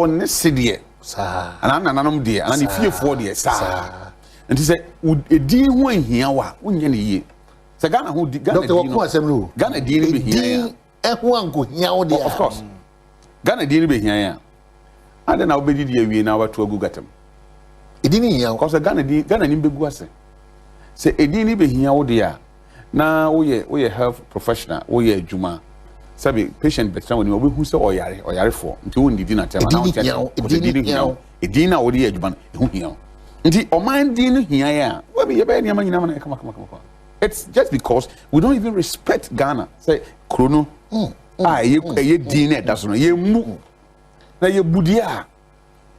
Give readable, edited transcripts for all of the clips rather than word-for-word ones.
on this city and I'm dear and if you for the sir and he said would a dear one here when you say Ghana who Ghana deal be here everyone go here of course Ghana deal be here and then I'll be the now to a good gatem it didn't hear because Ghana didn't be guase say a deal be here dear now we are health professional we are juma sabi patient better when we who say oyare for nti won didi na tema na won check edin na wodi adwuma no hia nti oman din no hia ya we be be nyama nyina na kama it's just because we don't even respect Ghana say krono ye din na daso no ye mu na ye budia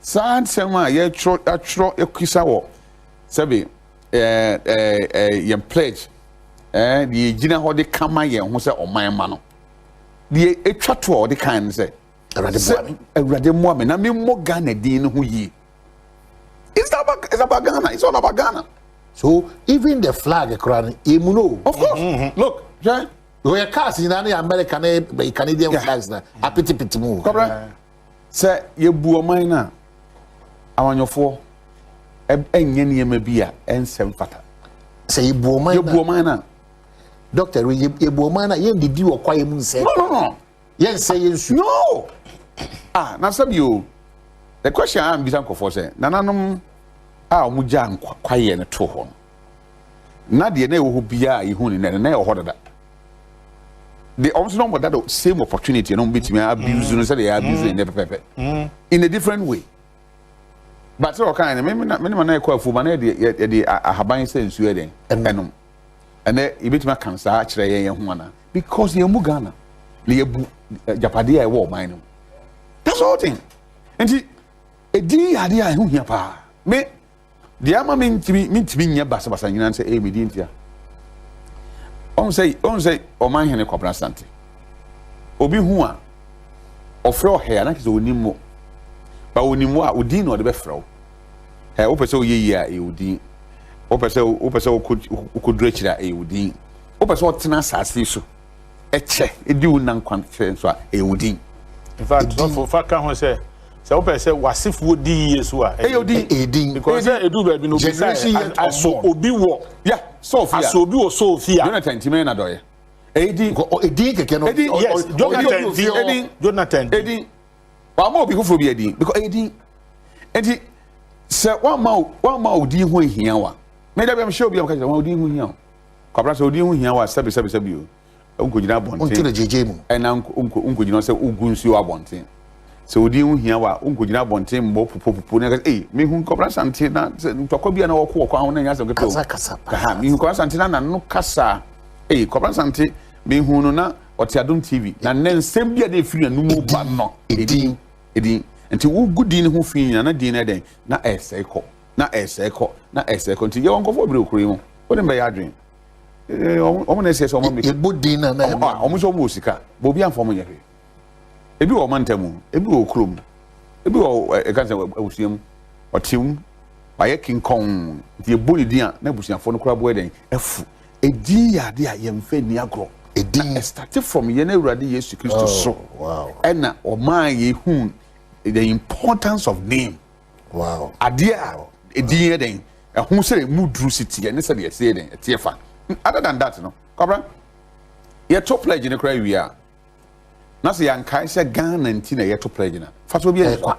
san sema ye tro ekisa wo sabi ye pledge the gina ho de kama ye ho say oman ma no the etwa to the kind say Erade Moame na me mo Ghana din ho yi it's about Ghana it's all about Ghana so even the flag crown emuno of course look Jay we are cast in any American Canadian flags na apiti mu correct say ye bu oman na awanyofo enye niema bia ensem fata say ye bu oman na Doctor, we na yen didi wo kwaye mu nse. No. Yen say yensu. No. Na sabi you. The question I am bisan kofo say, nananom omu ja kwaye ne to ho. Na de na wo bia ye hu ni na ye ho dada. The also know that same opportunity no betimi abuse no say they abuse in pepe. In a different way. But so kind me na kwa fu ma na de ahaban say nsu e den. Enom. And then you bet my cancer actually because you're Mugana, the Japadia war mine. That's all thing. And a dear idea who here pa me the ama mean to be near Bassabas and say, Amy Dintia. On say, Omanhene Asante. Obi Hua or fro hair, like is Unimo. But Unimo would dean or the befro. Her open so ye, you would dean. Opese could reach that a would opese what tenacity so a check a do non conference a would in fact for Faka say so opese was if would years were a because a do be no generation as so obi wo yeah Sophia so obi wo Sophia Jonathan Timena doye yes Jonathan Eddie wa mo bi who be Eddie because Eddie and say one more di ho hia wa me da be show bi am ka one di ho hia kwabra say odi ho hia wa sabi o unko gina bonten unto the JJ mu na unko gina say ugu nsuo abonten say odi ho hia wa unko gina bonten mbo pupu na me hu kwabra sante na ntoko bia na wo ko ho na nya say keto kasa me hu kwabra sante na no kasa kwabra sante me hu no na Otiadum TV na nsem bia de firi anumu ba no edin nti wo gudi ne ho fi na din na den na eseko nti ye wonkofo bire okuri mu wo dem be ya adwen omo na sese omo me ebudin na omo so mo sika bo bia mfo mo ye ebi wo mantamu ebi wo okrom ebi wo ekanse awusiam otim baye kinkon nti eboni din a na busiafo no kura bo den afu edin ya de a ye mfa ni agro edin started from ye na Awurade Yesu Kristo so wow ena o man ye hu the importance of name. Wow. Adia edin den ehun say mudru city and say dey say den etiefa. Other than that no. Kobra. Ye to pledge in cry we are. Na say yankai say Ghana nti na ye to pledge na. Fa so bia kwa.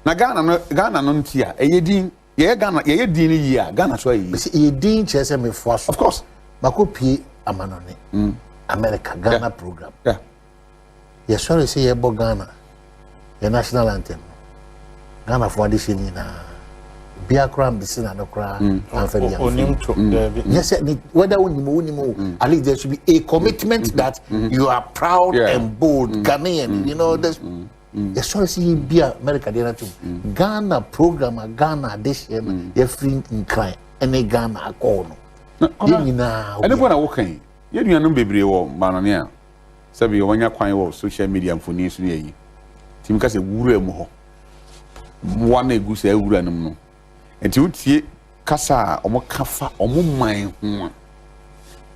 Na Ghana no nti a ye din ye Ghana ye din ni yi a Ghana so yi. Say ye din che say me fo so. Of course. Makopie amanone. America Ghana program. Yeah. Ye sorry say ye bo Ghana. The national anthem. Ghana for this na Biakra Mbisina no kra yes whether at least there should be a commitment that you are proud and bold Ghanaian you know this yes sorry see be America there too Ghana program Ghana this year you free in crime any Ghana akọ no anyone na wokan ye nuanom bebre wo manone a sabi wanya kwan wo social media mfoni so ye yi tim ka se wura mu ho mwana egusa ewura num no enti utie kasa omo kafa omo man ho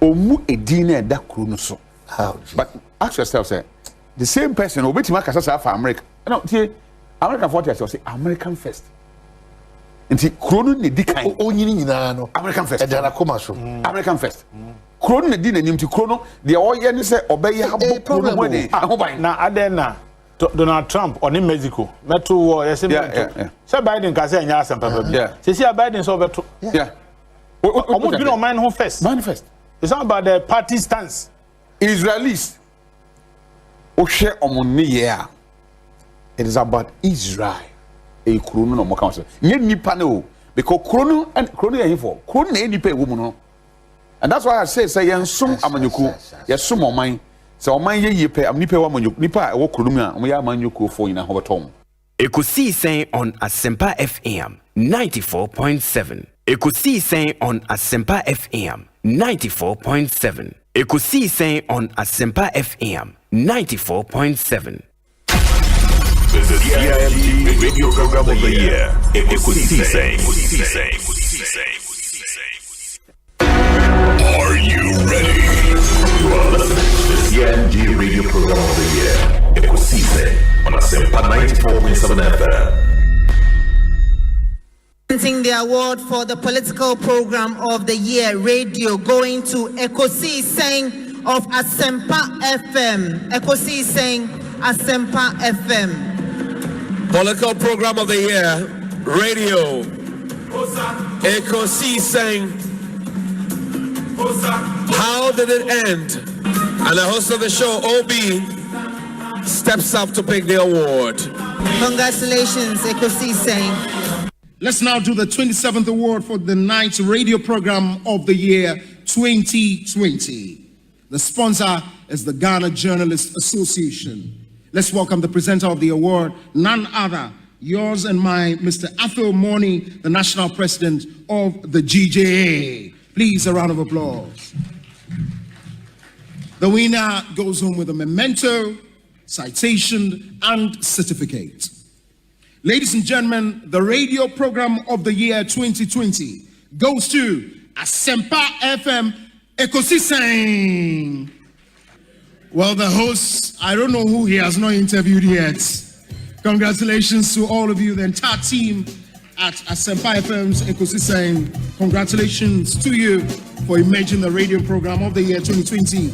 omu edin na eda kru no so but ask yourself say the same person obetima kasa sa fa America no tie American 40 years say American first. Nti krono ne di kan. Onyini nyina no. American first. Edara koma so. American first. Krono ne di nanim ti krono de oye ne se obeye abo krono mo de. Na adena Donald Trump on in Mexico. Meto war yes say Biden ka say nya Asempa ba. Say Biden so beto. Yeah. Omo bi no man who first. Manifest. It's not about the party stance. Israelis. O share omoni here. It is about Israel. A krono no mo council. Nye nipa no because krono and krono here for. Krono na nipa ewo mu no. And that's why I say yensum amanyuku. Yesum oman. So oman ye yipe am nipa wa amanyuku. Nipa ewo krono mu a omo ya amanyuku fo nyina hobetom. Ekosiisen on Asempa FM 94.7. Ekosiisen on Asempa FM 94.7. Ekosiisen on Asempa FM 94.7. The CIMT Radio Program of the Year. Ekosiisen. Are you ready? You are listening to the CIMT Radio Program of the Year. Ekosiisen on Asempa 94.7 FM. Presenting the award for the political program of the year, radio, going to Ekosiisen of Asempa FM. Ekosiisen Asempa FM. Political program of the year, radio, Ekosiisen. How did it end? And the host of the show, OB, steps up to pick the award. Congratulations, Ekosiisen. Let's now do the 27th award for the night's radio program of the year 2020. The sponsor is the Ghana Journalists Association. Let's welcome the presenter of the award, none other, yours and mine, Mr. Athol Morny, the national president of the GJA. Please, a round of applause. The winner goes home with a memento, citation, and certificate. Ladies and gentlemen, the radio program of the year 2020 goes to Asempa FM Ekosiisen. Well, the host, I don't know who he has not interviewed yet. Congratulations to all of you, the entire team at Asempa FM's Ekosiisen. Congratulations to you for emerging the radio program of the year 2020.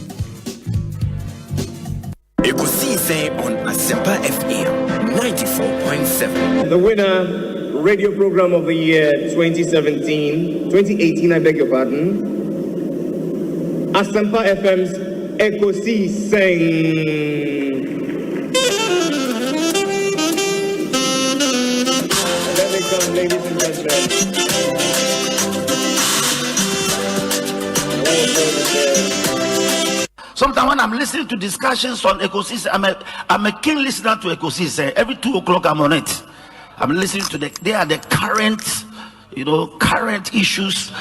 Ekosiisen on Asempa FM 94.7. The winner, radio program of the year 2018, I beg your pardon. Asempa FM's Ekosiisen. Let me come, ladies and gentlemen. Sometimes when I'm listening to discussions on Ekosiisen, I'm a keen listener to Ekosiisen. Every 2 o'clock I'm on it. I'm listening to they are the current issues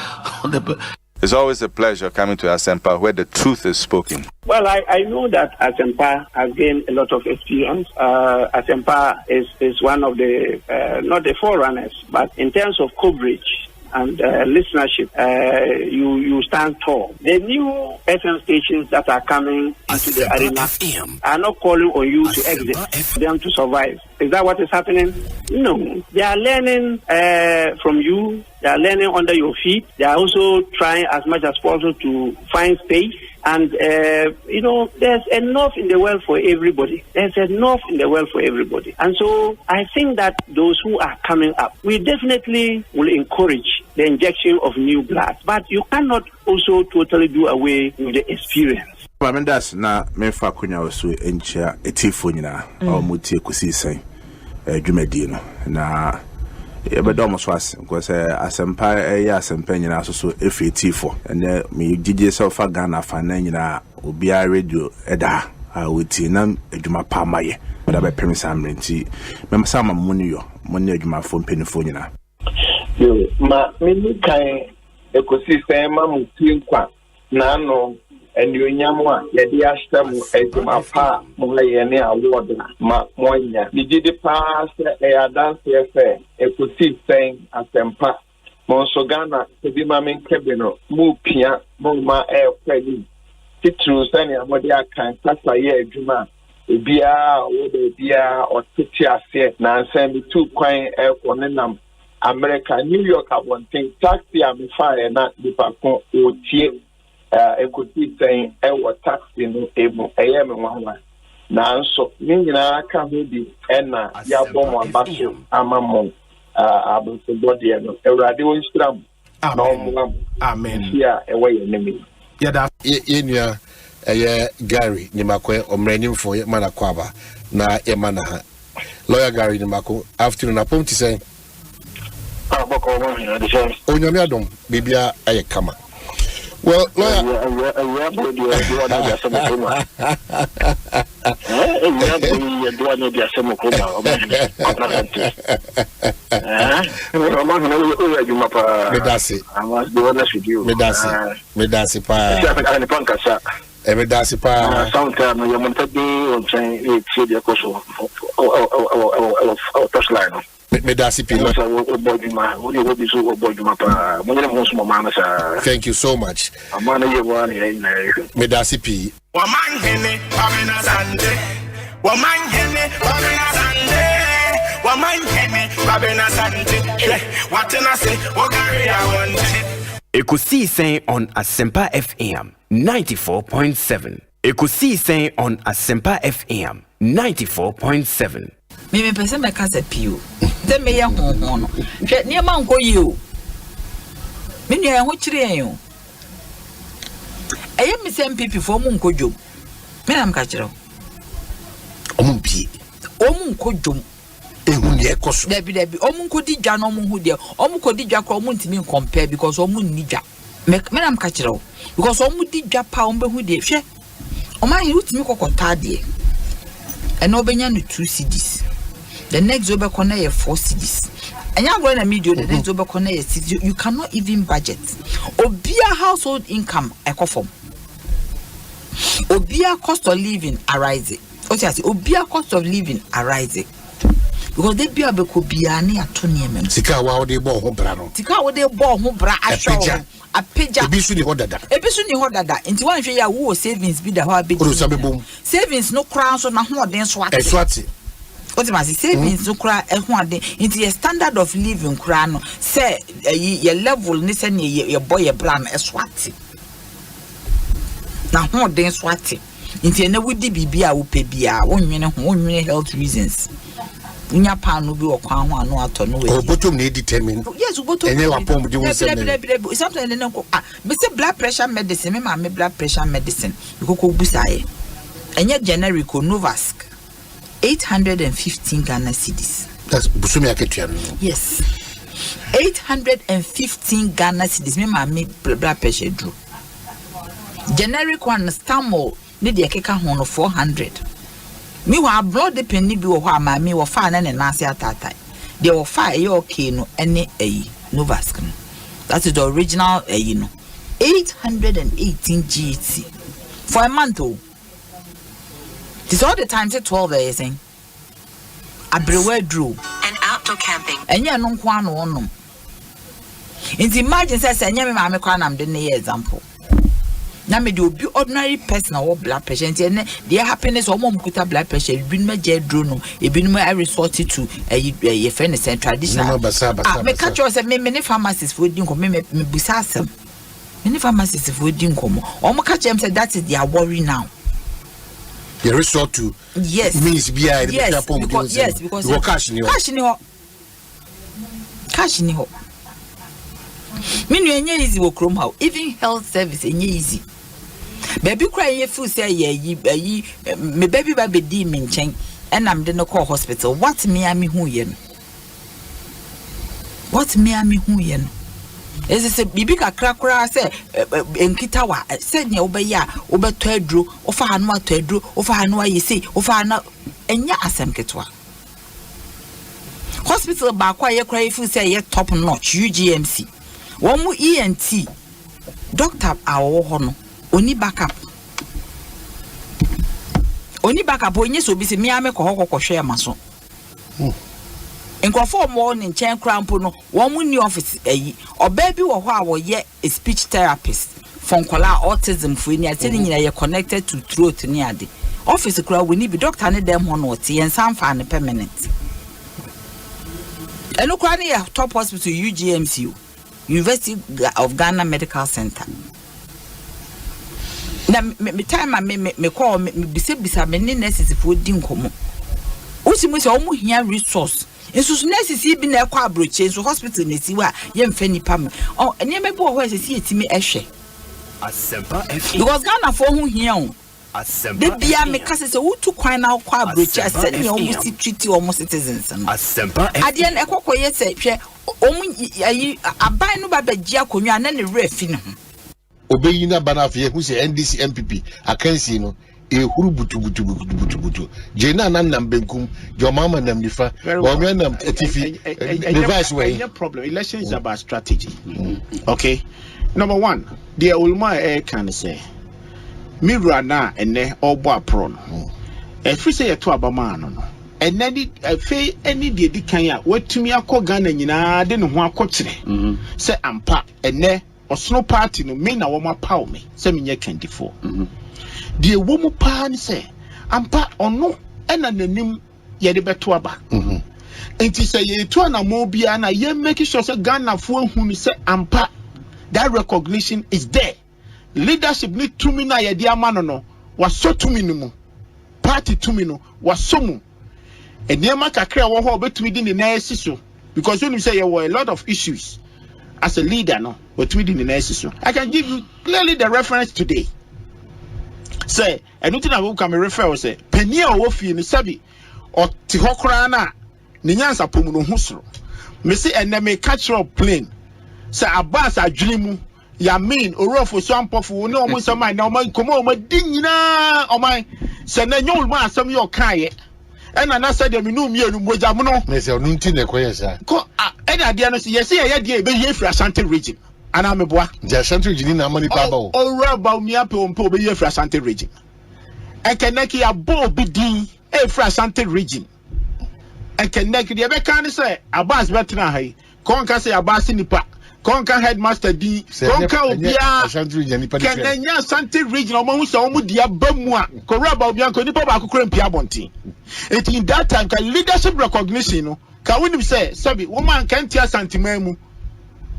on the. It's always a pleasure coming to Asempa where the truth is spoken. Well, I know that Asempa has gained a lot of experience. Asempa is one of the, not the forerunners, but in terms of coverage and listenership, you stand tall. The new FM stations that are coming into the arena are not calling on you to exit, them to survive. Is that what is happening? No. They are learning from you. They are learning under your feet. They are also trying as much as possible to find space. And, there's enough in the world for everybody. There's enough in the world for everybody. And so I think that those who are coming up, we definitely will encourage the injection of new blood. But you cannot also totally do away with the experience. That's na mefa kunya osu encha etifo nyina omutie Ekosiisen dwumadi na ebedo so as because Asempa Asempa nyina so efi etifo and me gigi self Ghana fa na nyina obia radio eda awuti na adwuma pa maye but abe permisa mrenti mem sama muniyo moni adwuma fo mpenifo nyina yo ma me kan Ekosiisen ma mutie kwa na no and you nyamwa ya dia shtamu ezuma pa moyene award ma monya ni gidi pass dance efe Ekosiisen Asempa monso Ghana ebi ma men kebeno mu pia mo ma kwani titru sani amode akan kasa ye adwuma Bia or the Bia or Titia now send me 2 coin on America, New York, I want thing taxi I'm fire not the Pacon or Tie Ekosiise saying our taxi no able AM 1 now so meaning I can't be and ya bomb and basso among body and a radio strum. Amen. Yeah, away enemy. Yeah, that Gary Nimakwe or Mrenim for Mana Kwaba na Emana. Lawyer Gary Nimako afternoon upon to say Onyamiadom, Bibia Ayakama. Well, thank you so much. Medasipi. Omanhene, Kwabena Asante. Omanhene, Kwabena Asante. Omanhene, Kwabena Asante. What I say, what I want. Ekosiise On Asempa FM 94.7. Ekosiise On Asempa FM 94.7. Me pese me kasa piu. Te me ya honhon no. Hwe ne ma nko yi o. Me nua ho kire en o. Eye me se MPP fo mu nko dwom. Me na mka kire o. Omu pie. Omu nko dwom. Ehun ye koso. Debi omu nko di dwa no omu hu de. Omu ko di dwa kro omu ntimi compare because omu ni dwa. Me na mka kire o. Because omu di dwa pa omu be hu de. Hwe. Omanhene utimi kokota de. And obenya no 2 CDs. The next over corner 4 CDs. And you're going to media the next over corner CDs. You cannot even budget. Obia household income ecoform. Obia cost of living arising. Obia cost of living arising. Because they be able to be any atonium. Sika wa de bo ho bra no. Sika wa de bo ho bra asho. Apeja. Ebisu ni hodada. Ebisu ni hodada. Nti wan hwe ya wo savings bi da ho abi. Savings no crown so na ho den so ate. Eswati. What you must savings no cry into your standard of living crown say your level ni say your boy your brand eswati na ho den swati into na wudi bibia wo pe bia wonwene health reasons unya pan no bi wo kwan ho ano ato no we bottom na determine yes bottom enye wapom de wo say something na nko me say blood pressure medicine me blood pressure medicine ikoko busaye enye generic Novask 815 Ghana cedis. That's Busumi Aketian. Yes. 815 Ghana cedis. Me blood pressure drew. Generic one Stamol need the keka hono 400. Me wa blood depending bi wo ho ama me wo fa na ne nase atatai. They wo fa e okay no ene Novask. That is the original no. 818 GHC for a month. It's all the time say 12 days saying Abrewe drew and outdoor camping. And ya no kwa no onom. Inti imagine say anya me ma me kwa na am de ne example. Na me do be ordinary person or blood pressure and their happiness or mom kuta blood pressure bin me je drew no e bin me I resort to a friend is traditional. Me catch you say me pharmacists for din ko me busa asem. Me pharmacists for din ko mo. O mo catch them say that is their worry now. You resort to means BI yes, because you cash ni ho. Me no enye easy wo krom how even health service enye easy. Baby cry ye feel say ye me baby ba be di me nchen and am de no call hospital. What me am hu ye no? What me am hu ye no? Is it bibi kakra say enkita wa say ne obeya obeto aduro ofa hanu ato aduro ofa hanu ayese ofa na enya asem ketwa hospital ba kwa ye kra ifu say ye top notch UGMC wo mu ENT doctor awo ho no oni backup onye so bi se mi ame ko hokko hwe amaso Nkofo mo ne nchen krampo no wo mu ni office oba bi wo ho a wo ye a speech therapist for nkola autism fu ni ate ni nyina ye connected to throat ni ade office kura we need be doctor ne dem ho no tie ensan fa ne permanent eno kura ne ya top hospital UGMCU University of Ghana Medical Center na me time me call me bisa me ne nurses for di nkomo usimu se omu hia resource enso nurses bi na ekwa abroche so hospital ne siwa ye mfa nipa me o ene me bo ho esesi etimi ehwe Asempa FM because Ghana for hu hia o Asempa de bia me kase se wutu kwan na kwa abroche asene omu si treat omu citizens no Asempa ade en ekokoye se hwe omu ayi aban no ba bagye akonwa na ne refi no obeyi na bana afie hu se NDC MPP akansi no ehuru butu jena nan nam benkum jo mama nam nifa wa me nam etifi device way no problem. Election is about strategy. Okay, number one, the ulma can say mirror na ene obo apro no if say ye to abama no and then fe any de di kan a watumi akọ Ghana nyina de ne ho akọkire say ampa ene osno party no me na wo ma paw me say menye candidate the woman pan say ampa ono ena nanim ye de beto aba enti say ye to na mo bia na ye make sure say Ghana fo hu say ampa that recognition is there. Leadership need to me na ye de amano no was so to me no party to me no was so mu enema kakra wo ho betumi di ne na asiso because when you say there were a lot of issues as a leader no betumi di ne na asiso I can give you clearly the reference today. Say anything I will come refer say penia o fie ni sabi o ti hokra na ne nyansa pomu no husoro me say eneme catch up plane say abas adwene mu ya mean orofo so ampofo ne omo samai na omo komo omo dinyina omo say na nyol ma asam yo kaye ena na say dem no mienu moja mo no me say onu nti na koye sa ko ena de no say yes ye de e be ye free Asante region ana meboa the Asante region na money pa ba o raba mi ape ompo be ye free Asante region ekeneki ya bo bi din e free Asante region ekeneki de be kan say abas betra hai konka say abas nipa konka headmaster di konka obia Asante region nipa de kenenya Asante region omo hu say omo dia bamu a ko raba obia ko nipa ba akokora mpia bontin it in that time ka leadership recognition no ka woni say sabi woman kan tia santimamu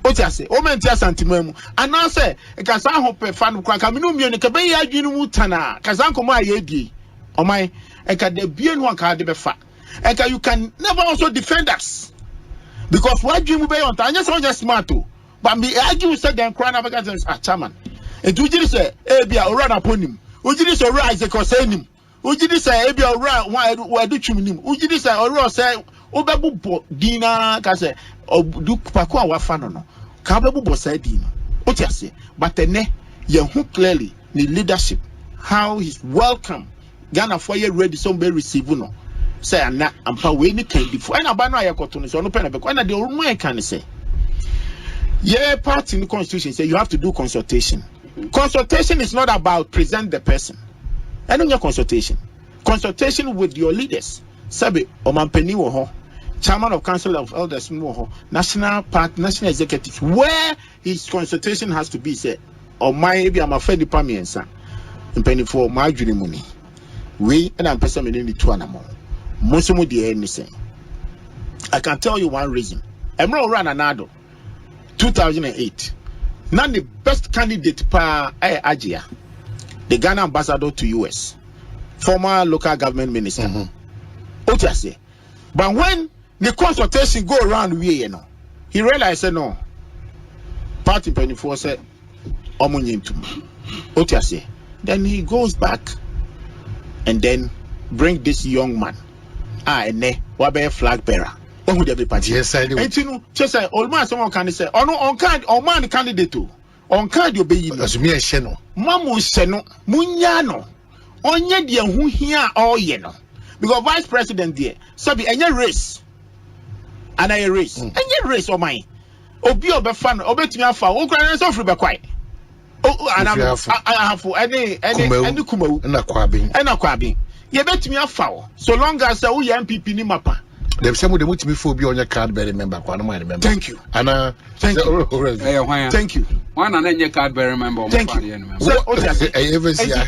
otiase o men tia santimamu ana say ka san ho pe fa no kwa ka minu mie ne ka be ya adwinu mu tana ka san komo aye die oman e ka de bie no ka de be fa e ka you can never also defend us because what you mu be on ta anya so just smart o but me argue say dem crown Africans chairman e do jiri say e bia ora na ponim o jiri say ora Isaac Osenim o jiri say e bia ora wa do twumnim o jiri say ora say obebubo dina ka say du pako a wafa no ka obebubo say dina otiase but ene ye hu clearly the leadership how he's welcome Ghana for ye ready some be receive no say ana ampa we ni kan di fo na ba no ayekoto no so no pena be ko na de orumo kan say yeah part in the constitution say you have to do consultation. Consultation is not about present the person. I don't know consultation with your leaders sabe omampeni wo ho chairman of council of elders wo ho national executive where his consultation has to be said or my be am afedi pamiensa mpeni for my adwene mu ni we and am person me ni to anamo mosomo de any say I can tell you one reason emro run anado 2008 now the best candidate pa Ajia the Ghana ambassador to US former local government minister Otiase but when the consultation go around we he realized no party 24 said omunyintum Otiase then he goes back and then bring this young man ene wabe flag bearer who the party yes I do and you know just say almost someone can say on man candidate on card you be asumi ehye no mamu hye no munya no onye de hu hia all ye no because vice president there sabi enye race and a race enye race o man obi obefa no obetumi afa wo kran so free be kwai and I have any kumawu na kwabin ye betumi afa wo so long as we MPP ni mapa There's some of the multi phobia on your Cadbury member. Remember. Thank you. Anna, thank you. Thank you. Why not your Cadbury member? Thank you. So, I ever see. So,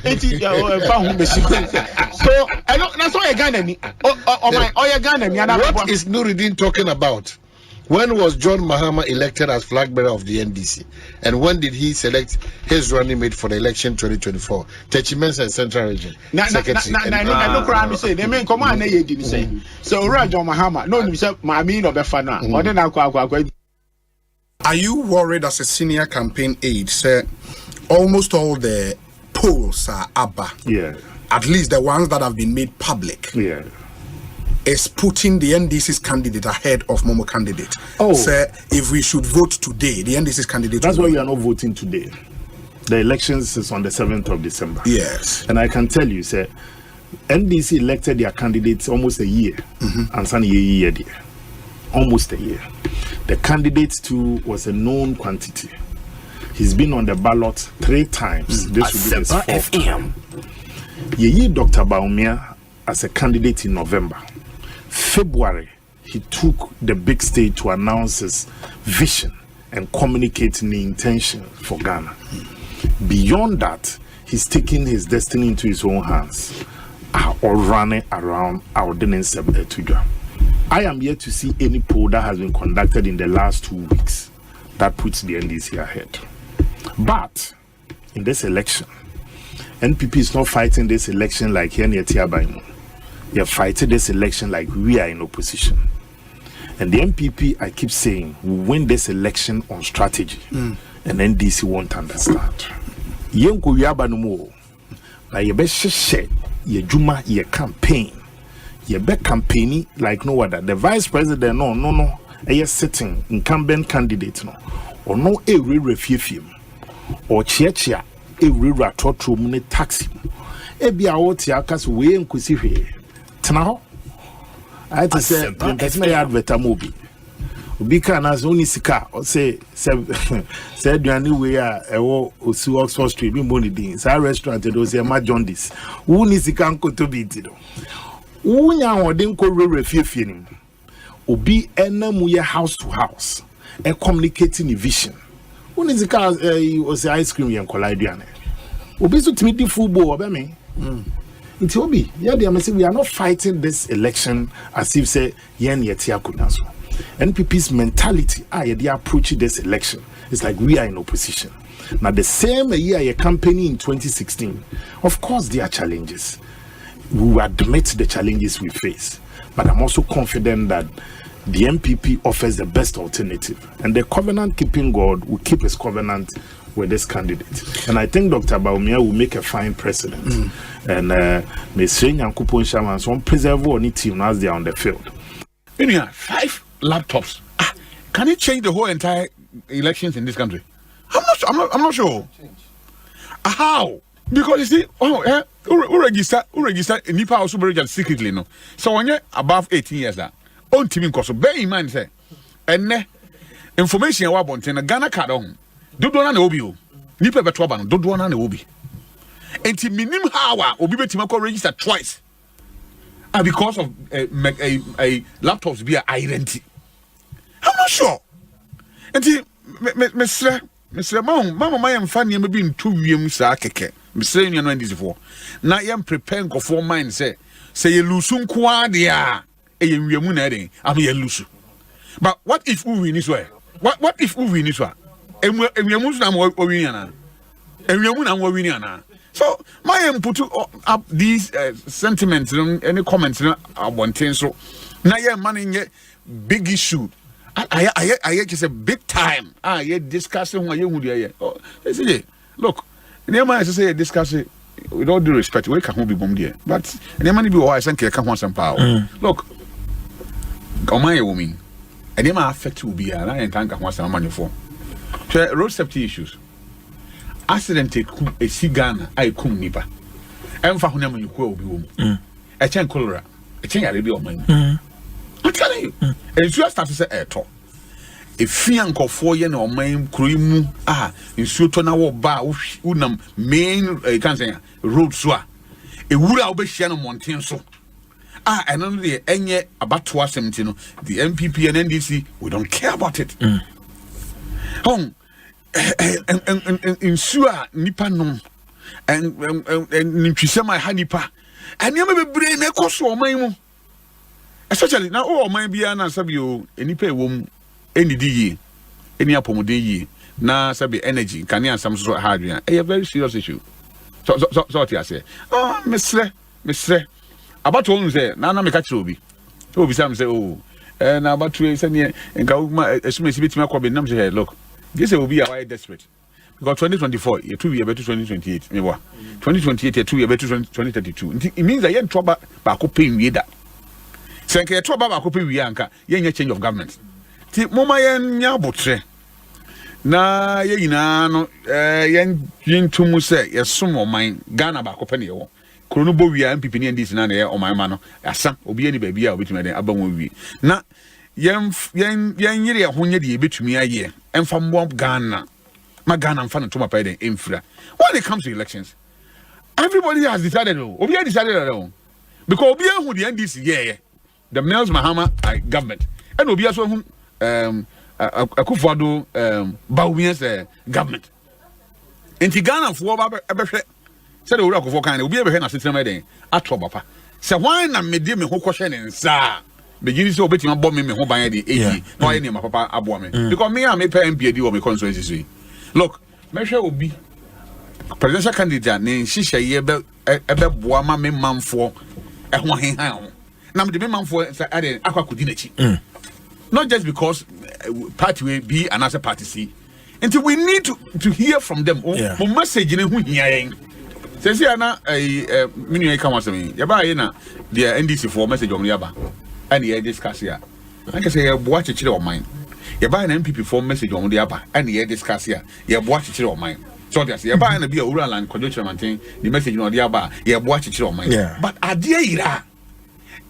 I don't. That's why I got me. What is Nuruddin talking about? When was John Mahama elected as flag bearer of the NDC? And when did he select his running mate for the election 2024? Techimensa Central Region Secretary. No crime say. They mean come on, they didn't say. So John Mahama, no, you said my mean or befana. Or then Are you worried as a senior campaign aide? Say almost all the polls are ABBA. Yeah. At least the ones that have been made public. Yeah. Is putting the NDC's candidate ahead of Momo candidate. Oh. Say if we should vote today, the NDC's candidate. That's why we are not voting today. The elections is on the 7th of December. Yes. And I can tell you, sir, NDC elected their candidates almost a year. And some year there. Almost a year. The candidate too was a known quantity. He's been on the ballot 3 times. This will be his 4th time. Yeyi Dr. Baumia as a candidate in November. February, he took the big stage to announce his vision and communicating the intention for Ghana. Beyond that, he's taking his destiny into his own hands. Or running around our ordinance. I am yet to see any poll that has been conducted in the last 2 weeks that puts the NDC ahead. But in this election, NPP is not fighting this election like here near Tiabaimo. They are fighting this election like we are in opposition. And the NPP, I keep saying, will win this election on strategy. And NDC won't understand. Yenko yaba no more. Na yebe sheshe, ye juma, ye campaign. Ye be campaigning like no other. The vice president, no. Ye sitting incumbent candidate, no. Or no every refufim. Or chia. Every ratotro mune taxi. Ebi awoti akas we nkusi Tanaho. I had to say, that's my advert. Obi can as only sika or say said you anyway Osu Oxford Street be money things. Our restaurant those ma jaundice. Who ni sika nko to be it. Who nya odin ko refie nim. Obi enam ye house to house. E communicating the vision. Who ni sika o say ice cream yen kola aduane. Obi so timi football obe me. It's Obi. Yeah, we are not fighting this election as if say yen yetia kunyaso. NPP's mentality, they approach this election. It's like we are in opposition. Now the same year your campaign in 2016, of course there are challenges. We will admit the challenges we face, but I'm also confident that the MPP offers the best alternative, and the covenant keeping God will keep his covenant with this candidate. And I think Dr. Baumia will make a fine precedent. And Mr. Nyankupon Shaman, some preserve on team as they are on the field. You know, 5 laptops. Can it change the whole entire elections in this country? I'm not sure. How? Because you see, who register Nipa also register secretly, no. So when you're above 18 years that on team course, bear in mind say, and information about Bonten, Ghana card on. Dodo na obi o. Nipa beto ba no dodo na obi. Enti minim how obi betima ko register twice. And because of a laptops be identity. I'm not sure. Enti Mr. Mama my am fan yem be in 2 wiem sa keke. Mr. Nyan when this for. Na yam prepare go for mind say ye lusu kwa dia e ye wiemu na den. Am ye lusu. But what if we win this way? What if we win this way? So my put up these sentiments and any comments about things. So now you're manning a big issue. I just a big time. You're discussing what you would hear. Look, the man is to say discuss it with all due respect. We can't be bombed here, but the man be wise and can't want some power. Look, come my woman, and they might affect you be and I can't want some money for. Road safety issues. Accident a Ghana, I come nipa. I'm for whom you will be woman. A chain cholera, a chain I be on mine. I'm telling you, and it's just start to say air talk. If you uncle 4 years or mine, cream, in Sutona bar, unam main, can't say road swa. A wood I'll be Shannon Montane so. and only any about 270, the MPP and NDC, we don't care about it. Home in Sua Nipanom and Nisema Hanipa, and you may be brain a cost or my especially now, oh, my Biana Sabio, any pay womb, any DE, any apomode, na Sabi energy, can you some sort of hardware? A very serious issue. So I say, oh, Miss about one say, Nana make a chobi. Oh, some say, oh, and about 2 years and Gauma, as soon as you beat me, number here, look, this will be a wide desperate. Because 2024, you're 2 years better 2028, me what? 2028, you're 2 years better 2032. It means that you're trouble back up paying me that. Say, you're trouble back up paying me, Anka, you're change of government. Mama yen nyabotre. Na ye ina no yen yintumu se ye som oman Ghana ba kopene ye krono bo wi MPP ni ndisi na ye oman ma no asa obi ani ba bia obetumi den aba won wi na yen yire ye honye de ebetumi aye emfa mbo Ghana ma Ghana mfa no to ma pa den emfira. When it comes to elections, everybody has decided obi has decided because obi hu the NDC ye the Mills Mahama government and obi aso hu Akufo-Addo Bawumia's government. Enti Ghana for ebehwe said owura Akufo kan obi ebehwe na setrema den atro bapa. Se wan na me de me ho kwhwe ne nsa. Be gini se obetima bo me ho ban de eji na oye ne ma papa abo me. Because me am pay MP di o me constituency. Look, mehwe obi presidential candidate ne hihye ye ebe boa ma me manfo ho henhan ho. Na me de me manfo ade akwakodi na chi. Not just because party A, B, and another party C. Until we need to hear from them. Oh, message in who hearing. Says here na minu come was me. Yaba na the NDC for message on yaba. And the discuss here. I can say watch it of mine. Yaba an MPP for message on the yaba. And the discuss here. You watch it of mine. So that's yaba and be a rural and conjunction maintain the message on the yaba. You watch it of mine. But idea ira.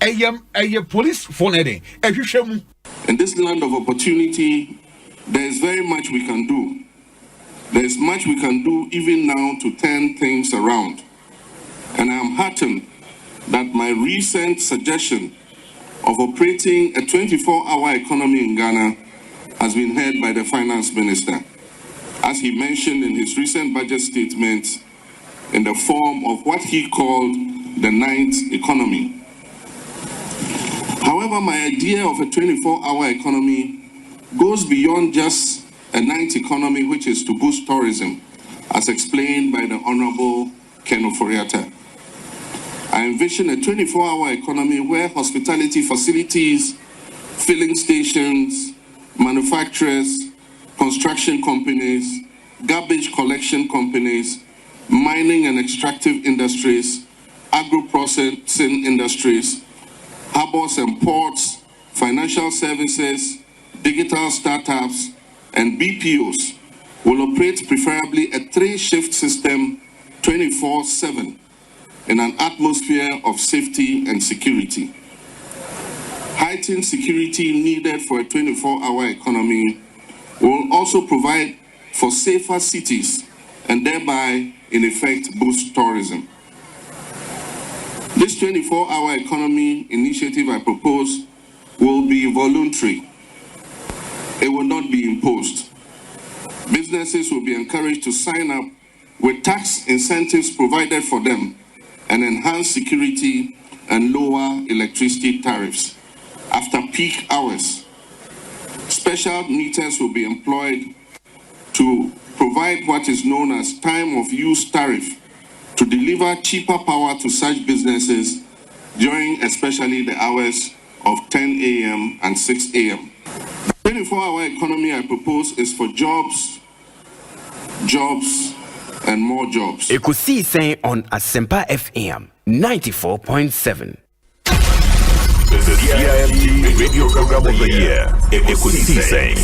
A police phone heading. In this land of opportunity, there is very much we can do. There is much we can do even now to turn things around. And I am heartened that my recent suggestion of operating a 24-hour economy in Ghana has been heard by the finance minister, as he mentioned in his recent budget statement in the form of what he called the ninth economy. However, my idea of a 24-hour economy goes beyond just a ninth economy, which is to boost tourism, as explained by the Honorable Ken Oforiatta. I envision a 24-hour economy where hospitality facilities, filling stations, manufacturers, construction companies, garbage collection companies, mining and extractive industries, agro-processing industries, harbors and ports, financial services, digital startups, and BPOs will operate preferably a 3-shift system 24/7 in an atmosphere of safety and security. Heightened security needed for a 24-hour economy will also provide for safer cities and thereby, in effect, boost tourism. This 24-hour economy initiative I propose will be voluntary. It will not be imposed. Businesses will be encouraged to sign up with tax incentives provided for them and enhance security and lower electricity tariffs. After peak hours, special meters will be employed to provide what is known as time of use tariff to deliver cheaper power to such businesses during especially the hours of 10 a.m. and 6 a.m. The 24-hour economy I propose is for jobs, and more jobs. Ekosiisen On Asempa FM 94.7. This is the CIMT Radio Program of the Year. Ekosiisen.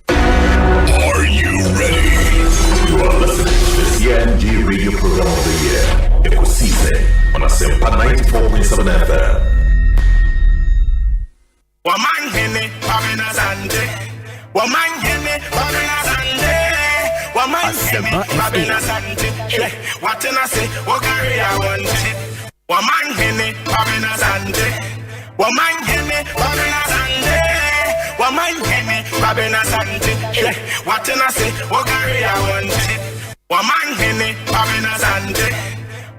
Are you ready? You are listening to the CIMT Radio Program of the Year. Ekosiisen on Asempa 94.7 FM. Omanhene, Kwabena Asante. Omanhene, Kwabena Asante. Omanhene, Kwabena Asante. What can I say? What carry I want? Omanhene, Kwabena Asante. Omanhene, Kwabena Asante. Omanhene, Kwabena Asante. What can I say? What carry I want? Omanhene, Kwabena Asante.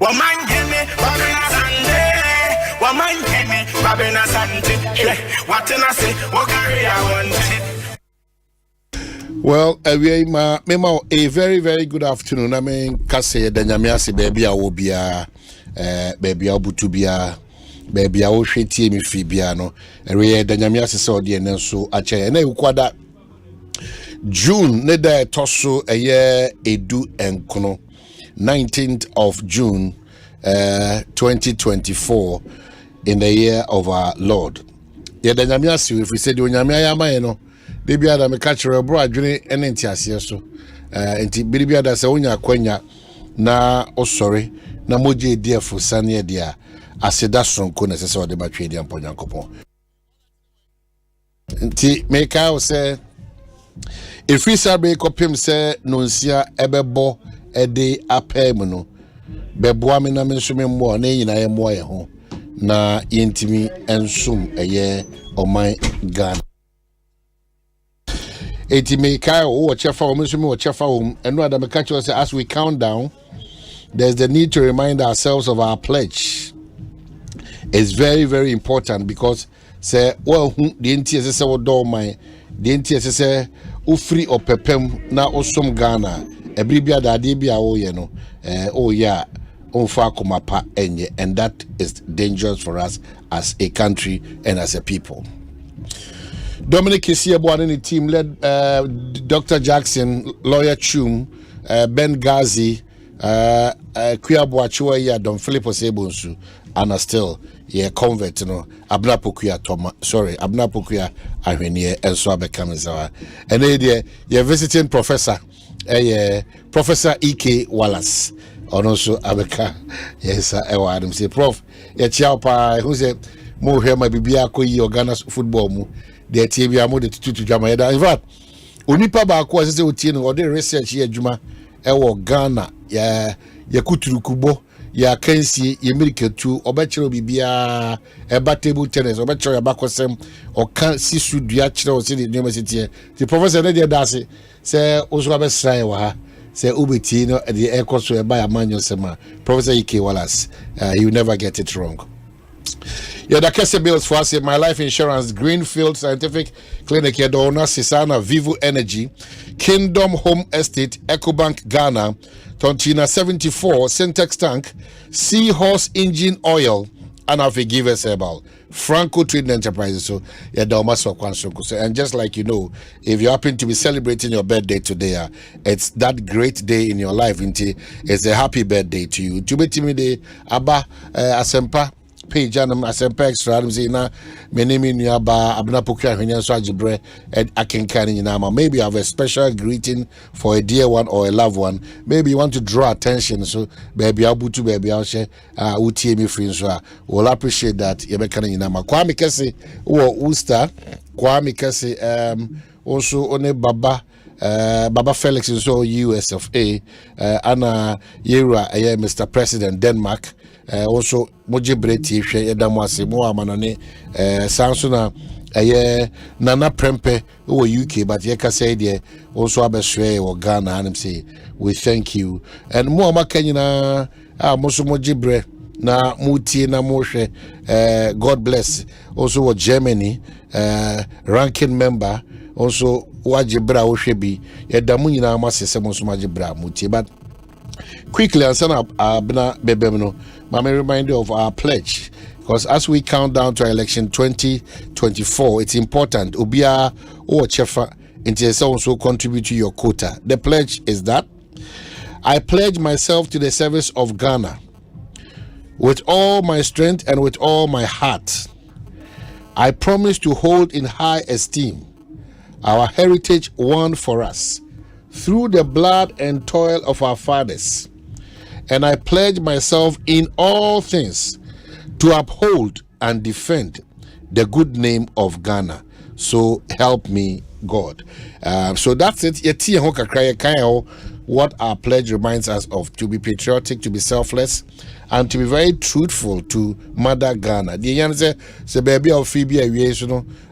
Omanhene, Kwabena Asante. Omanhene, Kwabena Asante. What can I say? What carry I want? Well, a very, very good afternoon. I mean, Kase, the Nyamiasi, baby, I will be baby, I will be baby, I will shit me Fibiano. And we the Nyamiasi saw the and so a chair. And I quada June, Neda Tosso, a year, Edu and Kono, 19th of June, 2024, in the year of our Lord. Yeah, the Nyamiasi, if we said, Nyamiaya, baby ada me catch your bro adwene ene ntiase so enti baby ada se wonya kwanya na osori na moje diefo sane dia aseda sonko na sese ode batwe dia mponyankopon enti meka o se efi sabe kopim se nonsia ebebo ede apem no beboa me na me nso me mmo na nyina ye mmo ye ho na yentimi ensum eye oman Ghana. Eti me kai o chefa o me o chefa o eno ada me catch us as we count down. There's the need to remind ourselves of our pledge. It's very, very important because say well the NTS say what do my the NTS say o free or pepem na osom Ghana ebribia da de bia o ye no oh yeah on fa komapa enye, and that is dangerous for us as a country and as a people. Dominic Kisiebo and the team led Dr. Jackson, Lawyer Chum, Ben Ghazi, Kwabena Achua, Don Philip Osebonsu, and still convert, Abna Pokuya Toma, Abna Pokuya Ahwenie, and so Abekamizawa. And then you're visiting Professor E.K. Wallace, and also Abeka, yes, Adam say, Prof, Chiapa, who said, Mo here, my Bibiako, Ghana's football. The TV amode to Jama. In fact, Unipa Bako as a or the research here, Juma, Ghana, ya Kuturukubo, ya Kensi, Yemilke too, or Bachelor Bibia, a table tennis, or Bachelor Bakosem, or can't see Sudiachro City University. The professor Nadia Dasi say, Oswabe Saiwa, say Ubitino at the Ekosiisen by a manual Sema, Professor E.K. Wallace. You never get it wrong. Yeah, the Kese bills for us, My Life Insurance, Greenfield Scientific Clinic, Yadona, Sisana, Vivo Energy, Kingdom Home Estate, Ecobank Ghana, Tontina 74, Syntex Tank, Seahorse Engine Oil, and I'll forgive us about Franco Trading Enterprises. So, and just like you know, if you happen to be celebrating your birthday today, it's that great day in your life. It's a happy birthday to you. To me, the Abba Asempa. Page and Asempa extra na menemi nuaba abna pokra hwenya so agibre I can carry nama. Maybe I have a special greeting for a dear one or a loved one. Maybe you want to draw attention, so baby abutu baby I'll share utie me free, so we'll appreciate that. You be carry nama Kwame Kese wo Uster Kwame Kese also one Baba Felix is so US of A Anna Yera Mr. President Denmark. Also Mojibreti Edamwase Moa Manane Sansona Nana Prempe who UK, but Yeka said also Abeswe or Ghana and say we thank you. And Moama Kenyana Mosu Mojibre na Muti na Moshe God bless. Also Germany ranking member also Wajibra Oshebi Edamunina Masi Semosumajibra Muti, but quickly and send up Abna Bebemno. I'm a reminder of our pledge, because as we count down to election 2024, it's important. Ubia or Chefa also contribute to your quota. The pledge is that I pledge myself to the service of Ghana with all my strength and with all my heart. I promise to hold in high esteem our heritage won for us through the blood and toil of our fathers. And I pledge myself in all things to uphold and defend the good name of Ghana. So help me God. So that's it. what our pledge reminds us of: to be patriotic, to be selfless, and to be very truthful to Mother Ghana. The answer, so baby of Phoebe, we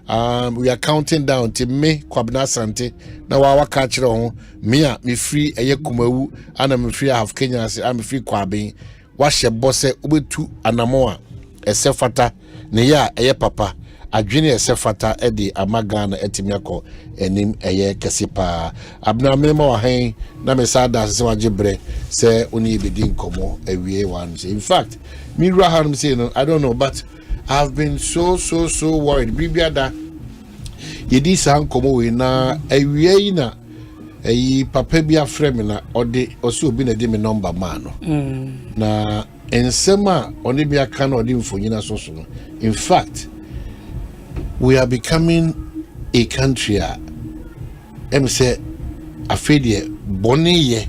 are counting down to me, Kwabena Asante. Now our catcher on me free a kumawu, and I'm free. I have Kenya. I'm free Kwabena. Wash your boss ubetu anamoa esefata neya eye papa adwene esefata edi amagana etimiako enim eye kesipa abna mema wa hen na mesada se wajebre se oni bedi nkomo ewie wan. In fact me rahan say no, I don't know, but I've been so worried bibiada yedi san nkomo we na ewie na eyi papa bia frame na ode oso obi na de me number man no na ensema oni bia kan ode mfonyina so no. In fact, we are becoming a country em say afedie boni ye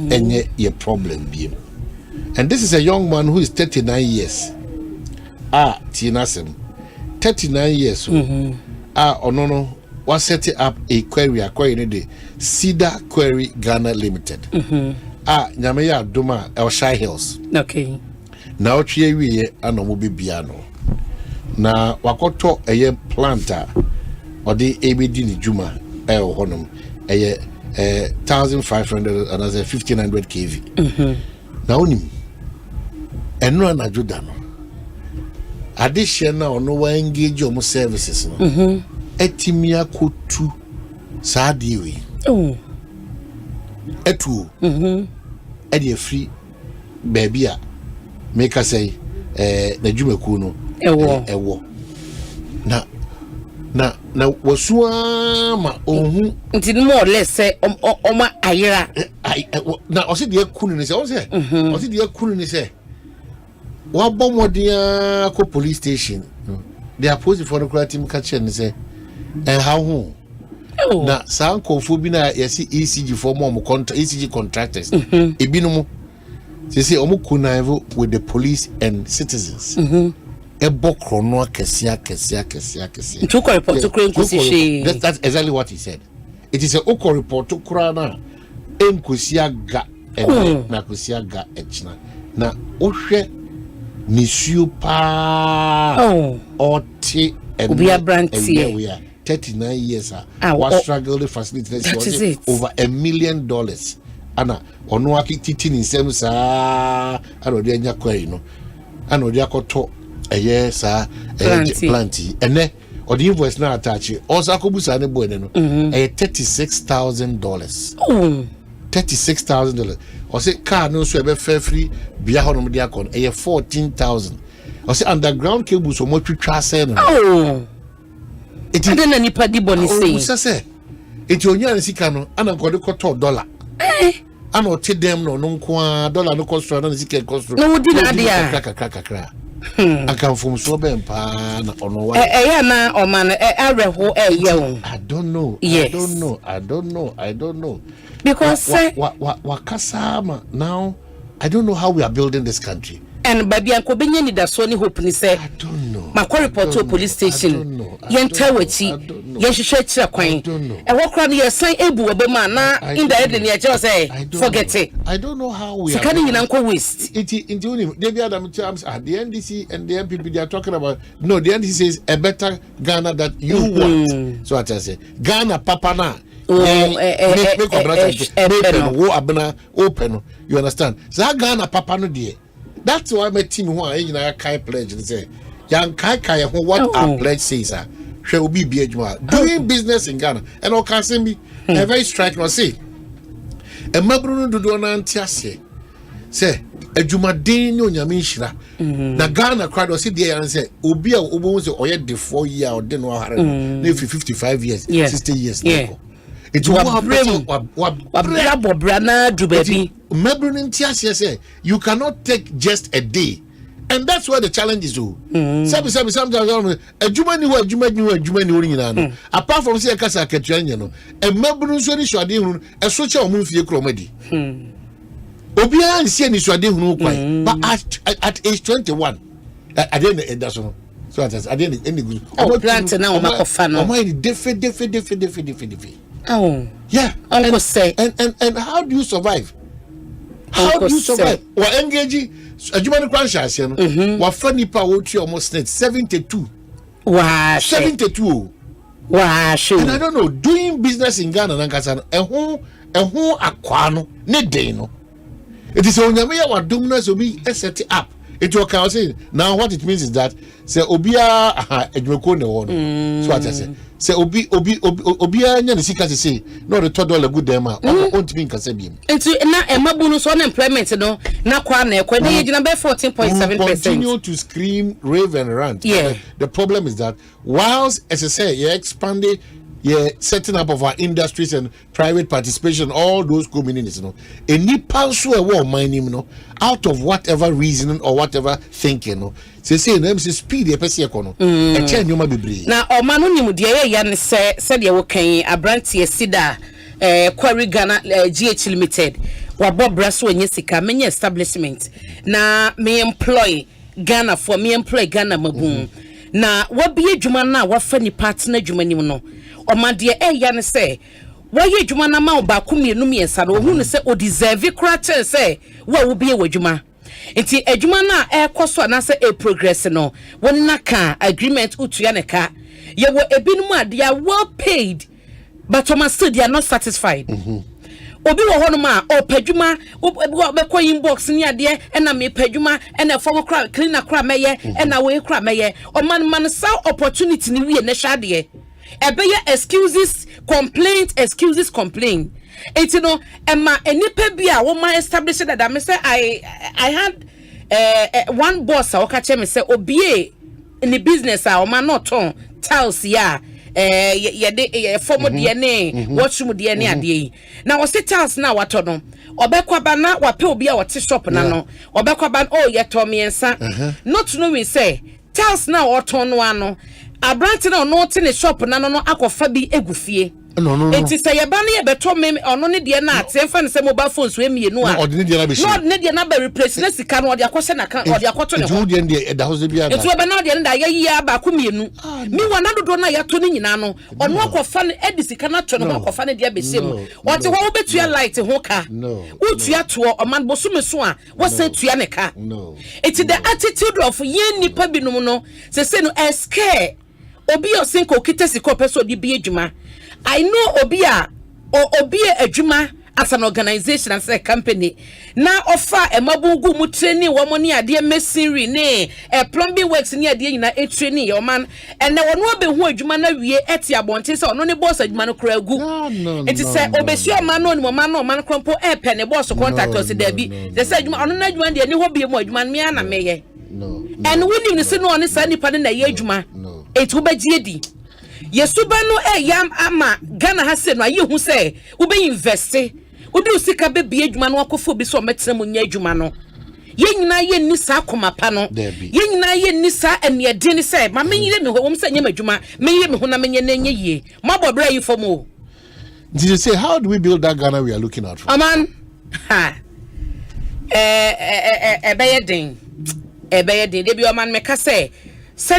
enye ye problem bi. And this is a young man who is 39 years. Tinasem 39 years. Onono was setting up a quarry in the Cedar Quarry Ghana Limited. Nyameya Doma Elshire Hills. Okay. Now we anomubi biano. Na wakoto eye planter or the ABD ni Juma honum 1,500 and 1,500 kV. Now unim eno anajudano. Additional no wa engage your services no. Etimia kotu saadiwe. Etu. Edi free baby a make us say na Juma kuno ewo. Na wasua ma ohun nti more or less say oma ayira na osi de kunu ni say osi de kunu ni say wa bomodia ko police station they are posing for the team catch and say how na sanko fo bi na yesi ECG for more ECG contractors ebinum say omukunaivo with the police and citizens Ebokrono kesia. That's exactly what he said. It is a oko report to Kurana enkusia ga na kusia ga echna na ohwe nisuo pa oti Ubia brantie we are 39 years was struggle the facilities over $1 million ana ono akititi ni nsem saa ana odi anya kwai no ana odi akoto yes planty ene or the invoice now attach also akobusa ne boy no $36,000 $36,000 or say car no so be free bia honom dia kon 14,000 or say underground cable so much twa say no it is na nipa di boni say it onya sika no ana nkode koto dollar ana o te dem no nko dollar no cost na sika cost no di na dia kakra I come from so pa na ono wa na o man areho ye I don't know. Yes. I don't know because wakasama now I don't know how we are building this country. And baby anko benye ni da so ni hope ni say I don't know. Makwa report to police station. Yen tawachi yen hwehwe kira kwan. E wo kra no ye san ebu obema na inda ede ni e je say forget it. I don't know how we are. Sikani nyina nko waste. It only David Adam terms the NDC and the MPP they are talking about. No, the NDC says a better Ghana that you want. So what I say Ghana papa na open. You understand? So Ghana papa no there. That's why my team who are in a kai pledge and say, Young Kai what our pledge says, shall be doing business in Ghana. And all can me a very striking or say, a Mabruno do antiase say, a Jumadino Yamishra. Na Ghana cried or sit there and say, Ubia Ubos or yet the 4 year or then 55 years, 60 years. It's you cannot take just a day, and that's where the challenge is. Sometimes a Jumani apart from say Casa Ketriano, a Melbourne Swadi, a social move for Cromedy. Obia and Sieni Swadi, but at age 21, I didn't it doesn't. So I didn't any good. Plant now, Macofano. Defi. Oh. Yeah. Uncle say. And how do you survive? How do you survive? Or engage a human crunchers, you know, what funny power to almost 72. Wow. 72. Wow. And I don't know, doing business in Ghana and Kassan, and who aquano, ne deno. It is only what dominance will be set up. It will count. Now, what it means is that say Obia so what I say. Say Obia Nisika say no the $2 good dema. Won't mean Kasabim. And to na bonus unemployment no na kwane kwa na number 14.7%. Continue to scream, rave and rant. Yeah. The problem is that whilst as I say you're expanding, yeah, setting up of our industries and private participation, all those communities, you know, any person who are mining, you know, out of whatever reasoning or whatever thinking, you know, say no, speed the person econo. A change you might be brave. Now, or manu ni mudia yan said you were can a brandy sida, Quarry Ghana GH Limited, wa Bob Brasso and Jessica, many establishment. Now, me employ Ghana for me employ Ghana Maboon. Now, what be a Juma now, what funny partner Jumani no? Or my dear yan say, why ye Jumana Mau Bakumi no me and Sado, who say, or deserve your crater say, what will be a Juma? It's a Jumana air cost and answer a progress no. One naka agreement utrianeka. Ye were a binuma, they are well paid, but Thomas still they are not satisfied. Obi wo honoma o padwuma be ko inbox ni ade e na me padwuma e na fo kra cleaner kra meye e na we kra meye o man sa opportunity ni wie na hwade e be ye excuses complaint it no e ma enipa bi a wo ma establish that me say I had one boss a waka che me say obi in the business a o ma not ton tiles ya form DNA washroom DNA ade na wo tiles na wato no obekwaba na wape obi a wote shop na no obekwaba oh ye to me ensa not knowing say tiles na wato no ano abrant na no te ne shop na no akofa bi egufie no enti say ye ba na ye beto me ono ne de na ate fa ne say mobile phones we mienu a no de de na be no ne de na be replace na sika no de akwose na kan de akoto ne ho de de da house bia na etu be na de na ya yi aba ko mienu mi wana dodo na ya to ne nyina no ono akofa ne edi sika na to ne akofa ne de abesem o te wo betua light ho ka utua to o man bosumeso a wo se tua ne ka eti the attitude of ye nipa binum no se no scare obi osinko kitesi ko peso di bi adwuma I know Obia adwuma as an organization as a company na offer a mabugu mu training wo money ade machinery ne plumbing works ne ade nyina e training your man and na wono be hu adwuma na wie eti abonte se ono ne boss adwuma no kra gu enti se obesua man no ni man krompo e pe ne boss contact us da bi they say adwuma ono na adwuma de ne ho bi mu adwuma me na meye and winning ne se no oni sa nipa na ye adwuma eti wo bagye di Yesuba no yam ama Ghana ha se no aye hu se wo be invest wo do sika be bie adwuma no akofo bi so metra mu nya adwuma no ye nyina ye ni sa akoma pa no ye nyina ye ni sa ene de ni se ma menyire me ho wo se nya adwuma menyire me ho na menye na nya yie mabobra yi fo mo. Did you say how do we build that Ghana we are looking at? Aman ha ebeyedin de bi o man meka se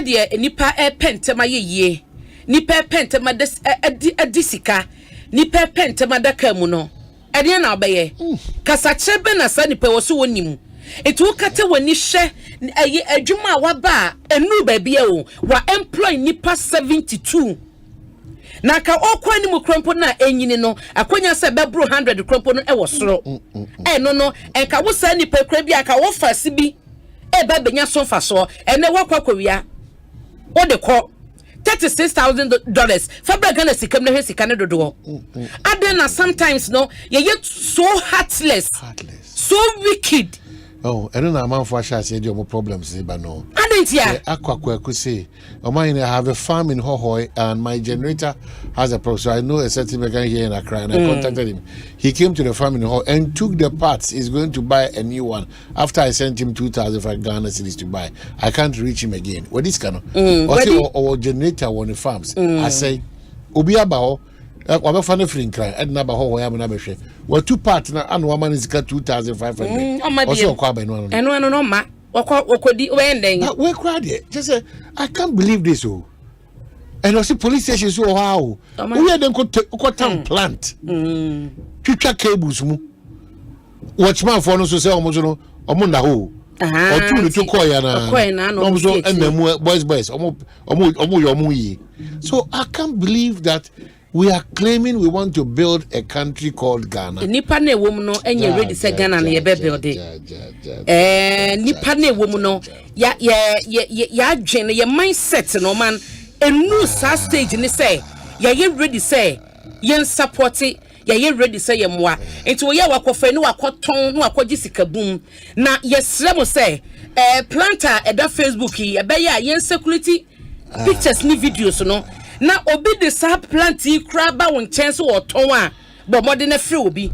de nipa pentema ye yie nipa pentema adisika nipa pentema daka mu no ede na obeye kasa chebe na sa nipa wo so wonim etu kate woni hye adwuma wa ba enu ba bia o wa employ nipa 72 na ka okwa ni mu krompo na enyini no akonya se bebro 100 krompo no e wo soro no enka wo sa nipa kra bia ka wo fasi bi e ba benya so fa so ene wakwa kwia wo de ko $36,000 Fabra Ghana sikam na hesika ne dodo adena sometimes no ye so heartless so wicked. Oh, I don't know man for sure say your problems but no. Adentia akwa could say Omanhene have a farm in Hohoy and my generator has a problem. So I know a certain mechanic here in Accra and I contacted him. He came to the farm in Hohoy and took the parts. He's going to buy a new one after I sent him 2,000 Ghana cedis to buy. I can't reach him again. What is kind of or generator on the farms. I say Obiaba wabafane free cry edna ba ho ya na behwe wa two part na anu wa man is 2,500 also Kwabena no ma wakodi we ndeng we cry there just say I can't believe this and also police stations so how we are then go town plant twitwa cables mu watchman for no so say omo no omo na ho otu to call ya na no so enemu boys omo yi. So I can't believe that we are claiming we want to build a country called Ghana. Nipa na ewom no enye ready say Ghana na ye be build it. Nipa na ewom no ya adwene ye mindset no man enu sa stage ni say ye ready say ye support it. Ye ready say ye moa enti wo ye wakofa ni wakoton ni wakogi sikabum na ye sremo say planter eda Facebook yi ebe ya ye security pictures ni videos no na obi de sa plant yi kra ba won chance wo ton a bomode na free obi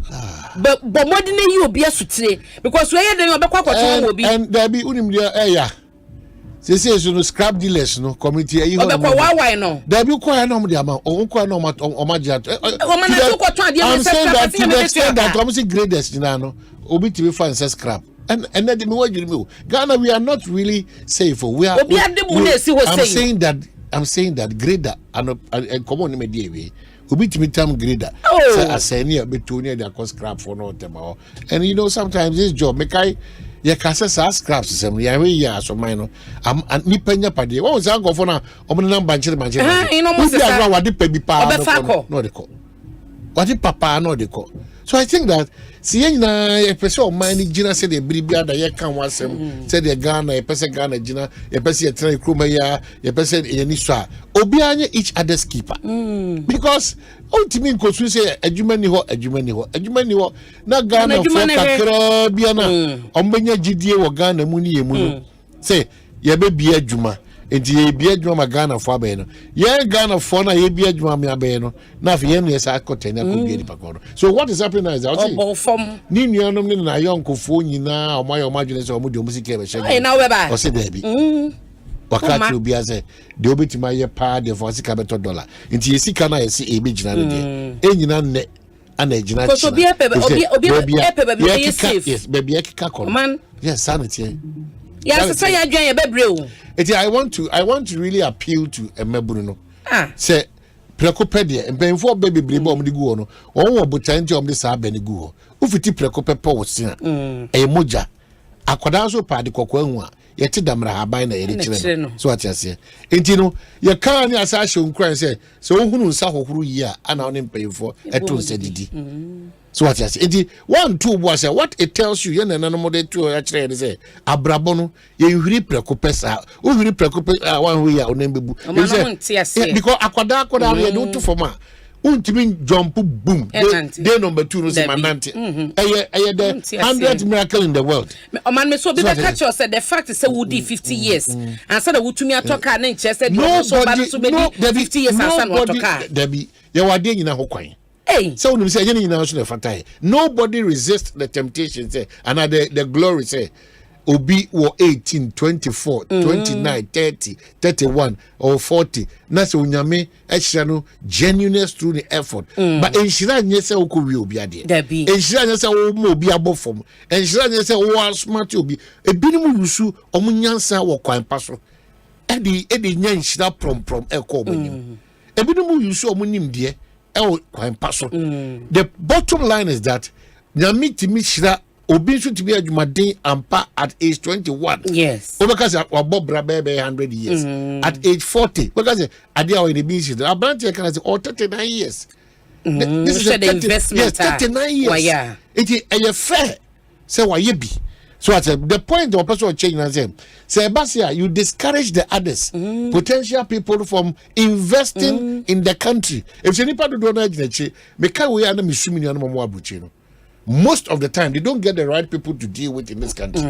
bomode na yi obi asutire because we ye den obekwa kwaton obi and there be unim there say so no scrap dealers no committee ayi ho obekwa wawai no there be kwa na mo de ama o kwa na o magia o na to kwaton ade I'm saying that to the extent that almost graders you know obi to be fan say scrap and then me what you mean Ghana we are not really safe we are I'm saying that grader and common me dey we obi to me term grader say asenia betoni dey cause scrap for no tema and you know sometimes this job make I ye can say scraps sem ya we ya so mine no am nipa nya pade won say go for na omo na banche you know most say wadi pa bi pa no de ko wadi papa no de ko. So I think that see na e pese o man ni gina say the bribia da ye kan wasem say the Ghana e pese Ghana gina e pese ye try kroma ya ye pese ye ni so a obi anya each other's keeper because ultimately nkosu say adwuma ni ho na Ghana for kakra bia na ombenya gidie wo Ghana mu ni yemu no say ye be bia adwuma enti ye bia adwuma ma Ghana for abe no ye Ghana for na ye bia adwuma me abe no na fe ye no yesa akotanya ko bia ni pakono. So what is happening now is that ni nuanom ni na yonkofo nyina omadwene say omudi omusike be shege o say there bi wakati obi ase de obetima ye pa de for sika beto dollar enti yesika na yesi ebi gina no de enyina nne ana gina chi obi e safe yes baby ekika kono man yes sanity yes say ya dwan ye bebre o. I want to really appeal to Emebunu no. Say prekopede empenfo baby brebo omdi gu no. Won wo botanti omdi sa ba ni gu. Ufiti prekopepe wo sin. Moja. Akwada so pa de kokwa hu a yeti damra haban na yeri kire no. So atiase. Enti no ye kan ni asa hye nkran say so ohunu nsa hohoro yi a ana on empenfo eto nsa didi. So what you say? It 1 2 boys what it tells you na no model 2 actually say abrabo no ye huri prekopesa o huri prekopesa one way o nembebu because akwada we do to forma untimi jump boom day number 2 no say manante eh the 100th miracle in the world o man me so be catch us the fact say we did 50 years and say we tumi atoka na nche say so bad so maybe 50 years and san atoka there be ye wade nyina ho kwan. So when say any national fatai, nobody resists the temptation say and the glory say obi wo 18 24 29 30 31 or 40 na so nyame ehira no genuineness through the effort but enhira nye say okowi obi ade enhira nye say wo mo obi abofom enhira nye say wo smart obi ebinim yusu omunyansa wo kwan paso edi nya enhira prom ekọ obanim ebinim yusu omunim de the bottom line is that nyamiti mishra obi so to be adwumaden ampa at age 21. Yes. Because abo bra be 100 years. At age 40 because ade a we be shit. Abranti can say 39 years. This is the investment. Yes, 39 years. Yeah. It is fair. Say why you be. So at the point of person change and say Basia, you discourage the others, potential people from investing in the country. If anybody don't know, most of the time they don't get the right people to deal with in this country.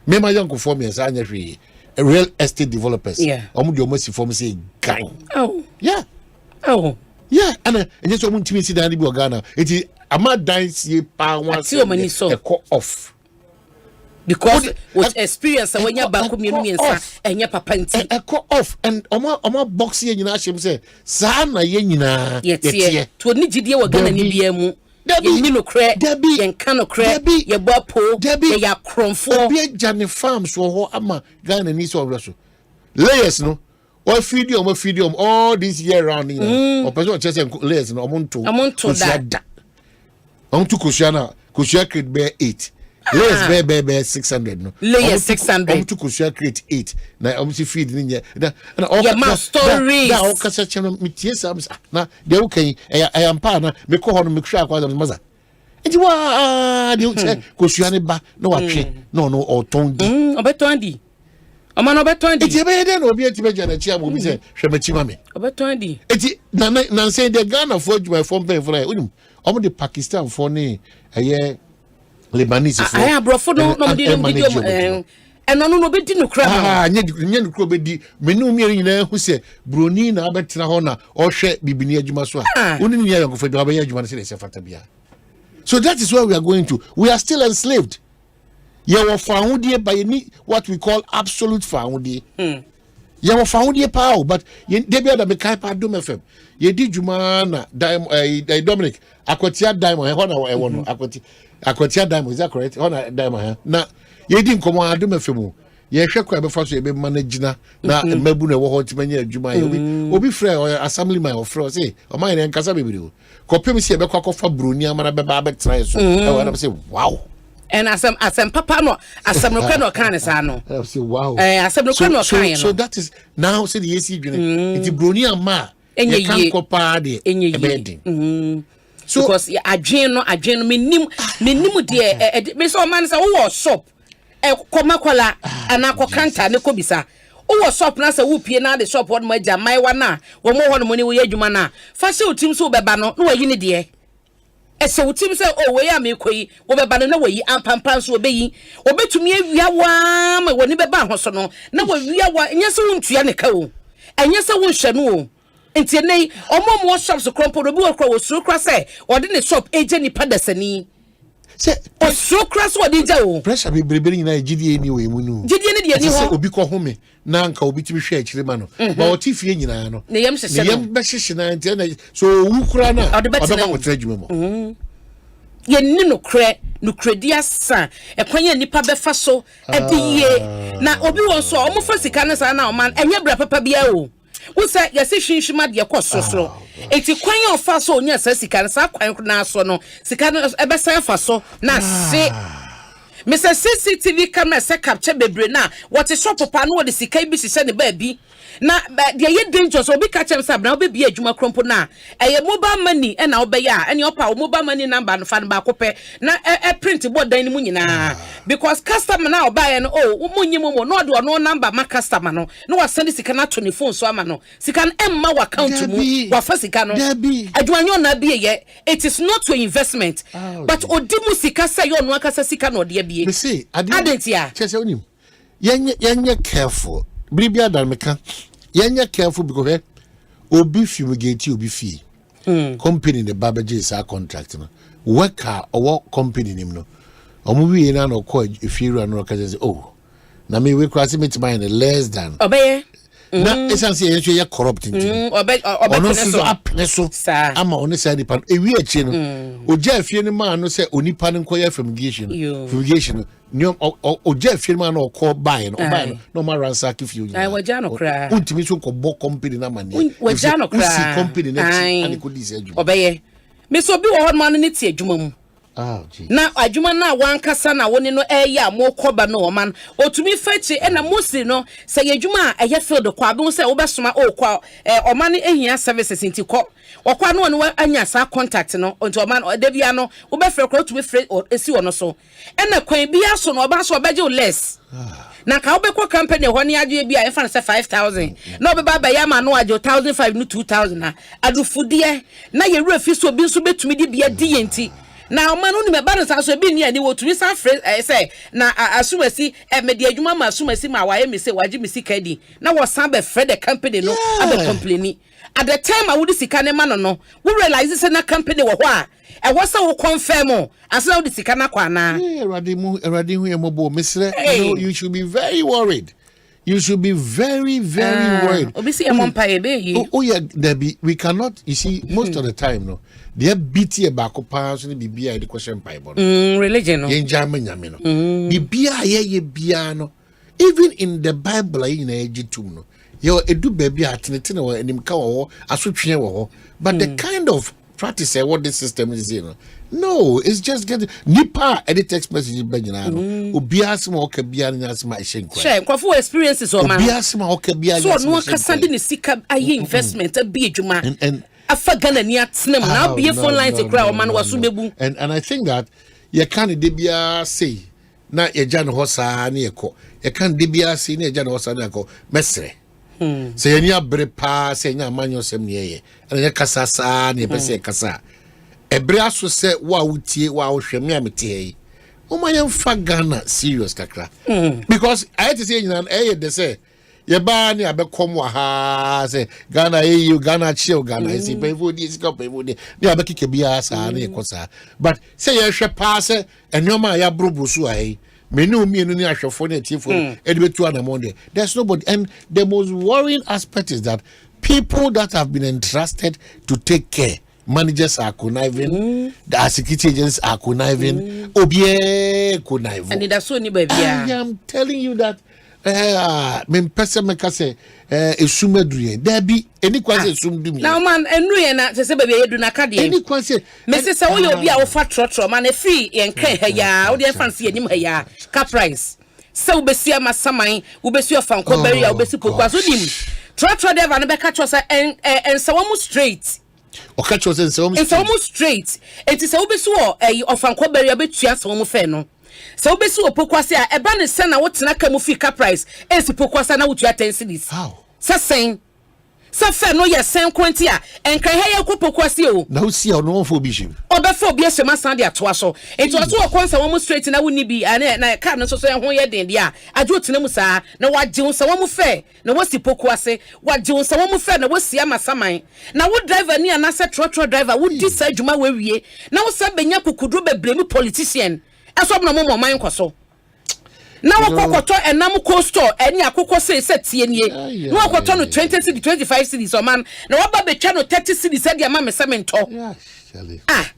Me my young conformers are real estate developers. Yeah. Say gang. Oh. Yeah. Oh. Yeah. And just want to see that in Ghana. It is Ama dance ye pa one off. Because with experience when you back community and your papa echo off and oma box ye nyina hyem say sa na ye nyina ye to ni gidie wo Ghana ni bia mu ye ni no kre ye nka no kre ye bopo ye ya kromfo obi jane farms wo ho ama Ghana ni so so layers no or feed all this year round, you know, or person chess and less no amonto that. To Kushia create bear 8. Layers bear 600 no. Layers 600. To Kushia create 8. Now feed in here. Stories. Now kasa channel mitiesa na de okay I am partner me ko hono me kra kwa maza. Enti wa de Kushia ne ba no watwe no otondi. Obetondi. Omano obetondi. Enti be de no obi etibeja na chia mo bi se hwemachi mame. Obetondi. Enti na say the Ghana for my phone pay for unim. Omo the Pakistan for ne Lebanese for. I brofo no video eno no be di no kra. Nye no kra be di. Me no mi nyina hu se broni na abetena ho na ohwe bibini adwuma so a. Oni ni yango fe do abaye adwuma se se fata bia. So that is where we are going to. We are still enslaved. You were found here by what we call absolute found here. You were found here power, but they be able to make a do FM. You did Jumana, Dominic, Aquatia Diamond, Aquatia Diamond, is that correct? Honor Diamond. Now, you didn't come on, do me film. You shall quite before you be managing now, Mebuna, what many Juma, will be fair or assembly my offer, say, or mine and Casabi. Copy me see a cock for Brunia, Manababa tries. I say, wow. And asem papa no asem no kano kan no I say wow asem no kano kan so that is now say the AC dwene it broni ama e kan kopa de ebedin so because adwen no menim de me so man say wo shop e komakola ana kokanta ne kobisa wo shop na say wo pie na the shop wo ma ja mai wa na wo mo ho no ni wo yadwuma na fa se otim so beba no no wayi ne de ese utim se we ya mekoyi wo beba no na wayi ampampan so obeyi obetumi awia wa ma woni beba ho so no na wawia wa nyese wo ntua ne ka o enyese wo hwe no o enti nei omo shop so krompo do bi wo kro wo suru kra se ode ne shop eje ni padasani se o suru kra so ode ja o pressure be brebere nyina gidie ni we mu nu gidie ne de ni ho obi ko home na nka obi timi hwe akire ma no ba o ti fie nyina no ne yam hye no yam be hye na enti na so wu kura na ode ba ko trajuma mo ye ni no kredi asa ekwanya nipa befa so ediye na obi won so o mo fa sika ne sa na o man enye bra papa bia o wo say ye se hwinhwima de kososoro eti kwanya ofa so onya sa sika ne sa kwan na so no sika no ebe sa fa so na se Mr. CCTV camera se capture bebre na what is shop papa no de sika bi hye ne ba bi na de ye dangerous obi ka chem sabna obi bi adwuma krompo na eye mobile money e na obeya ene opa mobile money number no fa no ba kope na print board dan ni mu nyina because customer na obaye no o munyi mo no de no number ma customer no wa send sika na to ne phone so ama no sika no emma wa account mu wa fa sika no adwuma nyo na bi ye it is not to investment but odimu sika say yo no akasa sika no de bi me see adentia chese onim yenye careful Bribia Dalmeka, you're careful because Obi fumigate Obi fee. Company the Babaji is our contract. Worker or company name no. Or movie in an call if you run rock as oh. Now me we cross it mine less than obey. Na essentially you're corrupting. Obey so up so I'm on the side pan a weird chin. O Jeff man no say only pan and call fumigation. Fumigation. O Jeff man or call buying or buying no more ransack if you. I was Jano cry. Ultimate so called company na money. Was Jano cry. Company next and could say obey. Miss Obi or man in it jumum. Na adwuma na wankasa na woni no eya mo koba no man o tumi fachi e na musi no se adwuma a eye field kwa be se wo besoma o kwa o man ehia services nti ko okwa no no anya sa contact no nti o man da bia no wo be frɛ ko tumi frɛ esi wo no so e na kwan bia so no oba so obeje less na ka obekọ company ho ne adwe bia e fa se 5000 na obeba ba ya ma no adwe 1500 no 2000 na adufude na ye refi so bi so betumi di bia di yenti na omanu ni me ba nsa so bi ni ani wo tumi sa frɛ say na asumasi me di adwuma ma asumasi ma waye me say waji me sika di na wo san be frɛ the company no abe complain at the time I would sika ne ma no we realize say na company wo ho a e wo say wo confirm asa wo di sika na kwa na erade hu emobo mesre you should be very worried. You should be very, very worried. Oh yeah, Debbie, we cannot. You see, most of the time, no, they are BT about comparison. Bibia the question Bible. Religion. No. Bibia ye biano. Even in the Bible, in age too, no. Yo edu baby atenetene wo enim ka wo asotwe wo but the kind of practice what this system is no, it's just getting nipa edit text message benjina no obiasima okabia nyasima ehyenkwa share kwafo experiences o man obiasima okabia so no akasande ne sika aye investment abi adwuma and afagana ni atnem na be phone lines ekra o man waso bebu and I think that you can't debia say na ye jano hosa na yeko ye can debia say na ye jano hosa na yeko mesre say ye ni abre pa say nya amanyo sem ne ye and ye kasa sa na ye pese kasa ebre aso se wa wutie wa hwehwem ya mete o ma yem fa Ghana serious kakra because I had to say nyina they say ye ba ni abekom wa ha say Ghana you Ghana chill Ghana say people this come people ni abekike bia sa na yekosa but say ye hwe pa say enoma ya brobusu ai menu mienu ni ahwefo na tifo edibetu anamonde there's nobody and the most worrying aspect is that people that have been entrusted to take care managers are conniving, the security agents are conniving, obie conniving. And that's so ni baby. I am telling you that men person make say esumedruye there be any kwase esumdumi. Now man enruye na say baby edu na kade. Any kwase me say wo ye obi a wo fa trotro man e free yen kan ha ya wo dey fancy enim ha ya ka price. Say wo besi amasaman wo besi ofanko beri ya wo besi kokwa so dim. Trotro dey va no be catch us and so wo straight. Okay, chosen so almost straight. It is obesu ofanko beri abetua so mo fe no. So obesu opokwase a eba ne se na wotena ka mu fika price. Esi pokwase na wotua 10 cedis. How? Sasen. Sa fe no ye sen kwenti a enkan ha ye kopokwase o. Na wo si o no fo bishop. Obefo obi esema san de atoa so. Enti oto okonsa wo mo straight na woni bi na ka no so so ho ye den dia. Aje otena mu saa na waje wo sa wo mo fe na wosi pokwase waje wo sa wo mo fe na wosi amasaman. Na wo driver ni anase trotro driver wo di sa adwuma wawie. Na wo sa benya kokudro bebremu politician. Eso no mo man kwaso. Na wakokoto enam costo eni akoko say tie nie na wakoto no 20 cedi 25 cedi so man na waba betwa no 30 cedi said ya ma semento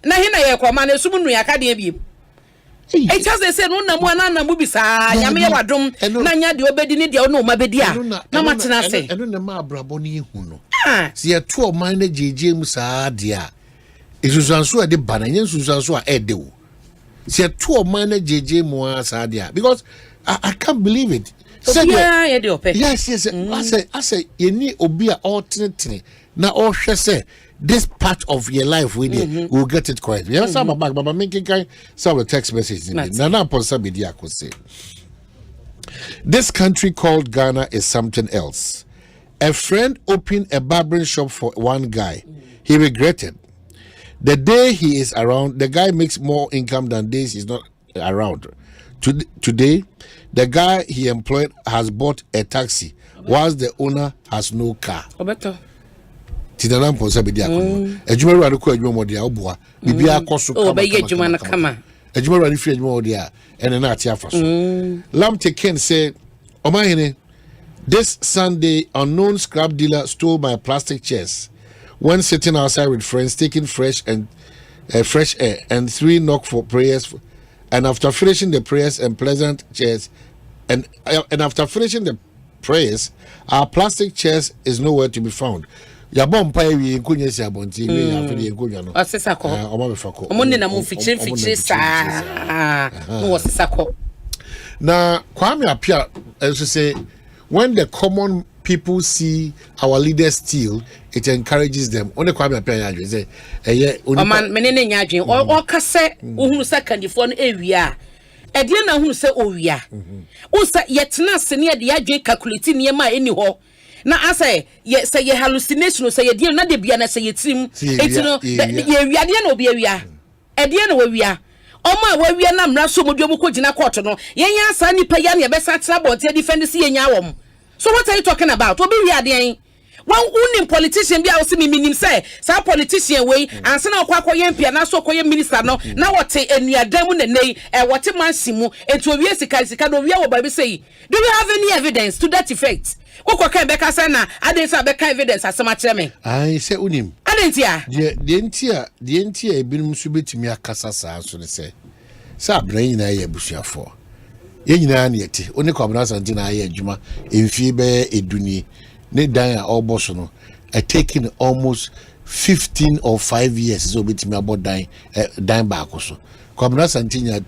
na hina ye kwa man esum nu yaka de biem e just they say no na mu ana mu bisa nyame ye wadom na nya de obedi ne de no ma bedi a na matena se eno na ma abrabo ne hu no se ye to man na jeje mu saa de a esusanso e de bana nya esusanso a e de wo se to man na jeje mu a saa de a because I can't believe it. Yes. I say you need obi a alternate na all say this part of your life we will get it correct. You know back but making kind some text message na posa be dia say. This country called Ghana is something else. A friend opened a barbering shop for one guy. He regretted. The day he is around, the guy makes more income than days he's not around. Today, the guy he employed has bought a taxi, whilst the owner has no car. Tidana mponsa bedi akono. Ejuma ru adiko ejuma modi a obua. Bibia akoso kama. Be ejuma na kama. Ejuma ru afi ejuma modi a ene na ati afaso. Lamte Ken say, Omanhene, this Sunday unknown scrap dealer stole my plastic chairs. When sitting outside with friends taking fresh air and 3 knock for prayers. And after finishing the prayers and pleasant chairs, and after finishing the prayers, our plastic chairs is nowhere to be found. Yabon pa wi nkunya si abonti we ya fede nkunya no. Osesako. Omabefako. Omone na mu fichire sa. No osesako. Na Kwame Apia as say when the common people see our leaders steal, it encourages them. Only Kwame Apia ya say man menene nya adwen o kase ohunu sakandifo no ewia edie na hunu se owia unsa yetena se ne de adwen calculate niema eni ho na asa ye say ye hallucination say ye die na de bia na say yetim etino ye wia de na obi ewia edie na wawia oma wawia na mra so modwo ko gina court no yenya asa nipa ya na ye besa tira bonte defend si yenya awom. So what are you talking about? Obi wia de one unim politician bi a wosi minim say sa politician we anse na okwa MP na so koye minister no na wote enuadam mu nenei wote mansimu etu owie sika no wie wo ba bi say do we have any evidence to that effect? Kokwa kan beka say na ade say beka evidence asema kire me I say unim ade ntia de ntia ebinum so betimi akasa saa so ne say sa abran nyina ye busuafo ye nyina na yete oni Kwabena Asante na ye adwuma emfie be eduni ne dan a ɔbɔ no taking almost 15 or 5 years so betimi about dan back so Kwabena Santinya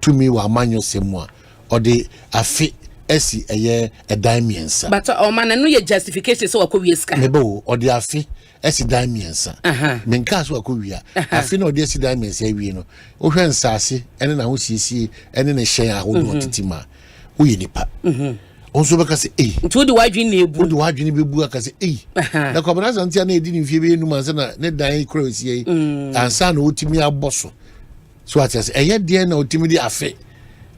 to me wa manyo semwa or the afi esi a dan miensa but man no ye justification so akowieska nebo or the afi esi dan miensa menka so akowia afi no de esi dan miensa wie no wo hwen nsase ene na ho siesie ene ne hyen a ho do titima wo ye nipa onso beka se nti wo wadwin na ebu wo de wadwin bebu aka se na Kwabena Santia na edi ni fie be enu manse na ne dan kro sie ansa na otimi aboso so at say de na otimi di afe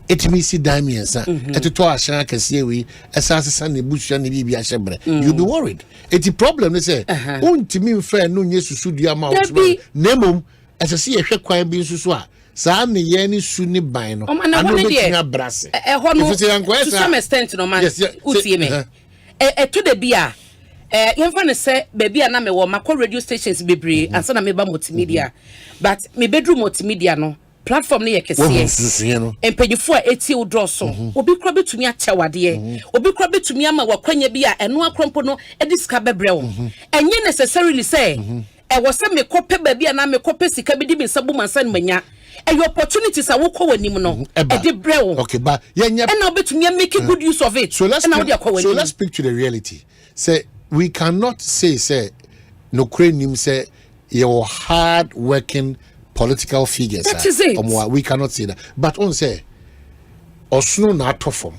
etimi si dan miensa eteto ahyan akase we esase san ne busua ne bibia hyebre you be worried eti problem ne say ontimi mfa no nye susu dua ma otimi nemom esase ye hwe kwan bi nsusu a saa ne ye ni su ni ban no ano be tia brase ho no to some extent no man utie me to the bia yemfa ne say baby a na me wo makọ radio stations bebre ansa na me ba multimedia but me bedroom multimedia no platform ne yekese empanyifo a etie udro so obi kro betumi achewade obi kro betumi ama wakwanya bi a eno akrompo no ediska bebre wo enye necessarily say e wo se me kope baby a na me kope sika bi di bi nsabu mansa ne manya e opportunities a wokọ wanim no e de bre wo okay but yenya and now betumi make good use of it so let's speak to the reality say we cannot say no crane say your hard working political figures. That is it. We cannot say that. But on say Osno na atofom.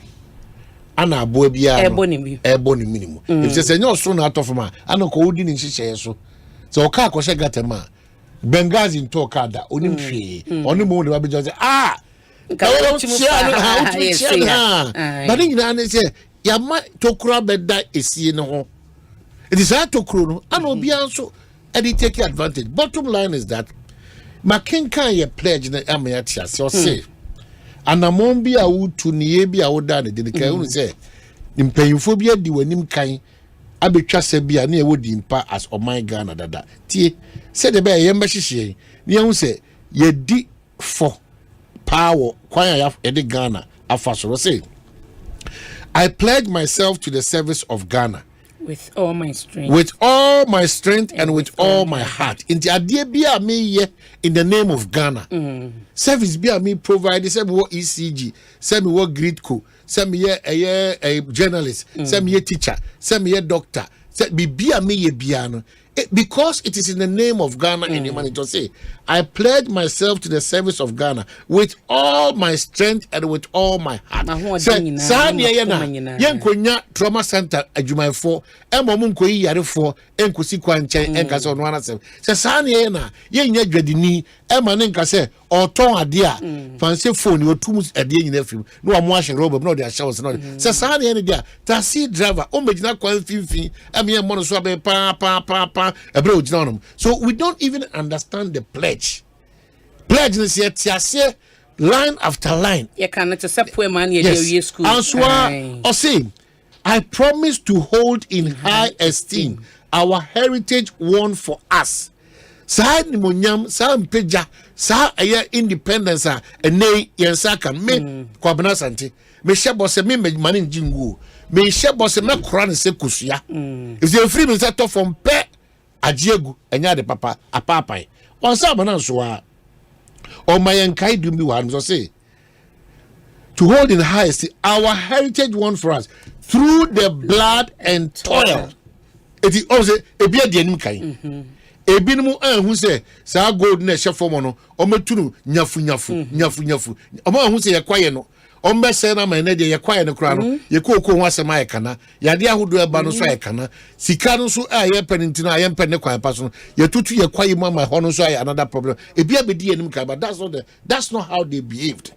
Ana abo bia eboni minimum. If say no Osno na atofom ana ko odi ni nhihye so. So o ka akoshe gatema. Benghazi into Okada onim hwe. Oni mo de ba say but you say yama tokura beda esie ne ho. It is hard to no and obi anso and they take advantage. Bottom line is that Makenka ye pledge na amayatia so say anamon bi a wutu ne bi a woda ne de kai unu say mpanyufo bi adi wanim kan abetwa se bi a na e wodi mpa as Oman Ghana dada tie say de be ye mbehihye ne hu say ye di for power kwan ya e de Ghana afaso say I pledge myself to the service of Ghana with all my strength. With all my strength and with all my heart. In the idea be a me in the name of Ghana. Service be a me provide. Say me what ECG. Say me what Gridco. Say me a journalist. Say me a teacher. Say me a doctor. Say be a me ye biano. Because it is in the name of Ghana and the money to say, I pledge myself to the service of Ghana with all my strength and with all my heart. Yenkonya trauma center adwumayfo emom nkoyi yarefo enkosi kwanchen enkase ono anasem se sane yena yenya dwadini ema ne nkase oton ade a fanse phone otum ade nyina film no amo ahye robo no de ahye wo se no se sane yena dia taxi driver o megina kwan finfin eme ye mono so be pa ebre ogina onom. So we don't even understand the pledge is yet tiase line after line. You cannot support man your school. Answer or say, I promise to hold in high esteem our heritage won for us. Sa ni monyam sa mpeja sa aya independence a ene yensa kan me Kwabena Asante me shebo se me mani njingu me shebo se me kora ne se kusua if they free me set from pe ajiegu enya de papa apapai on sa bana so a or my enkai be one so say to hold in high esteem our heritage won for us through the blood and toil. It is also a beer de nim kai ebinum hu say sa gold na hye fom no o metunu nyafu o hu say yakwaye no o mbese na man na de yakwaye no kra no ye kokko ho asem ayekana yade ahodo eba no so ayekana sika no so aye penintino aye pen ne kwan pa so ye tutu yakwaye mama ho no so aye another problem ebia be di enim kai but that's not how they behaved.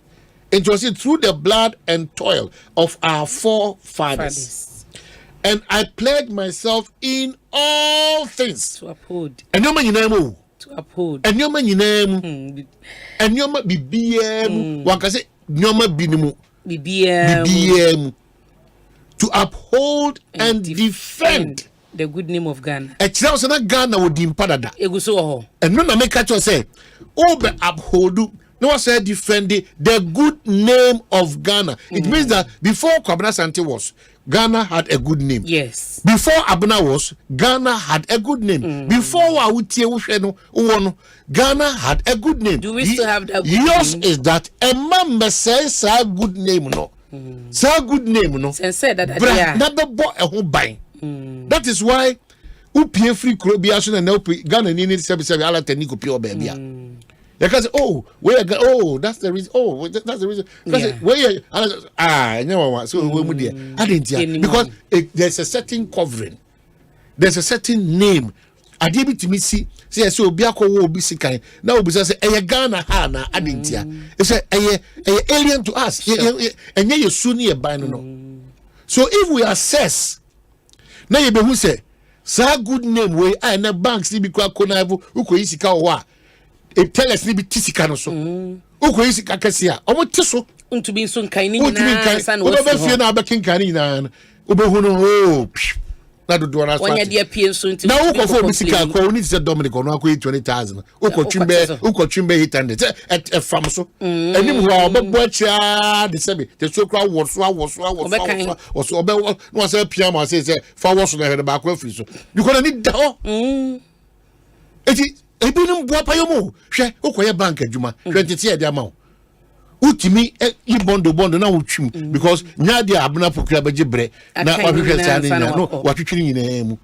It was through the blood and toil of our forefathers. And I pledge myself in all things to uphold. And your man you name to uphold. And your man you name. And your man be BM. One can say your man binimu. BM. To uphold and defend the good name of Ghana. A chance na Ghana would impadada. Eguso. And no make catch say, oh be uphold. No one said defend the good name of Ghana. It means that before Kwabena Asante was, Ghana had a good name. Yes. Before Abuna was, Ghana had a good name. Before Wawutie Uwano, Ghana had a good name. Do we still have that good yours name? Is that a man says a good name, no? Say good name, no? Say that. Never bought a home buying. That is why Upie free Krobiason and Nopi Ghana needs 77 ala teniko pure baby. Because that's the reason. Oh, that's the reason. Because I never so we did. I didn't because there's a certain covering, there's a certain name. I did it to me see so Biako will be sick. Now we say Ghana Hana. I didn't it's a alien to us, and yeah, you soon near by no. So if we assess now, you be who say good name way I na banks ni bi kwa konavu uko isika wa. It tell us ni bi tisika no so uko isika kese a omo tiso untubi nso nkan ni nyina san wo be fie na abekin kan ni nyina obehu no na do do na so wonya de pie nso nti na uko fo bisika kwa oni se Dominic no akwa 20,000 uko twimbe 800 e fam so enim ho obebo acha de sebe te so kra wo so obe no say pia ma say fa wo so na he ba kwa free so because ni da ho eti ebinum bua pa yomo hwe ukoye bank adwuma hwe tete e de ama wo utimi e bondo na wutwim because nya de abuna pokura beje bre na wahwehwe sa na no watwitwiri nyina mu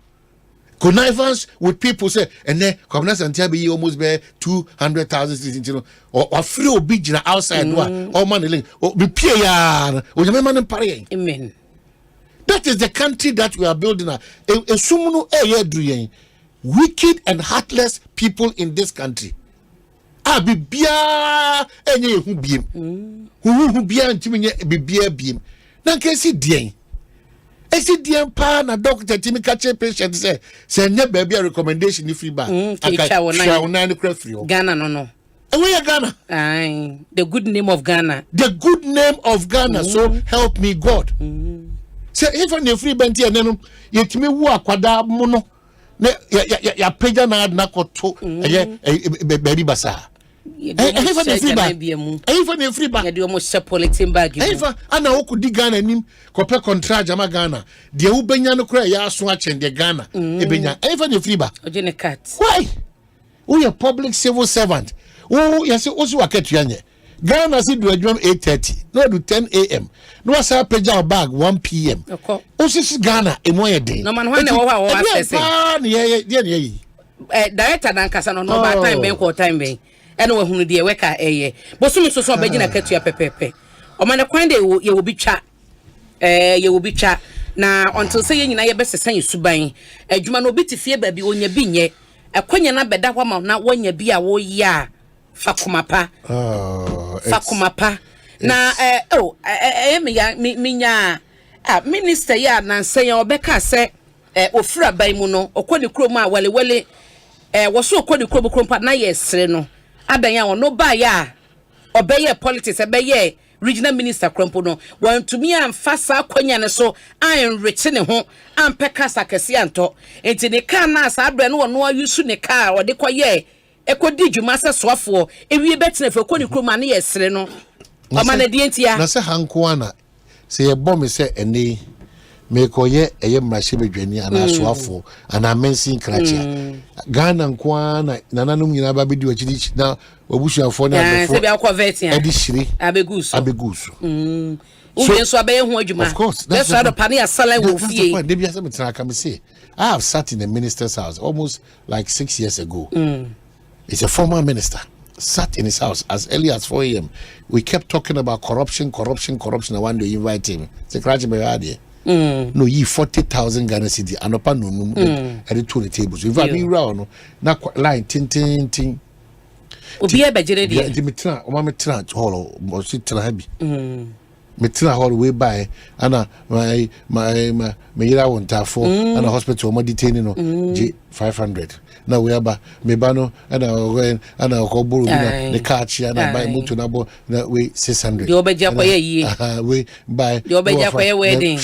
connivance with people say and then Kwabena Asante be almost be 200,000 citizens, you know, or free obijina outside or money be pay ya o man pare. Amen. That is the country that we are building. Esumunu eye wicked and heartless people in this country. Bibia enye hu biem. Hu bia ntimi nye bibia biem. Na nke si dien. Esi dien pa na doctor timi ka che patient say nye baby recommendation ni free ba. Aka Shauna ni kra free. Ghana no. Where ya Ghana? Aye, the good name of Ghana. The good name of Ghana. So help me God. Say if an free benti enenu yetimi wu akwada mu no. Ya peja na koto baby basa. Efa na free bag. Efa na free bag. Ya di omo she polythene bag. Efa ana okudi Ghana nim kope contract jama Ghana. De ubenya no kra ya aso achende Ghana. Ebenya. Efa na free bag. Oje ne cat. Why? We are public civil servant. Oh, yes, also waketu yanye. Ghana si do adwam 8:30. No do 10 a.m. No asa peja bag 1 p.m. Okay. Osis Ghana emoye den. No man when wa access. Director dan kasa no ba time ben ko time ben. Eno we hunu de weka eye. Bosumi so obegina ketua pepepe. O man kwan de ye wo bi twa. Ye wo bi twa na until say ye nyina ye besesan yesuban. Adwuma no obi tifie ba bi onya bi nye. Akwanya na beda hwa ma na wonya bi a wo ya fakumapa. Fakumapa. Na minya minister ya na say obeka say ofura ban mu no okoni krom a wale wo so okoni krom pa na yesre no abanya won no ba ya obeye politics ebeye regional minister krompo no wantumi amfasa akwanya ne so anreche ne ho ampeka sakese anto enti ne ka na asa abre no no ayusu ne ka ode koye ekodi dwuma se soafo ewie betene fe okoni krom na yesre no amana dientia na se hanko ana se ye bom se ene me koye eye mrahye bedwani ana soafo ana mensin krachia Ghana nkwana nananum nyina ba bedi wakidi na wabusuafo na abefo se bia ko vetia edishiri abegusu so so abaye hu adwuma of course that's why the pani asala wo fie they be asem tira come say I have sat in the minister's house almost like 6 years ago. It's a former minister sat in his house as early as 4 a.m. We kept talking about corruption and one day invite him say crash be hard. No, ye 40,000 Ghana cedi anopa no at the two tables. In fact, we round na line tin. Obi e bejere dia. Di metra, o ma metra hall o sit tra habi. Metra hall we buy ana my yira won ta for ana hospital mo detain no G 500. Na we aba me ba no ana ko buru na the car chi ana buy moto na bo na we 600. Yo beja ko ye yi. We buy. Yo beja ko ye wedding.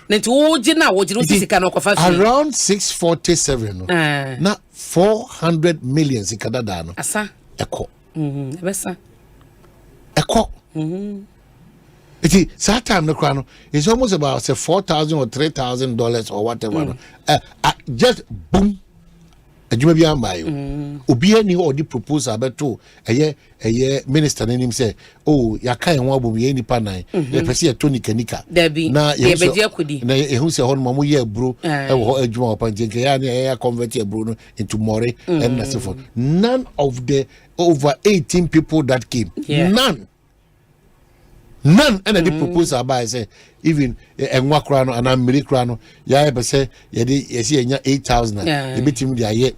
Nti wo gina sika no kofa fi around 647 na 400 million sika dada no asa eko ebesa eko It's that time the crown is almost about say $4,000 or $3,000 or whatever. Just boom. Adwuma bi amba yo obi ani ho odi propose abeto eye minister nanim say oh ya kan ho abom ye nipa nan le pese Tony Kanika na ye beje akudi na ehun se ho no mo ye bro e wo adwuma opanjenke ya na ya convert bro no into more and that's for none of the over 18 people that came none and the proposal by say even enwa kra no ana mmiri kra no ya be say ye dey ye see enya 8,000 e betim dey aye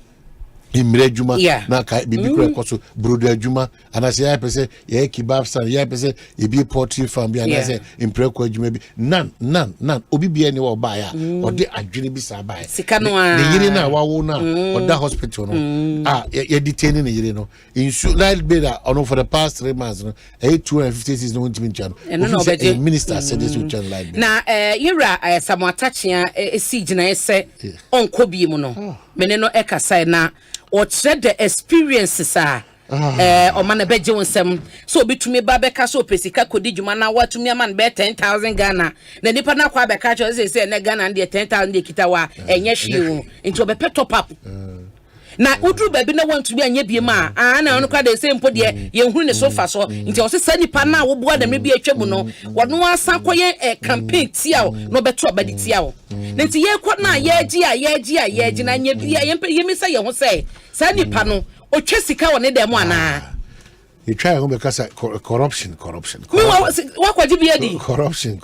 imre adwuma na ka bibi kra koso brodo adwuma ana say ya be say ye kebab stand ya be say e bi poultry farm bi ana say impre ko adwuma bi none obi bia ni wo ba ya o de adwene bi sa ba sika no ne yire na wawo na o da hospital no ye detain ne yire no insu light bill on for the past 3 months no 256 no ntimi ntwa no minister said this will change light bill na yira samwatachia esi gina ese onko bi mu no mene no ekasa na o the experiences o man beje wonsem so bitumi ba beka so pesika kodi djuma na watumi man be 10,000 Ghana na nipa na kwa beka cho say na Ghana de 10,000 de kitawa enye hwie nti obepe top up na udru baby na want to be anya bi ma na ono kwa de say mpo de ye hunu ne sofa so nti o se sa nipa na wo boa da me bi atwamu no wono asan koye campaign tiawo no beto abadi tiawo nti ye kwa na ye gi na anya bi ye mi say ye ho say sa nipa no o twesika wo ne dem ana you try to because corruption what kwa dibia di corruption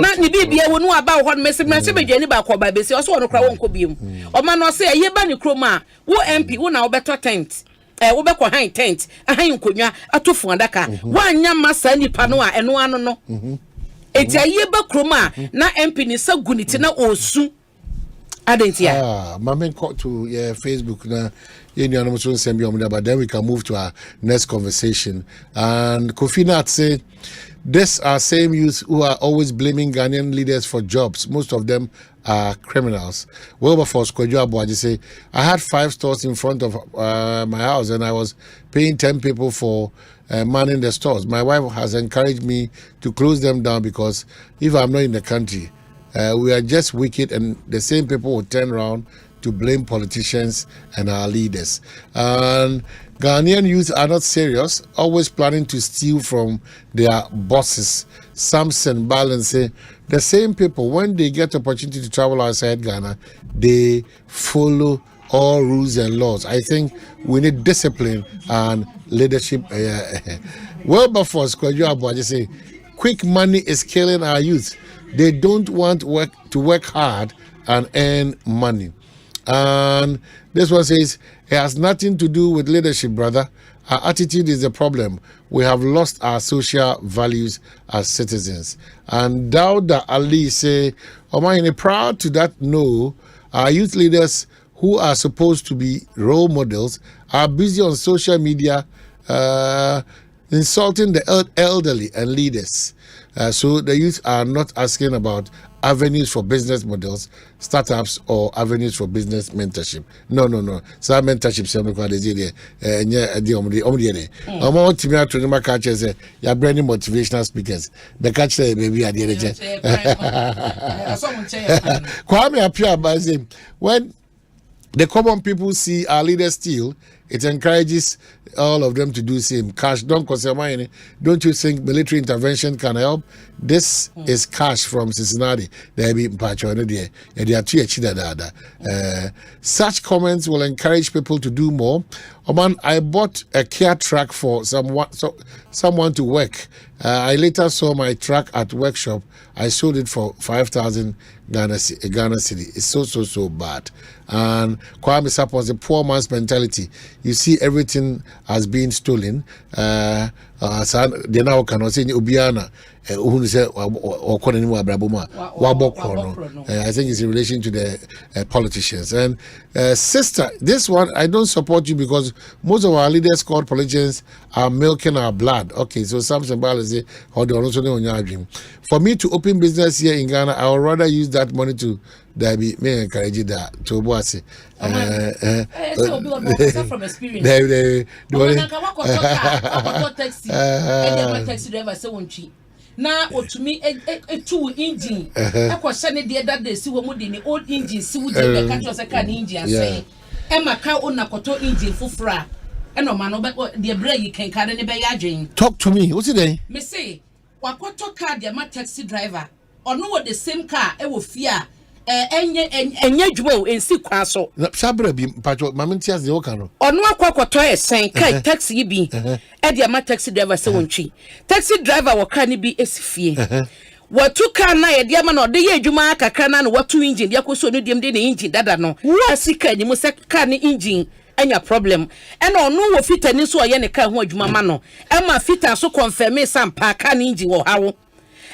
na ni bibia wo no aba ho mese bedwani ba kwa ba besi o so no kra won ko biem o ma no say ye ba ni kroma wo MP wo na wo beto tent wo be ko han tent han konwa atofu adaka wanya masa nipa no a eno ano no eti ye ba kroma na MP ni saguniti na osu adentia mamen ko to Facebook na but then we can move to our next conversation. And Kofi Nat say, these are same youth who are always blaming Ghanaian leaders for jobs. Most of them are criminals. Wilberforce Kojo Abuaji say, I had 5 stores in front of my house and I was paying 10 people for manning the stores. My wife has encouraged me to close them down because if I'm not in the country, we are just wicked and the same people will turn around to blame politicians and our leaders. And Ghanaian youth are not serious, always planning to steal from their bosses. Samson Balance say, the same people, when they get opportunity to travel outside Ghana, they follow all rules and laws. I think we need discipline and leadership. Wilberforce Kwajo Abuaji say, quick money is killing our youth. They don't want to work hard and earn money. And this one says, it has nothing to do with leadership, brother. Our attitude is the problem. We have lost our social values as citizens. And Dauda Ali say, Omanhene, proud to that no, our youth leaders who are supposed to be role models are busy on social media insulting the elderly and leaders. So the youth are not asking about avenues for business models, startups, or avenues for business mentorship. No. So mentorship is you're branding motivational speakers. The catch baby at the Kwame Appiah by saying, when the common people see our leaders steal, it encourages all of them to do the same. Cash, don't you think military intervention can help? This is cash from Cincinnati. Such comments will encourage people to do more. Oman, I bought a care truck for someone to work. I later saw my truck at workshop. I sold it for 5,000 Ghana city. It's so bad. And Kwame supports the poor man's mentality. You see everything as being stolen. They now cannot say Ubiana. I think it's in relation to the politicians. And sister, this one, I don't support you because most of our leaders called politicians are milking our blood. Okay, so Samson Bala say, for me to open business here in Ghana, I would rather use that money to me encourage that to Boase. From experience. na otumi etu engine ekwohye ne de dada si wo mu de ne old engine si wo de be ka to se ka ne engine asɛ ma ka ona koto engine fofora eno ma no be de bra yi kenkade ne be ya adwen. Talk to me. What's it then? Me say wakoto car de ma taxi driver ono wo the same car e wo fia enye dwuma o ensi kwa so sabra bi pacho mamentias de okano ono akwakoto esen kai taxi yi bi e de ma taxi driver se wontwi taxi driver wo car ni bi esifie watu car na ye de ma na de ye dwuma kakra na no watu engine de akoso no dem de ne engine dada no wa sika ni mo se car ni engine anya problem and ono wo fita ni so ye ne car ho adwuma ma no e ma fita so confirm sampa car ni engine wo hawo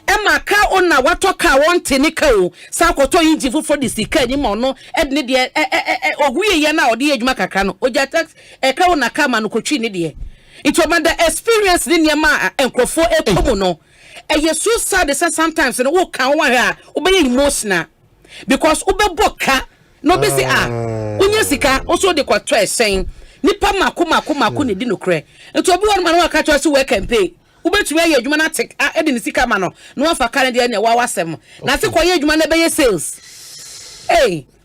Emma ka ona watoka wonte ne ka o sa koto inji fofo de sika ni mo no edne de oguye ye na ode adwuma kaka no oja tax ka ona ka ma no kotwi ne de it was the experience ni niam enkrofo ekomo no eye so sad say sometimes no wo kan wa ha obey emotional because obeboka no be say unya sika oso de kwato esen nipa mako ne di no kre nto obi won ma no aka to so we campaign ubetumi aye adwuma na tek edi ne sika ma no no afa kare de na wasem na se koye adwuma na be sales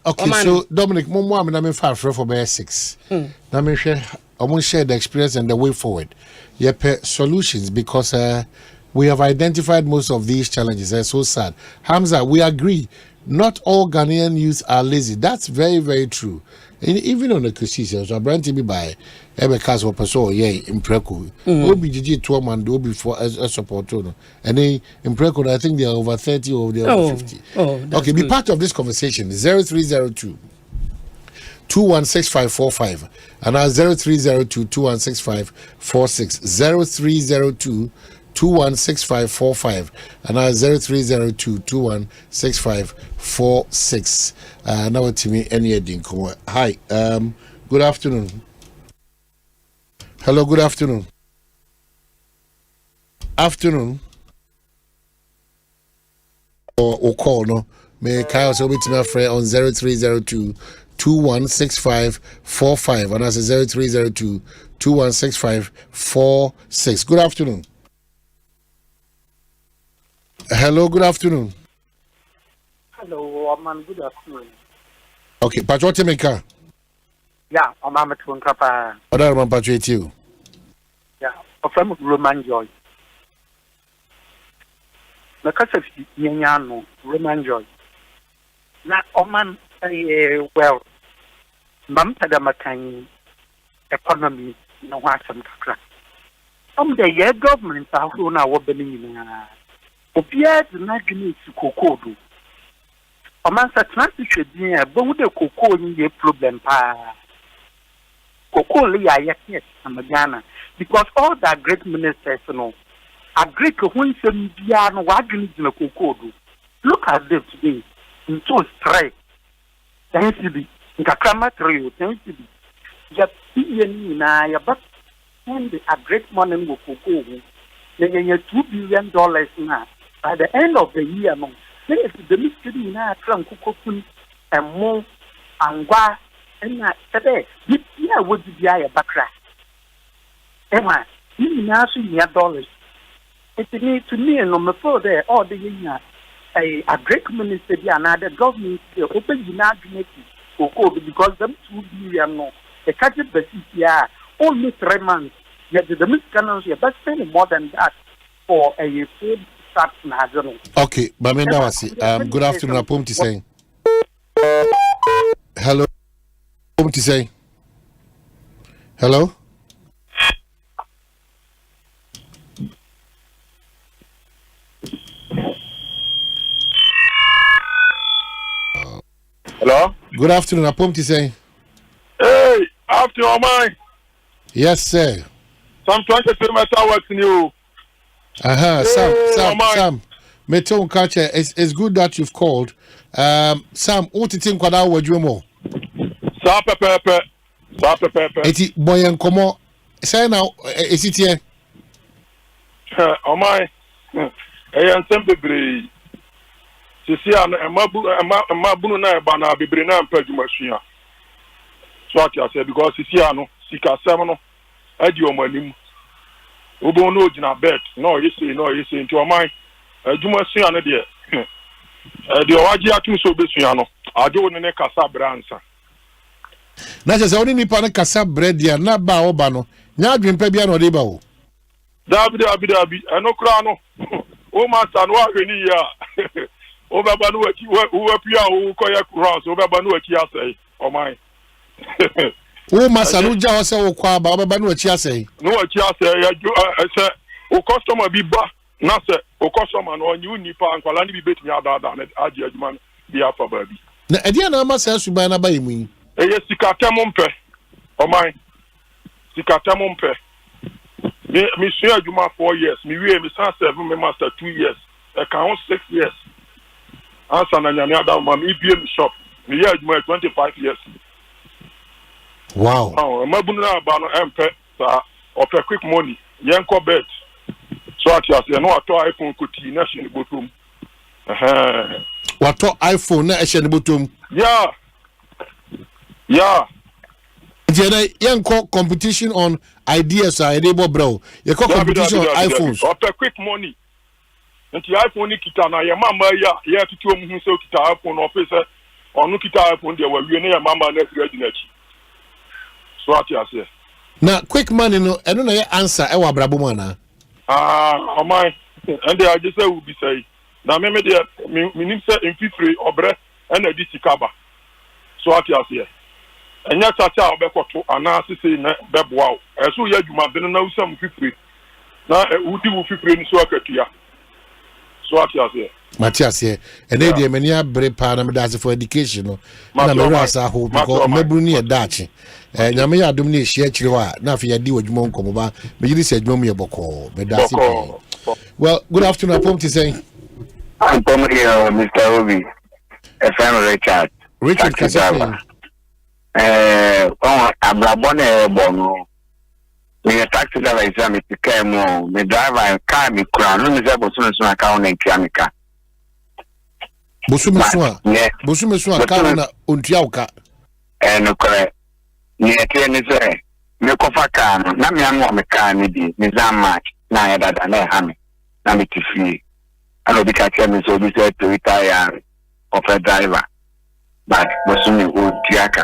okay so Dominic momo am na me fa for be 6 na me hwe omo share the experience and the way forward yep solutions because we have identified most of these challenges. They're so sad. Hamza, we agree not all Ghanaian youths are lazy. That's very, very true. And even on the Ekosiisen, so brand to be by Ebeka's or Paso, Impreco. Obi GG 12 man do before a support. And then Impreco, I think they are over 30 or they are over 50. Okay, be part of this conversation. 0302 216545 and our 0302 216546 0302 216545 and our 0302 216546. Now to me any dinko. Hi, good afternoon. Hello, good afternoon. Afternoon. Or call no. May Kyle so with my friend on 0302 216545 and that's 0302 216546. Good afternoon. Hello, good afternoon. Hello, man, good afternoon. Okay, Patriot Meka. Yeah, I'm a Tunkapa. What are you, Patriot? You? Yeah, a friend of Roman Joy. The Casa Yano, Roman Joy. Not Oman, well, Mampadamakan economy, no one some crack. The year government are who now opening. Obia de na gini si cocoa do. Omansa transition din e bo de cocoa ni ye problem pa. Cocoa le ya yes Ghana because all that great ministers no agree ko hun sem bia no wa gini na cocoa do. Look at this today. Into strike. Tensity. Nka material tensity. Ya ni na ya but when the great money go cocoa. $2 billion now. By the end of the year, no, there is the mystery now. Trump cocoon and more and why and that today. This year would be a backtrack. Emma, you now see your dollars. It needs to me and on the floor there all the year. A great minister, another government, open united because them 2 billion no. The catches the CCR only 3 months. Yet the miscanons, you're best spending more than that for a food start. Okay, Bamenda Wasi, good afternoon. Apom to say. Hello. Apom to say. Hello. Hello. Good afternoon. Apom to say. Hey, afternoon, mine. Yes, sir. Some 23 meter works in you. Sam. Meton culture. It's good that you've called. Sam, what do you think about what you more? Pepe. Eti boyan komo. Say now, is it here? Oh my. Asempa bebre. Sisi amabu na eba na bebre na mpa dwumasua. So I say because sisi ano sika sem no adi omanim. Obo no gina bet. No, you say into my adwuma sua no de de owaji atum so besua no ajo ne kasa bransa na je se oni nipa ne kasa bread ya na ba oba no nya adwempa bia no de ba wo dabi eno kra no o ma sa no ahweni ya o baba no waki wo pia o koya cross o baba no waki asai o man o ma sa no ja o se wo kwa ba baba no waki asai no waki asai ya se o customer bi ba na se o customer no onyu nipa ankwala ni bi betumi adada na agi adwuma bi afa ba bi na edia na ma sa suban na ba yimu yi eye sikatem mpe o man sikatem mpe me sua adwuma 4 years me wie me san 7 me master 2 years e kan 6 years ansa na nyame adam ma me bie me shop me ye adwuma 25 years. Wow. Oh, mabunu na ba no empe sa ope quick money yenko bet so ati ase no ato iPhone ko ti na hye botom wato iPhone na hye botom yeah Jena yenko competition on ideas are able bro ye competition on iPhones ope quick money nti iPhone ni kita na ye mama ya tutu mu hu se kita iPhone office onu kita iPhone de wa wie na ye mama na ready na chi so ati ase na quick money no eno na ye answer e wa brabo mu ana oh my and I just say we be say na me de me nim say infifre obre na di sikaba so ati ase enya chacha obekoto ana sese na beboa o eso ye adwuma de na usam fifre na udi wo fifre ni so akatua so ati ase Matias here and they dey many abre pa na me that's for education no na me rasa ho because mebru ni e dachi nyame ya adom ni share chire wa na afi ya di wadwuma nkomo ba me yiri se adwuma mu ye boko me that's well good afternoon pom to say I'm Pom here Mr. Obi FM Richard Kasafin abrabone bono me taxi driver is me pick mo me driver car me kura no me say bosun account na ntiamika bosun so account na ontiauka no kore ni ete ni say me kofa car no na me anu me car ni bi me match na ya dada na ha me na me tifi ano bi ka che me so bi say to retire of a driver but bosun o tiaka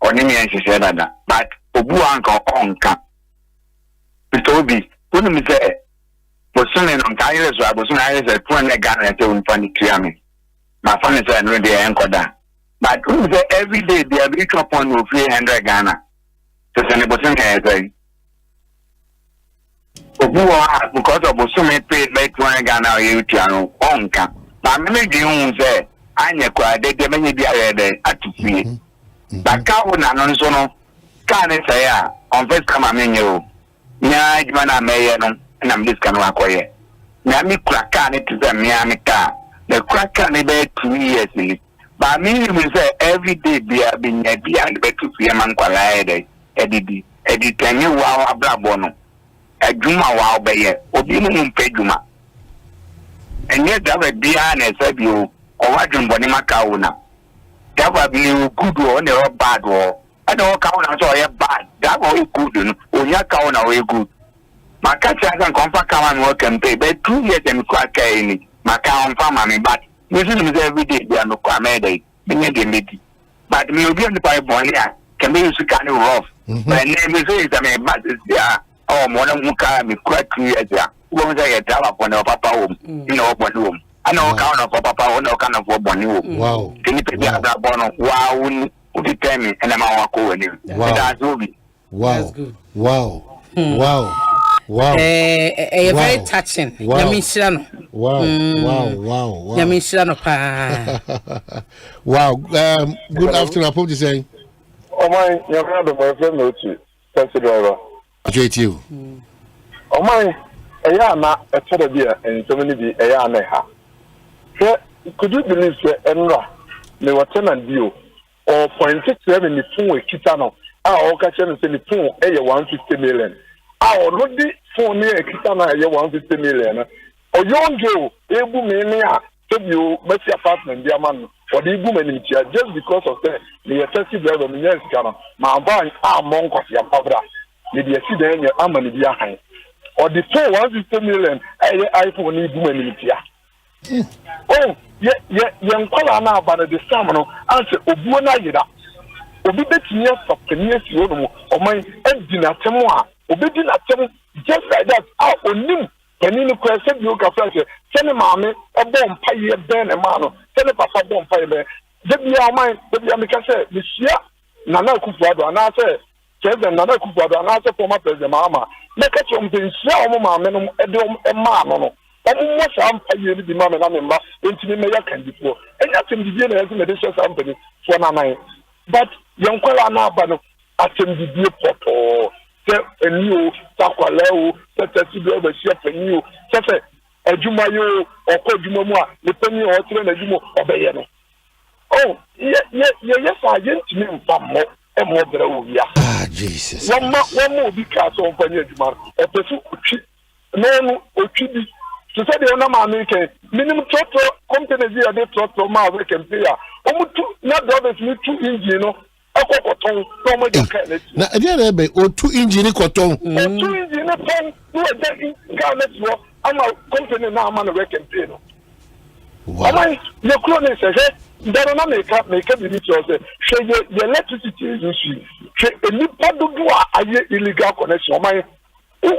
oni mi en se dada but obu anka onka Toby, when me say, Bosun and Tires, I was not as a point a gun at the funny Tiami. My phone is already anchored. But every day they are reach upon 300 Ghana. So send a Bosun has a because of Bosun paid like 1 Ghana or Utiano, onka. But many June say, I never they many be at to see. But Coward and Sono can't say, on first come a menu. Nya jumana meye no na mdiska no akoye na mi kraka ne to them me ka the kraka ne be 2 years ni ba mi say every day bia be nya bia be to fie man kwala ede editani wa abrabo no adwuma wa obeye obi mu mpedwuma enye dawe bia na se bi o wadwumbo ni maka wo na dawa bi good o ne o bad o I don't count on so bad. That was good. Onya count away good. My catcher can comfort come and work and pay. But 2 years and crack any. My count farm me but this is every day they are no comedy. But me will be on the pipe one here. Can be used to kind of rough. My name is I mean but yeah. Oh more than muka me crack 2 years there. Who was I tell up on our papa home? You know one room. I know count of papa no kind of one home. Wow. Can you pay that bono? Wow. Tell me, and I'm our co-winning. Wow. Very touching. Yamishano. Wow. Yamishano pa. Wow. Good afternoon. I hope to say. Oh my, you're not my friend, no, taxi driver. I treat you. Oh my, na a beer and so many be a neha. Could you believe Enra? They were tenant due. Or 0.67 in the phone Kitano. Our catcher and send the phone 150 million. Our Rudy phone near Kitana 150 million. Or young Joe, Ebu Mania, said you met your partner, dear man, or the woman in chair just because of the excessive level of the next scanner. My buying our monk of your brother. Maybe a sedan your armor behind. Or the phone 150 million, iPhone woman in chair. Oh, young Colana about the Samano, answer Obuana Yida. Obedient for Penius Yono, or my Edina Temoa, obedient at them just like that. Out on him, Penino Crescent Yoga Flasher, send a mammy, a bomb pie, Ben, a mano, send a papa bomb pie. Let me our mind, let me say, Monsieur Nana Kufuado, and I say, Nana Kufuado, and I say, former President Mama, make a chum to share Mamma, and Mamma. Almost I'm paying the mamma and member into the mayor can before. And that's in the beginning as a medical company for Nana. But young Colana Bano at the dear photo, a new Taqualeo, such as you over chef a new, such a Jumayo or Kojumoa, the penny or Tren a Jumo or Bayano. Oh, yes, I didn't mean some more and more than Ah, Jesus. One more because of Panyajuma, a person no, Ochibi. To say the other American minimum total company here, they total my work and pay. Almost not others need 2 engine, a cotton, so much. Now, again, or 2 engine cotton. 2 engine, a pen, do a day in Garnet. I'm a company now, man, work and pay. Why, your cronies, there are not make up the details. Show your electricity agency. A new part of a illegal connection. My who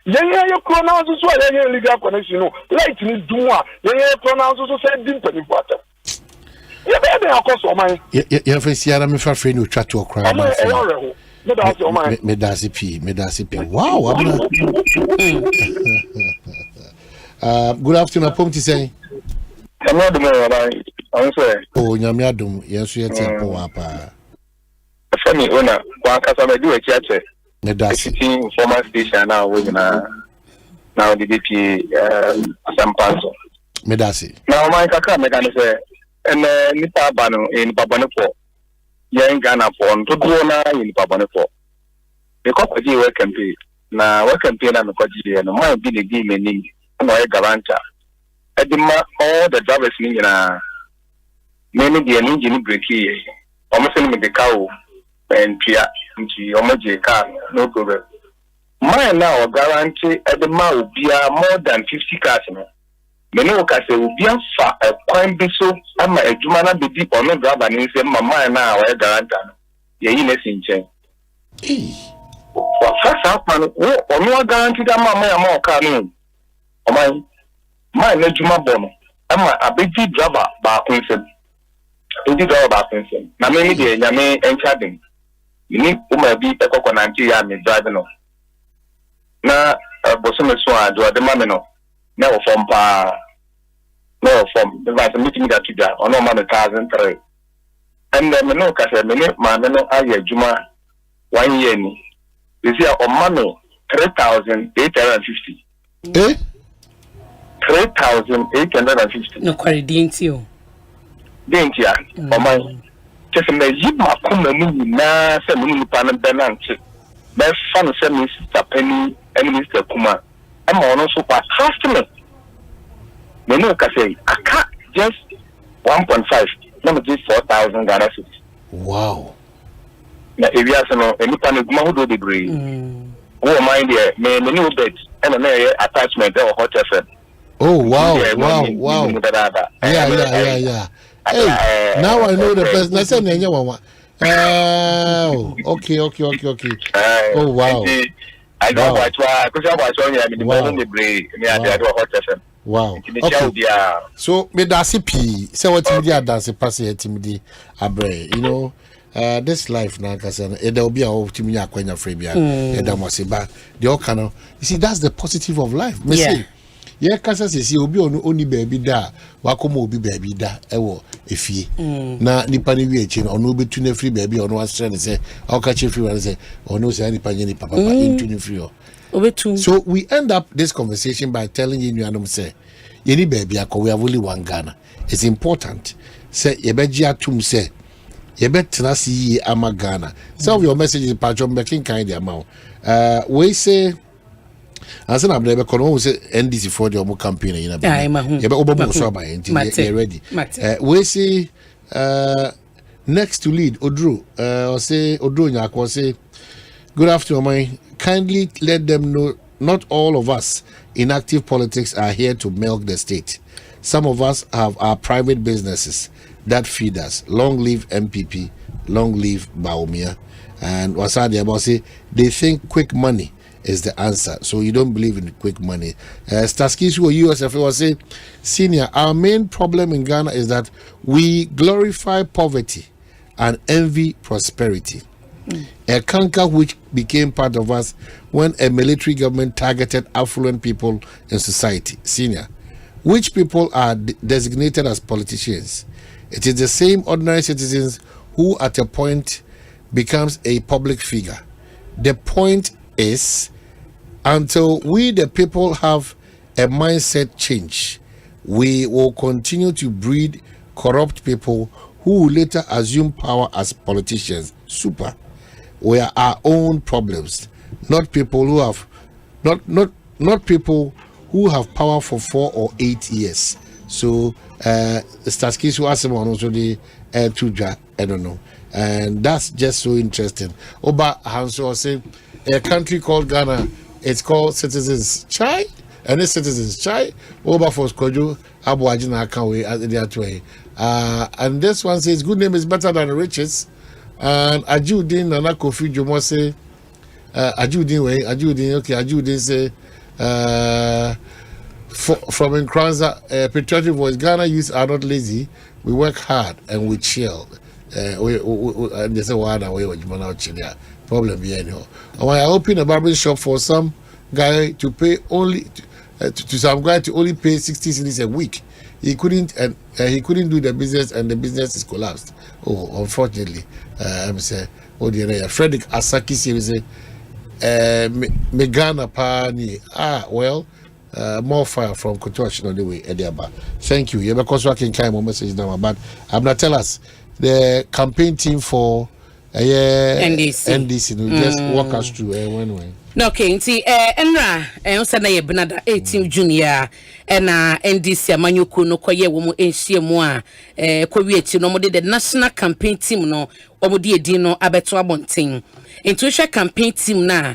your pronouns as well, legal connection. Light me do your pronouns also said dimple in water. Yeah, baby, of course, or mine. You have a Sierra Mifa friend who chat to a crime. Medasipi. Wow, good afternoon, Pom to say. I'm not the man, I'm sorry. Oh, Yamiadum, yes, you have a funny owner, one customer do a chat. Sitting former station now with now the DP Asempa. Medasi. Now my kaka mekane say and nipa bano in Babane for yen Ghana for to do na in Babane for. Because we work campaign. Na work campaign na mekwaji no my be the game meaning na e garanta. Edima all the drivers ni na many the engine break here. Almost in the cow and Pia. Car, no problem. Mine now guarantee at the mouth be more than 50 cars. Many can say will be a crime be so. I'm a Jumana be deep on no grab and say, Mamma now, I guarantee. Ye in chain. First up, man, or no guarantee that Mamma more coming. Oh, my Juma Bono. I'm a big driver back in some. Big driver back in some. Now, maybe the Yame and Chadding. You need to be a coconut driving on. Now, Bosome Swan, do the mamino. Never from Pa. No, from the right meeting that you got, or no man 1,003. And then, no, Casa, minute, my meno, I Juma 1 year. You see, on money 3,850. Eh? 3,850. No, quite didn't you? Didn't ya? Or my. Just in the Yima Kumu na Semi Pan Benanti. Best fun semi Mr. Penny and Mr. Kuma. I'm on also quite customer. Menuka say, I can't just 1.5. Number 4,000 Ghana cedis. Wow. Now, if you ask no, any pan of Mahudo degree. Oh, mind there, may new bed and an attachment or hot FM. Oh, wow. Yeah. Hey, now I know the person. I said, oh, okay. Oh, wow. I know what wow. Okay. So, me dasi P. So what media dance pass here timidi abre. You know, this life now, cause there will be a timidi akwenya free the all kind of. You see, that's the positive of life. Me say. Yeah, kasa sisi obi oni baby da wakomo obi baby da ewo efie na nipa ni wi echi no ono betu na free baby ono astre ne se awka free one say ono say nipa nyeni papa into ni free obetu. So we end up this conversation by telling you anom say yeni baby akọ we have only one Ghana. It's important say yebeji atum say yebetena si ama Ghana. Some of your messages patron making kind amount we say as an abnebe kono say NDC for the omo campaign in abnebe yebe obobo so ba enti ready we say next to lead Odru or say Odru Nyako say good afternoon my kindly let them know not all of us inactive politics are here to milk the state. Some of us have our private businesses that feed us. Long live MPP, long live Baumia. And Wasadi about say they think quick money is the answer. So you don't believe in quick money. Staskis who USF was say, senior, our main problem in Ghana is that we glorify poverty and envy prosperity. A canker which became part of us when a military government targeted affluent people in society. Senior, which people are designated as politicians. It is the same ordinary citizens who at a point becomes a public figure. The point is, until we the people have a mindset change, we will continue to breed corrupt people who will later assume power as politicians. Super. We are our own problems, not people who have not people who have power for 4 or 8 years. So Staskis who ask also the Tuja, I don't know. And that's just so interesting. Oba Hanso say a country called Ghana, it's called Citizens Chai, and this Citizens Chai, Oba for Skojo, Abu Ajina Akawe as the other way. And this one says good name is better than riches. And Ajudin Nana Kofi Jomo say Ajudin say from Nkranza, patriotic voice, Ghana youth are not lazy, we work hard and we chill. And they say one away with Jumana Chilia. Problem here anyhow. I open a barber shop for some guy to pay only to some guy to only pay 60 cedis a week. He couldn't do the business and the business is collapsed. Oh, unfortunately. I'm saying, oh dear, Frederick Asaki say Megana Pani. Well, more fire from Kotosh on the way, Ediaba. Thank you. Yeah, because I can carry my message now, but I'm not tell us the campaign team for NDC. Just walk us through when. No, okay, see, Enra, Sana Benada 18 Junior, and NDC, Manuku, no Koye, Womo, Enshia, Koviet, no more the national campaign team, no, or Dino Abetua Bonting. Intuition campaign team na,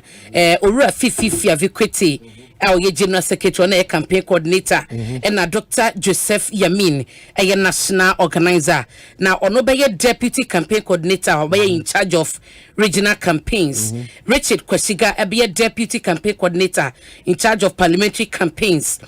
Ura Fifi Viquity. Our general secretary and campaign coordinator and Dr. Joseph Yamin, a national organizer. Now, Onobaye deputy campaign coordinator, Obaye in charge of regional campaigns. Richard Kwesiga, a deputy campaign coordinator in charge of parliamentary campaigns.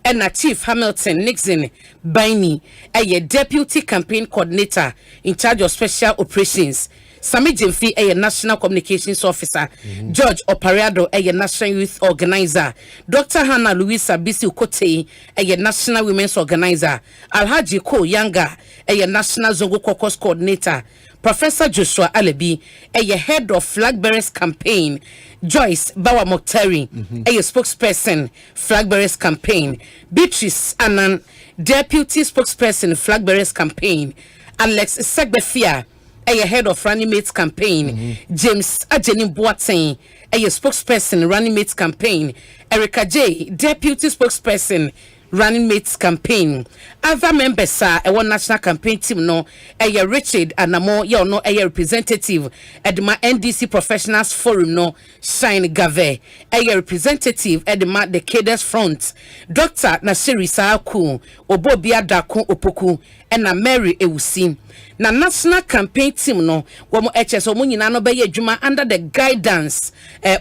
And Chief Hamilton Nixon Baini, a deputy campaign coordinator in charge of special operations. Sami Jemfi, a national communications officer. George Oparado, a national youth organizer. Dr. Hannah Louisa Bisi Ukote, a national women's organizer. Alhaji Ko Yanga, a national Zongo Caucus coordinator. Professor Joshua Alebi, a head of Flag Bearers campaign. Joyce Bawa Moktari, a spokesperson, Flag Bearers campaign. Beatrice Annan, deputy spokesperson, Flag Bearers campaign. Alex Segbefia, a head of Running Mates campaign. James Ajeni Boateng, a spokesperson, Running Mates campaign. Erica J, deputy spokesperson, Running Mates campaign. Other members are a one national campaign team no, a Richard Anamo, you know, a representative at the NDC Professionals Forum no, Shine Gave, a representative at the Cadres Front, Dr. Nasiri Saaku, Obobia Daku Opoku, and Mary Ewusi. Na national campaign team no womo HS omo nyina no be adwuma under the guidance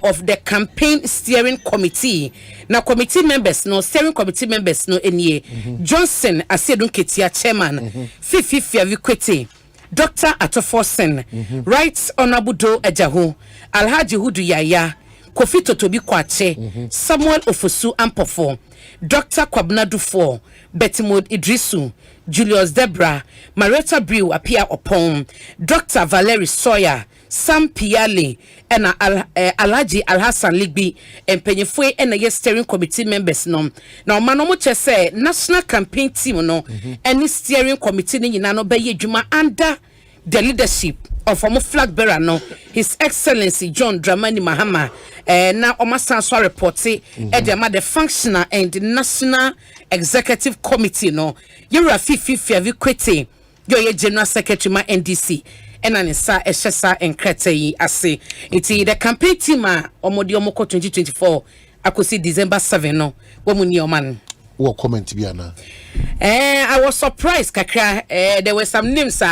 of the campaign steering committee. Na committee members no steering committee members no enie Johnson Asedun Ketia chairman, Fifi Vikwete, Dr. Atoforsen, Right Honorable Do Ejaho, Alhaji Hudu Yaya, Kofi Totobi Kwache, Samuel Ofosu Ampofo, Dr. Kwabena Dufo, Betimod Idrisu, Julius Debra, Marietta Brew appear upon Dr. Valerie Sawyer, Sam Piale, and Alhaji Alhassan Ligbi, and Penyefwe and the steering committee members. No, now Manomoche say national campaign team no, any steering committee in Nano Baye Juma under the leadership of former flag bearer no, His Excellency John Dramani Mahama. Now Omasanso reported the functional and the national executive committee no. You're a Fifi Vikwete, you're a general secretary ma NDC. And an sa eshesa and krete ase. It's the campaign team omodi omoko 2024 akosi December 7 no wo mu ni oman what comment bi ana I was surprised kakra there were some names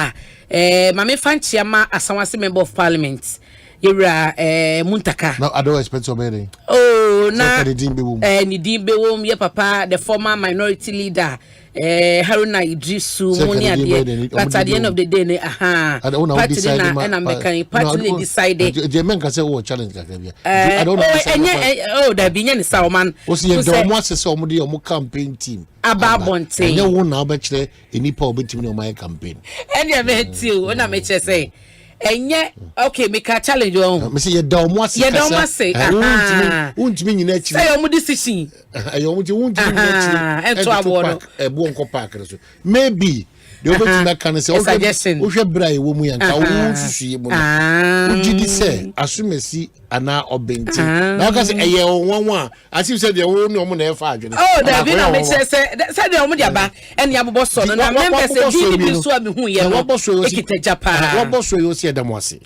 Mame Fanchiama Asanwase member of parliament Yura Muntaka. No, I don't expect so many. Oh, na Nidimbe wom ye papa the former minority leader Haruna Idrisu Munia but at the end of the day party na and I'm making party decided the men can say what challenge I don't know there be any saw man was the almost somebody on campaign team Ababonte no one now bet any poor between on my campaign and you met you when I met you say enye okay make a challenge on me say you don't want say won't mean in actually say your decision won't ento abono e bo nko park so maybe the over to can say suggestion wo hwe bra e wo mu yanka wo nsusu mu no ugidi say asumesi ana obenti na ka say eye wonwa as you said the wo no mo na e fa adwene oh da bi na me say say the omo dia ba eni abobo so no na member say bi so abi hu ye no ekita japa wo boso yo say da mo ase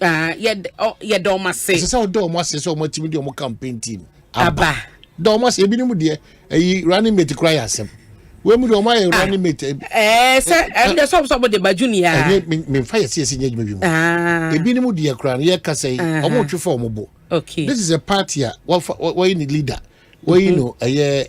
ye do ma say say do mo ase so mo timi de mo campaign team aba do mo ase bi ni mu de eyi running mate cry asem we mu do mo ye running mate say and the some de ba junior me fa ye say nya djuma bi mu ebi ni mu de cry ye ka say omo twefo omo bo okay this is a party what you need leader what you know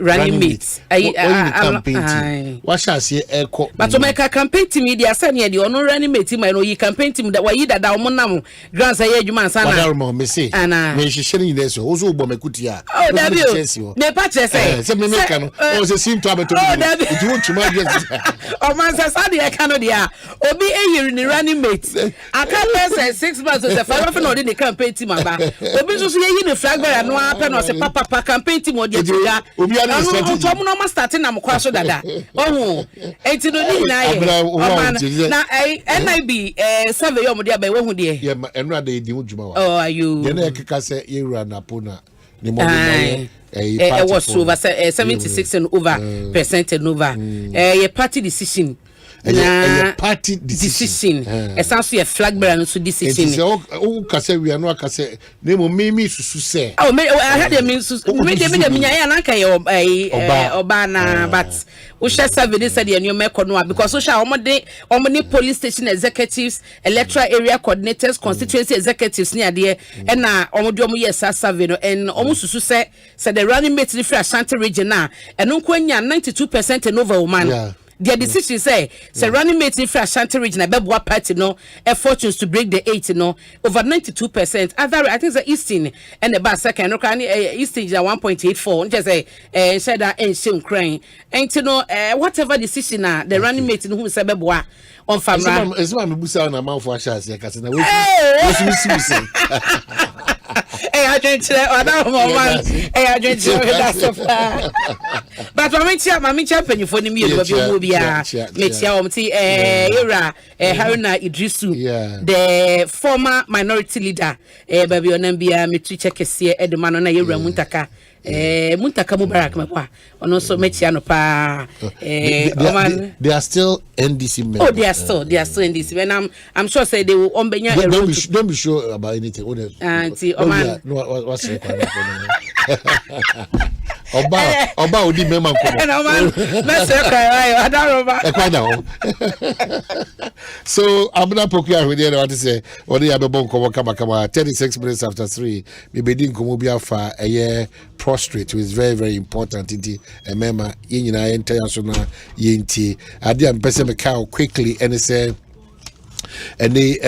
running mate campaign what shall say echo but to make a campaign team media say near the ono running mate team no you campaign team that why that omo nam grants say adwuma san na what me say me hihire yin so wo so bo mekuti a oh dabi me pa che say me make no o se sim to abeto it won't to my just o man say say the can no dia obi eyiri ni running mate aka say 6 months so the father no dey campaign team aba obi so ye ni flag bearer no apa no say papa campaign team obi ana strategy no no start na mkwa so dada ohu enti no ni na ye na NIB survey yo mo dia ba we hu de ye enu ada di hujuma wa oh ayu ye na ekeka se ye wura na pona ni mo was over 76 and over percent and over ye party decision a party decision essentially a flag bearer no so decision o ka say we no aka say name me susu say oh me I had them me dem nya na kan ye oba na but we share survey this said you make no because we share omo police station executives electoral area coordinators constituency executives ni ade e na omo de omo yes survey no and omo susu say the running mate the free Asante region na eno nko nya 92% and over woman their decision say running mate in Ashanti region Abebwa party no fortunes to break the 8 no over 92%. Other I think the Eastern and the bad second no can Eastern is 1.84 just say said that in shame crying and no whatever decision the running mate who say Abebwa on family is one busa na man for Ashanti because na we see I drink other woman I drink that but mami champion for me metia omti era Haruna Idrisu the former minority leader baby onambia metri chekese edman na yewura Muntaka Muntaka Mubarak mekwa ono so metia no pa they are still NDC members. Oh they are still NDC and I'm sure say they will ombenya don't be sure about anything auntie Oman no what's Oba odi mema nko na man message cry adaroba so abuna pokia we dey want to say odi abebo nko kama 36 minutes after 3 me bedi nko bi afa eye prostrate is very very important inti emema yenyina enter so na yenti ade am pese me call quickly and say any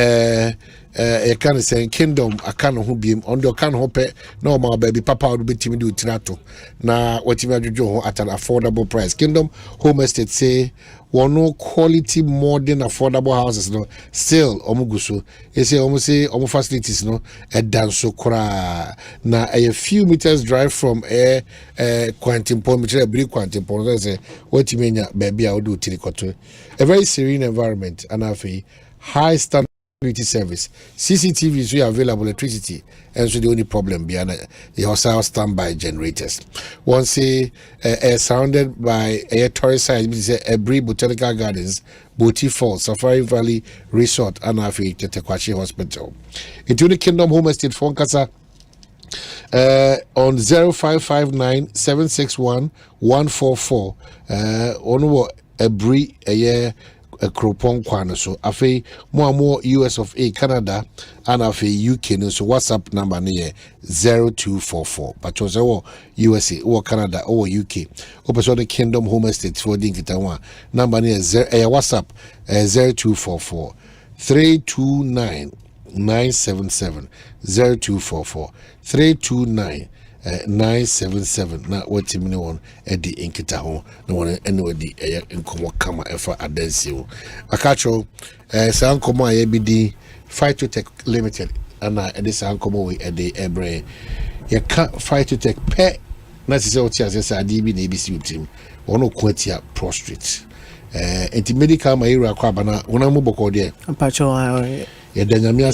a can say kingdom a can who be on the can hope no my baby papa would be timid do tinato na what you do at an affordable price. Kingdom home estate say no quality modern affordable houses no still omuguso you say almost say facilities no a dance so kra na a few meters drive from quantum point meter brick quantum point say what you mean baby I would do tilikoto a very serene environment and high standard service. CCTVs we available electricity, and so the only problem behind the also standby generators. One say surrounded by a tourist site, a Botanical Gardens, Boti Falls, Safari Valley Resort, and Tetekwashi Hospital. Into the Kingdom Home Estate Fonkasa on 0559-761-144 ono every year a cropon kwana so afi more US of A Canada and afi UK no so WhatsApp number ne 0244 but was USA or Canada or UK open the Kingdom Home Estate for dinkita number ne WhatsApp 0244 329 977 0244 329 977 na wati mini won edi inkita ho na won ene edi nkomo kama efa adansi ho akacho sa nkomo aye bidi Phytotech Limited ana edi sa nkomo we edi ebre ye ka Phytotech pe na se oti asesa adi bi na ebisi utim wono kwatia prostrate enti medical ma ira kwa bana wona mu boko de apacho ye danyamia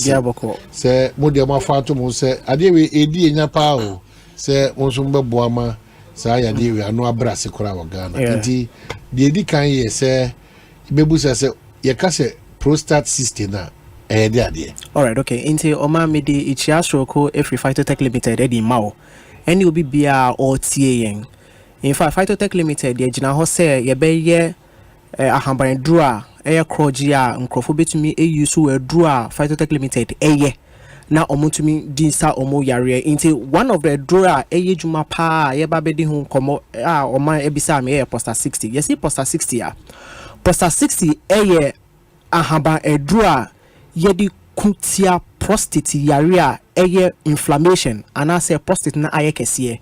se modi ma fato mo se ade we edi enya pa o se onso mbebo ama sa ya de we anu abrase kora wa Ghana nti de edi kan ye se bebusa se ye ka se prostate cyst na de ade. All right, okay. Nti oma me de ichiasro ko every Phytotech Limited edi mawo eni obi bia o tie yen. In fact Phytotech Limited ye gina ho se ye be ye ahamban dru a kroji a nkrofo betumi use we dru a Phytotech Limited na omutumi dinsa omo yare into one of the drawer juma pa ye babedi hu komo oma ebisa me poster 60 yes poster 60 a poster 60 ahaba drawer ye di kutia prostate yare a inflammation and I say prostate na aye kese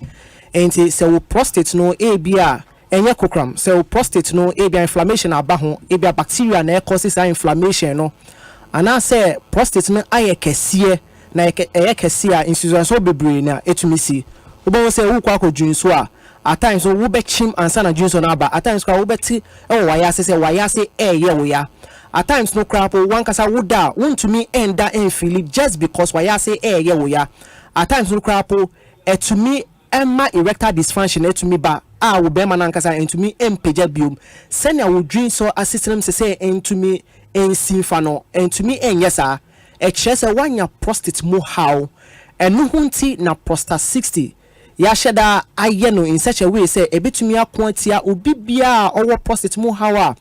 enti se wo prostate no bia enye kokram se wo prostate no bia inflammation aba ho bia bacteria na causes inflammation no and I say prostate no aye kese na ekesi a institution so bebre na etumisi obo se wo kwa kodwin so a at times wo be chim ansa na dwin so na aba at times kwa wo beti wayase se wayase ye wo ya at times no crap one kasa wo da wontumi enda enfili just because wayase ye wo ya at times no crap etumi emma erectile dysfunction etumi ba wo be man ankasa entumi empeja biom senya wo dwin so assistem se entumi ensifa no entumi enyesa se wanya prostate mo how enu hunti na prostate 60 ya sheda ayeno in such a way say ebetumi akwantia obi bia owo prostate mo how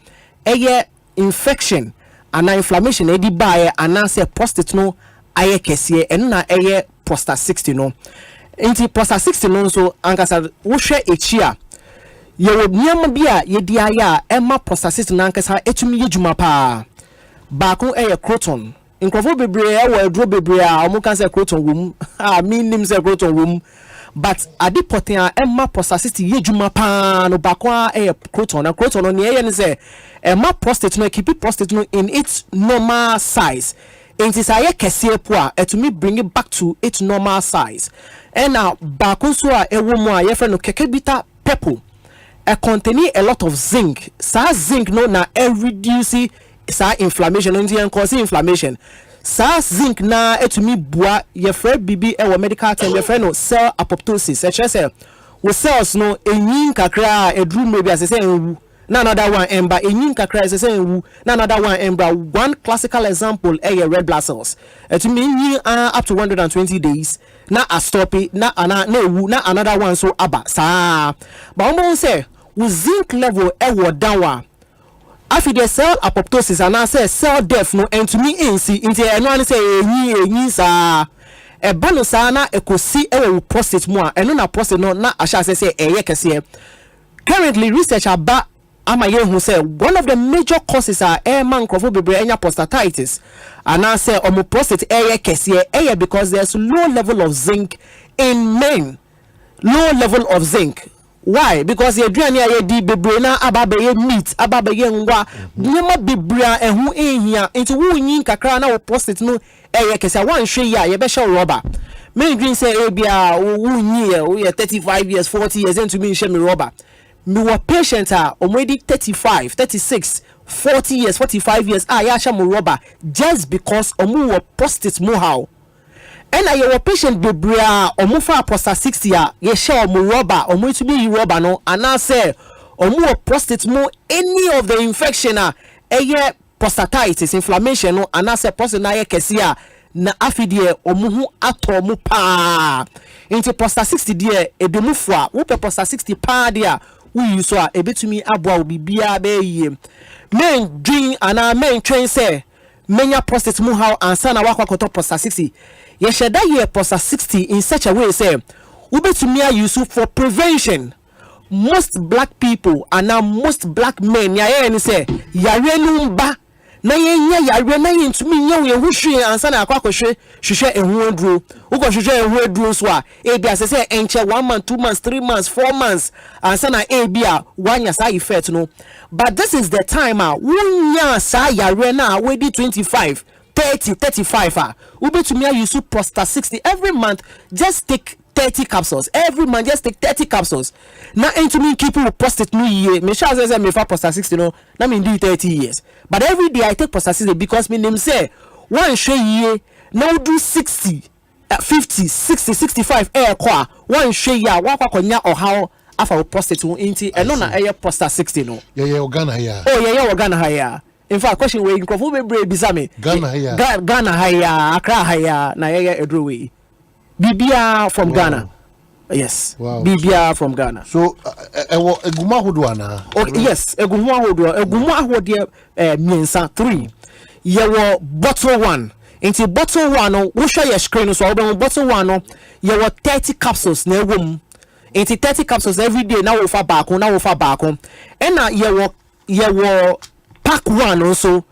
a infection and inflammation edi bae and say prostate no aye kese enu na prostate 60 no enti prostate 60 no so ankasa wo hwe echi a ye wo niam bia ye di aya emma prostate 60 na ankasa etumi yejuma pa baako croton nkrofo bebre wa dro bebre a omo kan say croton wom meaning say croton wom but adi poten emma prostate yejuma pa no bakwa croton na croton no ne ne say emma prostate no keep prostate no in its normal size it is aye kese po a etumi bring it back to its normal size and now bakon so a ewo mu a ye friend no kekebita purple contain a lot of zinc sa zinc no na reduce sa inflammation and cause inflammation sa zinc na etumi bua ye fre bibi medical term ye fre no cell apoptosis say we cells no enyin kakra edru maybe as say enwu na another one ember enyin kakra as say enwu na another one ember one classical example red blood cells etumi enyin up to 120 days na a stop na ewu na another one so aba sa but we say we zinc level down afi the cell apoptosis and I say cell death no and to me nsi nti eno an say enyi sa e ba no sa na ekosi prostate mu a eno na prostate no na asha say kese currently research aba amaye hu say one of the major causes are man crofo bebre enya prostatitis and I say omo prostate kese because there's low level of zinc in men low level of zinc. Why? Because you drink here di bebre na ababe meat ababe ngwa nyema bebre ehu ehia into wu nyin kakra na wo prostate no kese wan hwe ya ye be hwe rubber me drink say bia wu nyi we 35 years 40 years into me hwe me rubber me wa patient already 35 36 40 years 45 years ya hwe me rubber just because omu wo prostate mo how and your patient bebrea omufa prostate 60 a ye share omu rubber omu to be rubber no and I say omu prostate mo any of the infection prostatitis inflammation no and I say prostate na ye kese a na afidie omuhu atomu pa into poster 60 die edumufu a wo poster 60 pa dia wo yi so a ebetumi aboa obi bia be yie men dream ana men train say menya prostate mu how ansa na wakwakoto poster 60 ye sheda ye poster 60 in such a way say wo betumi use for prevention. Most black people and now most black men ya say yare numba na yenya yare na yintumi nya we hwehwe ansa na akwakohwe hwehwe ehu aduro uko hwehwe ehu aduro so a ebia say enche 1 month 2 months 3 months 4 months ansa na ebia wanya sa effect no but this is the time wunya sa yare na we di 25 30 35 ubetumi use prostate 60 every month. Just take 30 capsules every month. Just take 30 capsules. Now into me keep with prostate new year. Me sure say me for prostate 60 no. Now me do 30 years. But every day I take prostate 60 because me name say one share year now do 60 50 60 65 air kwa one share year wa kwa konya or how afa prostate into and no na air prostate 60 no. Yeah organa here. Oh yeah organa here. In fact question we incrofo be brave bizame. Ghana here. Ghana here Accra here na yeah edro we. Bibia from Ghana. Yes. Wow. Bibia from Ghana. So eguma hodo ana. Okay, yes, eguma hodo miensa 3. Yewo bottle 1. Into bottle 1 no wo share your screen so obo bottle 1 no yewo 30 capsules na ewom. Into 30 capsules every day na wo fa back and na yewo pack 1 also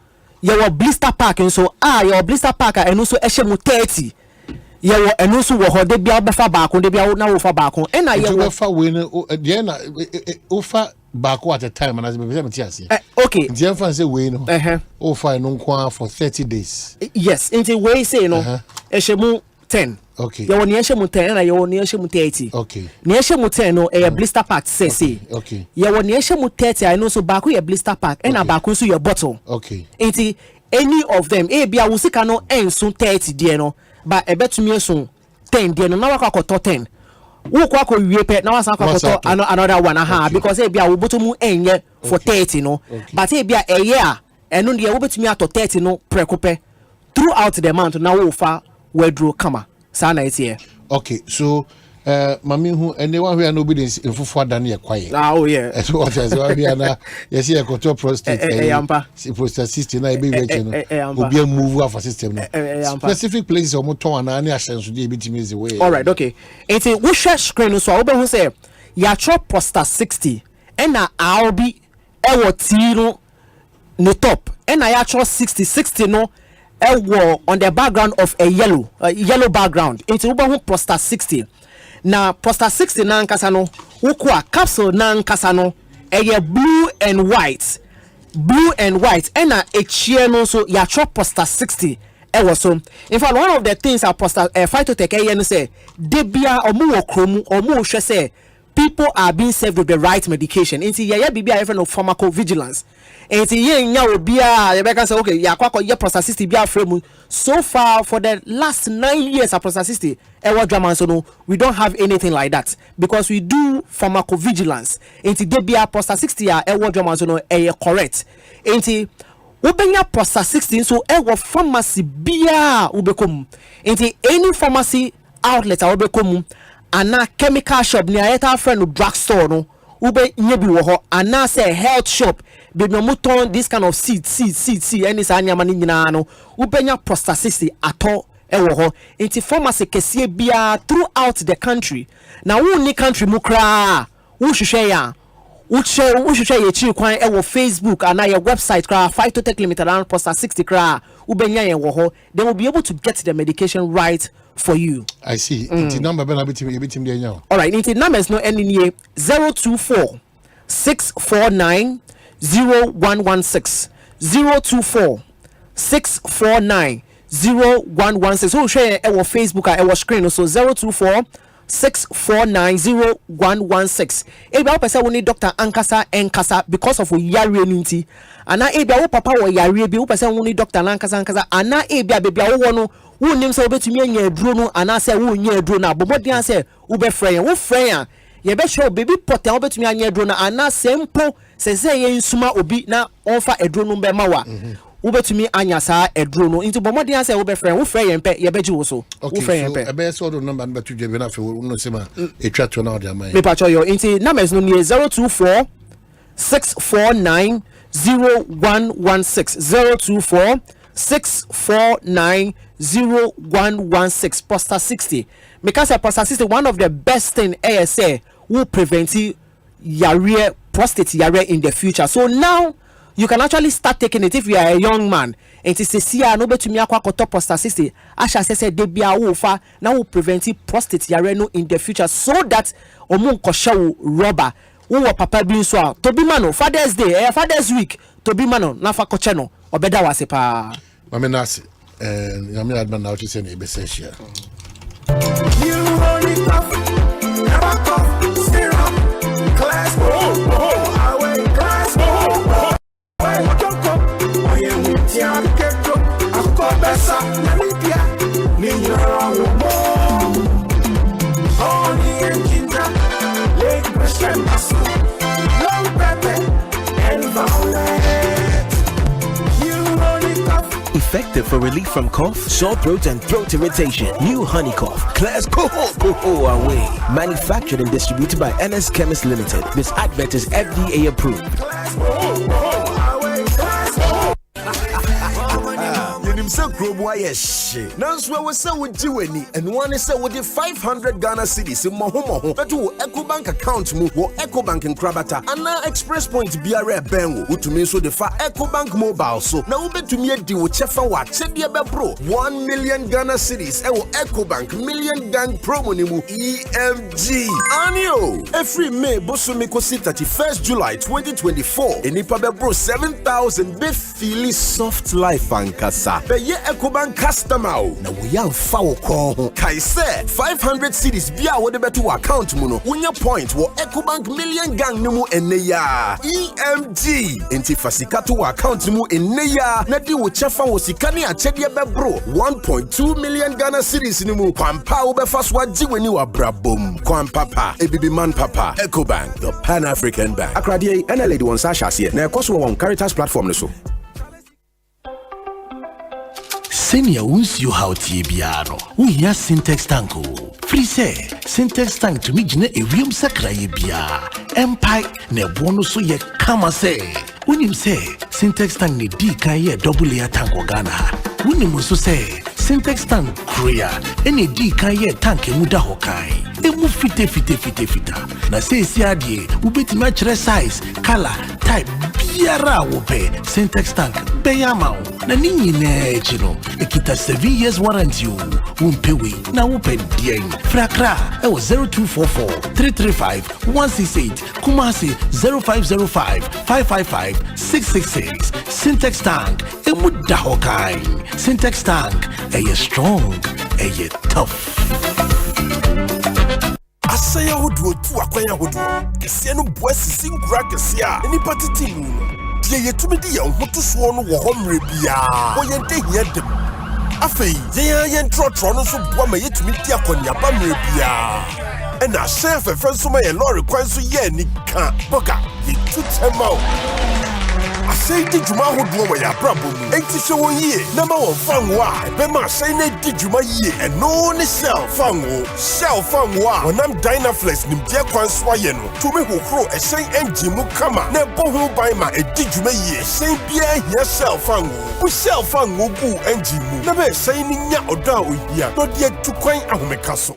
yewo blister pack so your blister pack and also ehye 30. Yewo enu so wo hode bia befa baako de bia na wo fa baako ena yewo befa we no de na ofa baako at a time na be me tiase okay de fan say we no ofa no nko for 30 days yes into we say no ehemu 10 okay yewo ne ehemu 10 na yewo ne ehemu 30 okay ne ehemu 10 no blister pack say okay yewo ne ehemu 30 I know so baako ye blister pack ena baako so your bottle okay into any of them bia wo sika no enso 30 de no but ebetumi so 10 de no na wakwakoto 10 wo kwa ko wie pe na wasan kwakoto another one because e bia wo botomu enye for 30 no but e bia eye a eno de wo betumi ato 30 no prekope throughout the month na wo fa wedro kama sa na etie okay so mami hu ene wa hwe na obedience enfufu adan ye kwaye oh yeah so what is wa hwe na yes ye control prostate prostate system na e be we no obi move off system no specific places o mo ton ana ne ahyenso de ebitimi ze we all right okay it we share screen so obo hu say ya chop prostate 60 and na albi ewo tiro no top and na ya chop 60 no ewo on the background of a yellow background into obo hu prostate 60 na prostate 60 na nkasa no wokwa capsule na nkasa no eye blue and white and na echie no so ya chop prostate 60 so in fact one of the things our prostate phytotech no say debia omu wo kromu omu hwe say people are being served with the right medication inti ye bibia even of pharmacovigilance inti ye nya obia ye beka say okay ya kwakọ ye prostate 60 bia frame so far for the last 9 years of prostate 60 drama so no we don't have anything like that because we do pharmacovigilance inti debia prostate 60 drama so no correct inti ubenya prostate 60 so pharmacy bia ubekom inti any pharmacy outlet ubekom ana chemical shop ni ayeta friend of drugstore no ube nyebi wo ho ana say health shop be no muton this kind of seed any sa nyama ni nyina no ubenya prostate 60 ato ewo ho inti pharmacy kese bia throughout the country na wo ni country mu kra wo hwehwe ya wo hwehwe ye chi kwan ewo Facebook ana your website kra Phytotech Limited and prostate 60 kra ubenya ye wo ho they will be able to get the medication right for you. I see. The number be na bitim dey now. All right, the number is no ending 024 649 0116 024 649 0116. So share our Facebook our screen so 024 649 0116. Eba person we need Dr. Ankasa because of yare nti. Ana ebia wo papa wo yare bi wo person we need Dr. Ankasa ana ebia bebia wo no wo nim se obetumi anya aduro no ana se wo nya aduro na bomodian se wo be frɛ wo frɛ ye be show baby pot an obetumi anya aduro na ana se mpo se ye nsuma obi na onfa aduro no be ma wa wobetumi anya saa edro no into bomodi an say wo be friend wo frɛ yɛn pɛ ye beji wo so wo frɛ yɛn pɛ ebe so do number no betu dwe na fe wo no sema etwa to na o de amai me pacho yo into numbers no nie 024 649 0116 024 649 0116 poster 60 because poster 60 one of the best thing ASA will prevent yare prostate yare in the future. So now you can actually start taking it if you are a young man. And it is a no betumi akwa top poster 60 asha say de bia wo fa now will prevent prostate yare no in the future so that omun kosha rubber wo papa bi so a to be mano Father's Day Father's Week to be mano na fa koche no obeda wase pa mame nasi nyame adman na ochi say na ebe say share You only puff, never cough, syrup, class, away, class, away, don't come, oh yeah, we tian keto, I'll call Bessa, Namibia, Nina, Honey and ginger, Lake Christian muscle, long pepper, and violet. You only puff. Effective for relief from cough, sore throat, and throat irritation. New Honey Cough. Class Coho away. Manufactured and distributed by NS Chemist Limited. This advert is FDA approved. Say Grobo Ayesh. Nanswe was so with Jiweni, and one is so with the 500 Ghana cities in Mohomo, but to EcoBank account move or EcoBank in Krabata, and now Express Point BRA Bengo, who to me so the far EcoBank mobile. So now bet to me a deal with Chefa Wat, Chedia Bro, 1 million Ghana cities, and EcoBank million gang promo nimu EMG. Anio, every May Bosumiko sit 31st July 2024, and Ipabe Bro 7,000 be feely soft life and kasa. Ye EcoBank customer na we am foul call kai say 500 cities bia wo de beto account mu no wonya point wo EcoBank million gang no mu enne ya EMG enti fasika to account mu enne ya na di wo chefa wo sika ne achede bebro 1.2 million Ghana cities ni mu kwampa wo be faso agi weni wa brabom kwampapa ebibi man papa EcoBank the Pan-African Bank akrade ena lady won sa hase na ekoso won Caritas platform no so. Senior won't you how Tibiano. We hear Syntax Tanko. Free say Syntax Tank to me jine a ream sakra bia. Empire ne bonus so ye kama say. When you say Syntax Tank ne D kan ye double layer tank Ghana. When you so say Syntax Tank Korea any D kan ye tank muda hokai. Emu fite. Na say si adie ubeti match size, color, type biara wo pe Syntax Tank beyamao. Na nini ne chino ekita 7 years warranty umpewe na open dien frakra e was 0244 335 168 Kumasi 0505 555 666 Syntax Tank e muda hokai Syntax Tank e strong e tough Asaya hodo tu akwanya hodo kese no boasi singura kese a enipa titimu ye yetumi di yan hoto so no wo homre bia wo yente hia dem afei ye trotro no so boa ma yetumi di akonia ba mre bia e na share fefe so ma ye lorry kwan so ye ni ka boga ye tutema Asay di juma hodo wa ya brabo mu enti se won yie na ma won fanwo a be ma asay na di juma yie e no ni sell fanwo a wonam Dynaflex nim je kwan so aye no tumi hokro e sen engine mu kama na bo ho ban ma e di juma yie sen bia hia sell fanwo bu sell fanwo gu engine mu na be sen ni nya odo a ohia no de tukwan ahomeka so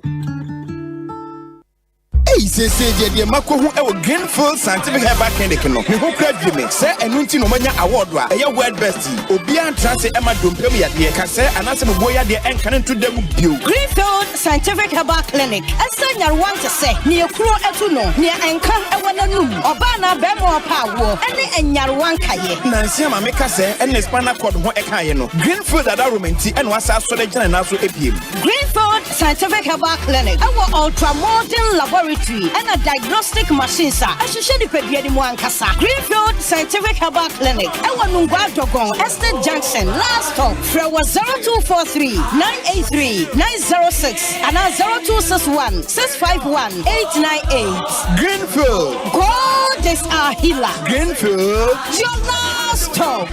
say the Makohu ewo Greenfield Scientific Herbal Clinic no. Me ho kra dweme say enu nti no manya award wa eye world best. Obi antra say ema dompem ya de ka say anase mo boya de enka nto dem bio. Greenfield Scientific Herbal Clinic. Asanya want to say ne ekuro etu no ne enka ewo nanum. Oba na be mo pa wo ene enyarwan kaye. Nansi ma me ka say ene spinal cord ho ekaye no. Greenfield adoromenti ene wasa so de gina na so epiem. Greenfield Scientific Herbal Clinic. Ewo ultra modern laboratory and a diagnostic machines are associated with the Muankasa. Greenfield Scientific Herbal Clinic. Ewa Nungwa Dogon, Estate Junction, last stop. Frewa 0243 983 906 and 0261 651 898. Greenfield. God is our healer. Greenfield. Your life. non-stop.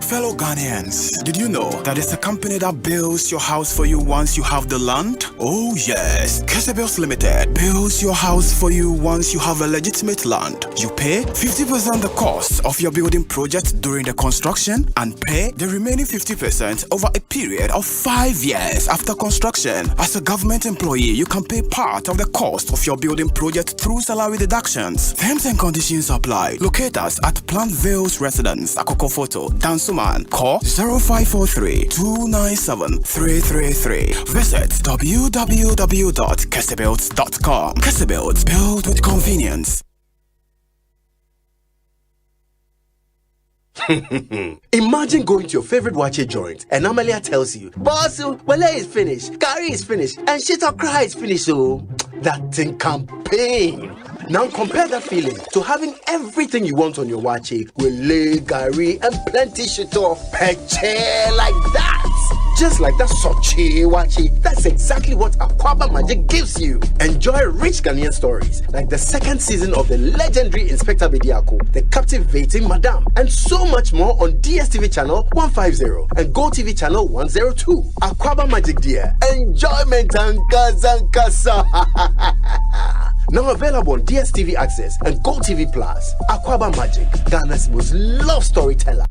Fellow Ghanaians, did you know that it's a company that builds your house for you once you have the land? Oh yes, Kesebills Limited builds your house for you once you have a legitimate land. You pay 50% the cost of your building project during the construction and pay the remaining 50% over a period of 5 years after construction. As a government employee, you can pay part of the cost of your building project through salary deductions. Terms and conditions apply. Locate us at Plantville's Residence, Akoko Photo, Dansuman. Call 0543 297 333. Visit www.kesebills.com. Kesebills, build with convenience. Imagine going to your favorite wache joint and Amalia tells you, Boss, Wale is finished, curry is finished, and shit or cry is finished. So that thing can pain. Now compare that feeling to having everything you want on your wache with leg, curry, and plenty shit or peche like that. Just like that soche wache, that's exactly what Akwaba Magic gives you. Enjoy rich Ghanaian stories like the second season of the legendary Inspector Bediako, the captivating Madame, and so much more on DSTV channel 150 and GoTV channel 102. Akwaba Magic, dear. Enjoyment and kasa. Now available on DSTV Access and GoTV Plus. Akwaba Magic, Ghana's most loved storyteller.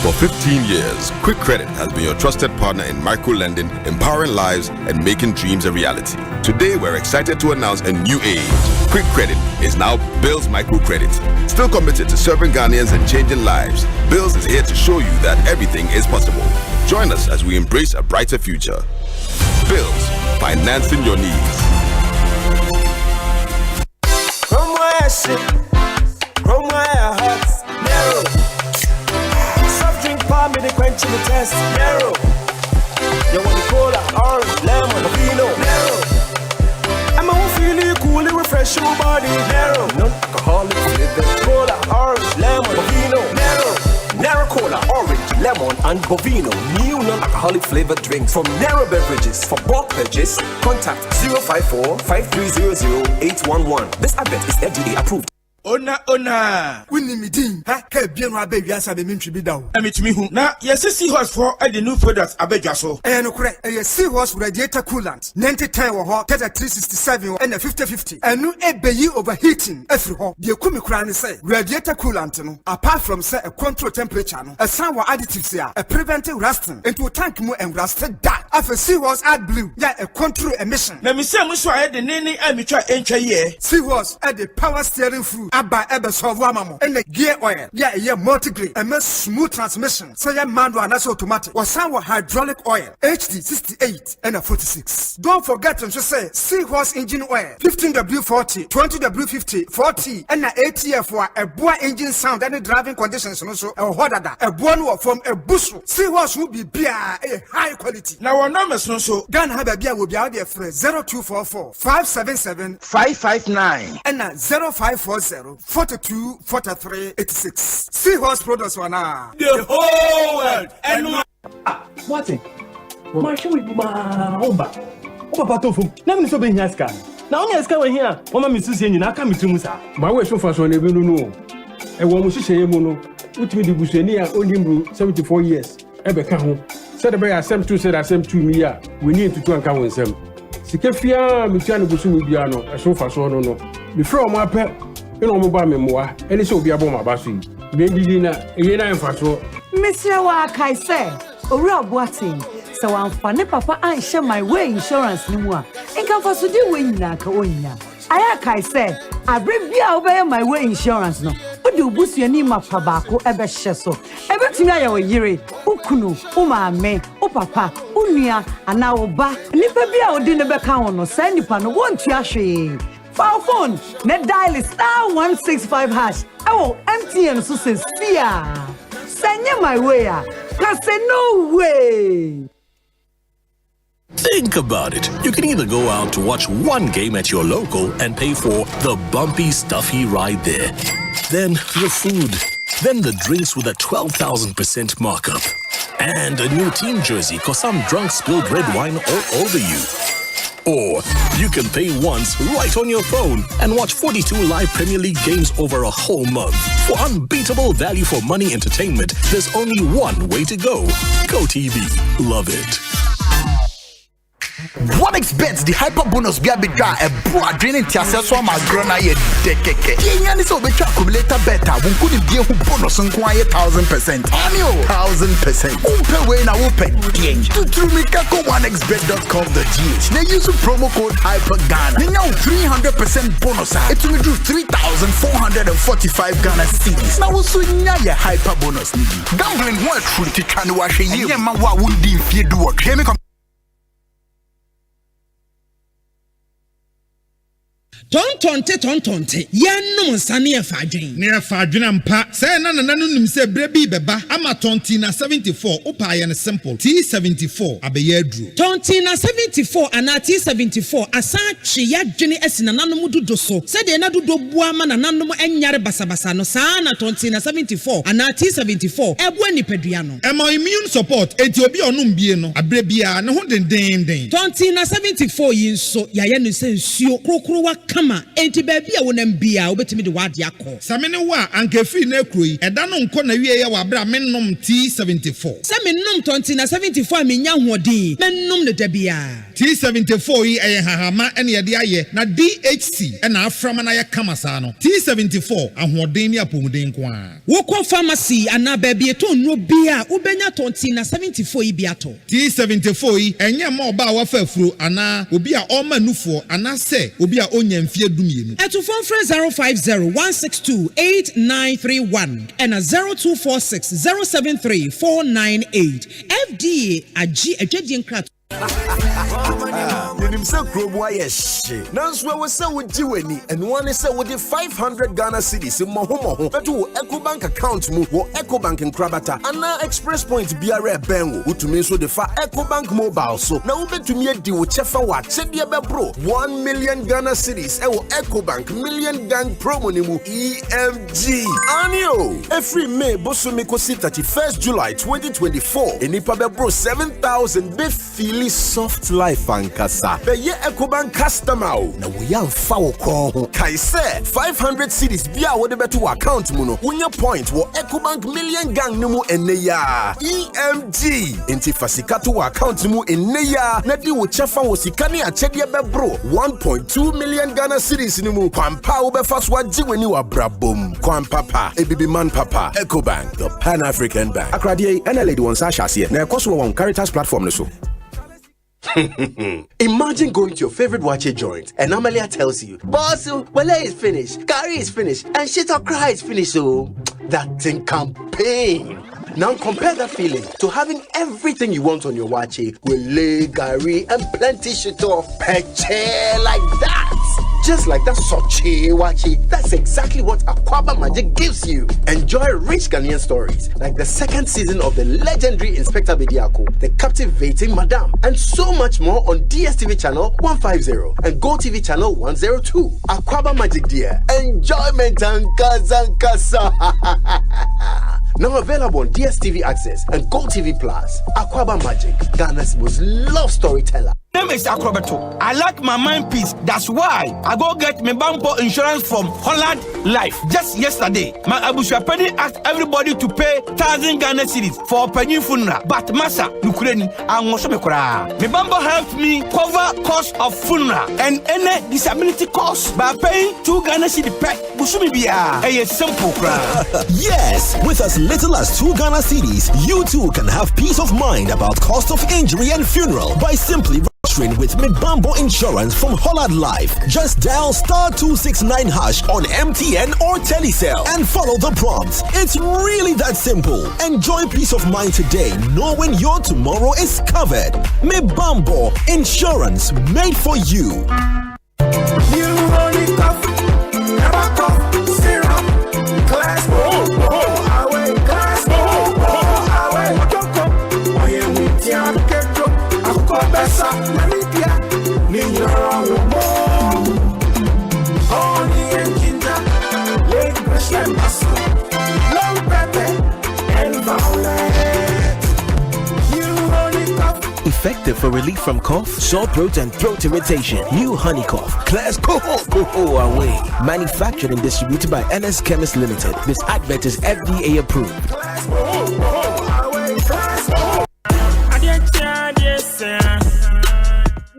For 15 years, Quick Credit has been your trusted partner in micro-lending, empowering lives and making dreams a reality. Today, we're excited to announce a new age. Quick Credit is now Bills Microcredit. Still committed to serving Ghanaians and changing lives, Bills is here to show you that everything is possible. Join us as we embrace a brighter future. Bills, financing your needs. From where I sit, from where I hurt, narrow. Soft drink palm me the quench in the test, narrow. You want the cola, orange, lemon, vino, narrow. I'm a feeling cool, refresh your body, narrow. Non-alcoholic flavor, cola, orange, lemon, vino, narrow. Narrow Cola, Orange, Lemon, and Bovino. New non-alcoholic flavored drinks from Narrow Beverages. For bulk purchase, contact 054-5300-811. This advert is FDA approved. Ona winni mi din ha ka bia no abedwa sa be mentwi bi dawo emetumi hu na yes seahorse for the new products abedwa so no kore seahorse radiator coolant 9010 wo ho 367 and 5050 enu ebeyi overheating afri ho de kumi kura ne say radiator coolant no apart from say a control temperature no a san wa additives a prevent rusting into tank mu and rusted that after seahorse add blue ya a control emission na mi say mu so aye de nene amitwa entwa ye seahorse add the power steering fluid Abba ebe solve amamo and the gear oil yeah multi-grade and smooth transmission so yeah manual and that's automatic or some hydraulic oil HD 68 and a 46. Don't forget to say Seahorse engine oil 15W40 20W50 40 and a ATF for a boa engine sound and the driving conditions also a hodada a one from a bush Seahorse will be beer a high quality. Now our numbers no so Ghana have a beer will be out there for 0244 577 559 and a 0540 42 43 86. Seahorse products one the whole world and what my show with my oba papa tofu na me so be here scan na onya scan we here o ma me susie nyina aka me tumu sa ma we show fashion na ebinu no e wo mu hihye mu no utimi di busuani a onimru 74 years e be ka ho said the asem 2 said asem 2 mi a we need to anka won sem sikafia me tia no busu mu bia no e show fashion no before o ma pe no mo ba me moa eni se obi abo ma ba so yi be didi na eyi na enfa so Mr. wa kai say ori aboatin se wan fa ne papa anhye my way insurance ni mu a enka fa so di we nyina ka onya aya kai say abribia obey my way insurance no odi obusuani mafa baako ebe hye so ebetumi aya wo yire ukunu umame upapa unua ana oba nipa bia odi ne beka ho no sa nipa no wontu ahwe for phone, net dial is *165#. Oh, MTN so says fear. Send my way. Cause no way. Think about it. You can either go out to watch one game at your local and pay for the bumpy, stuffy ride there. Then the food. Then the drinks with a 12,000% markup. And a new team jersey cause some drunk spilled red wine all over you. Or you can pay once right on your phone and watch 42 live Premier League games over a whole month. For unbeatable value for money entertainment, there's only one way to go. GoTV. Love it. 1xBet the hyper bonus be a bit dry a broad draining tiasa so my grana ye dekeke. Yenya ni so be accumulator better won could be who bonus on 1,000%. Annual 1,000%. Umpe we na upe yen. To me kako 1xbet.com.gh. Na use promo code hyper Ghana. Ni now 300% bonus. It will do 3,445 Ghana cedis. Na wusu nya ye hyper bonus ni. Gambling what truly to try to wash ye. Yeah man wa wundi if you do what. Hear me come. Tontonte yanum sane afadwen ne afadwen ampa say na nim say brebi beba ama tontina 74 opa ye ne simple T74 abeye adru tontina 74 ana T74 asa twe yadwene asina nanom dodo so say de na dodo bua ma nanom enyare basabasa no saa na tontina 74 ana T74 ebo nipadua no ema immune support enti obi onum bie no abrebia ne ho denden tontina 74 yinso yaye no se nsuo krokro wa kama enti baby a wonam bia obetimi de wade akọ samene wa anka free na kroi eda no nko na wie ye wa bra mennom T74 samennom tontina 74 menya hoɔden mennom ne da bia T74 yi eye hahama ene ye de aye na DHC ena aframa na ye kama saa no T74 ahoɔden ni apomuden ko a wokɔ pharmacy ana baby eto nro bia ubenya tontina 74 yi bia to T74 yi enye ma oba wa fa afuro ana obi a ɔma nufoɔ ana se obi a onya mfie dumienu eto phone 050-162-8931 and a 0246-073-498 FDA agi adwedie nkrat Minim say Krobwa yes. Nanswe we say we jiweni and one is say we the 500 Ghana cedis in Mohomo. That will Ecobank account mu wo Ecobank in Krabata and now Express Point BRA Bengo. Who to me so the fa Ecobank mobile so now we to me di wo chefa wa chedia be bro 1 million Ghana cedis e wo Ecobank million gang promo ni mu EMG. Anio every May bosumi kosi 31st July 2024 enipa be bro 7,000 be feel soft life and kasa. Be ye Ecobank customer. Na we am foul call. Kai say 500 cedis bia wo de beto account mu no. Unya point wo Ecobank million gang no mu ene ya. EMG. Enti fasika to account mu ene ya. Na di wo chefa wo sika ne achede be bro 1.2 million Ghana cedis ni mu. Kwampa wo be fast wa jiweni wa brabom. Kwampapa ebibi man papa. Ecobank, the Pan-African Bank. Akradie ene lady won sa hase. Na ekoso wo on Caritas platform no so. Imagine going to your favorite watcher joint and Amalia tells you, boss, Wale is finished, curry is finished, and shit or cry is finished. So that thing can pain. Now compare that feeling to having everything you want on your watcher with Wale, curry, and plenty shit off peche like that. Just like that Sochi Wachi, that's exactly what Akwaba Magic gives you. Enjoy rich Ghanaian stories like the second season of the legendary Inspector Bediako, the captivating Madame, and so much more on DSTV channel 150 and GoTV channel 102. Akwaba Magic dear, enjoyment and kasa. Now available on DSTV Access and GoTV Plus. Akwaba Magic, Ghana's most loved storyteller. Name is Akrobeto. I like my mind peace. That's why I go get my bumper insurance from Holland Life. Just yesterday, my Abushua Penny asked everybody to pay 1,000 Ghana cedis for a penny funeral. But Massa, Nukreni, and Moshomekura. My bumper helped me cover cost of funeral and any disability cost by paying 2 Ghana cedis per Bushumibia. A simple crowd. Yes, with as little as 2 Ghana cedis, you too can have peace of mind about cost of injury and funeral by simply with Mibambo Insurance from Holland Life. Just dial *269# on MTN or Telecel and follow the prompts. It's really that simple. Enjoy peace of mind today, knowing your tomorrow is covered. Mibambo Insurance, made for you. Effective for relief from cough, sore throat, and throat irritation. New Honey Cough. Class Coho away. Manufactured and distributed by NS Chemist Limited. This advert is FDA approved.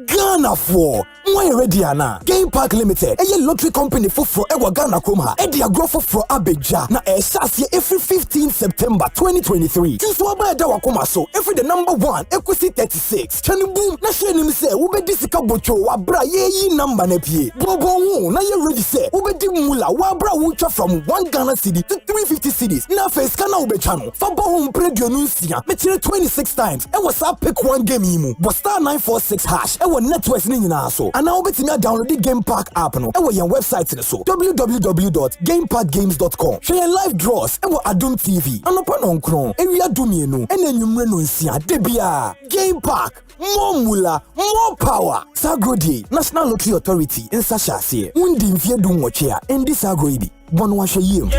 Ghana for why ready ana Game Park Limited a lottery company for ewa Ghana Kroma e dia grow for Abeja na e sase every 15 September 2023 since we buy da wakoma so every the number 1 Ekosiisen 36 chani boom na share nim say we be disika bocho wa bra ye number na pie bobo hu na ye ready say we be di mula wa bra wucha from 1 Ghana cedi to 350 cedis na face kana we be channel fa bo hu predio no sia me 26 times e was pick one game imu but star 946 hash e networks ni nyina so and now betimi download the Game Park app no e wo your website ni so www.gameparkgames.com share your live draws e wo Adum TV anopa no nkron ewia dumienu e na nwumre no nsia de bia Game Park more mula more power Sagrodi National Lottery Authority in Sashase undi mfie du nwoche a endi sagro ibi bono wa hweyem.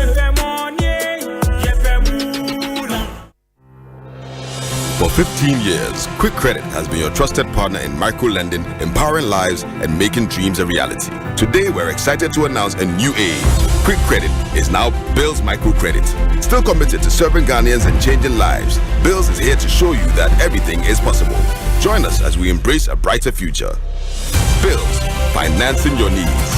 For 15 years, Quick Credit has been your trusted partner in micro-lending, empowering lives, and making dreams a reality. Today, we're excited to announce a new age. Quick Credit is now Bills Microcredit. Still committed to serving Ghanaians and changing lives, Bills is here to show you that everything is possible. Join us as we embrace a brighter future. Bills, financing your needs.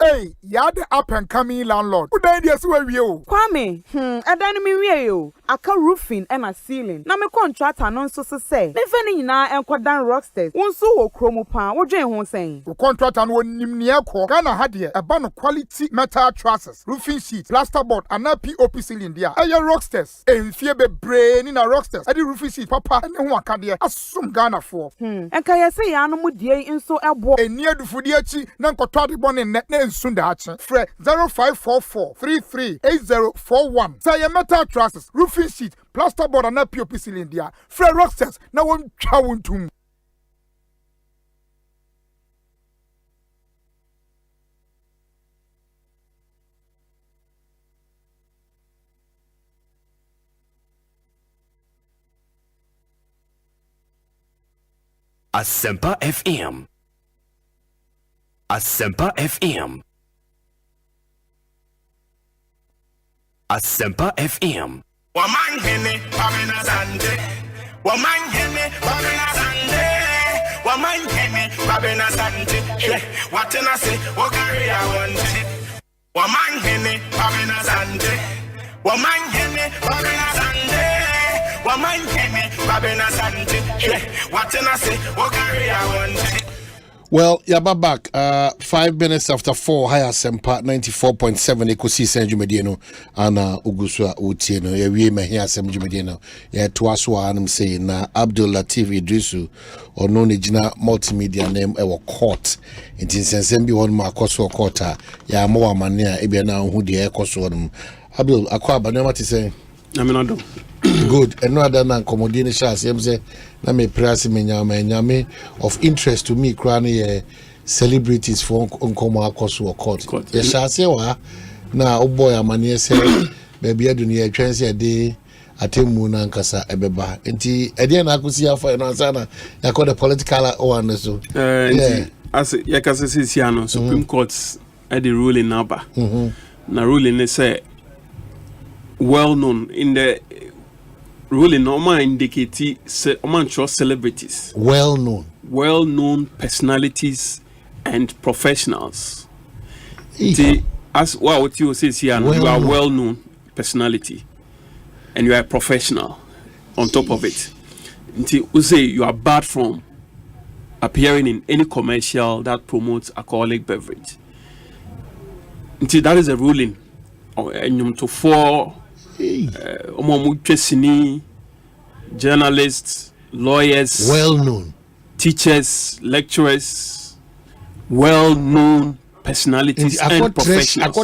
Hey, you're the up and coming landlord. Who died yes where you? Kwame, I didn't mean you. Aka roofing and a ceiling. Na me contract and so say. Me feni na and kwadan rocksters. Unso wo chromo pan. What you won saying? The contract and one nimnia ko. Ghana had here a ban of quality metal trusses, roofing sheets, plasterboard, and a POP ceiling there. Aye rocksters. And fear be brain in a rocksters. I the roofing sheet papa and one can there. Assume Ghana for. And can you say I no mu die in so a bo. And near the foodiachi nan kotwadi bon in net Sunda Hatch, Fre 0544 338041. Say a metal trusses, roofing sheet, plasterboard, and a POP cylinder. Fre Rocksters, now one chawun to. Asempa FM. Asempa FM. Asempa FM. Omanhene, Kwabena Asante. Omanhene, Kwabena Asante. Omanhene, Kwabena Asante. What can I say? What carry I want? Omanhene, Kwabena Asante. Omanhene, Kwabena Asante. Omanhene, Kwabena Asante. What can I say? What carry I want? Well, yaba back 5 minutes after 4 high Asempa 94.7 Ekosiisen Jumedieno ana ugusua utieno ya wie me hia asem Jumedieno ya twaso anum say na Abdul Latif Idrisu ono ne gina multimedia name ewo court intinsensem bi won ma akoso court ya mo amane a ebia na hu de ekoso won Abdul akwa ba no mati say Aminado. Good. And no other than commodine chance. Say na me press me nyame of interest to me crane celebrities for unkomo akoso court. Yes, say wa na oboy amane say baby aduni e twen say dey atemu na nkasa ebeba. Enti ede na akosi afa no ansana yakọ the political one so. As yakase sisiano Supreme Court at the ruling number. Na ruling say well known in the ruling normal indicate celebrities well known personalities and professionals. As what you say here, you are well known personality and you are a professional on top of it. You say you are barred from appearing in any commercial that promotes alcoholic beverage. That is a ruling. And to four journalists, lawyers, well known teachers, lecturers, well known personalities and professionals.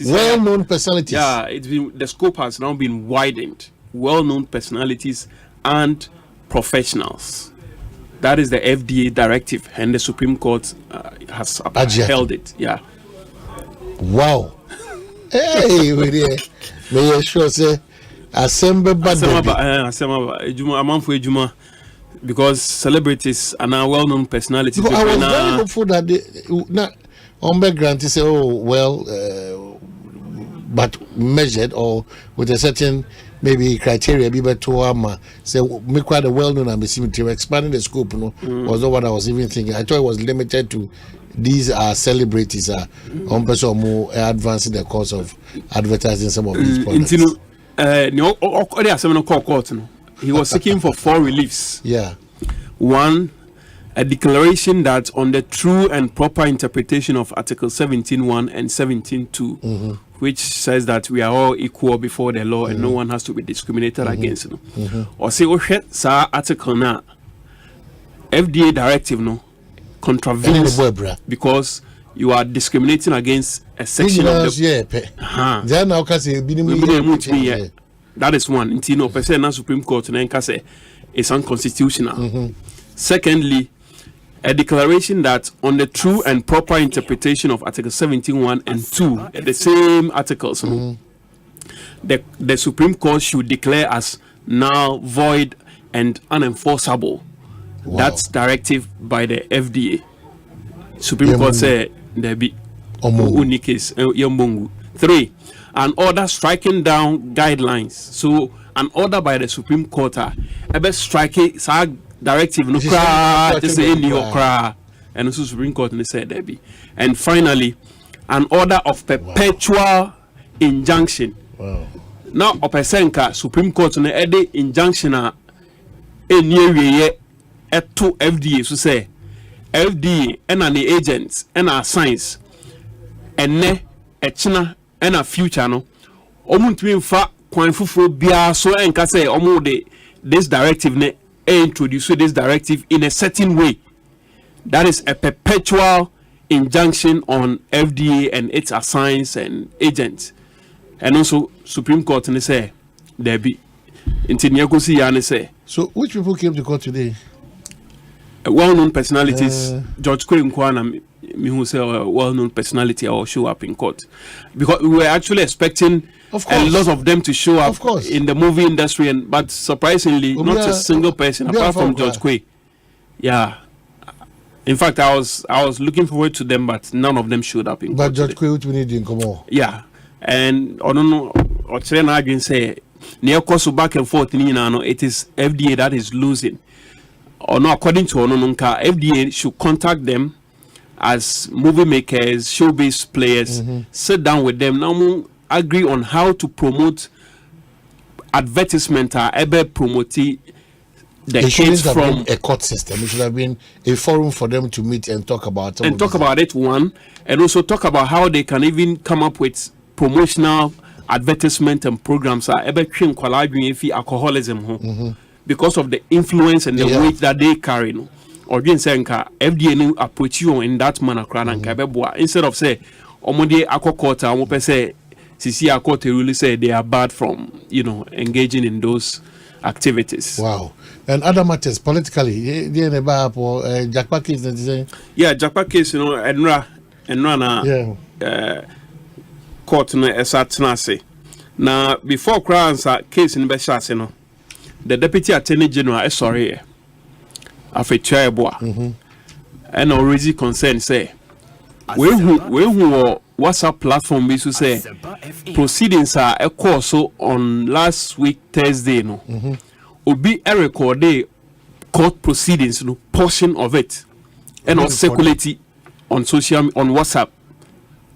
Well known personalities. Yeah, the scope has now been widened. Well known personalities and professionals. That is the FDA directive, and the Supreme Court has upheld it. Yeah. Wow. Hey, we there. May you sure say Asempa a month for Ejuma, because celebrities are now well-known personalities. I was very hopeful that they not on background to say, but measured or with a certain maybe criteria, be better say make quite a well-known and expanding the scope. Was not what I was even thinking. I thought it was limited to these are celebrities on person more advancing the course of advertising some of these products. He was seeking for 4 reliefs. Yeah. 1, a declaration that on the true and proper interpretation of Article 17.1 and 17.2, which says that we are all equal before the law and no one has to be discriminated against. Or say, sa article na FDA directive contravenes because you are discriminating against a section of the that is one. The Supreme Court is unconstitutional. Secondly, a declaration that on the true and proper interpretation of Article 17.1 and 2, the same articles, the Supreme Court should declare as null, void, and unenforceable. Wow. That's directive by the FDA. Supreme Court said there be unique case. 3, an order striking down guidelines. So an order by the Supreme Court about striking directive no cry to say in your cry, and also Supreme Court said there be. And finally, an order of perpetual injunction. Wow. Now opesenka Supreme Court no ede injunction to FDA so say FDA and the agents and our science and ne echina and a future no omuntumi mfa kwan fufuro bia so enka say omo this directive ne introduce this directive in a certain way. That is a perpetual injunction on FDA and its science and agents. And also Supreme Court ne say there be intinyakosi ya ne say. So which people came to court today? Well-known personalities. George Kwabena Nkwana, who say a well-known personality will show up in court, because we were actually expecting a lot of them to show up in the movie industry, but surprisingly, not a single person apart from George Kwabena. Yeah, in fact, I was looking forward to them, but none of them showed up in court. But George Kwabena, which we need in come on. Yeah, and I don't know. Or again say near course back and forth. It is FDA that is losing. Or no, according to Ononunka, FDA should contact them as movie makers, showbiz players, sit down with them, now agree on how to promote advertisement, promote the kids from a court system. It should have been a forum for them to meet and talk about it, one, and also talk about how they can even come up with promotional advertisement and programs alcoholism. Because of the influence and the weight that they carry, or FDA approach you in that manner. Instead of say, omode akokota, omo say, sisi akote really say they are bad from engaging in those activities. Wow. And other matters politically, Jakpa case. Yeah, Jakpa case, Enra na court no esatnase. Now before crowns case in Beshase the Deputy Attorney General sorry afi chairboa and already concerned say we who WhatsApp platform be to say proceedings are a course on last week Thursday obi a record court proceedings portion of it and not circulate on WhatsApp.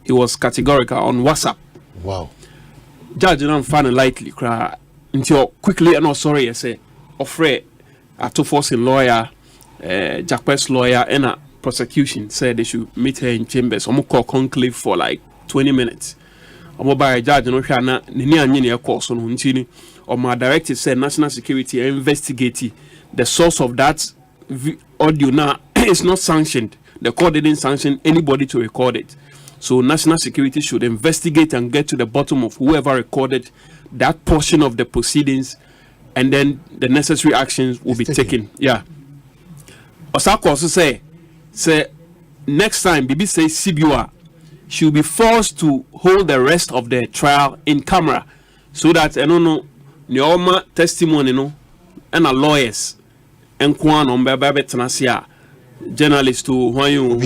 It was categorical on WhatsApp. Wow. Judge don't find it likely cry until quickly and sorry I say offer to force a lawyer Jackpest lawyer and a prosecution said they should meet her in chambers call conclave for like 20 minutes. By judge no hwana ni anyine course no ntini my directive said national security investigate the source of that audio now is not sanctioned. The court didn't sanction anybody to record it. So national security should investigate and get to the bottom of whoever recorded that portion of the proceedings, and then the necessary actions will be taken. Yeah. Osako also say next time Bibi say Sibua she'll be forced to hold the rest of the trial in camera so that Neoma testimony and lawyers and Kwan on Baba Tanasia journalists to when you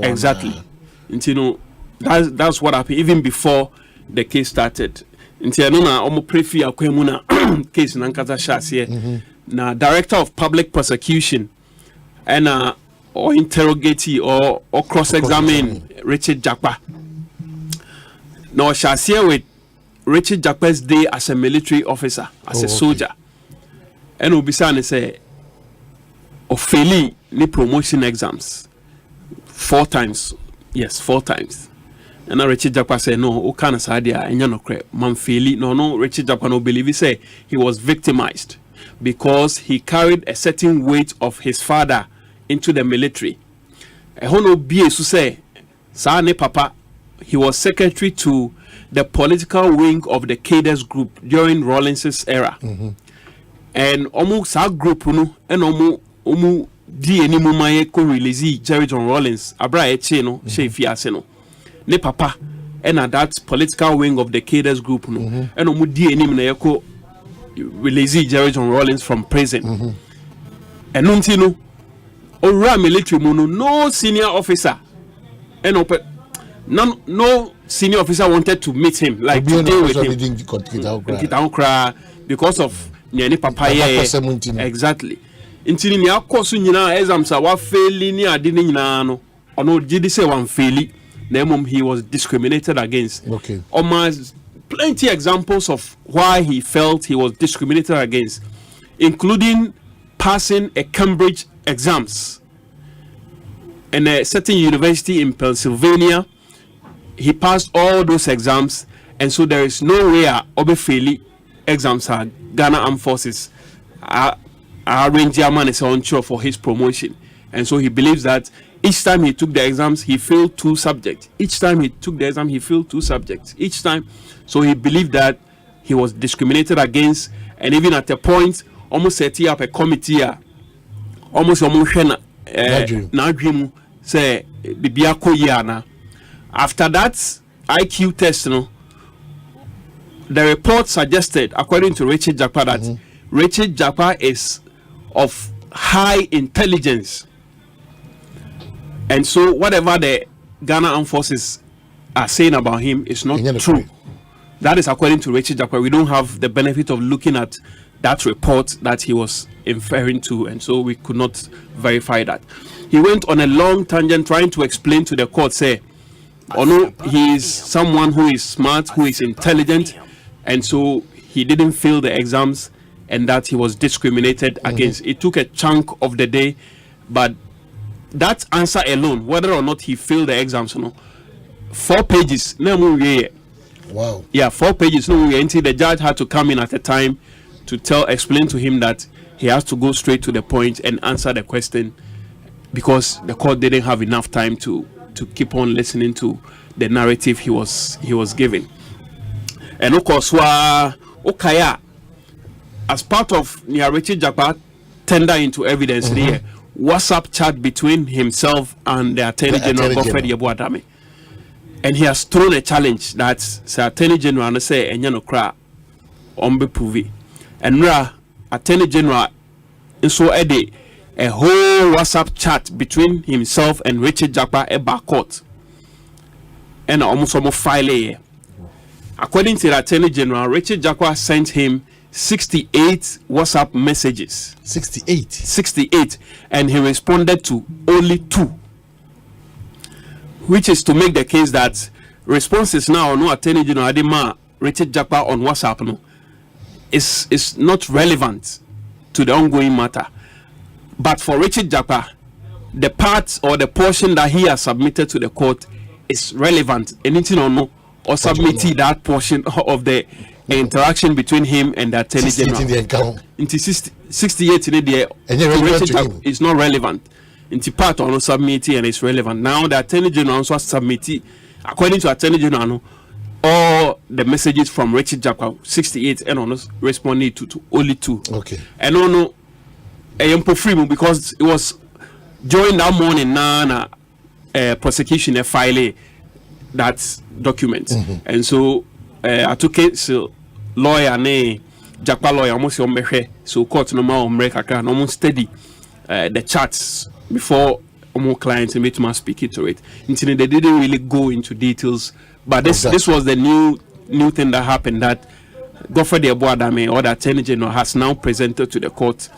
exactly. That's what happened even before the case started. Case now director of public prosecution and or interrogatee or cross-examine Richard Jakpa. Now Shasia with Richard Jakpa's day as a military officer, as a soldier. And Obisane say of failing the promotion exams 4 times. Yes, 4 times. And Richard Jakpa said, no, Okana Sadia, and Yanokre, Manfeli. No, Richard Jakpa no believe. He said he was victimized because he carried a certain weight of his father into the military. Hono Bie to say, Sane Papa, he was secretary to the political wing of the cadres group during Rawlins's era. And almost our group, and almost DNA Mumaye ko release Jerry John Rawlins, Abra Echeno, Shefi Aseno. Ne papa and at that political wing of the cadres group and DNA Mnayako release Jerry John Rawlins from prison. And Nuntino Ora military mono, no senior officer and no senior officer wanted to meet him, like to deal with him. Because of Nyani Papa. Exactly. Until ni akosu nyina exams a wa faili ni adini nyina no ono gidi say wan faili na he was discriminated against. Okay. Almost plenty examples of why he felt he was discriminated against, including passing a Cambridge exams in a certain university in Pennsylvania. He passed all those exams, and so there is no way Obefeli exams are Ghana Armed Forces Ranger man is unsure for his promotion, and so he believes that each time he took the exams he failed 2 subjects. Each time he took the exam he failed 2 subjects. Each time, so he believed that he was discriminated against, and even at a point almost setting up a committee almost Nadrimu say Bibiako Yana. After that IQ test, the report suggested, according to Richard Jakpa, that Richard Jakpa is of high intelligence, and so whatever the Ghana Armed Forces are saying about him is not true. That is according to Richard Jakpa. We don't have the benefit of looking at that report that he was inferring to, and so we could not verify that. He went on a long tangent trying to explain to the court, say, oh no, he is someone who is smart, who is intelligent, and so he didn't fail the exams, and that he was discriminated against. It took a chunk of the day, but that answer alone, whether or not he failed the exams, 4 pages. Wow. Yeah, 4 pages. Until the judge had to come in at a time to explain to him that he has to go straight to the point and answer the question, because the court didn't have enough time to keep on listening to the narrative he was giving. And of course, Okaya, as part of Richard Jakpa tender into evidence here, WhatsApp chat between himself and the Attorney General Godfred Yeboadame. And he has thrown a challenge that the Attorney General say Enyano Kra Ombe Puvi. And Attorney General so a whole WhatsApp chat between himself and Richard Jakpa eba court. And almost file here. According to the Attorney General, Richard Jakpa sent him 68 WhatsApp messages. 68. And he responded to only 2. Which is to make the case that responses now no Attorney General Adema Richard Jakpa on WhatsApp no is not relevant to the ongoing matter. But for Richard Jakpa, the part or the portion that he has submitted to the court is relevant. Anything or no, or submitting that portion of the interaction between him and the Attorney General. Into 68 in the is not relevant. Into part on submitting and it's relevant. Now the Attorney General also submitted, according to Attorney General, all the messages from Richard Jakpa 68 and on responding to only 2. Okay. And no because it was during that morning prosecution file that document. And so I took it so lawyer ne Jakpa lawyer almost so court no more kakra no almost study the charts before more clients and make speak it to it. Until they didn't really go into details, but this was the new thing that happened, that Godfrey Eboadame, or the Attorney General, has now presented to the court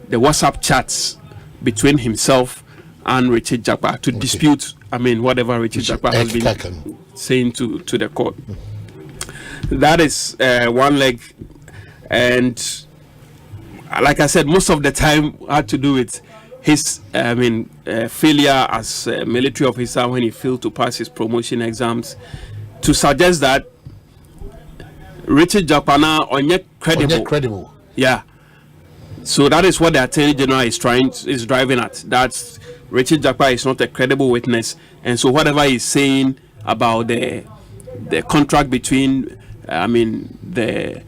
the WhatsApp chats between himself and Richard Jakpa to dispute, whatever Richard Jakpa has been saying to the court. That is one leg, and like I said, most of the time had to do with his failure as a military officer when he failed to pass his promotion exams, to suggest that Richard Jakpa onye credible. Yeah. So that is what the Attorney General is driving at. That Richard Jakpa is not a credible witness, and so whatever he's saying about the contract between the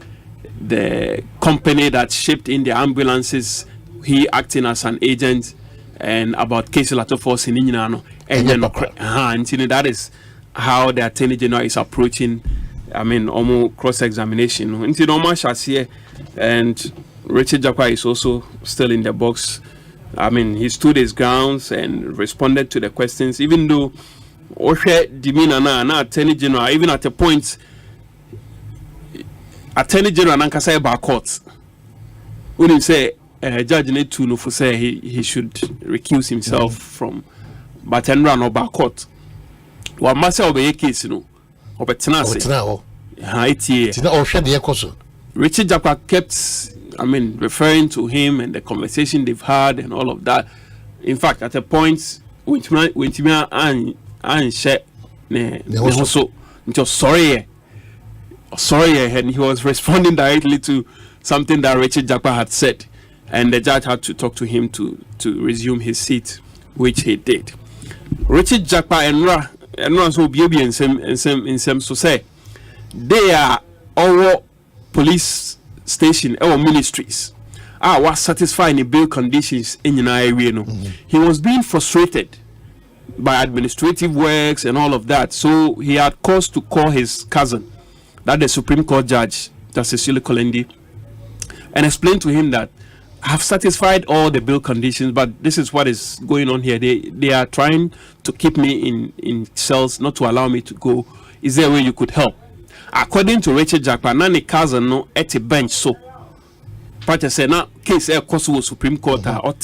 company that shipped in the ambulances, he acting as an agent, and about case lato force in Inano, and that is how the Attorney General is approaching almost cross-examination. And Richard Jakpa is also still in the box. He stood his grounds and responded to the questions, even though demeanor na Attorney General, even at a point, Attorney General nankasa ba court. When he say judge need to know for say he should recuse himself from, but and run over court. What must obey case Richard Jakpa kept referring to him and the conversation they've had and all of that. In fact, at a point when and share also sorry, and he was responding directly to something that Richard Jakpa had said, and the judge had to talk to him to resume his seat, which he did. Richard Jakpa and so baby and some so say they are our police station, our ministries was satisfying the bail conditions in an area. He was being frustrated by administrative works and all of that, so he had cause to call his cousin, that the Supreme Court judge, that's Cecilia Kolendi, and explain to him that I have satisfied all the bail conditions, but this is what is going on here. They are trying to keep me in cells, not to allow me to go. Is there a way you could help? According to Richard Jakpa, nani cousin no at a bench so. Pacha said na case Kosovo Supreme Court or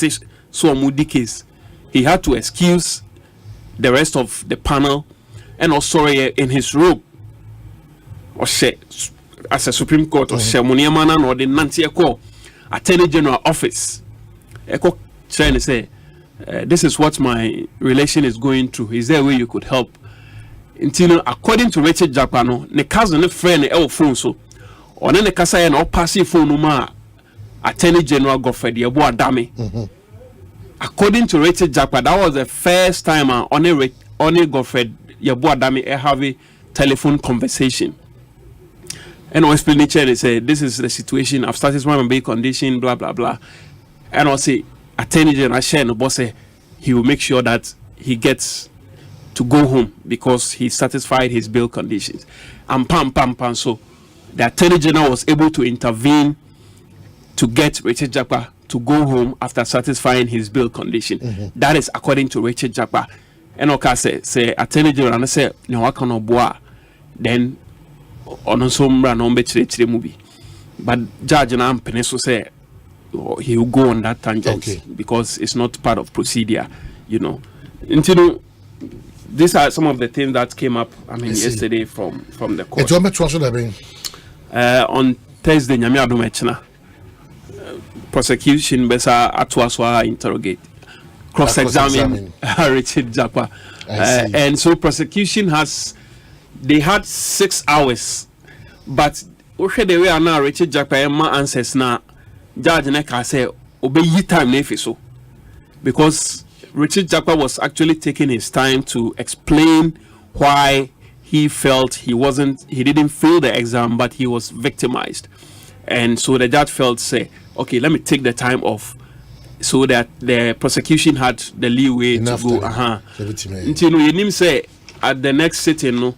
so moody case. He had to excuse the rest of the panel and also in his robe. Or say as a Supreme Court or Shamuniamana or the Nancy Eko Attorney General office. Eko trying to say this is what my relation is going through. Is there a way you could help? Until according to Richard Jakpa no, ne cousin ne friend ne phone so. Or ne kasa no passive phone no ma Attorney General Godfrey Eboadame. According to Richard Jakpa, that was the first time on Godfrey Eboadame have a telephone conversation. And I explain it and say this is the situation. I've started my bail condition, blah blah blah. And I say Attorney General share no boss say he will make sure that he gets to go home because he satisfied his bail conditions. And pam. So the Attorney General was able to intervene to get Richard Jakpa to go home after satisfying his bail condition. That is according to Richard Jakpa. And okay say Attorney General and say no waka boa then on some run on betray movie. But Judge and Peneso say he will go on that tangent because it's not part of procedure, Until these are some of the things that came up yesterday from the court. On Thursday, prosecution besa atwaswa interrogate cross-examine Richard Jakpa. And so prosecution they had 6 hours, but the way now Richard Jakpa answers now judge neka say obey time nefi so, because Richard Jakpa was actually taking his time to explain why he felt he didn't fail the exam, but he was victimized. And so the judge felt say, okay, let me take the time of so that the prosecution had the leeway to go. Until you know, say at the next sitting, no,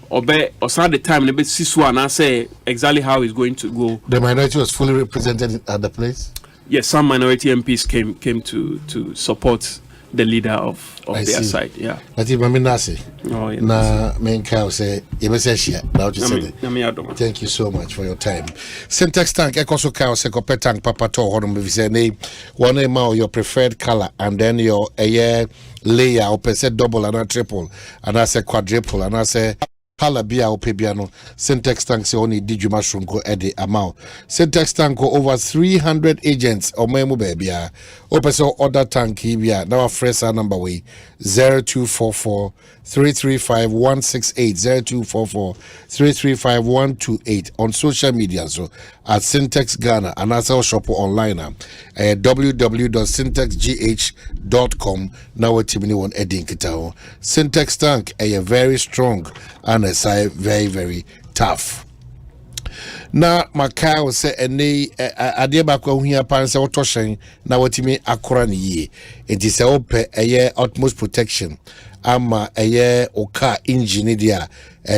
or start the time, maybe and I say exactly how it's going to go. The minority was fully represented at the place. Yes, some minority MPs came to support the leader of their side. Yeah. But if I say, oh yeah. Na main cow say, thank you so much for your time. Syntax tank, Ekoso cow say, copper tank, papa to hodom say one your preferred color, and then your layer or percent double and a triple, and I say quadruple, and I say. Hala bia o pebiano Syntax tank se only did you mushroom go edi amount. Syntax tank go over 300 agents or memo baby. Open so order tank bia now fresh number way 0244 335 168 0244 335 128 on social media so at Syntax Ghana and also shop online www.syntaxgh.com now what team one edding kita Syntax tank a very strong and a very very tough. Na Macau say ene adeba kwa huya pan se otoshen na watimi akora ne yie enti se ope eye utmost protection ama eye oka engine dia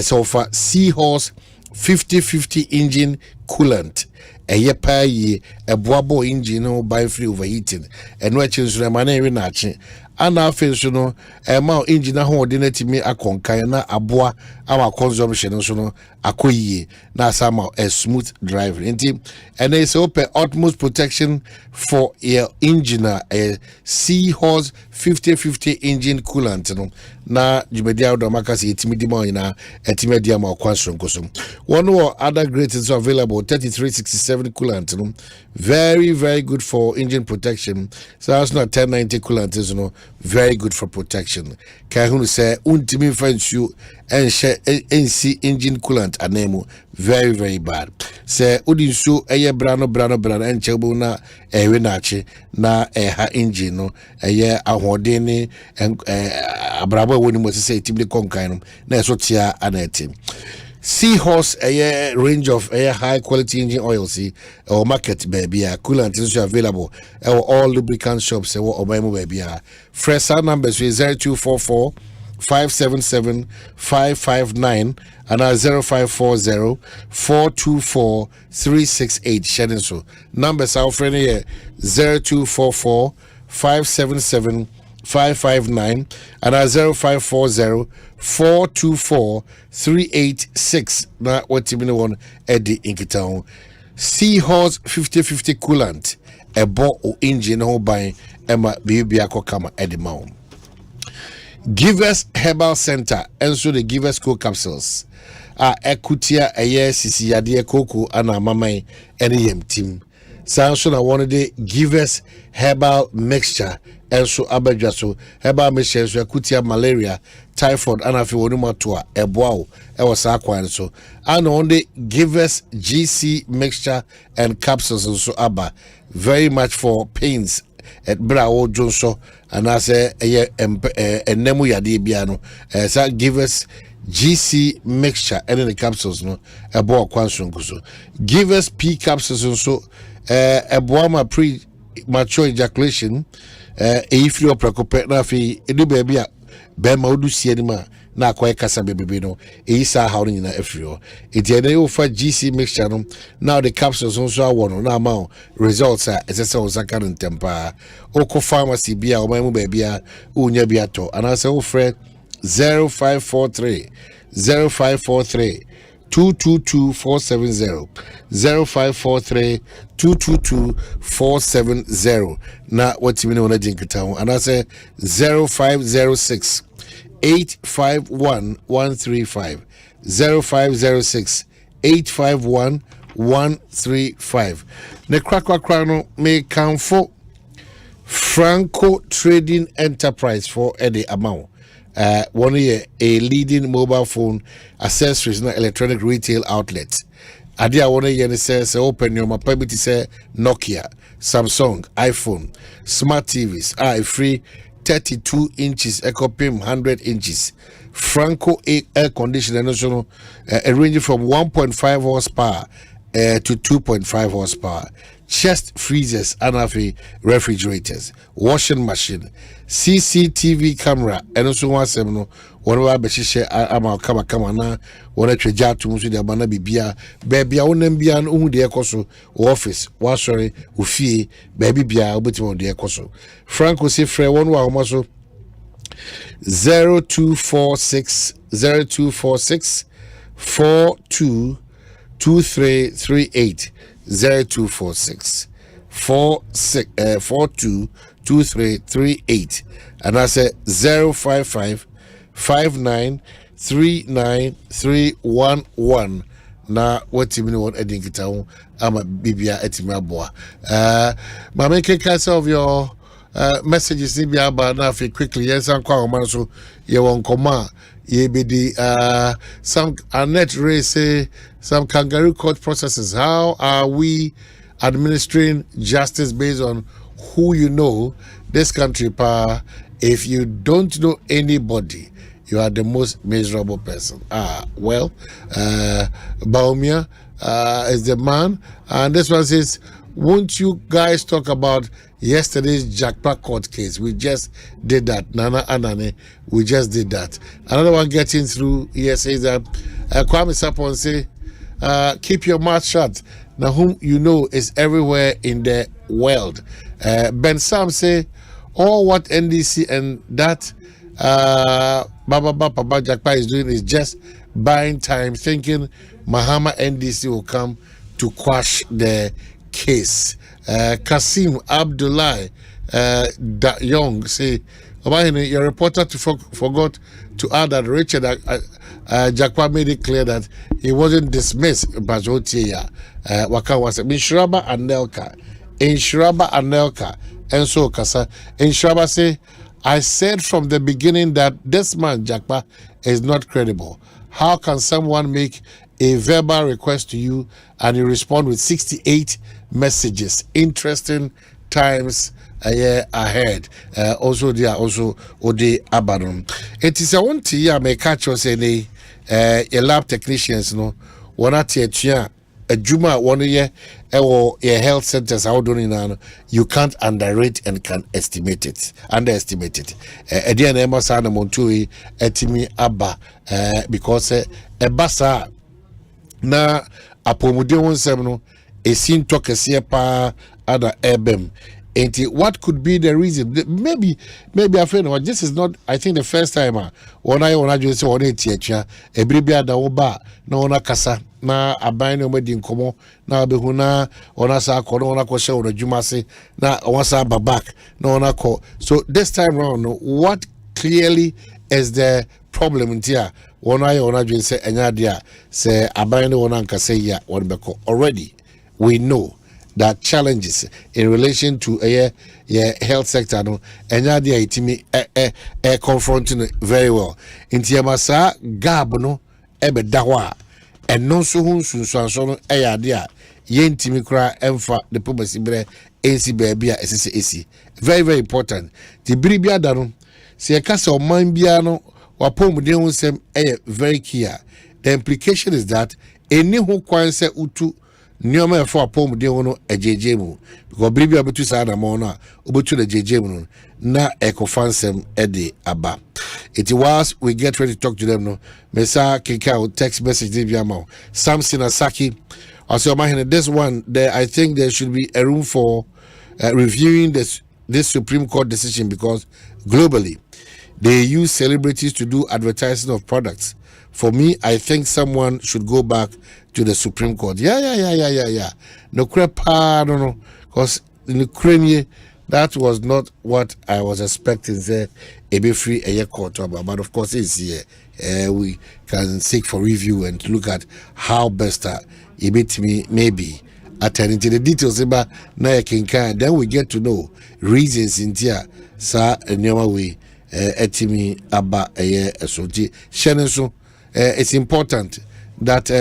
so for Seahorse 50-50 engine coolant eye pa yi eboabo engine no by free overheating eno achi nso ma na ewe na achi ana afenso no ma engine ho de na timi akonkan na aboa our consumption nso no akoyie na sama a smooth driving enti ene is open utmost protection for your engine a Seahorse 50-50 engine coolant no na jumedia do makasi etimi di ma ina etimi dia ma kwanso nkoso one or other grades is available 3367 coolant no very very good for engine protection so that's not 1090 coolant is no very good for protection can who say untimi fansu NC engine coolant anemo very very bad say udinsu eye brano enchebu na ewe nachi na ha engine no eye ahoden ni abrabo woni mo say tibli konkan no na so tia aneti Seahorse a range of high quality engine oil or market baby coolant is available all lubricant shops or baby fresh numbers 0244 577 559 and 0540 424 368 shedding so numbers our friend here 0244 577 559 and 0540 424 386 na what you mean one Eddie Inkitown Seahorse 50-50 coolant a bo o engine ho by Emma Bibiako Kama Eddie Mount Givers Herbal Center and so the Givers Co capsules ekutia eye sisi yade koko ana mamai NEM team sanso na one day Givers Herbal Mixture also abadwa so herbal mixture so ekutia malaria typhoid and afi woni mato a eboa e was akwan so and on the Givers GC mixture and capsules so aba very much for pains at brawo jonso and I say enemu yade bia no sa Givers GC mixture and the capsules no eboa kwanso so Givers P capsules so eboa ma pre mature ejaculation if you preoccupy na fi edu baby a be ma odu sie ni ma na akwai kasa bebebe no isa how ni na afrio etiene you for GC mixture no now the capsules also awono na ma results a esese osaka no tempa oko pharmacy bia o mamu baby a unya bia to anase wo frɛ 0543 222-470 0543 222-470 na what you mean on a jinkitown and I say 0506 851 135 0506 851 135 ne kwakwa me count for Franco Trading Enterprise for any amount. One year a leading mobile phone accessories and electronic retail outlet. Adia one year says open your mapabiti say Nokia, Samsung, iPhone, smart TVs, free 32 inches, Ecopim 100 inches, Franco air conditioner national ranging from 1.5 horsepower to 2.5 horsepower. Chest freezers and refrigerators, washing machine, CCTV camera, and also one seminal. One of our beshisha ama kama na one treja to musu de abana bibia baby a wonem bia no de ekoso office wa sorry ufie baby bia obetimo de ekoso. Franco say frɛ one wa homaso 0246 422338 0246 422338 and I say 055 5939 na watimi no edin kita ama bibia etimi aboa ma make case of your messages ni bia ba na fi quickly yes an kwa man so ye won koma ye be the some Annette Ray say some kangaroo court processes. How are we administering justice based on who you know? This country if you don't know anybody, you are the most miserable person. Well, Baumia is the man, and this one says, won't you guys talk about yesterday's Jackpot court case? We just did that. Nana Anane, we just did that. Another one getting through here says that Kwame Sapon say, keep your mouth shut. Now whom you know is everywhere in the world. Ben Sam say, all what NDC and that Baba Jackpot is doing is just buying time, thinking Mahama NDC will come to quash the case. Kasim Abdullah Young say, Omanhene, your reporter forgot to add that Richard Jackpot made it clear that he wasn't dismissed. Bajotia Waka was Inshuraba and Nelka and so Kasa. Inshuraba say, I said from the beginning that this man Jackpot is not credible. How can someone make a verbal request to you and you respond with 68 messages? Interesting times ahead. Also there also Ode Abaddon. It is a one tea may catch us a lab technicians no one at a Juma 1 year or a health centers how doing you can't underrate and can underestimate it. Again, Emma Sana Montui etimi Abba because a basa na apomude won sem no esin tokese pa ada ebem. What could be the reason? Maybe I feel this is not, I think, the first time when I just say on it every bia da oba na ona kasa na aban no medi nkomo na behuna ona sa kono ona ko she ona dwuma se na ona sa back na ona ko. So this time round, what clearly is the problem in here? Ona just say enya dia say aban no ona nkase ya won beko. Already we know that challenges in relation to a health sector no enya dia itimi confronting very well. Inti amasa gab no ebe dawa and no so hun sunso no dia yentimi kra emfa the policy bre AC baby esi very very important. The bribia da no se e kasa o man bia no wapom de hun sem very clear. The implication is that any who kwan se utu Nioma for a poem de ono a JJ because Bribia betu sana mona ubutu the JJ na eco fansem ede aba. It was we get ready to talk to them no. Mesa Kika text message Dibiamo. Samson Asaki. Also Omanhene, this one there I think there should be a room for reviewing this Supreme Court decision because globally they use celebrities to do advertising of products. For me, I think someone should go back to the Supreme Court. Yeah. No crap, no. Because in Ukraine, that was not what I was expecting. There, a be free a year court, but of course, it's here. We can seek for review and look at how best it beat me maybe attending to the details about na kinka. Then we get to know reasons in here. Sa nyama we etimi aba a year so so. It's important that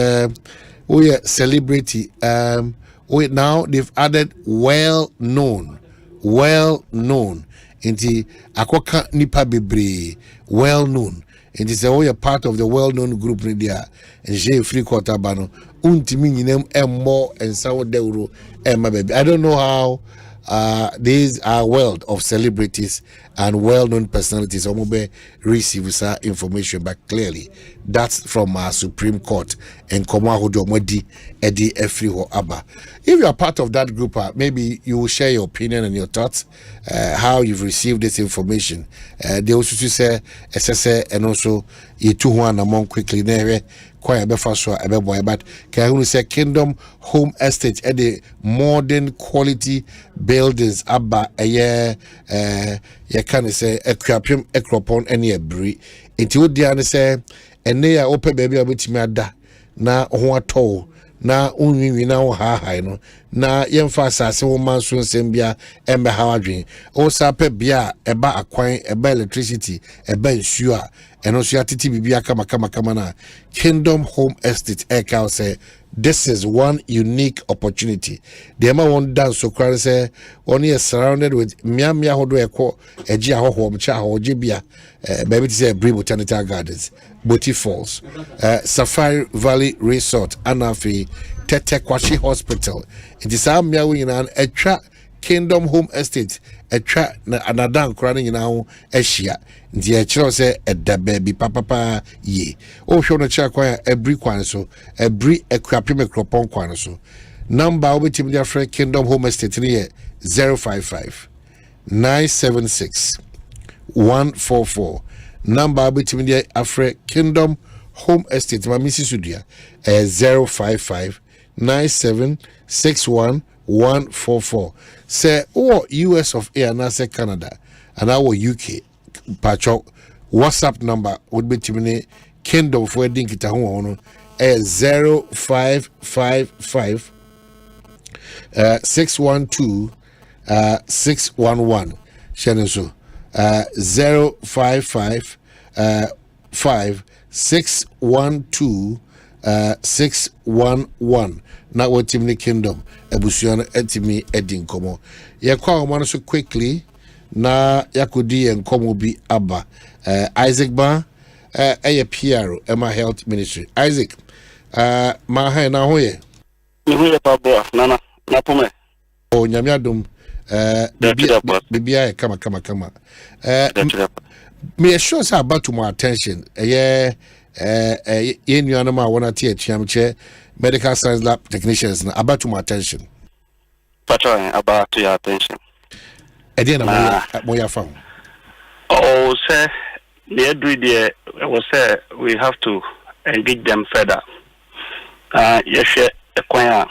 we are celebrity. Now they've added well known into akoka nipa bebre well known It is a part of the well-known group media and J free quarter bano. Untimi nyinem more and sound deuro baby. I don't know how these are world of celebrities and well-known personalities omobe receive that information, but clearly that's from our Supreme Court and Komahodomodi Edi Efriho Abba. If you are part of that group, maybe you will share your opinion and your thoughts, how you've received this information. They also say SSA and also you two one among quickly there. But can say Kingdom Home Estate at the modern quality buildings abba a year you can say a crapium ekropon any a brie into would the say and they are open baby with me ada na ho ato na unwi na ho ha no na yemfa asase wo man so nsembia embe hawadwen o sape bia eba akwan eba electricity eba nsuo a eno so atiti bibia kama na Kingdom Home Estate Ekau say this is one unique opportunity. The Emma won't dance so cry say only is surrounded with mia hodo eko eji ahoho mcha ho jibia baby to say Bree Botanical Gardens, Boti Falls, Safari Valley Resort, Anafi, Tete Kwashi Hospital. It is a mia win an etwa Kingdom Home Estate etwa na anadan krani nyina ehia ndi ekiro se eda baby papa ye o hwo no kira kwan every kwan so every ekwapem ekropon kwan so number obetim dia free Kingdom Home Estate ni 055 976 144 number obetim dia afre Kingdom Home Estate ma misi sudia 055 9761 144 say US of A and say Canada and our UK patcho WhatsApp number would be to Kingdom for wedding kita ho 0555 612 611 Shannon so 055 612 611 na watimni Kingdom ebusuano etimi edin komo yakwa omano so quickly na yakodi enkomo bi aba Isaac ba PR Emma Health Ministry Isaac ma ha na hoye ni hoye pabo nana na pome o nyamiadum bibia kama me sure say about to my attention ye nuanoma I wanna tie chiamche medical science lab technicians na about to my attention. Patron about to your attention. Again, moya found. Oh, sir, the idea was say we have to engage them further. Yes, a choir,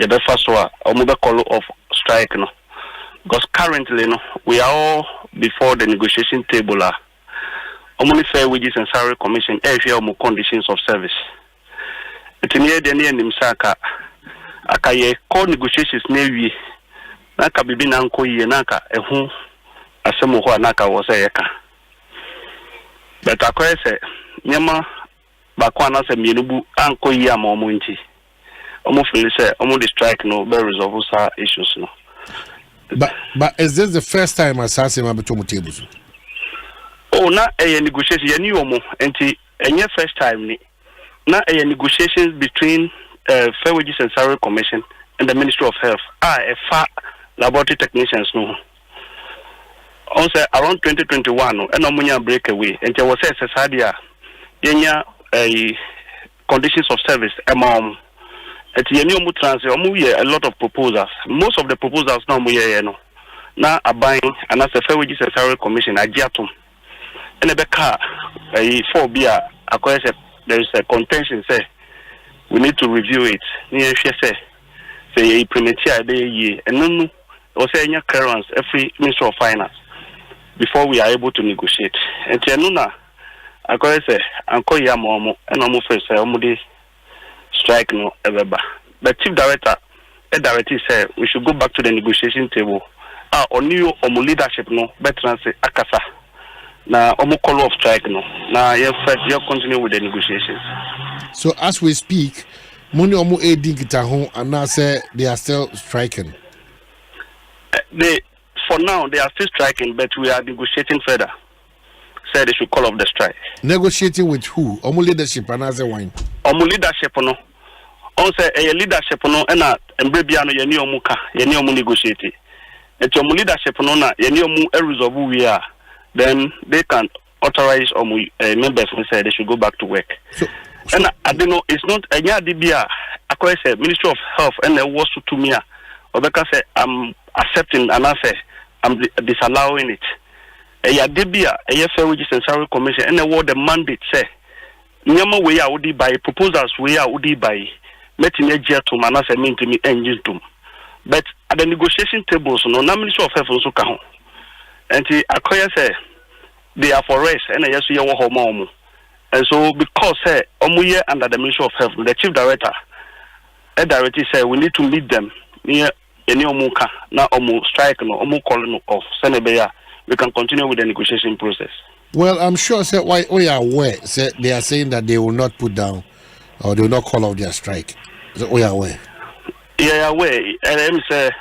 the first one, or mobile call of strike, no, because currently, no, we are all before the negotiation table. Only Fair Wages and Salary Commission, every more conditions of service. It's near the near Nimsaka. Akaye call negotiations near Naka bibi na nko ye naka ehu asemo ho naka wo se yeka. But akoye se nyama ba kwa na se mienubu anko ye ama omo nti. Omo feel say omo the strike no be resolve sa issues no. But is this the first time asase ma beto mo table? Oh na negotiation ye ni omo enti enye first time ni. Na negotiations between Fair Wages and Salary Commission and the Ministry of Health. Laboratory technicians no. Also around 2021 no enomunya breakaway and there was a sadia yenya conditions of service among at yeni omu transfer a lot of proposals. Most of the proposals now mu ye no na abine and as a Fair Wages and Salary Commission agiatum and a car for bia akoyese there is a contention say we need to review it near say premature day and no or say any clearance every Minister of Finance before we are able to negotiate. And Tianuna, I go say, Uncle Yamomo, and almost say, Omudi strike no ever. But Chief Director, a director said we should go back to the negotiation table. On new Omo leadership no better say Akasa. Now Omo call of strike no. Now you continue with the negotiations. So as we speak, Muni Omo aiding Kitahon and now say they are still striking. For now, they are still striking, but we are negotiating further. said they should call off the strike. Negotiating with who? Omu leadership and as a wine. Omu leadership no. On say a leadership no ena embrebiano yeni omuka yeni omu negotiate. Eti omu leadership no na yeni omu resolve we are. Then they can authorize members who say they should go back to work. And I don't know, it's not a DBA. I say Ministry of Health and the was to me. Obeka say I'm accepting and I say I'm disallowing it. A DBA, a Fair Wages and Salary Commission, and the word the mandate say. Nyama we are would by proposals we are would by meeting a jet to manasa mean to me engine to. But at the negotiation tables, no Ministry of Health also come. And I say they are for rest and yes we are home. And so because omuye under the Ministry of Health, the chief director, directly said we need to meet them near any omuka, na omu strike no omu calling off Senebeya. We can continue with the negotiation process. Well, I'm sure why we are aware they are saying that they will not put down or they will not call off their strike. So we are aware. Yeah, aware. And say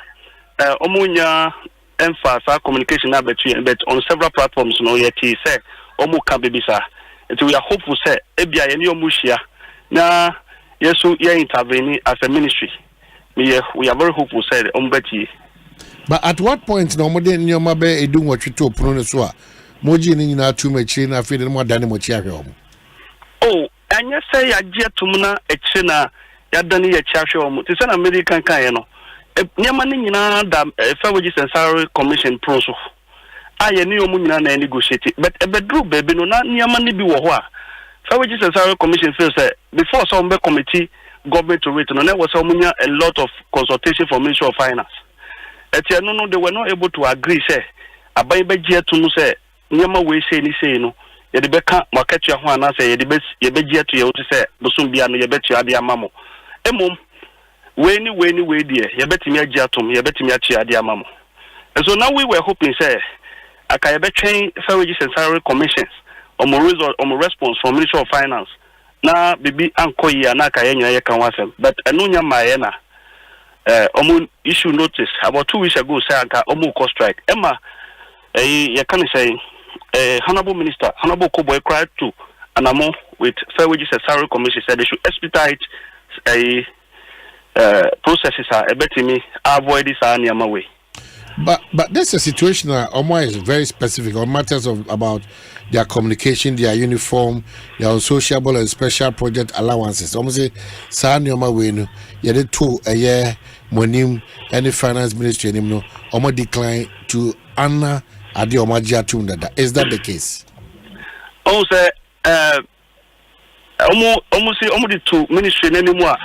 omunya emphasize communication between but on several platforms no yet say omu can be bisa. And we are hopeful say ebia any omushia na yesu ye intervene as a ministry. We are very hopeful say ombeti. But at what point no more than your mabe doing what you to pronounce Moji ni na too much in a feeling more than much. Oh, and you say I get to Muna a china Yadani a chasho, it's an American Kayano. Yamani na Fair Wages and Salary Commission process. I knew Muna negotiated, but a bedroom baby no not Yamani be wa. Fair Wages and Salary Commission feels that before some committee government to return, and there was a lot of consultation from Ministry of Finance. No, they were not able to agree, say, a baby to say, Nyama we say, ni say, no, Yedibeka, market your one, I say, Yebejia to you to say, Bosumbia, no, Yebet you adia mamo. Emum, way, dear, Yebet me a jatum, Yebet me a chia dia mamo. And so now we were hoping, say, I can train Fair Wages and Salary Commissions on my response from Ministry of Finance. Na bibi anko ya na kayenya ye kan wasem, but enunya mayena. Omu issue notice about 2 weeks ago say anka omu cost strike. Emma you can say Honorable Minister, Honorable Koboy cried to Anamo with Fair Wages and Salary Commission said they should expedite processes are me avoid this anyama way. But that's a situation that Omar is very specific on matters about their communication, their uniform, their sociable and special project allowances. Almost say Sanyama Wenu, Yade 2 a year, Monim, any finance ministry anymore, Omar decline to Anna Adi Omajia Tunda. Is that the case? Also, almost the 2 ministry anymore.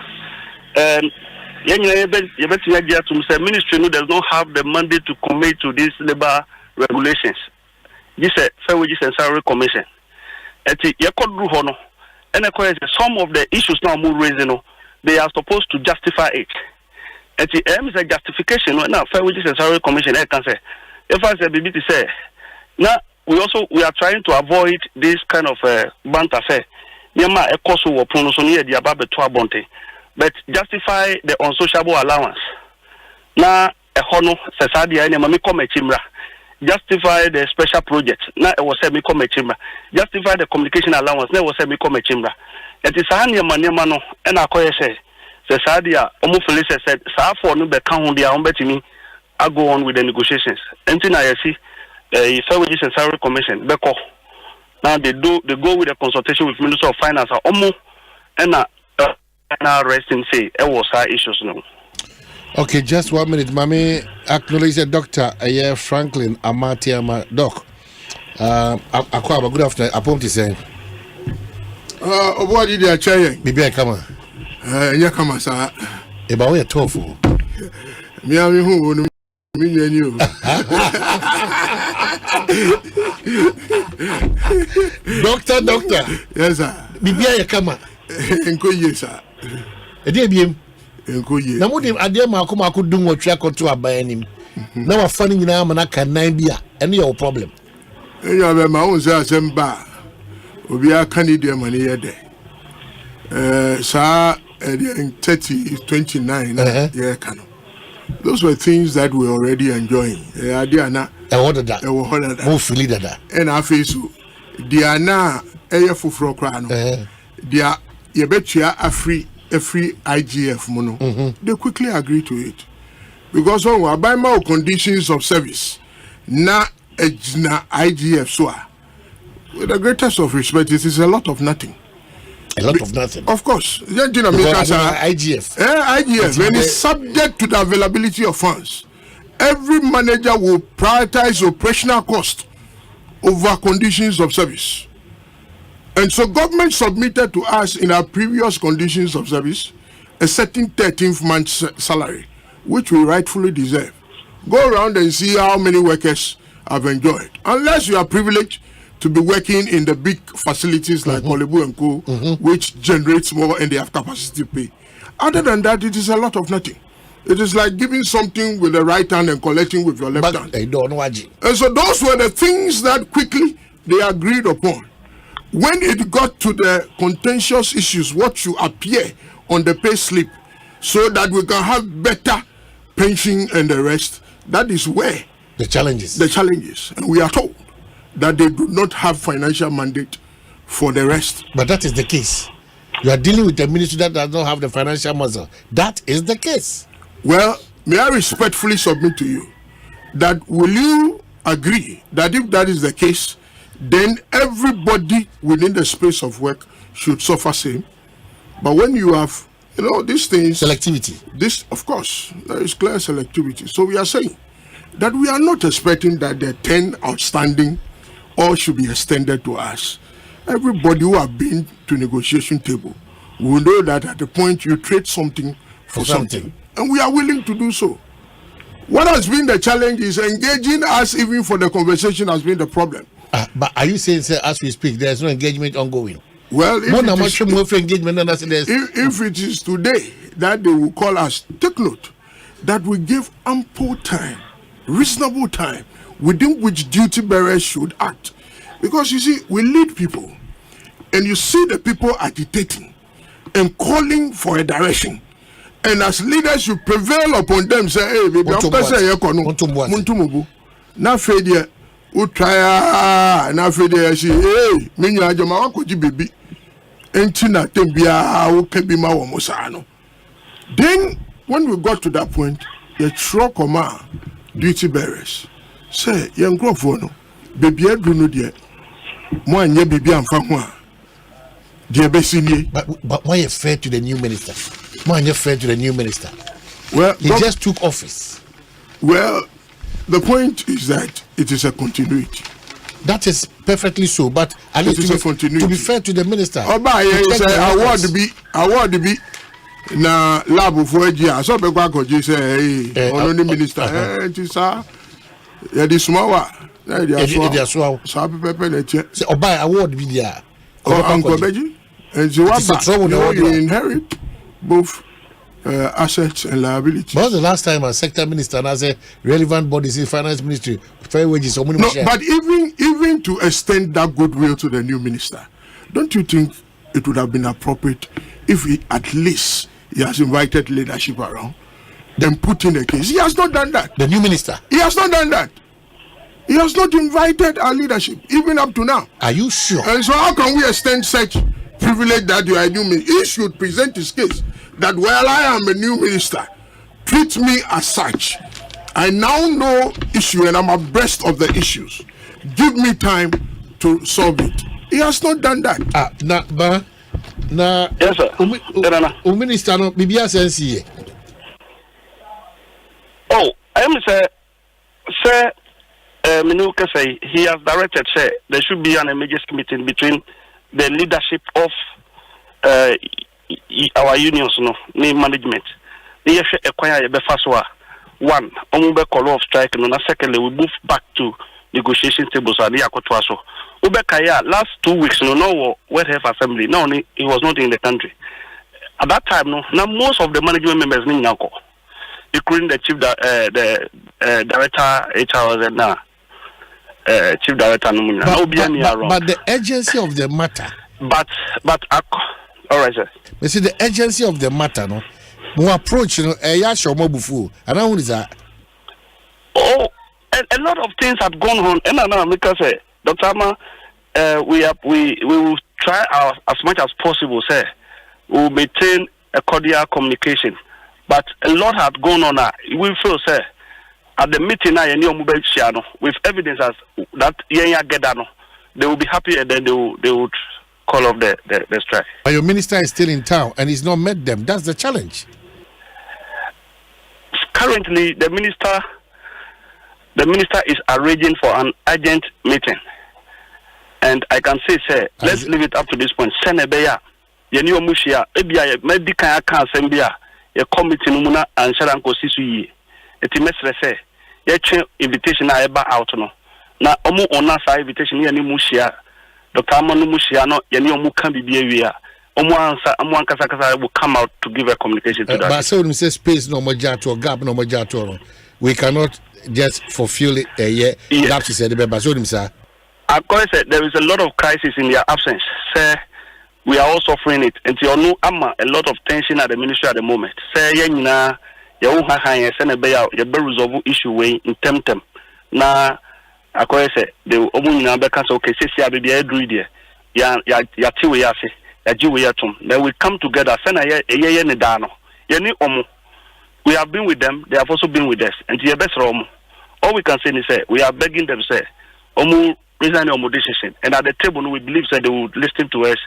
Ministry does not have the mandate to commit to these labor regulations. This is Fair Wages and Salary Commission. And some of the issues now raising, they are supposed to justify it. And the aim is a justification. Now, Fair Wages and Salary Commission, I can say, if I say, BB to say, now we are trying to avoid this kind of banter. Say, Yama Ekosu or Pronosonia Diababe Twabonte. But justify the unsociable allowance. Na ehono sesadia ene mami come chimra. Justify the special project. Na e was me come chimra. Justify the communication allowance. Na e was me come chimra. It is a manema no. And I call say sesadia omu Felice said sa for no be kan ho dia on betimi I go on with the negotiations. Until I see Fair Wages and Salary Commission beko. Now they go with the consultation with Minister of Finance omu and now resting say it was our issues no. Okay, just 1 minute. Mami acknowledge the doctor Franklin Amatiama doc. Akwa good afternoon. Apom to say. What did you say? Bibi come on. Yeah come on sir. E ba we tofu. Me am who no me you. Doctor. Yes sir. Bibi come on. Enko yes sir. Ede biem enkoye na mudi ade ma akoma dun wotwa koto abayanim na wa fa ni nyina ma na kanan bia ene your problem eya be ma won say Asempa obi aka ni de ma ne yede sa 29 yeah kano those were things that we were already enjoying ade ana e what that mo feel that and I feel so they are now fufro krano. They are yebetia every IGF mono. They quickly agree to it. Because on by my conditions of service, na IGF so with the greatest of respect, it is a lot of nothing. A lot of nothing. Of course. IGF. IGF, when it's subject to the availability of funds, every manager will prioritize operational cost over conditions of service. And so government submitted to us in our previous conditions of service a certain 13th month's salary, which we rightfully deserve. Go around and see how many workers have enjoyed. Unless you are privileged to be working in the big facilities like Kolebu and Co, which generates more and they have capacity to pay. Other than that, it is a lot of nothing. It is like giving something with the right hand and collecting with your left hand. And so those were the things that quickly they agreed upon. When it got to the contentious issues, what should appear on the pay slip so that we can have better pension and the rest, that is where the challenges. And we are told that they do not have financial mandate for the rest. But that is the case. You are dealing with a ministry that does not have the financial muscle. That is the case. Well, may I respectfully submit to you that will you agree that if that is the case, then everybody within the space of work should suffer same? But when you have, these things... Selectivity. This, of course, there is clear selectivity. So we are saying that we are not expecting that the 10 outstanding all should be extended to us. Everybody who have been to negotiation table will know that at the point you trade something for something. And we are willing to do so. What has been the challenge is engaging us even for the conversation has been the problem. But are you saying, sir, as we speak, there is no engagement ongoing? Well, if it is today that they will call us, take note that we give ample time, reasonable time, within which duty bearers should act. Because you see, we lead people, and you see the people agitating and calling for a direction. And as leaders, you prevail upon them, say, hey, baby, I'm going to say, Muntumubu. Now, Fedia, Utraya, now Fedia, she, hey, Minya Jama, baby. Entina Tembia, Kebima, Mosano. Then, when we got to that point, the true command, duty bearers, say, young Grofono, baby, I do not yet. Moi, nye baby, I'm from one. But why are you fair to the new minister? Why are you fair to the new minister? Well, he just took office. Well, the point is that it is a continuity. That is perfectly so, but at least to be fair to the minister. Award be na lab for a year. So be kwa koji say, hey, only minister. It is the small one. They are so. So people let you. Say, buy award be there. Uncle Beji. And so what you inherit both assets and liabilities. When was the last time a sector minister has a relevant bodies in finance ministry fair wages? No, but even to extend that goodwill to the new minister, don't you think it would have been appropriate if he has invited leadership around, then put in a case? He has not done that. The new minister? He has not done that. He has not invited our leadership, even up to now. Are you sure? And so how can we extend such privilege that you are a new minister? He should present his case that while I am a new minister, treat me as such. I now know issue and I'm abreast of the issues. Give me time to solve it. He has not done that. Yes, sir. Minister no Bibia sense. Oh, I am sir. Minuka say he has directed say there should be an emergency meeting between the leadership of our unions, management. They acquire the first one, call off strike, and secondly we move back to negotiation tables and the Akotwaso. Ubekaya last 2 weeks, no West Health Assembly. No, he was not in the country at that time. Now most of the management members need now, including the chief, the director HR and now. Chief director, but the agency of the matter. But all right, sir. You see the agency of the matter, no. More approach, and I know is that. Oh, a lot of things have gone on, and I know because Dr. Ama, we will try as much as possible, sir. We will maintain a cordial communication. But a lot has gone on. We feel, sir, at the meeting with evidence as that they will be happy and then they would call off the strike. But your minister is still in town and he's not met them. That's the challenge. Currently, the minister is arranging for an urgent meeting. And I can say, sir, let's leave it up to this point. Senebeya, Yenio Mushia, Ebia, Medica Assembia, a committee Numuna and Sharanko Sisu. It is say, Yet invitation I ever out no. Na Omu Onasa invitation Yeni Mushia, Dr. Amanu Mushiano, Yenio Mukambi Beavia. Omuankasa will come out to give a communication to that. But so when say space no more jato or gap no more jato, we cannot just fulfill it a year. Gap is said, but so sir. Of course, there is a lot of crisis in their absence. Sir, we are all suffering it. And you know, a lot of tension at the ministry at the moment. Sir, Yenina, you resolve issue way in temtem. Na, of course, the Omunina Bekas okay, say, baby, I do it. Yati, then we come together. We have been with them, they have also been with us. And all we can say is we are begging them, say, resign your decision. And at the table, we believe that they would listen to us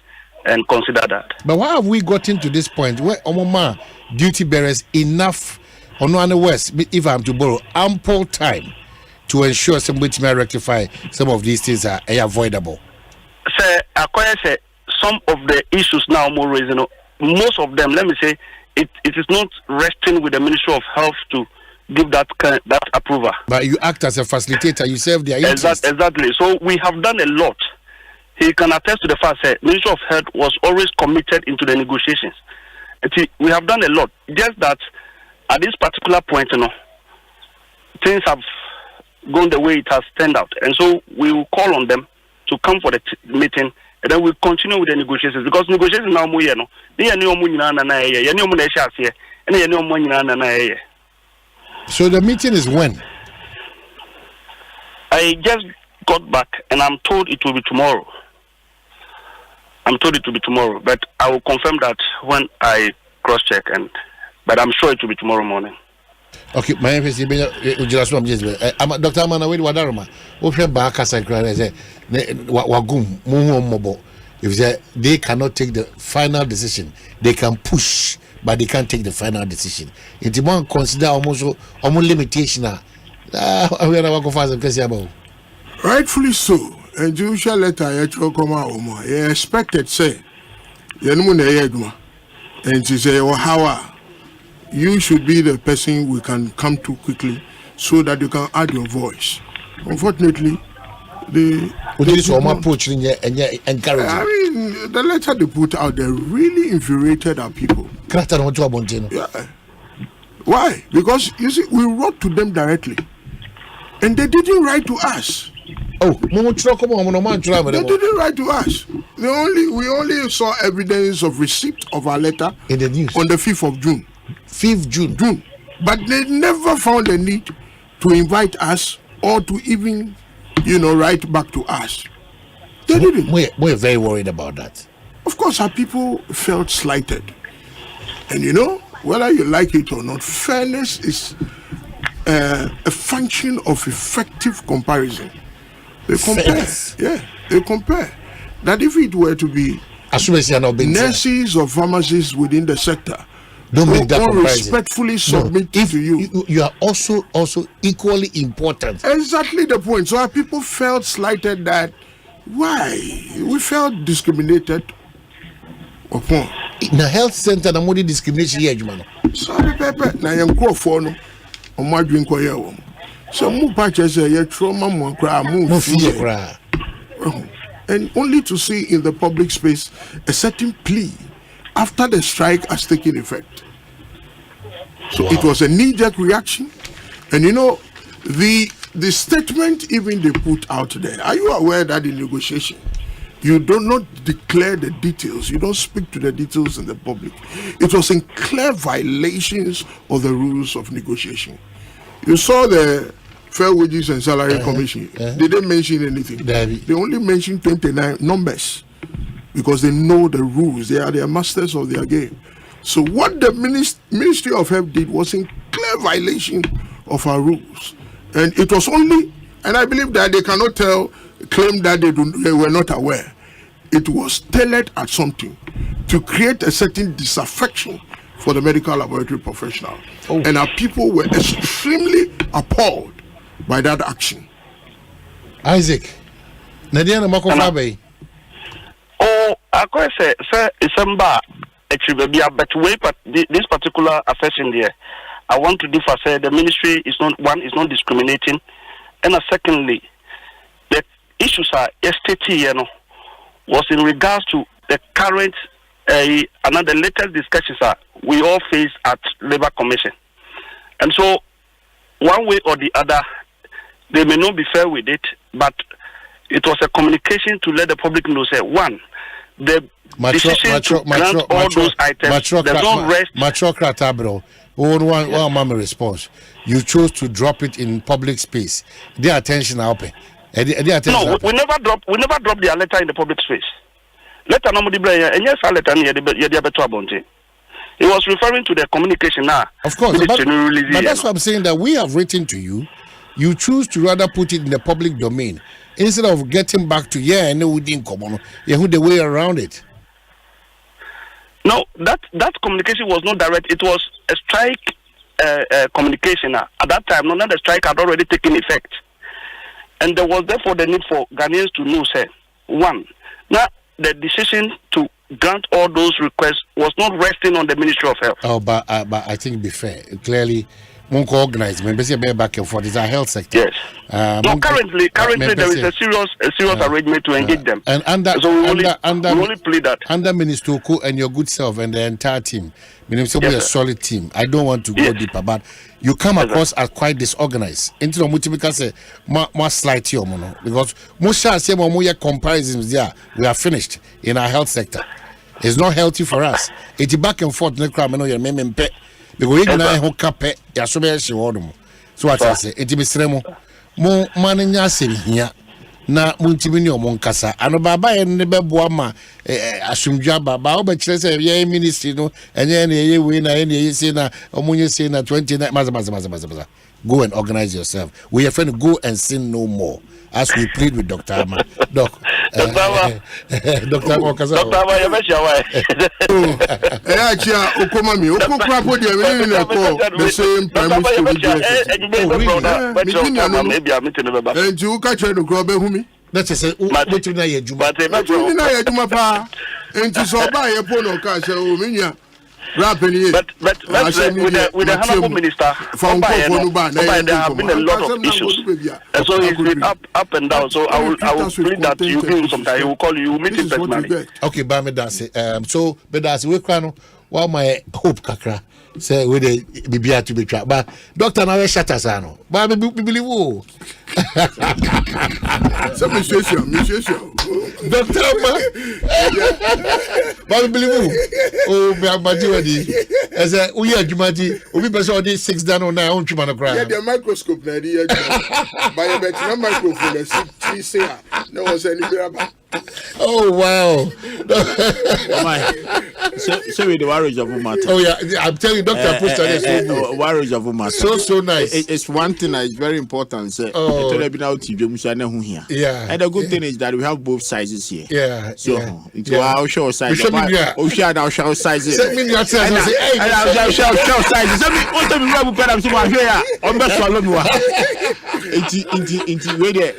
and consider that. But why have we gotten to this point where Omoma duty bearers enough on the West, if I'm to borrow, ample time to ensure somebody may rectify some of these things are avoidable? Sir, some of the issues now more raising, most of them, let me say, it is not resting with the Ministry of Health to give that approval. But you act as a facilitator, you serve their interest. Exactly. So we have done a lot. He can attest to the fact that Ministry of Health was always committed into the negotiations. We have done a lot. Just that at this particular point, things have gone the way it has turned out. And so we will call on them to come for the meeting. And then we continue with the negotiations because negotiations now more So the meeting is when? I just got back and I'm told it will be tomorrow. But I will confirm that when I cross check but I'm sure it will be tomorrow morning. Okay, my name is Dr. Amana Wadaruma. Open back as I say Wagum Mobo. If they cannot take the final decision, they can push, but they can't take the final decision. If you want to consider almost limitation, rightfully so. A judicial letter come out. You expected say, and she say, how you should be the person we can come to quickly so that you can add your voice. Unfortunately, encouraging. The letter they put out there really infuriated our people. Yeah. Why? Because you see, we wrote to them directly, and they didn't write to us. They didn't write to us. We only saw evidence of receipt of our letter in the news on the 5th of June. 5th June. But they never found a need to invite us or to even, write back to us. They didn't. We're very worried about that. Of course, our people felt slighted. And whether you like it or not, fairness is a function of effective comparison. They compare. Yeah, they compare. That if it were to be nurses or pharmacists within the sector, don't make that comparison. Respectfully submit to you. You are also equally important. Exactly the point. So our people felt slighted. That why we felt discriminated upon. In the health center, the more discrimination here, man. Sorry, Pepe. Now I'm call for no. On my drink or your so move patches a trauma more cry move fear. And only to see in the public space a certain plea after the strike has taken effect. So it was a knee-jerk reaction. And the statement even they put out there, are you aware that in negotiation you do not declare the details, you don't speak to the details in the public? It was in clear violations of the rules of negotiation. You saw the Fair Wages and Salary Commission. They didn't mention anything. They only mentioned 29 numbers because they know the rules. They are their masters of their game. So what the Ministry of Health did was in clear violation of our rules. And it was only, and I believe that they cannot claim that they were not aware. It was tailored at something to create a certain disaffection for the medical laboratory professional. And our people were extremely appalled by that action. Isaac, Nadiana Makofabe. Oh, I could say, sir, it's Asempa. But wait, but this particular affection there, I want to differ. Say the ministry is not discriminating, and secondly, the issues are was in regards to the current the latest discussions we all face at Labour Commission, and so one way or the other, they may not be fair with it, but it was a communication to let the public know. Say one, the decision to grant all those items does not rest. One response. You chose to drop it in public space. The attention open. No, we never drop the letter in the public space. Letter nobody blame and yes, letter near the He was referring to the communication now. Of course, but that's what I'm saying, that we have written to you. You choose to rather put it in the public domain instead of getting back to and we didn't come on the way around it. No, that communication was not direct. It was a strike communication. At that time, none of the strike had already taken effect. And there was therefore the need for Ghanaians to know, say, one, now the decision to grant all those requests was not resting on the Ministry of Health. Oh, but I think be fair. Clearly, Monko organized, maybe back and forth is our health sector. Yes. No, currently there is a serious arrangement to engage them. And so we only plead that. Under Minister Oko and your good self and the entire team, we're a solid team. I don't want to go deeper, but you come across as quite disorganized. Into the multiplication say more slight here, because most say more comparisons there. We are finished in our health sector. It's not healthy for us. It's back and forth. Because you know who cape ya so be she wodum so what I say enti besremo mo mananya sem hia na muntimi ni omo nkasa ano baba ye ne beboa ma asumdwa baba o be kire say ye ministry no enye na ye we na ye na ye say na omunye say na 29 maza go and organize yourself. We are trying to go and sin no more as we plead with Dr. Ama. Dr. Ama Okaza. Dr. Ama, you bet your wife. Yeah, chia, Okomami, Okokra po dia we na call the same primary school. Maybe I'm meeting the baba. And you catch the grow be humi. That is what you na ye juma. But you na ye juma pa. And to so ba ye po no ka say o minya. But with the honorable minister, there have been a lot of issues, and so it's been up and down. So I will plead that you give him some time. He will call you. Meet him personally. Okay, but me that's it. So but that's we can. While my hope kakra say we the bibia to be trapped, but doctor now shut us ano. But me believe who. So me Doctor Ma. But me believe who. Oh, me amadi wadi. As a we adwumati, obi person dey 6 down on na on twuma no kra. Yeah, the microscope na dey adwuma. By the better microphone say no was any grabber. Oh wow. So we the warriors of matter. Oh yeah, I'm telling you, Dr. Poster is so good. Warriors of matter. So nice. It's one thing that is very important. Yeah. And the good thing is that we have both sizes here. Yeah. So I'll show size. I'll show sizes. Send me your size. I'll show sizes. Let me tell me where we put them somewhere here. On best swallow me. Into where there.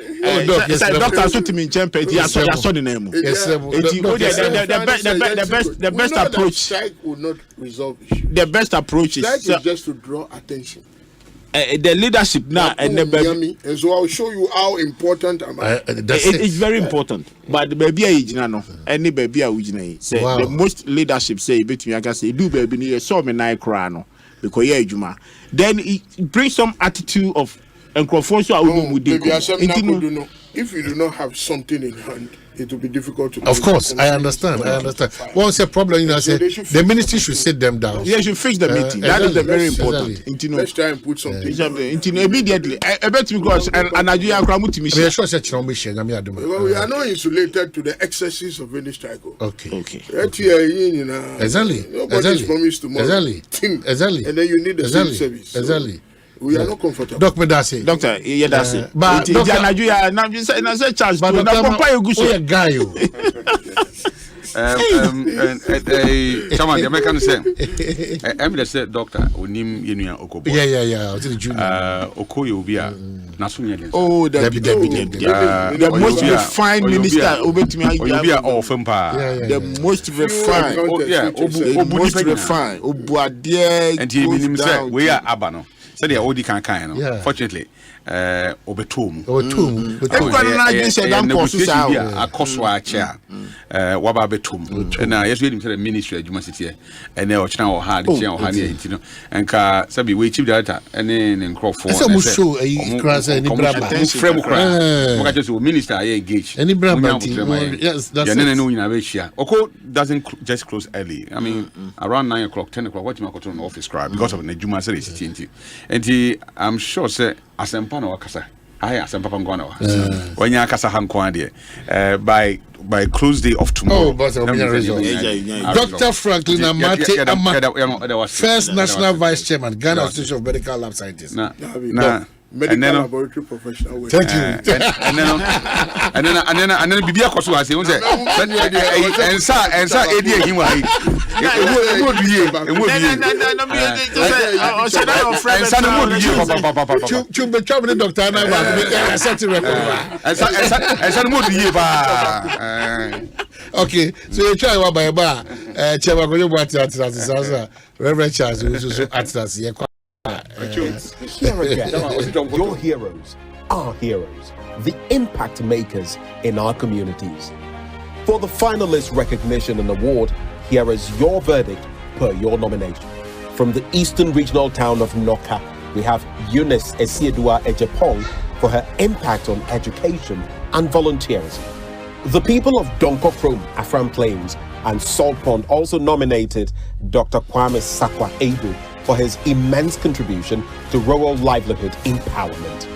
Doctor so to me champion. I saw the name. Yes, the best approach. Strike will not resolve issue. The best approach is just to draw attention. The leadership now and so I'll show you how important it's very important. But the baby any baby say the most leadership say between I can say do baby so me na cry no because yeah juma. Then it brings some attitude of and so if you do not have something in hand, it will be difficult to. Of course, I understand. What's the problem? You know, the ministry should sit them down. Yeah, should fix the meeting. That is the very important. Let's try and put something. Immediately. I bet because and Nigeria Kramuti mission. We are not insulated to the excesses of any strike. Okay. Exactly. Nobody's promised tomorrow. Exactly. And then you need the same service. Exactly. We are not comfortable. Doctor, that's it. But Nigeria, now you say Charles, but guy. Someone the American say, I'm say doctor, Unim Yunia Okobo. Yeah. Okoyo Bia, Nasunya. Oh, the most refined minister, Obia or Fempa. The most refined. Most refined. Obuadia. And he said, we are Abano. So they are all kind. Fortunately. Obetum. Chair. Waba betum. And I just read him to the ministry of Jumasity. And they are now hard, and car Sabi, we chief director, and then in Crawford. So much show a class and minister, I engage. Any Brabant, yes, that's it. Oko doesn't just close early. I mean, around 9 o'clock, 10 o'clock, what you might on office crowd because of the Jumasity. And I'm sure, sir. Asempa no wakasa. Asempa pangwana. When you akasa hankwa by close day of tomorrow. Dr. Franklin Amate Ama, first national vice chairman, Ghana Association of Medical Lab Scientists. Medical laboratory professional. Thank you. And then Bibia Kosu has said, and sir, Eddie, him. Okay, so you try one by bar. Reverend Charles, Atlas. Here again, your heroes, our heroes, the impact makers in our communities. For the finalist recognition and award, here is your verdict per your nomination. From the Eastern Regional town of Noka, we have Eunice Esiedua Ejepong for her impact on education and volunteerism. The people of Donkokrom, Afram Plains, and Salt Pond also nominated Dr. Kwame Sakwa Edu for his immense contribution to rural livelihood empowerment.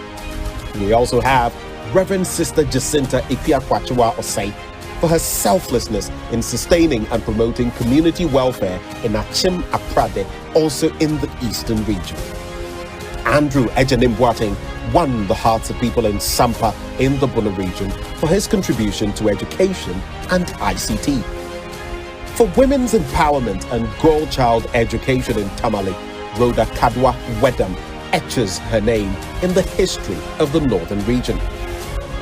We also have Reverend Sister Jacinta Ipiakwachiwa Osei for her selflessness in sustaining and promoting community welfare in Achim Aprade, also in the Eastern region. Andrew Ejanim Boateng won the hearts of people in Sampa in the Bono region for his contribution to education and ICT. For women's empowerment and girl child education in Tamale, Rhoda Kadwa Wedam etches her name in the history of the northern region.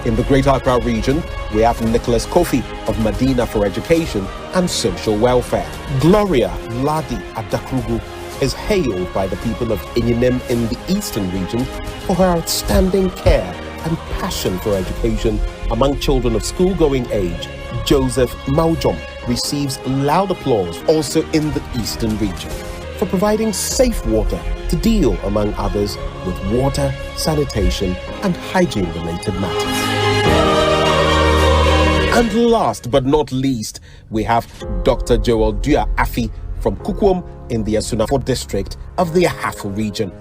In the Greater Accra region, we have Nicholas Kofi of Medina for education and social welfare. Gloria Ladi Adakrugu is hailed by the people of Inyinem in the eastern region for her outstanding care and passion for education among children of school-going age. Joseph Maujom receives loud applause also in the eastern region for providing safe water to deal, among others, with water, sanitation, and hygiene-related matters. And last but not least, we have Dr. Joel Dua Afi from Kukwom in the Asunafo district of the Ahafo region.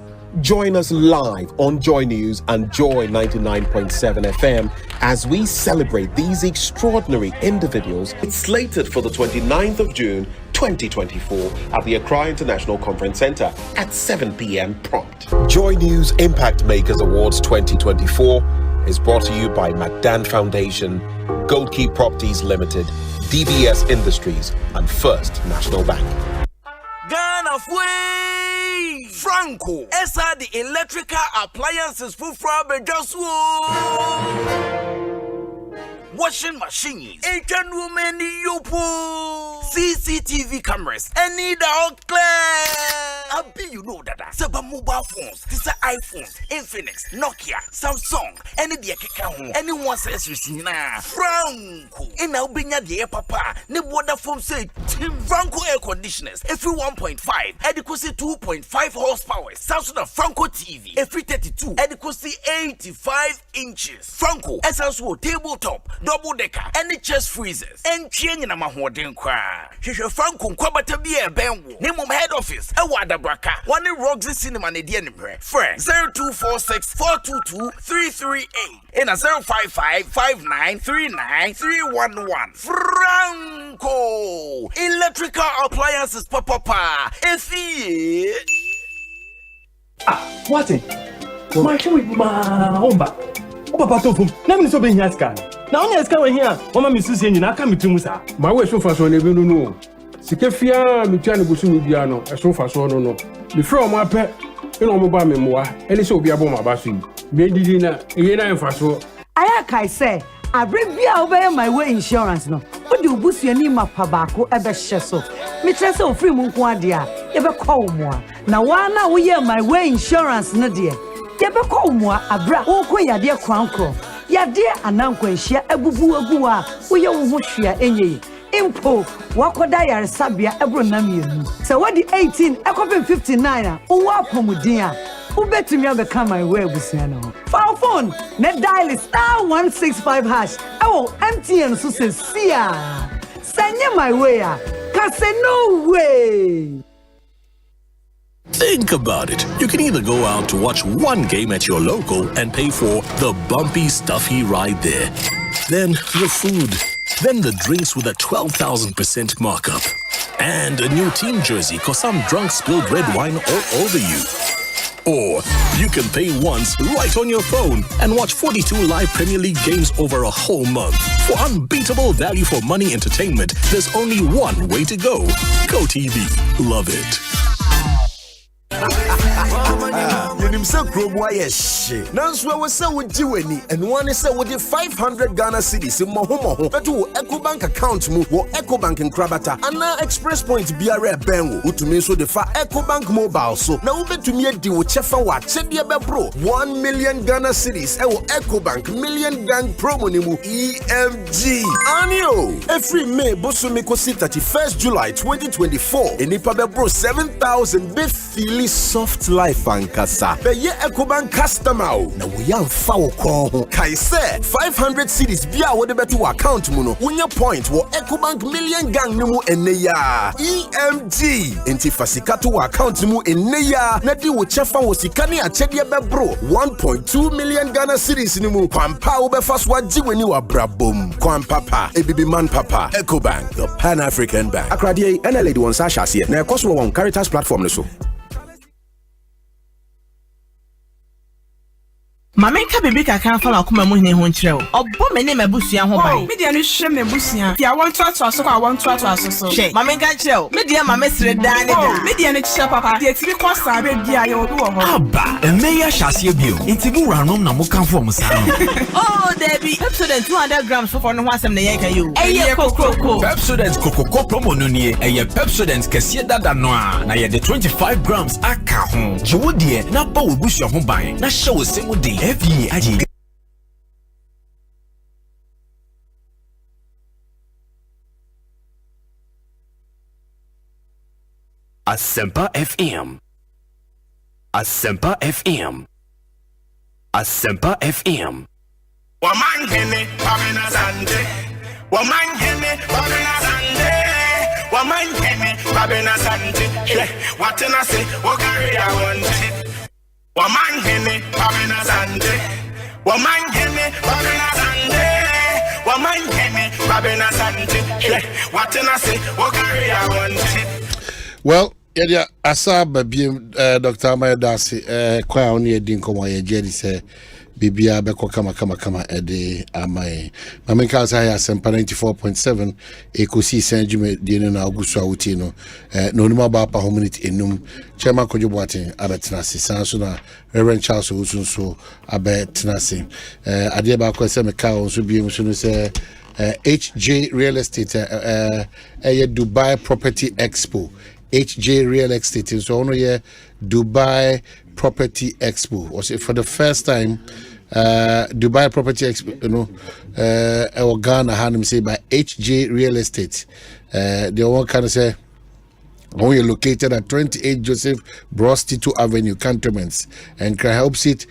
Join us live on Joy News and Joy 99.7 FM as we celebrate these extraordinary individuals. It's slated for the 29th of June 2024 at the Accra International Conference Center at 7 p.m. prompt. Joy News Impact Makers Awards 2024 is brought to you by McDan Foundation, Gold Key Properties Limited, DBS Industries, and First National Bank. Ghana Fway! Franco! Esa the electrical appliances for Frabejaswo! Washing machines, Asian women yopo, CCTV cameras, and need all clear. Abi, you know that Seba mobile phones, this are iPhones, Infinix, Nokia, Samsung, any the Keka, anyone says Ricina, Franco, and now bring the papa, ne water foam say, Franco air conditioners, every 1.5, adequacy 2.5 horsepower, Samsung Franco TV, every 32, adequacy 85 inches, Franco, SSO tabletop, double decker, any chest freezers, and chain in a mahoden cry. Franco, Kwabena be a benwo, name of head office, a water braka, one in Roxy Cinema, Nedian, friend 0246 422 338, and a 055 5939 311. Franco, electrical appliances, papa, if he. What it? My show with my home back. Papa told him, let me so be here scan. Now only scan here. Mama Mrs. Yen, I come to Musa. My way so fast on the no. Sikefia, Mutiano Busu Biano, a so fast on no. Before my pet, you know, mobile memoir, and it's so be a bomb about you. Baby dinner, and fast. I say, I bring me over my way insurance no. What do you boost your name up Pabako ever sheso? Me chess of free Munkwadia, ever call more. Now, why now we hear my way insurance no dear? Ever call more a bra, oh, ya dear crown crow. Ya dear and uncle share a boo bua, we you share any. Impo, Wako Diary Sabia, Ebronamian. So what the 18, I copy 59, oh, welcome with dear. Who bet to me I'll become my way with Siano? For phone, net dial is *165#. Oh, MTN so says, Sia. Send you my way, cause no way. Think about it. You can either go out to watch one game at your local and pay for the bumpy, stuffy ride there. Then the food. Then the drinks with a 12,000% markup. And a new team jersey cause some drunk spilled red wine all over you. Or you can pay once right on your phone and watch 42 live Premier League games over a whole month. For unbeatable value for money entertainment, there's only one way to go. Go TV. Love it. So Grobwa yes. Nanswa was so with Jiweni and one is so with the 500 Ghana cedis in Mohomo. But to EcoBank account move or EcoBank in Krabata and now Express Point BRA Bengo. Who to me so the far EcoBank mobile. So now bet to me a deal with Chefa Wat Chedia Bro 1 million Ghana cedis. EcoBank million gang promo nimu EMG. Anio every May Bosumiko 31st July 2024. In Ipa Bro 7,000 be feely soft life and kasa. Ye EcoBank customer na we am foul call kai say 500 cedis bia wo de beto account mu no wonya point wo EcoBank million gang nimu enne ya EMG enti fasika to account mu enne ya na di wo chefa wo sika ne achede bebro 1.2 million Ghana cedis nimu kwampa wo be fast wa jiweni wa brabom kwampapa ebibi man papa EcoBank the Pan African Bank akrade ena lady won sa hase na ekoso won Caritas platform ne so. Mamenka baby kaka fa la kuma mo hine ho nkyerɛ o. Ɔbɔ me ne mabusua ho ban. Me dia no hwɛ mabusua. Dia won to aso so kwa won to aso so. Hwɛ, mamenka kyerɛ o. Me dia mame sere daa ne da. Me dia no kyerɛ papa. Dia tiri kɔ sa be bia ye obi wɔ hɔ. Aba, emeya hyase bio. Nti bu ranom na mo kanfo mo sa. Oh, Debbie, Pepsodent 200 grams for no asem na ye ka you. Eye kokoko. Pepsodent kokoko promo no nie. Eye Pepsodent kɛse dada no a. Na ye de 25 grams aka ho. Jiwo die na ba wo busua ho ban. Na hye wo semu de. FE aji Asempa FM. Asempa FM. Asempa FM. Omanhene, Kwabena Asante. Omanhene, Kwabena Asante. Omanhene, Kwabena Asante. What can I say? What carry I want? Omanhene, Kwabena Asante. Omanhene, Kwabena Asante. Omanhene, Kwabena Asante. What can I say? What carry I want? Well, yeah, Asaba Dr. Amayadasi, kwa oni edinko mwa yejedi se bibia beko kama ede amai. Mamenka sa ya Asempa 94.7 Ekosiisen On Asempa na Augustus Awutino. No numa ba pa community enum Chairman Kojo Boateng abetenase sanso na Reverend Charles Osunso abetenase. Ade ba ko se meka onso biem so no se HJ Real Estate Dubai Property Expo HJ Real Estate. And so on here, Dubai Property Expo. Was it for the first time? Dubai Property Expo, you know, Ghana had him say by HJ Real Estate. They all kind of say, when you're located at 28 Joseph Bross Tito Avenue, Cantonments, and helps it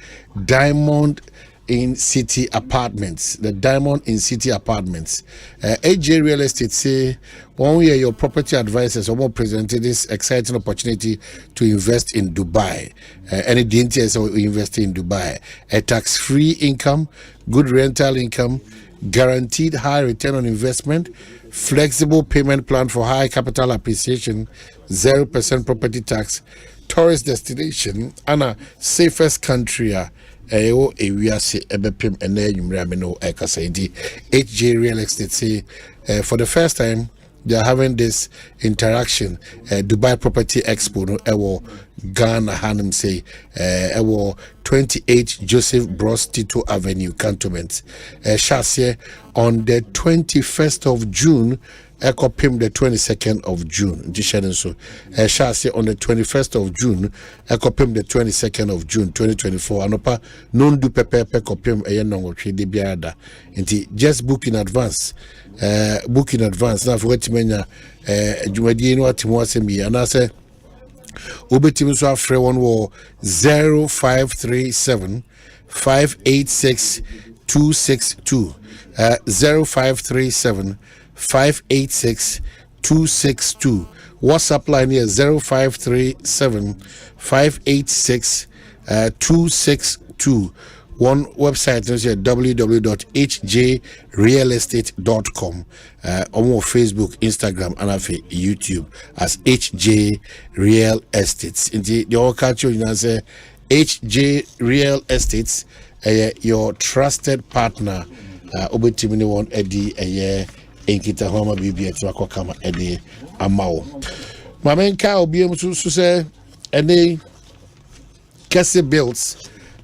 Diamond in City Apartments. The Diamond in City Apartments. AJ Real Estate say, one year your property advisors are more presented this exciting opportunity to invest in Dubai. Any DNTS or invest in Dubai. A tax-free income, good rental income, guaranteed high return on investment, flexible payment plan for high capital appreciation, 0% property tax, tourist destination, and a safest country. HJ Real Estate say for the first time they are having this interaction. Dubai Property Expo no Ghana Hanum say 28 Joseph Bross Tito Avenue, Cantonments. Shasia on the 21st of June. Ekopim the 22nd of June. So Shasia on the 21st of June. Ekopim the 22nd of June 2024. Anopa non du pepe kopim eyenongo de biada. Inti just book in advance. Book in advance. Now for what menya jumadi no atimwasemi anase Ubetim so afre one war 0537 586 262 0537 586 262. WhatsApp line here 0537 586 262. One website is here www.hjrealestate.com. On Facebook, Instagram, and YouTube as HJ Real Estates. Indeed, the all culture you know say HJ Real Estates, your trusted partner. Obetimini one Eddie a year. Enkita homa bibi etwa kama ede amao mamenka obi emsu say ene kese bills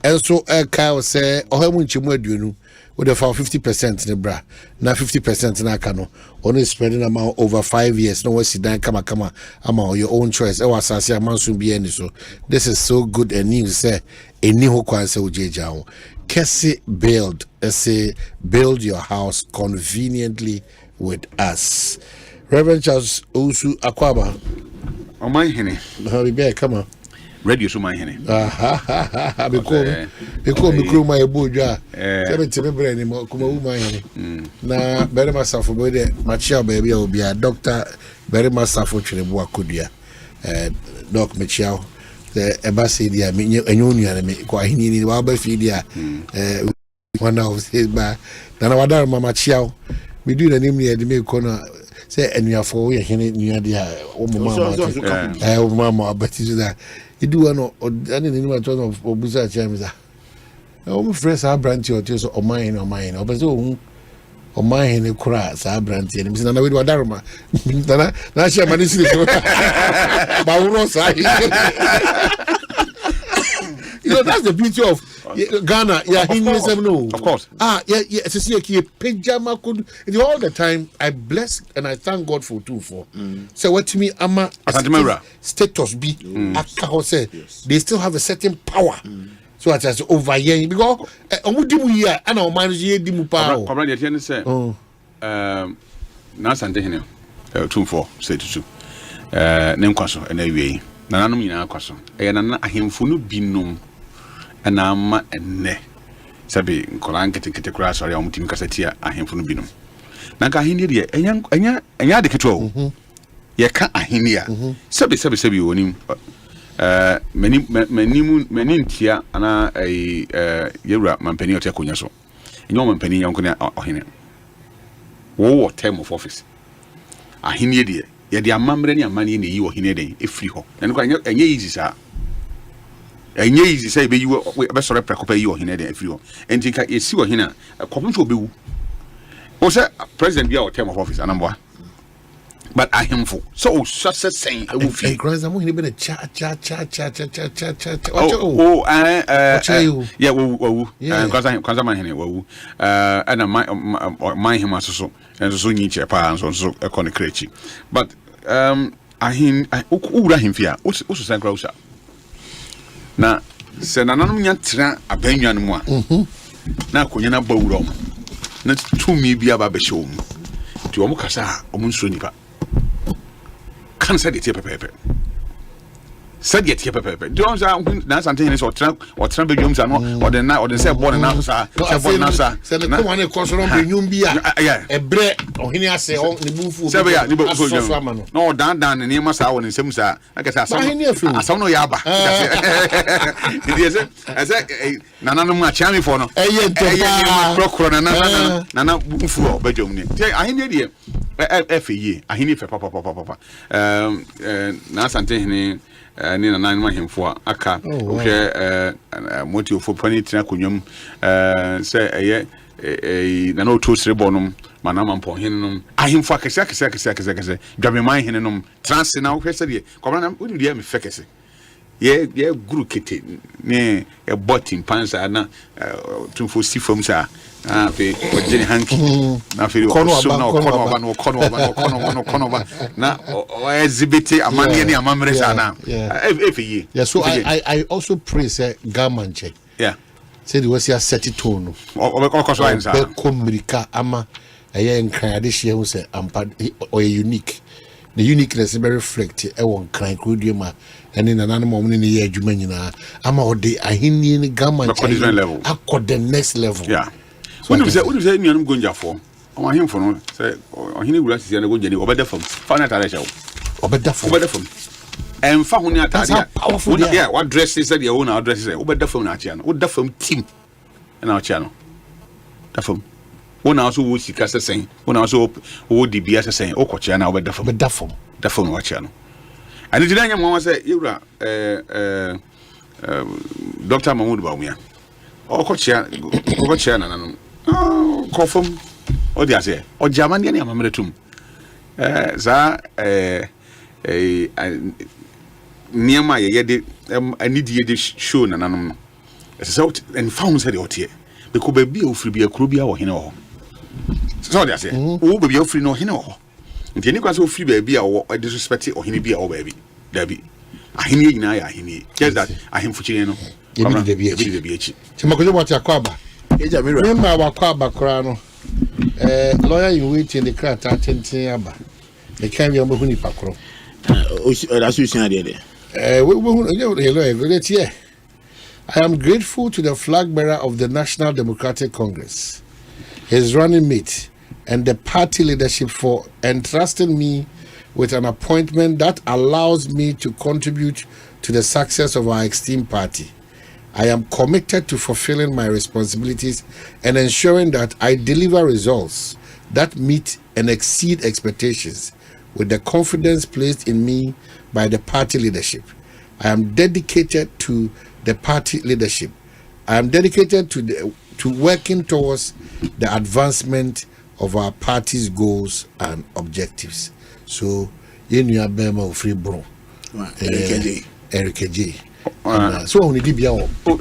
enso ka say ohemu nchimu aduonu with the 50% ne bra na 50% na aka no only spreading amount over 5 years no we sit down kama amount your own choice e wasase amanso bi ani so this is so good and news say eni ho kwan say ojeja ho kese build your house conveniently with us. Reverend Charles Osu Akwaba. Omanhene. Come on. Radio so Omanhene. Because my boja. Tell me mo kuma Omanhene. Na very masafo boy de machia baby obi a doctor very masafo twelebo akodia. Doc machia the embassy dia me enyo nua me kwa hini ni wa ba fi dia one of his ba na wadar mama chiao we do the name here the make corner say enua for we hene nua dia o mama but is that you do one any name at of obusa chamza o me fresh a branch or so o mine but so o mine kura sa branch ni na we wadar ma na sha manisi ba wuro sa you know that's the beauty of Ghana. Yeah, he knows them. No, of course. Yeah. To see a pajama could all the time. I bless and I thank God for two for. So what to me, ama status be. Say they still have a certain power. So I just over here because omudimu here and our manage here dimu power. Probably the say. Na Asante hene 24 say to nem kwaso and awie. Nananom nyina kwaso. Na ahemfo no binom and ama enne sabi nkola nkete kura sori amutim kasatia ahemfo no binom na ka ahini de enya de keto ye ka ahini a sabi wonim mani ntia ana yewura mampani ote akonya so enyo mampani yanko ne ohene wo term of office ahini de ye de amamre ne amane ne yi ohene de efri ho ene ko enye easy sa enye easy say be you be sore prekopa yi ohene de efri ho enti ka esi ohene a komfo obewu o say president bia o term of office anamboa but I am for so such a saying I will feel grand I'm going to cha yeah because I'm here and my him so and so ni chepa and so a con crechi but ahin ura himfia o so sankra usa na se nananom nya tra abanwa no mu a na akonya na bawura o na tumi bia ba behye o mu ti o mu kasa o mu nso nipa kan sa de tie pepepe said yet here pepe don't na Asante Hene so tra bedwom sa no o de say born na sa born sa se ne ko wane ko so no bedwom bia ebre ohini ase o ne bufu se be ya ni bufu no dan ne ma sa won nsem sa aka sa asa no ya ba ndi ese nana mu acha mi fo no ma krokro nana bufu o bedwom ni te ahini de FE ahini fe papa na Asante Hene ni na nan mahemfo aka hwe moti ofo pani tina konwam se na no to sire bonom mana mampo henenom ahemfo akese dwabe man henenom trans na hwe se de kwabana na odi dia me fekese ye guru kete ne e botin pansa na tumfo sifom sa fe ojeni hanki na fe kono ba na exhibit amanye ne amamre sana efe yeah so I also praise Gamanche said was ya set tone obekoso ayin sa komrika ama nkran ade hye hu say ampa or unique the uniqueness be reflect e won kran kroduma ene nanano mo ne ye adwuma nyina ama ode ahenni ne Gamanche akọ the next level When you say nyanum gonjafo o ahemfo no say ohene wura sisi na gonjani obeda fam fa na tare shawo obeda fam emfa ho ne atare yeah what dress is that your own address is obeda fam na achia no oda fam team na achia no da fam wona so wo sika sesen wona so wo dibia sesen o kochia na obeda fam da fam na achia no ani dina nya mo say yura Dr. Mahmoud Bawumia o kochia na nanom kofum odi ase o jamani ne amamretum za niama ye de anidie de show na nanom no so and found said otie because baby ofri bia kuro bia wo hene ho so odi ase wo baby ofri no hene ho nti ni kwa so ofri bia wo disrespect o hene bia wo baby dabi ahene nyina ya ahene just that ahemfu chire no de bia chi chemakojo mo akwa remember Kwabena kra no lawyer you waiting the crowd attention aba the kind you hu ni pakro I am grateful to the flag bearer of the National Democratic Congress, his running mate, and the party leadership for entrusting me with an appointment that allows me to contribute to the success of our esteemed party. I am committed to fulfilling my responsibilities and ensuring that I deliver results that meet and exceed expectations with the confidence placed in me by the party leadership. I am dedicated to the party leadership. I am dedicated to working towards the advancement of our party's goals and objectives. So, you are free bro. Eric J. So only dibia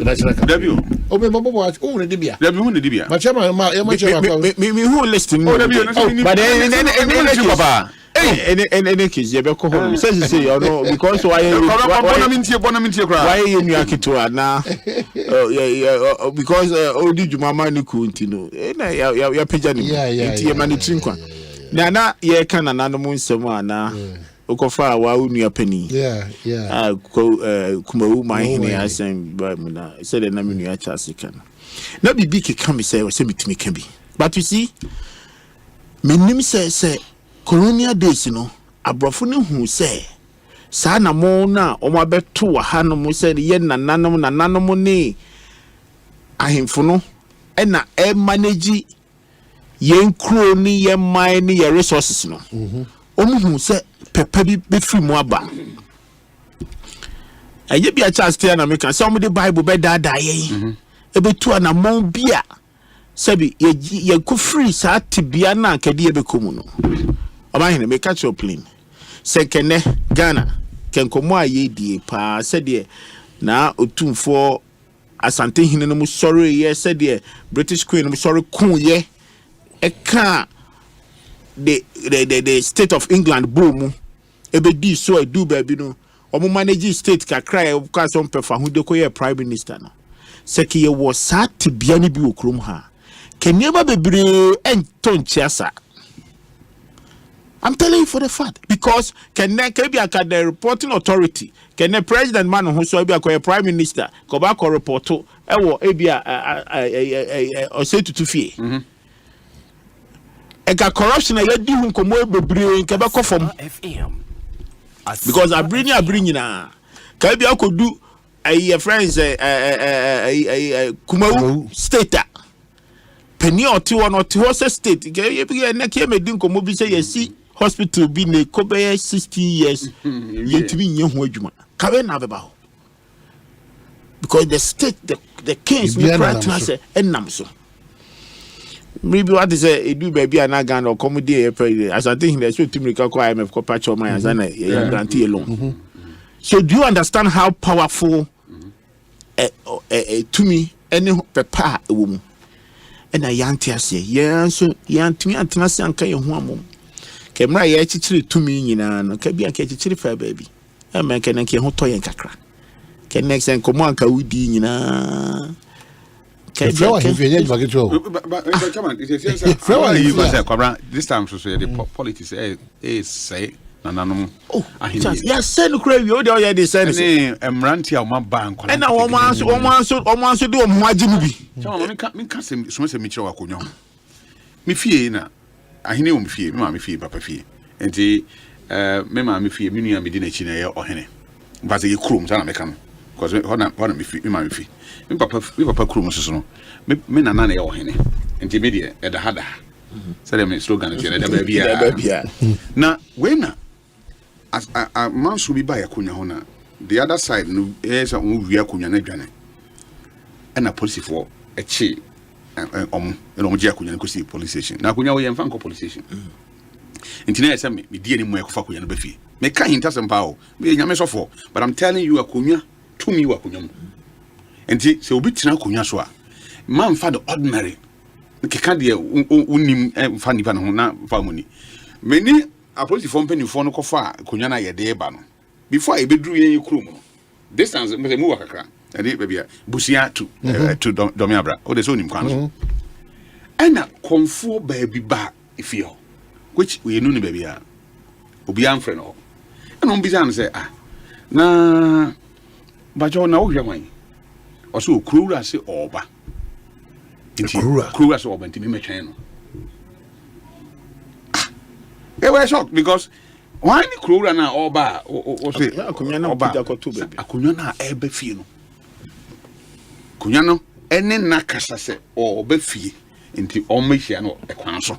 national debut me mabo watch only dibia my chairman me who listen but papa any case you be ko home say you know because why you new akito na because odi jumama ni ku ntino na ya pija ni nti ye mani trinkwa na ye kan na no mu nsem ana okofa wa unu pani kumawu Omanhene Asempa na said na me nua chasika na bibi keka me say we mitimi ka bi but you see menim say colonial days no abrofo ne hu say sa na mo na o ma beto wa ha no mo say ye nananom ne ahemfo no e na e manage yen kro ni ye man ni ye resources no omuhu say pepa bi be free mu aba aye bia chance te na make say omo the Bible be dada ye e be tu na mon bia sabi ye ko free sa tibia na kade ye be komu no Omanhene make catch your plane sekene Ghana kenkomo aye die pa se de na otumfo Asante Hene no mu sorry ye se de British Queen no mu sorry kun ye e ka the state of England boom ebedi so edu baby no omo manage state kakra e ka so mpefa hu de koye prime minister no seki ye wo sa tibia ni bi okrom ha kenieba bebre enton chiasa. I'm telling you for the fact because can be a the reporting authority can the president man who so be a prime minister go back or report to or say to fee e ga corruption e di hu komo bebre nke be ko fam because I bring na can be akodu friends Kumawu state penny or two or state ke be na ke medin komo bi say yesi hospital be ne kobe 16 years yetimi nye ho adwuma Kwabena beba because the state the case me practice enam so maybe what is a do baby anagan or comedy as I think there's so timika ko IMF ko patch my azana guarantee alone. So do you understand how powerful to me any papa a woman and a young tia say yeah so young to me antena se anka ye ho amom kemra ye chichiri to me nyina no ka bia ka chichiri fa baby e man ka nanke ho toyen kakra ke next en komo anka wudi nyina this time so the politics say nananom yes say no crazy o dey dey say ni emranti a ma bank na omanso do mo aginu bi chama me ka se me kire wakonyo me fie na ahene o me fie me ma me fie papa fie enti me ma me fie me nua me di na chi na ye ohene but ye krom sa na me kan because hona me fie me ma me fie me papa krom so no me nana na ye ohene enti me de e da hada say them slogan ti da bia na we na as a man should be by akunya ho na the other side no is on wi akunya na dwane and a police for a chi no je akunya ko see police station na akunya wo ye mfa ko police station intina say me die ni mo e ko fa akunya no ba fie me kan hinta sempa o me nyame sofo but I'm telling you akunya to me akunya mo enti se obi tina akunya so a man fa the ordinary keka de unim fa nipa no na fa muni meni apolisi fo mpanifo no kofa akunya na ye de ba no before I bedru yen krum no distance me mu wakakra ade bia busia to domiabra o de so nim kwan so ena konfo ba bi ba ifio which we no ni ba bia obi amfre no ena on bizan say na bajo na wo hweman o so okurura se oba Kura so obanti me twen no e we shock because why ni kura na oba o say akunya na pija ko to baby akunya na e be fie no kunya no ene na kasa se o be fie nti o me hia no e kwan so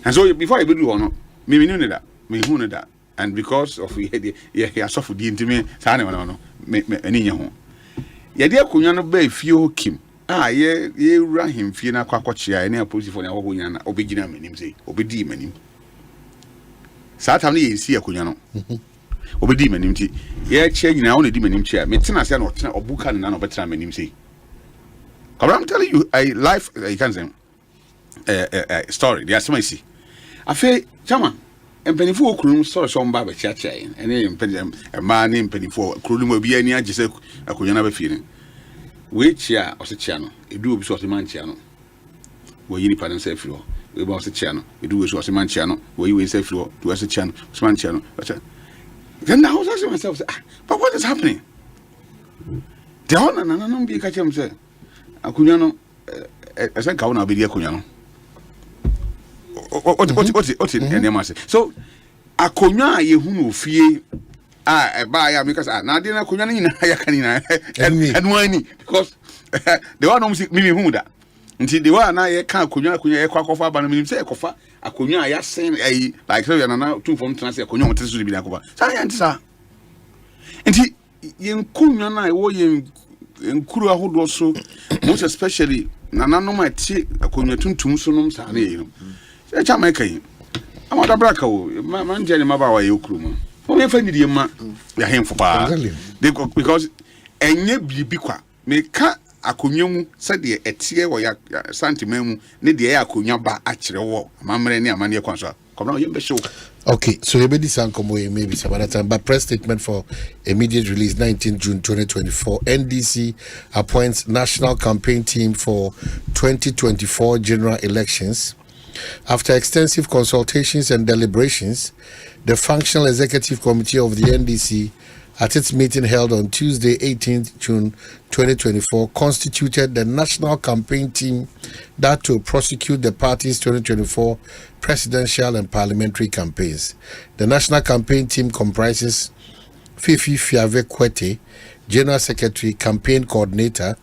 and so before I be do no me hu ne da and because of he suffer the intime sa ne no me ani nya ho ye de akunya no ba fie o kim ye rahim fie na kwakochia ene apolisi for na wo nya na obegina manim sei obedi manim saa tam ne ye si akunya no obedi manim ti ye che nyina wo na di manim che me tena se na otena obuka na obetena manim sei I'm telling you a life you can say story the asema isi afi chama empenifo okrunum story so mba ba chiachia ene empenifo ma ne empenifo okrunum obi ani agese akunya na ba fie ne we chia osechia no edu obi so osemanchia no wo yini pa nse firo we ba osechia no edu we so osemanchia no wo yi we nse firo do osechia no osemanchia no then I was asking myself but what is happening the honor na bi ka chem say akunya no esen ka wona obedi akunya no oti ene ma say so akunya ye hu no fie ba ya because na dey na akunya ni na ya kanina enwani because the one me hu da nti the one na ye kan akunya ye kwakofa aba na me say ekofa akunya ya sen like so ya na two from trans akunya mo tesu bi na kofa sa ya ntisa nti ye nkunya na wo ye nkuru ahodo so most especially nananom ati akunya tuntum so nom sa na ye no se cha mai kai amada braka wo man jeni maba wa ye okuru mo o me fa nidie ma ya hemfo ba because enye bibi kwa me ka akonwa mu se de etie wo ya santima mu ne de ya akonwa ba akire wo amamre ne amane kwa so kobna ye mbehye Okay, so you made this maybe some other time, but press statement for immediate release 19 June 2024. NDC appoints national campaign team for 2024 general elections. After extensive consultations and deliberations, the Functional Executive Committee of the NDC, at its meeting held on Tuesday, 18th June 2024, constituted the national campaign team that will prosecute the party's 2024 presidential and parliamentary campaigns. The national campaign team comprises Fifi Fiave Kwete, General Secretary, Campaign Coordinator,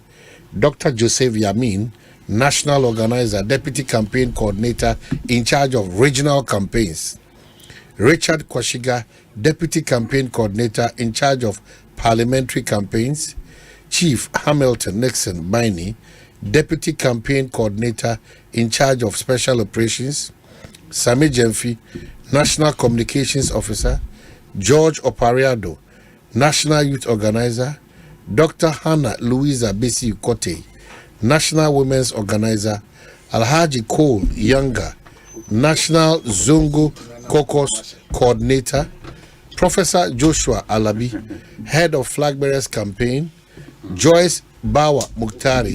Dr. Joseph Yamin, National Organizer, Deputy Campaign Coordinator in charge of regional campaigns, Richard Kwashiga, Deputy Campaign Coordinator in charge of parliamentary campaigns, Chief Hamilton Nixon Biney, Deputy Campaign Coordinator in charge of special operations, Sami Jemfi, National Communications Officer, George Opariado, National Youth Organizer, Dr. Hannah Louisa Bisi Kote, National Women's Organizer, Alhaji Cole Younger, National Zongo Caucus Coordinator, Professor Joshua Alabi, Head of Flag Bearers Campaign, Joyce Bawa Muktari,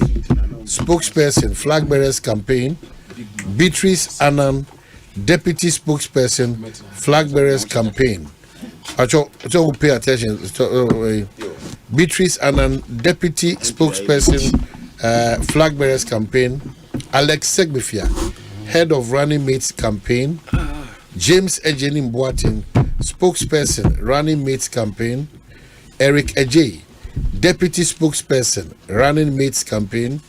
Spokesperson Flag Bearers Campaign, Beatrice Annan, Deputy Spokesperson Flag Bearers Campaign. I will pay attention. Beatrice Annan, Deputy Spokesperson Flag Bearers Campaign, Alex Segbifia, Head of Running Mates Campaign, James Ejenim Boatin, Spokesperson Running Mates Campaign, Eric Ejay, Deputy Spokesperson Running Mates Campaign.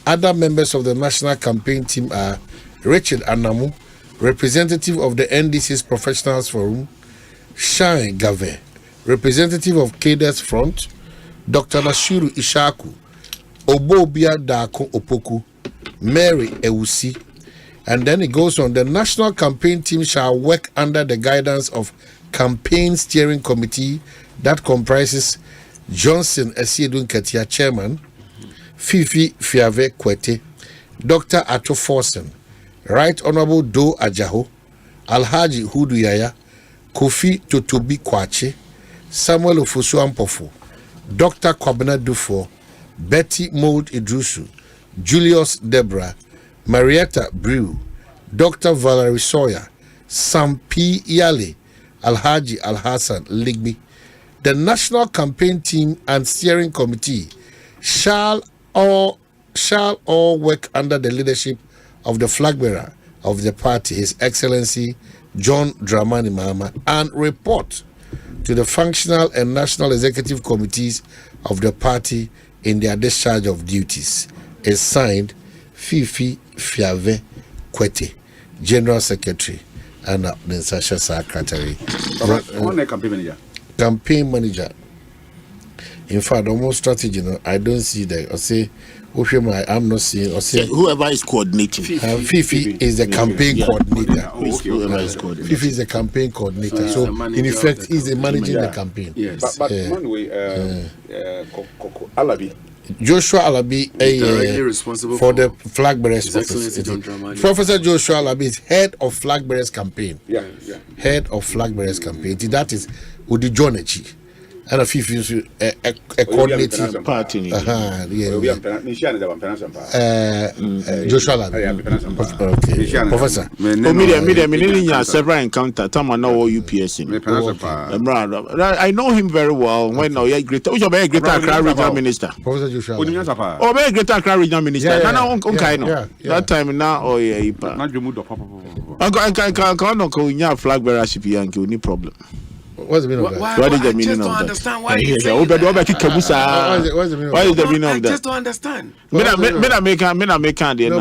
Other members of the national campaign team are Richard Anamu, representative of the NDC's Professionals Forum, Shine Gave, representative of Cadres Front, Dr. Nashuru Ishaku, Obobia Dako Opoku, Mary Ewusi. And then it goes on, the national campaign team shall work under the guidance of Campaign Steering Committee that comprises Johnson Esiedun Ketia, Chairman, Fifi Fiave Kwete, Dr. Ato Forsen, Right Honorable Do Ajaho, Alhaji Hudu Yaya, Kofi Totobi Kwache, Samuel Ofosu Ampofu, Dr. Kwabena Dufo, Betty Mold Idrusu, Julius Debra, Marietta Brew, Dr. Valerie Sawyer, Sam P. Yale, Alhaji Alhassan Ligby. The National Campaign Team and Steering Committee shall all work under the leadership of the flag bearer of the party, His Excellency John Dramani Mahama, and report to the Functional and National Executive Committees of the party in their discharge of duties. Is signed Fifi Fiave Kwete, General Secretary, and the Sasha Secretary. Campaign manager. Campaign manager. In fact, almost strategy, I don't see that. I say, I'm not seeing. Or say, whoever is coordinating. Fifi is the campaign coordinator. Fifi is the campaign coordinator. So, in effect, he's managing the campaign. Yes. But one way, Alabi. Joshua Alabi responsible for the flag bearers office. Professor Joshua Alabi is head of flag bearers campaign. Head of flag bearers campaign. That is Udi Jonechi. And a Fifi a coordinating party. Joshua Alabi. Professor. Media several encounter. Tama no UPS. I know him very well. When I great, which obey Greater Accra Regional Minister. Professor Joshua. Obey Greater Accra Regional Minister. That time now, oh yeah, I flag bearership yank, any problem. What's the meaning of that? What is the meaning of that? I just don't understand why you say that. What's the meaning of that? What is the meaning of that? I just don't understand. No,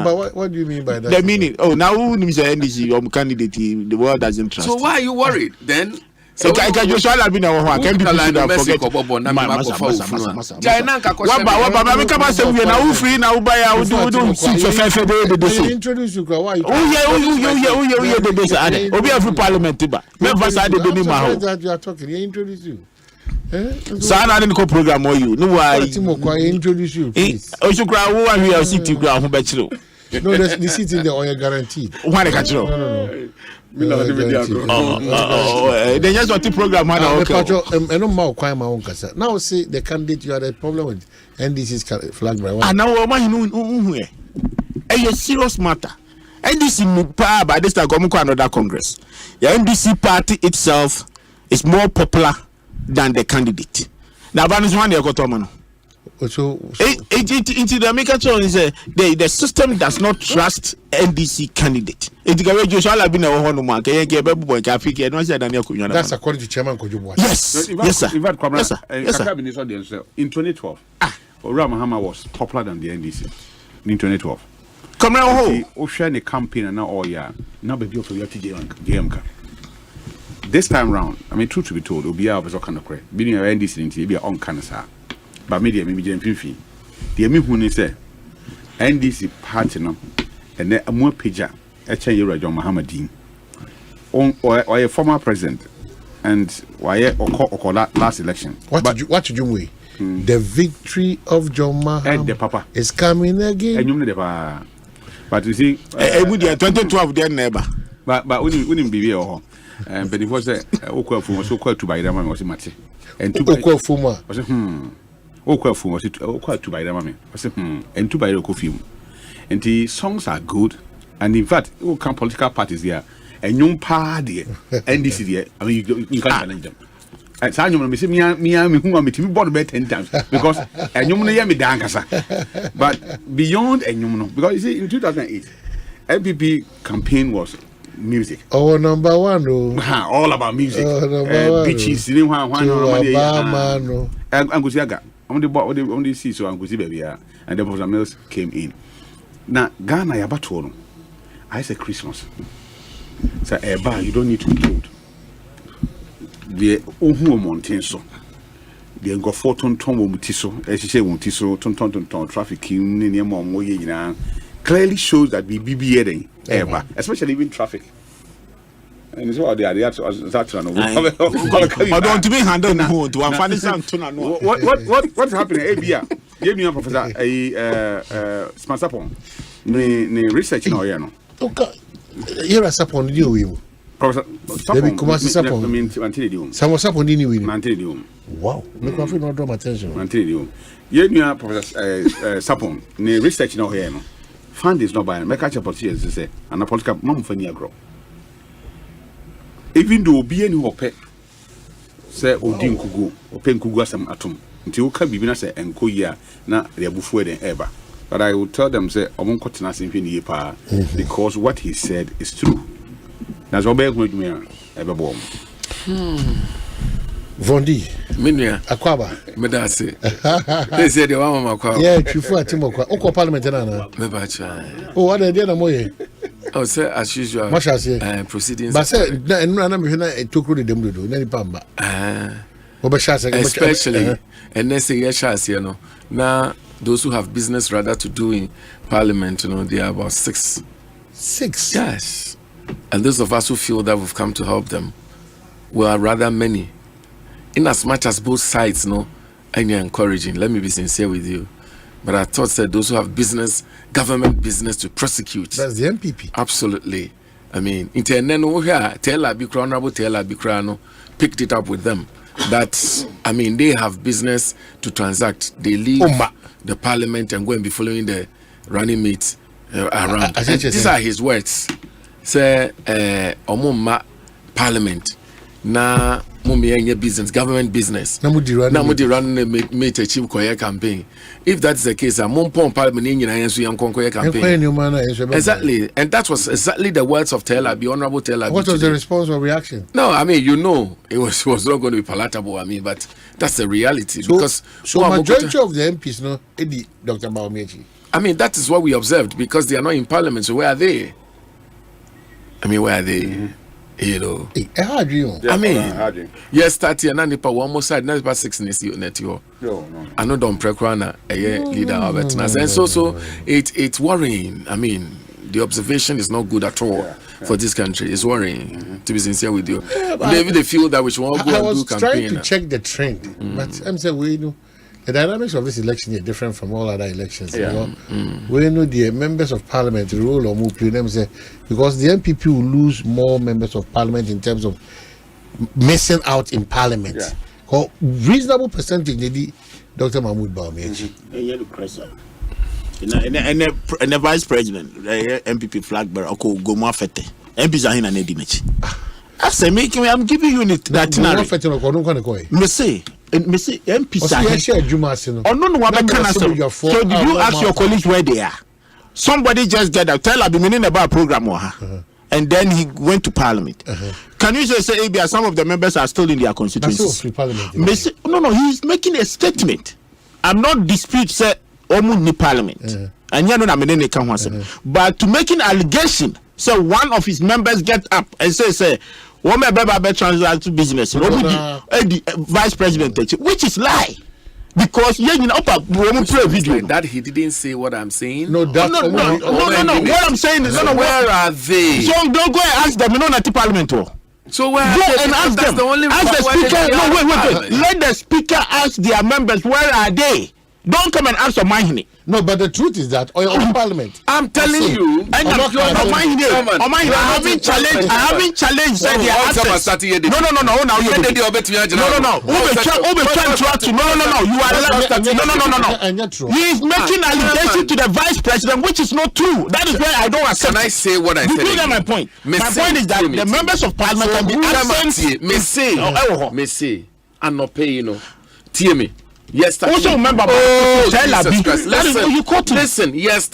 but what do you mean by that? The meaning. Oh, now who is the NDC candidate? The world doesn't trust. So why are you worried then? So I can just try to be now. I can't be forget. Introduce you. Why? That you are talking. He introduce you. So I didn't go program or you. No, why? Introduce you. Oh, you cry. Who are you? City ground. No, the seat in the oil guaranteed. Why can't you? No. They just want to program. I don't know why my own kasa. Now see the candidate, you had a problem with NDC's flag by one. And now a serious matter. NDC by this time come another Congress. The NDC party itself is more popular than the candidate. Now, Vanessa one got so the maker the system does not trust NDC candidate. That's according to Chairman Kojobo. Yes, sir. Yes, sir. In 2012, Oramahama was popular than the NDC. In 2012. Come on, Ocean campaign and now all year. Now, baby, for your TJ. This time round, I mean, truth to be told, Obia was kind of correct. Being an NDC in TV on Canada. But media, maybe Jane Fifi. The Amy who say NDC party no, and then a more pager, a Chay John Mohammed or a former president, and why or that last election. What did you weigh? The victory of John Mahama the papa is coming again. And you know the but you see, 2012 their neighbor. But we didn't be here. But it was a so called to buy them was Mati. And to Fuma was was it to buy them was and to buy the coffee. And the songs are good, and in fact, all come political parties there. And young party NDC there. I mean, you can't challenge them. And so you say me who am me bought about 10 times because and you know me dankasa. But beyond and you know, because you see in 2008, MPP campaign was music. Oh, number one, all about music. Beaches, and Angusiaga. On the sea, so Angusi baby, and the Professor Mills came in. Now, Ghana, Yabatono, I said Christmas. So, you don't need to be told. The Ohu Mountain so. The go 4 ton mutiso, as you say, mutiso, ton traffic near Momo, clearly shows that we be heading ever, especially even traffic. And it's what they are that I don't to be handled now to one funny sound to know what's happening. ABA gave me a professor a sponsor upon research in Oyano. Okay, here are upon you. Professor, some was upon you. Wow, look, I feel not draw my attention. Mantillium. You knew Professor Sapon, research in Oyano. Fund is not buying, make a politician to say, and a political mom for near grow. Even though be any hope, say, Odin Kugu, or Pen Kugu some atom, until can be Vinasa and Koya, not their before than ever. But I will tell them, say, I won't cut nothing in the power because what he said is true. That's what Beg me ever born. Vondi, Minia, Akwaba, Medasi. They said the one of my yeah, Chifu Timoko, Oko Parliament. Oh, what I did a moye. Oh, sir, as usual, much as proceedings. But said, and I took really them to do, Nelly Pamba. Especially, and then say, yes, you know. Now, those who have business rather to do in Parliament, you know, they are about 6. 6? Yes. And those of us who feel that we've come to help them, we are rather many. In as much as both sides know, and you're encouraging, let me be sincere with you. But I thought that those who have business, government business to prosecute. That's the MPP. Absolutely. I mean, Honorable Taylor Bikrano picked it up with them. That, I mean, they have business to transact. They leave the parliament and go and be following the running mates around. These are his words. Say, Omuma Parliament. Na mummy business, government business. Namudi run mate achieve koya campaign. If that's the case, I'm Parliament in Koya campaign. Exactly, and that was exactly the words of Taylor, the Honorable Taylor. What was the response or reaction? No, I mean, you know, it was not going to be palatable. I mean, but that's the reality because majority of the MPs, no, Eddie, Dr. Baomechi. I mean, that is what we observed because they are not in Parliament. So where are they? I mean, where are they? Mm-hmm. You know, I mean, yes, 30 and Nipa one more side, not 6 in this unit. I know don't precrana a leader of it. And so it's worrying. I mean, the observation is not good at all for this country. It's worrying, to be sincere with you. Maybe they feel that we should all go and do campaign. I was trying to check the trend, but I'm saying we know The dynamics of this election is different from all other elections. Yeah. You know? We know the members of parliament role or move them say because the MPP will lose more members of parliament in terms of missing out in parliament. Yeah. Reasonable percentage, Dr. Mahmoud Bawumia. And the vice president, MPP flag bearer, Gomo Fete. MPs are in an edimechi. I say, I'm giving you that. Missy, MPs are. Oh, no, so did you ask your colleagues where they are? Somebody just get out. Tell I've been about program. And then he went to parliament. Can you say ABS, some of the members are still in their constituencies? No, he's making a statement. I'm not dispute say Omu parliament. And you know but to make an allegation, so one of his members get up and say one member translate to business. The vice president, which is lie. Because that he didn't say what I'm saying. No. What I'm saying is where are they? So don't go and ask them. Not at the parliament. So where go are they? And ask them. Ask the speaker. No, wait. Let the speaker ask their members where are they. Don't come and ask Omanhene. No, but the truth is that parliament. I'm telling you, and Omanhene, I haven't challenged. Said they are absent. No. Now you did your bet. No. You are no. He is making allegation to the vice president, which is not true. That is why I don't accept. Can I say what I said? You get my point. My point is that the members of parliament can be absent. Messy, and not pay. Tear me. Yes, also remember, listen, yes,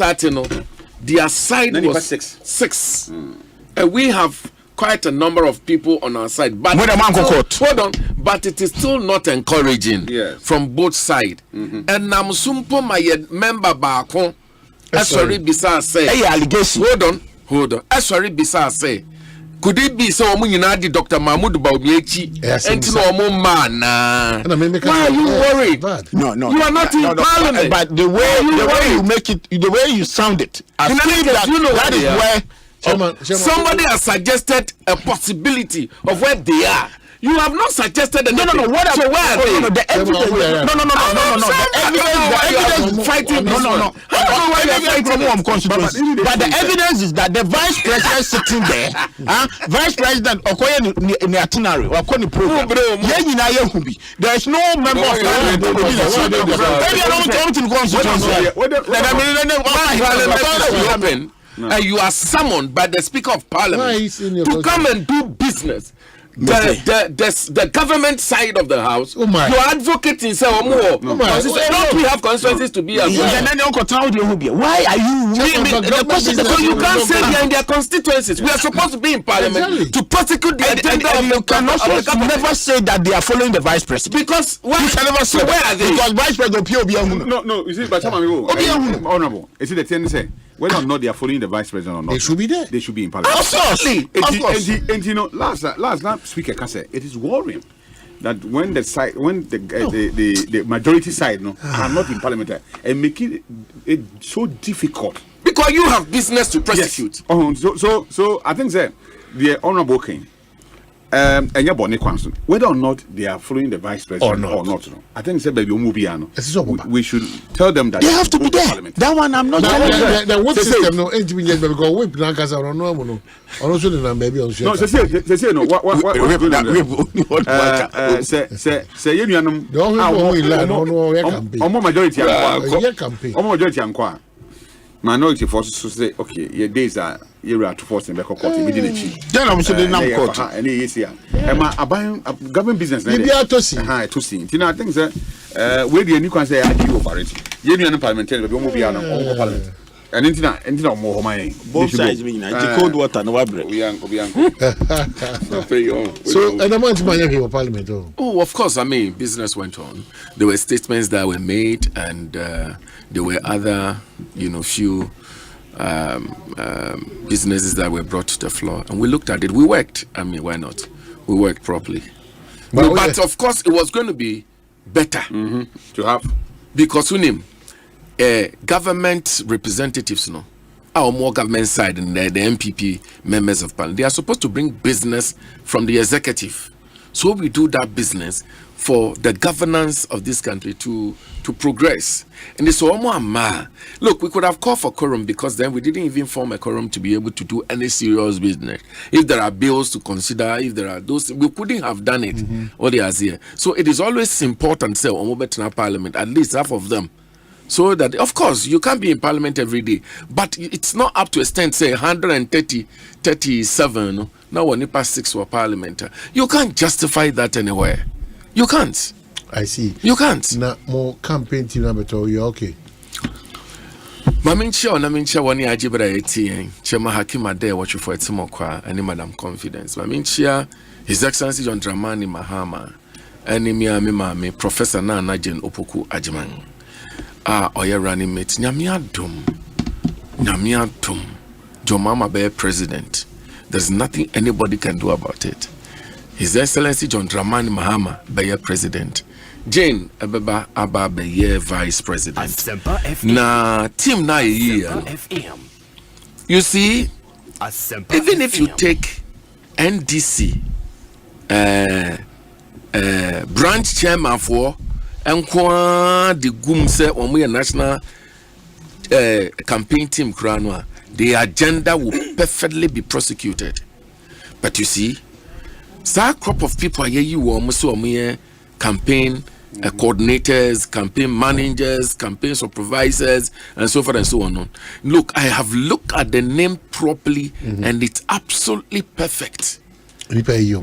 their side was six. And we have quite a number of people on our side. But hold on, but it is still not encouraging from both sides. And Namsumpo, my member Bako, sorry, Bisa say, allegation. Hold on. Sorry, Bisa say. Could it be so? Dr. Mahmoud Bawumia and no man. Why are you worried? No. You are not in parliament. But the way you make it, the way you sound it, that is where somebody has suggested a possibility of where they are. You have not suggested anything. No. What so where are they? The evidence. No. Fighting. No. But the evidence is that the vice president sitting there, vice president Okoye in the itinerary or Okoye program. There is no member of parliament. And you are summoned by the Speaker of Parliament to come and do business. The government side of the house, you are advocating say don't we have constituencies to be as well? Why are you so you can't say they are in their constituencies? We are supposed to be in parliament to prosecute the agenda of you can also never say that they are following the vice president. Because you can never say where are they? Because vice president No, you see, but honorable. You see the thing say whether or not they are following the vice president or not, they should be there. They should be in parliament. Of course. And you know, last speaker can say it is worrying that when the side, the majority side are not in parliament and making it so difficult because you have business to prosecute. Yes. So I think that the honorable king. And your bonnet council, whether or not they are following the vice president or not, I think say baby we should tell them that they have to be there. Parliament. That one I'm not. The whip system no ain't being yet because whip na kasa no no. Also na maybe on share. No, say no. What say you nuanum. Omo majority campaign. Omo majority ankwa. Minority forces say okay, your days are you are to force them back court immediately. Then I'm saying now court. And yes here. Am government business na. Be to see. To see. You know I think say where the new can say I do over it. You know parliamentary be omo bia na parliament. And intina omo ho man. Both sides mean na cold water no wabre. So and the man to for parliament. Oh, of course. I mean, business went on. There were statements that were made and there were other, few businesses that were brought to the floor, and we looked at it. We worked. I mean, why not? We worked properly. But of course, it was going to be better to have because government representatives, our more government side and the MPP members of parliament, they are supposed to bring business from the executive. So we do that business for the governance of this country to progress. And it's look, we could have called for quorum because then we didn't even form a quorum to be able to do any serious business. If there are bills to consider, if there are those, we couldn't have done it. All the here. So it is always important, say, on Parliament, at least half of them. So that, of course, you can't be in Parliament every day, but it's not up to extent, say, 137. Now, when you pass 6 for Parliament, you can't justify that anywhere. You can't. I see. You can't. Now, more campaign team number 2, you're okay. Mamincha wani ajibra eti chema hakima de watch for etimokwa ani Madam Confidence. Mamincha His Excellency John Dramani Mahama ani me Professor Nana Jen Opoku Ajiman. Oya running mate nyamia dum Jomama be president. There's nothing anybody can do about it. His Excellency John Dramani Mahama be president. Jane Abeba Abba be vice president. Asempa Na team na year. You see, Asempa even if you take NDC branch chairman for the Gumse or national campaign team Kranwa, the agenda will perfectly be prosecuted. But you see, that crop of people here you almost campaign coordinators, campaign managers, campaign supervisors, and so forth and so on. Look, I have looked at the name properly, and it's absolutely perfect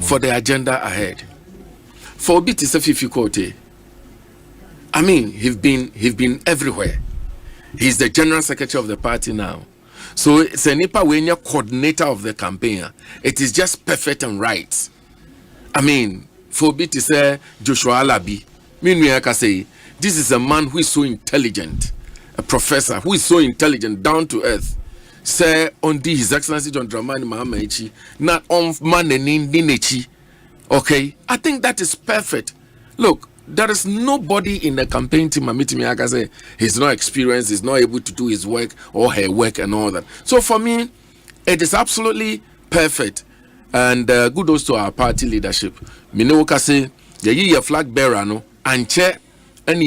for the agenda ahead. For bit is a difficulty. I mean, he's been everywhere. He's the general secretary of the party now. So it's a Nipa Wenya coordinator of the campaign. It is just perfect and right. I mean, for bit is a Joshua Alabi. Meanwhile, I can say this is a man who is so intelligent, a professor who is so intelligent, down to earth. Say on His Excellency John Dramani Mahama, not on man and Ninechi. Okay, I think that is perfect. Look, there is nobody in the campaign team. I can say he's not experienced, he's not able to do his work or her work and all that. So for me, it is absolutely perfect. And kudos to our party leadership. Minooka say the flag bearer no and chair and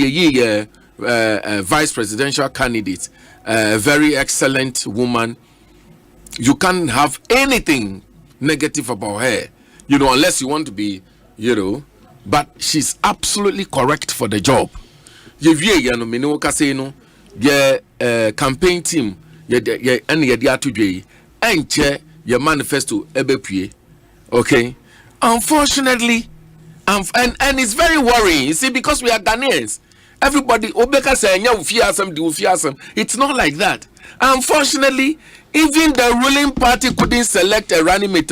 vice presidential candidate, very excellent woman. You can't have anything negative about her, unless you want to be, but she's absolutely correct for the job. Minooka say no, campaign team, and chair your manifesto ebepue. Okay, unfortunately, and it's very worrying. You see, because we are Ghanaians, everybody obeka say it's not like that. Unfortunately, even the ruling party couldn't select a running mate.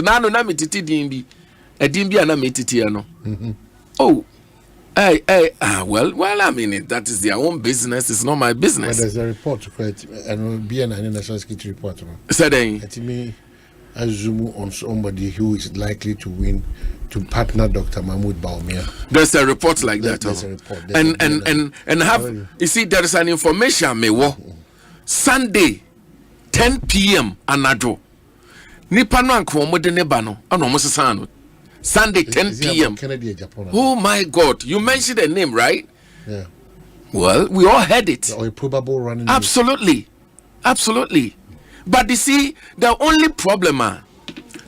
Oh, well, I mean, that is their own business. It's not my business. But there's a report to it, and be an national security report. Saying, me, I zoom on somebody who is likely to win to partner Dr. Mahmoud Baumia. There's a report like that. There's a report. And have you see there is an information me Sunday 10 p.m. anadwo. Nipa no anko mo de ne ba no ana mo sesa no. Sunday 10 p.m. Oh my God, you mentioned the name, right? Yeah. Well, we all heard it. Or a probable running. Absolutely. But you see, the only problem,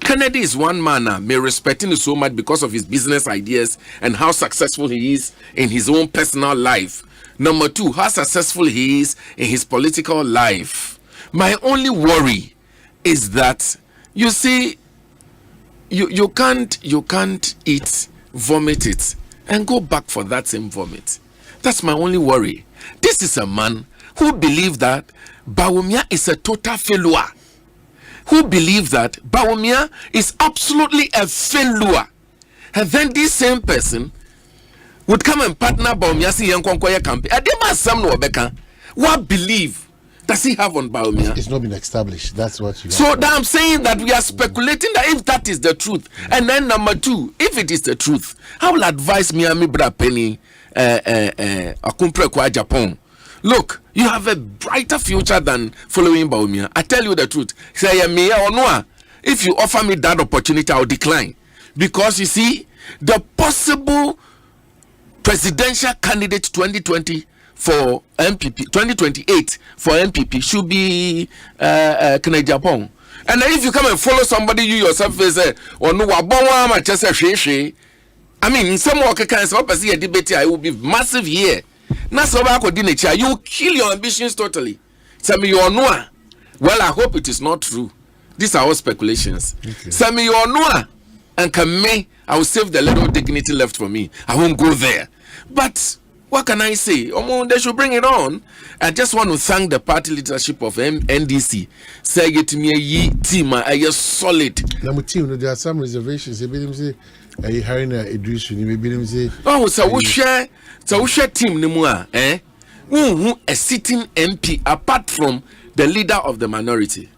Kennedy is one man, may respecting him so much because of his business ideas and how successful he is in his own personal life. Number 2, how successful he is in his political life. My only worry is that, you see, you can't eat, vomit it, and go back for that same vomit. That's my only worry. This is a man who believes that Bawumia is a total failure. Who believes that Bawumia is absolutely a failure. And then this same person would come and partner Bawumia si Yankonkoya campaign. Adema Sam no Obeka. What belief does he have on Bawumia? It's not been established. That's what you. So I'm saying that we are speculating that if that is the truth, and then number 2, if it is the truth, I will advise Miami Bra Penny Akumpre Kwa Japan. Look, you have a brighter future than following Bawumia. I tell you the truth. Say me or no. If you offer me that opportunity, I'll decline. Because you see, the possible presidential candidate 2020 for MPP, 2028 for MPP should be Kene Japan. And if you come and follow somebody, you yourself say, "Oh no, I mean, some more kinds of a debate, I will be massive here. You will kill your ambitions totally. Some you know. Well, I hope it is not true. These are all speculations. Some you know, and can me, I will save the little dignity left for me. I won't go there. But what can I say? They should bring it on. I just want to thank the party leadership of NDC. Say it to me, ye team, I are solid. There are some reservations. Are you hiring a Idris? Oh, so we share team Nimua, who a sitting MP apart from the leader of the minority.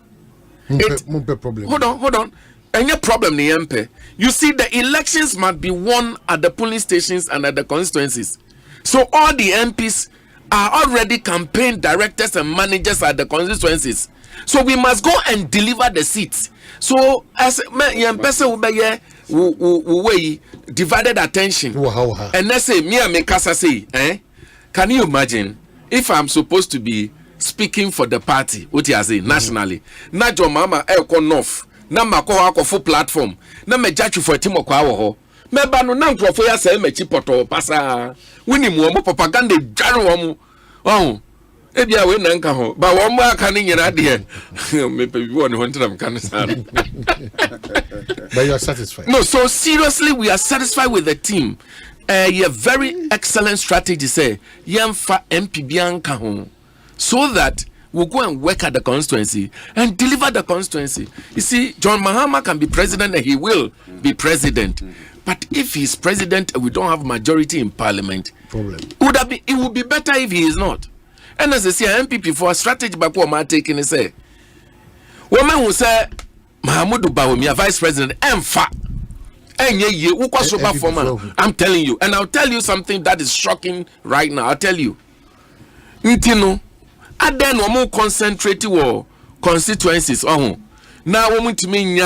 Problem. Hold on. Any problem the MP? You see, the elections must be won at the polling stations and at the constituencies. So all the MPs are already campaign directors and managers at the constituencies. So we must go and deliver the seats. So as we divided attention. And let's say me and Mekasa say, can you imagine if I'm supposed to be speaking for the party, what you say nationally? Na jo mama elko north, na mako full platform, na me judge for timo kwa ho. Meba no na nkrofo ya say mechi poto pasa. Wini mu omo propaganda jare wo mu. Ebia we na nka ho. Ba wo mu aka ni nyina de. Me pe bi won ho ntam kan sa. But you are satisfied? No, so seriously, we are satisfied with the team. A very excellent strategy say yemfa MPB anka ho, so that we'll go and work at the constituency and deliver the constituency. You see, John Mahama can be president and he will be president. But if he's president and we don't have majority in parliament, it would be better if he is not. And as I say, MPP for a strategy back what I'm taking is say, woman who say Mahamudu Bawumia vice president, I'm telling you, and I'll tell you something that is shocking right now. I'll tell you. Ntino, and then we more concentrate on constituencies. Now we want to mean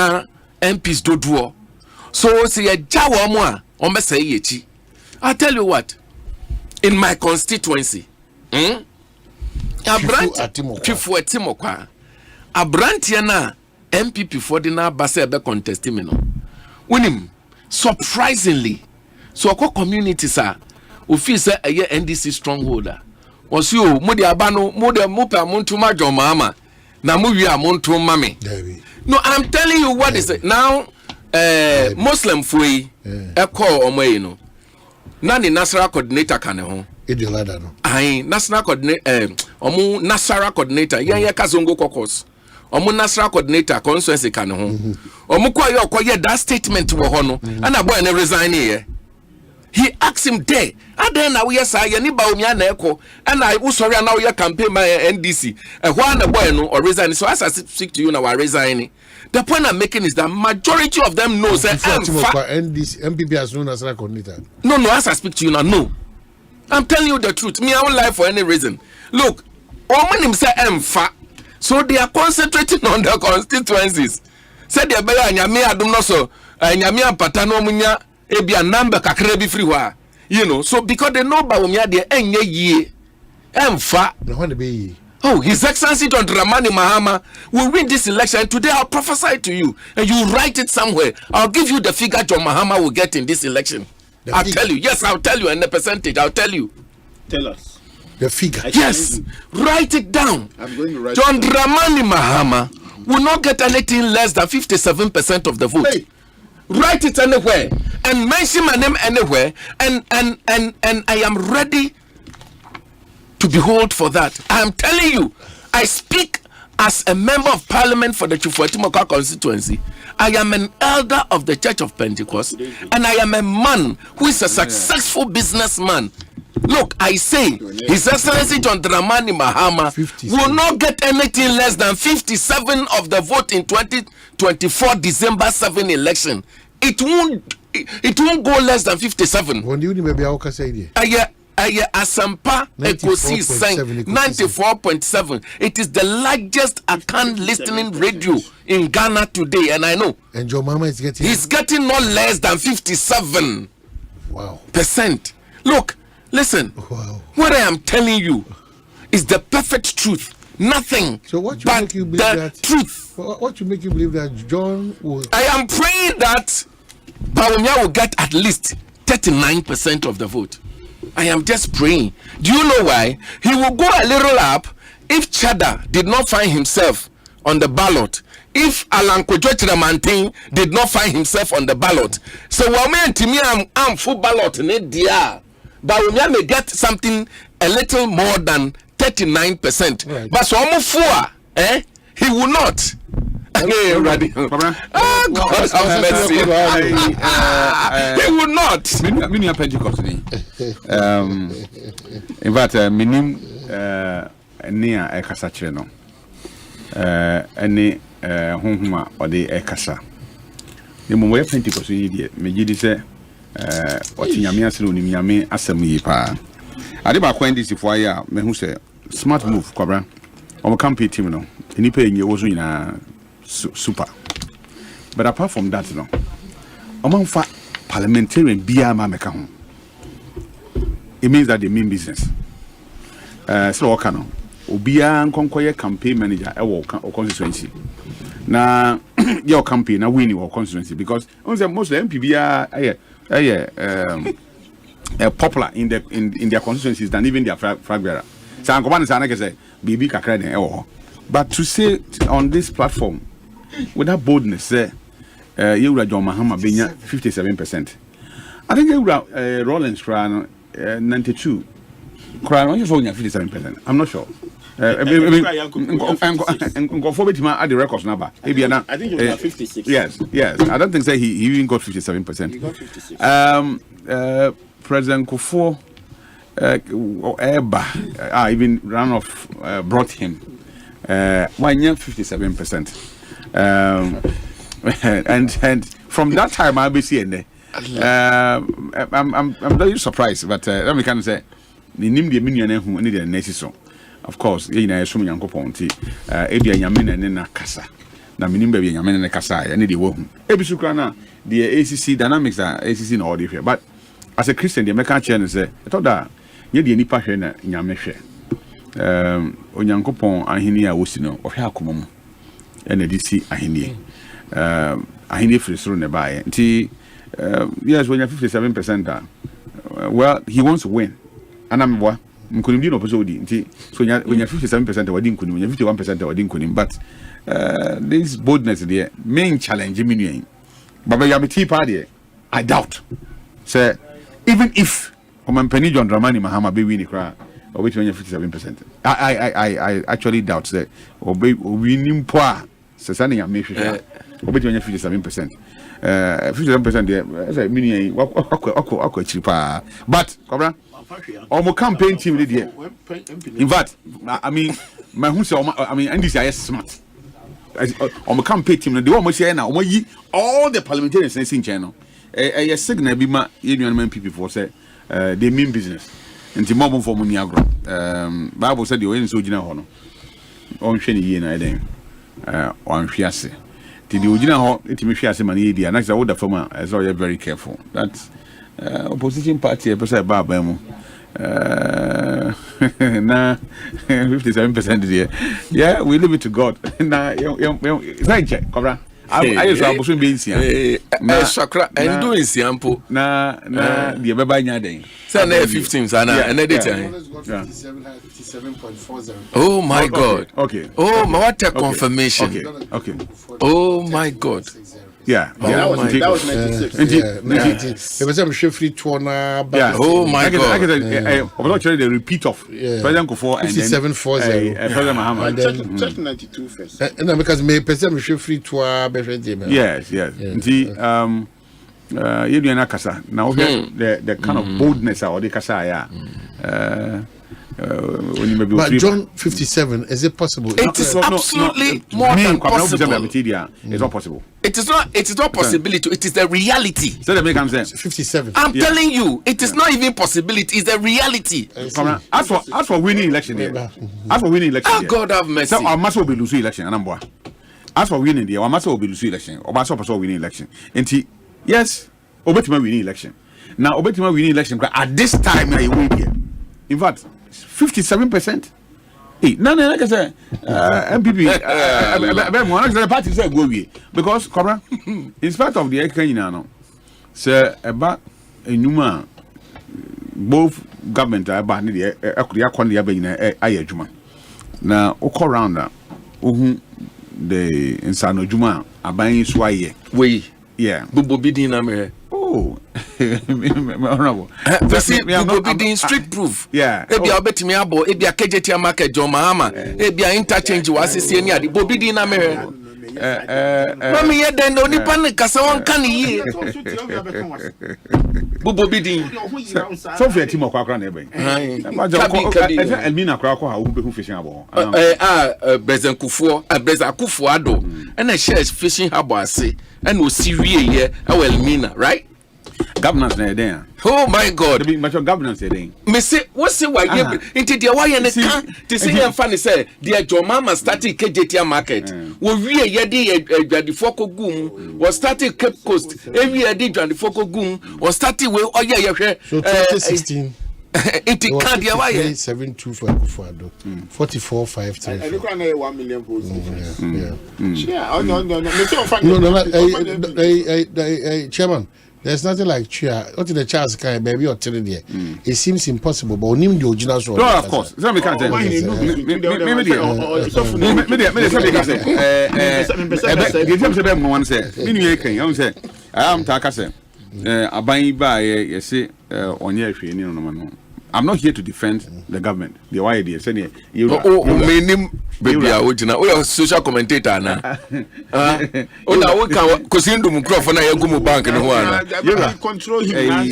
MPs do do. So say a jawa mo o me say yechi. I'll tell you what. In my constituency, Chifu Atimokwa, a branch na MPP for the na base be contest me no. Winim surprisingly, so ko communities are we feel say a NDC strongholder. Was you mudi abano mudi mupa muntu majo mama na muwi amuntu mame. No, I'm telling you what is it now. Muslim fui eko omoyi no. Na ni national coordinator kan ho. Idilada no. Ai national coordinator omu national coordinator yan kazongo kokos. Omu national coordinator constituency kan ho. Omu kwa yo koye that statement wo ho no. Ana boy na resign here. He asked him there. And then now we say you ni ba omi na eko. And I wo sorry now you campaign my NDC. Why na boy no or resign. So as I speak to you now I resign. The point I'm making is that majority of them knows that NDC MPP has no national coordinator. No, as I speak to you now, no. I'm telling you the truth. Me, I won't lie for any reason. Look, all my name say MFA. So they are concentrating on the constituencies. Say they be anyame adum no so anyame ampata no munya e bia number kakra bi free wa. You know, so because they know ba omia de enye yie. MFA. No one be. Oh, His Excellency John Dramani Mahama will win this election. Today I'll prophesy to you and you write it somewhere. I'll give you the figure John Mahama will get in this election. I'll tell you. Yes, I'll tell you, and the percentage. I'll tell you. Tell us. The figure. Yes. Write it down. I'm going to write John it down. Dramani Mahama will not get anything less than 57% of the vote. Hey. Write it anywhere and mention my name anywhere and I am ready to behold for that. I am telling you, I speak as a member of parliament for the Chifuetimoka constituency. I am an elder of the Church of Pentecost and I am a man who is a successful businessman. Look, I say, His Excellency John Dramani Mahama will not get anything less than 57 of the vote in 2024 December 7 election. It won't go less than 57. When you maybe I say Asempa Ekosiisen 94.7. It is the largest account listening radio in Ghana today, and I know. And your mama is getting. He's getting no less than 57%. Wow. Look, listen. Wow. What I am telling you is the perfect truth. Nothing. So what you but make you believe the that truth. What you make you believe that John will? I am praying that Bawumia will get at least 39% of the vote. I am just praying. Do you know why? He will go a little up if Chada did not find himself on the ballot. If Alan Kwejochiramantin did not find himself on the ballot. So woman to me I'm full ballot in it dear. Bawumia may get something a little more than 39%. Right. But so he will not. Hey, ready. God have mercy. He will not. Many Pentecost. In fact, minim near a casacheno. Any homa or the Ekasa. The more Pentecost, me say, watching Yamia Saluni Yame Asemi pa. I did about this if I me who say smart move, Kwabena. Our campaign team, no. Any paying you was in a super. But apart from that, no. Among parliamentarian Bia Mameka home. It means that they mean business. So Okano. Obia Nkonkoye campaign manager or constituency. Now your campaign now win your constituency because most of the MPB are popular in their constituencies than even their flag bearer. So I'm going to say BB Kakra. But to say on this platform with that boldness, say you were John Mahama being 57%. I think you were Rollins Crown 92. Crown only for 57%. I'm not sure. And go for it at the records number. I think it was 56. Yes. I don't think that he even got 57%. He got 56. President Kufuor even ran off brought him 57%. And from that time I'll be seeing I'm very surprised, but let me kind of say the name the minion who need the necessary. Of course, you know, so many young couple Ebi Yamin and then Kasa. Now, Minimba Yamin and Kasa, and the woman. Ebisukrana, the ACC dynamics are ACC in all different. But as a Christian, the American channel say, I thought that you need any passion in Yameshe. Onyankopon Ahinia Wusino, of Hakumum, and the DC Ahinia. Ahinia for the throne nearby. Yes, when you're 57%, well, he wants to win. And I'm what? Couldn't be no so when you're 57% or didn't when you're 51% or didn't but this boldness there main challenge meaning but you have a tea party I doubt say even if Penny John Dramani Mahama be winning cry or which when you're 57% I actually doubt that or be winning poor Sasani and maybe or which when you're 57% 57% there as a meaning what cheaper but Cobra our campaign team did here. In fact, I mean, my who say, I mean, and this is smart. Our campaign team, the one we say now, all the parliamentarians in channel. A signal be my union people for say they mean business. And the moment for Muniagro. Bible said you ain't so general. On Shani Yen, I think, on Fiasse. The original Timisha money, the next order from as well, you're very careful. That's opposition party, a person about Bemo. Nah, 57% there. Yeah, we leave it to God. Nah, right, Cobra. I was being seen. Shakra and doing Siampo. Nah, the Babanya day. Send 15, and editor. 57.40. Oh my God. Okay. Oh, what a confirmation. Okay. Oh my God. Yeah, that was 96. It was a free tour. Oh my God! I was actually the repeat of President Kufuor and 57.40. President Mahama. Check 92 first. And because me person free tour. Yes. The you do kasa now the kind of boldness or the kasa but John 57, is it possible? It is absolutely more than possible. It's not possible. It is not possibility. It is the reality. So that makes sense. 57. I'm telling you, it is not even possibility. It's the reality. As for winning election, God have mercy. So our master will be losing election. As for winning, our master will be losing election. Or master will winning election. And yes, Obama winning election. Now obetima winning election at this time na you win here. In fact, 57%. No, like I say, MPP, the party say go away because, in spite of the Ekosiise, sir, about a Numa, both government are about the Ayajuma. Now, Oko round that, the Insano Juma are buying Swaye. We, yeah, Bubo Bidin. Oh, Be street proof. Yeah. Ebi obeti mi abo, ebi akejetia market John Mahama, ebi interchange wasisi eni adi. Bobi di na mere. Mami ye den oni pan kasa won kan yi. Bobi di. So for team okwa na ebe. Elmina kwa ha wo be fishing abo. Bezenkufuo, Bezakufuo ado. And a share fishing abo ase. And we see ye Elmina, right? Governance there. Oh my God! There be much of governance there. Me say, what's the why? Into the why and the to say and funny say, dear John Mama started KJT market. We really the Foko Goom was started Cape Coast. Every year did the Foko Goom was started with oh yeah. So 2016. It can't be why 7.2 for Akufo-Addo, 44.5. I look at 1 million posts. No, Chairman. There's nothing like cheer. What in the chance can baby or telling there? It seems impossible, but we need the original story. No, of course. Let me can't tell I'm not here to defend the government. The why they say you baby original. We are social commentator now. Ona we can kosindu microphone na yagumu bank no one. You control him.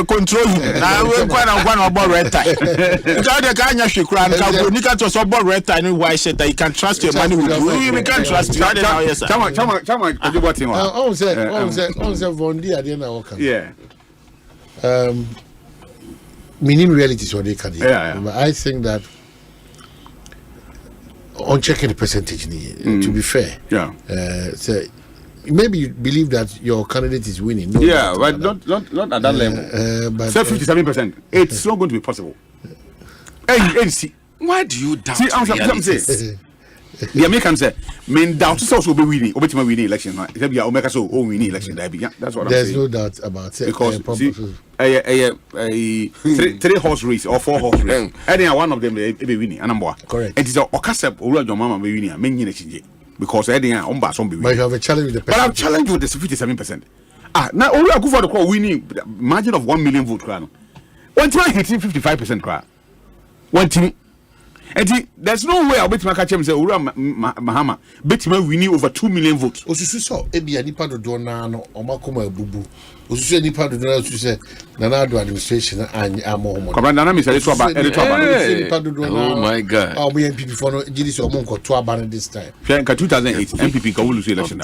Control him. Na we kwa about red tie. Because the guy nya shikura nka go nika to so about red tie no why say that you can trust your money with you. You can trust you. Chama what thing. On say Vondi ade na work. Yeah. Meaning reality is what they can do. Yeah. But I think that on checking the percentage, to be fair, so maybe you believe that your candidate is winning. No, yeah, but not at that level. But 57%. It's not going to be possible. Why do you doubt? See, I'm saying. The Americans say, "Men doubt so will be winning. Obetima winning election. It be Omeka so winning election. That's what I'm saying. There's no doubt about it. Because three horse race or 4 horse race. Any one of them be winning. Correct. And it's a Okasep or your mama be winning. Many change because I didn't on bass on be winning. But you have a challenge with the. But I'm challenged with the 57%. Now all I go for the call winning margin of 1 million vote. One time hitting 55% crowd. One team. And there's no way I'll bet my catch him say Ura Mahama bet me winning over 2 million votes. Osusu so ebi anipa do do na no omakoma bubu. Osusu anipa do na osusu say Nana do administration amohomo. Kwabena na me say to aba Oh my God. Our MPP for no jidis omonko to aba this time. In 2008 MPP can lose election.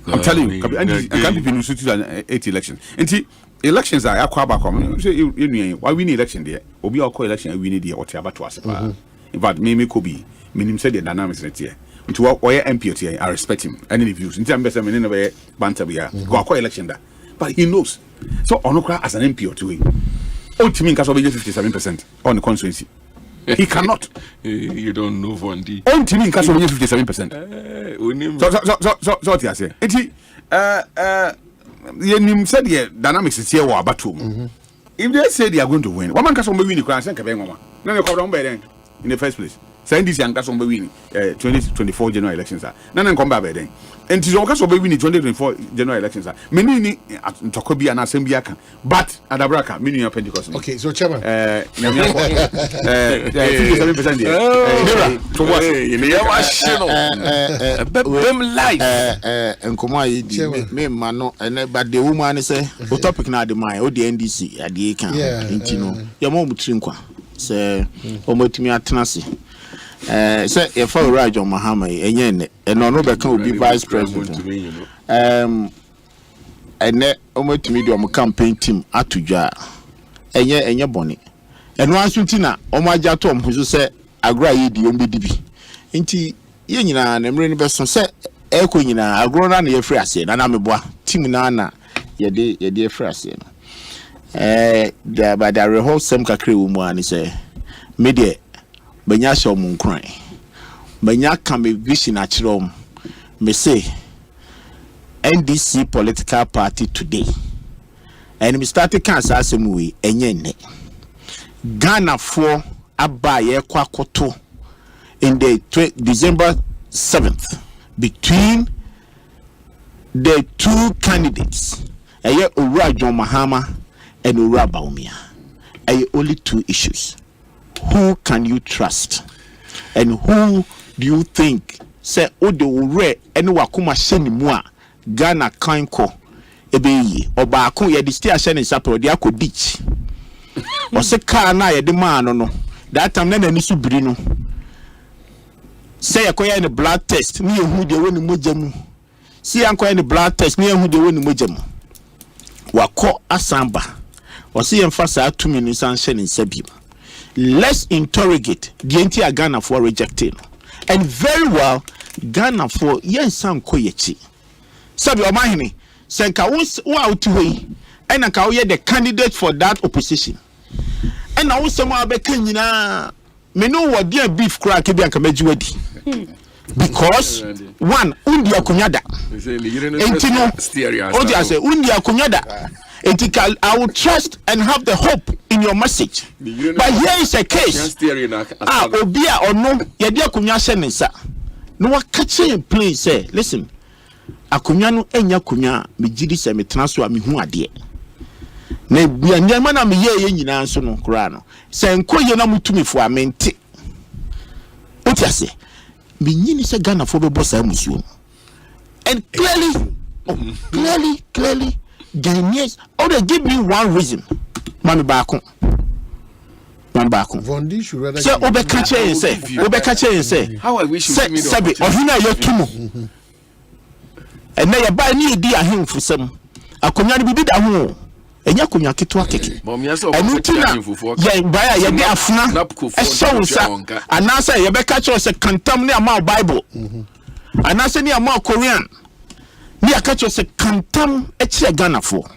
I'm telling you, MPP lose 2008 election. And elections are Kwaba say you why we need election there. Obi call election we need there what about to us. In fact, me could be minim said the dynamics in here. To what MP I respect him. Any views. In terms of me banter we are go call election there. But he knows. So Onokra as an MP to him. Ultimately can be 57% on the constituency. He cannot. You don't know Vondi. Ultimately can be 57%. So what you say? You said the dynamics is here or about if they say they are going to win, one man can be winning class and Kwabena. No, you come by then in the first place. Send this young person be winning 2024 general elections. None come back by then. And to also be winning 2024 general elections. Many to be an assembly, but at Abraka, meaning a Pentecost. Okay, so Chairman, 57% to what? Life and Komai, me, Mano, and but the woman say, what topic now the mind, or the NDC at the account, your mom trinkwa, say, Omotimi Atanasi. Say if I ride on Mahama, and no become be vice president. And then almost to me, do campaign team at Tuja, and your bonnet. And once you tina, Omaja Tom, who said, I agree the UMBDB. Inti, Yenina, and Emily Besson said, Equina, I grown on your free, I said, and I'm a boy. team na yede phrase no but the rehearse some kakre wo mu ani say me de banya show mu nkran banya can be vision a chirom me say NDC political party today and me started cancer asem we enye ne Ghana for abaye kwakoto in the December 7th between the two candidates Owura John Mahama and Owura Bawumia. Only two issues. Who can you trust? And who do you think say Ode Owura and Wakuma Sheni Mua Ghana Kanko Ebeyi Obaako yedi stay asheni sapo de akọ ditch. O se car na yedi man no that time na nisu biri no. Say akoya in the blood test ni ehu de woni mogya mu. See akoya in the blood test ni ehu de woni mogya mu. Wako asamba. O se emphasize to me ni sanction in Sebim. Let's interrogate the entire Ghana for rejecting. And very well Ghana for yen san koyechi. Sabi Omanhene senka wa utuwe and ka wo the candidate for that opposition. And now some abeka nyina me no what dear beef crack be anka majiwadi. Because one undi akunyada. Entino odi ase undi akunyada. Etikal I will trust and have the hope in your message. But here is a case. Obia or no yedi akunya senensa. No wa catch him please say listen. Akunya no enya kunya me gidi se me transfer me hu ade. Na bia nyama na me ye nyina nso no kura no. Se nkoye na mutumi fo amente. Otiase me nyini se Ghana fo be bossa musuo. And clearly Ghanaians they give me one reason. Mami baako. Vondi should rather say obeka say how I wish you give me the sabi ohina yotumu. And na ya ba ni di ahemfu sem. Akonya no bibi da ho. Enya konya keto akeke. Enu tina ya baya ya di afuna. Eshonsa anasa ya beka cho se kantam ne ama Bible. Anasa ni ama Korean. Ni akacho se kantam eche Ghana fo.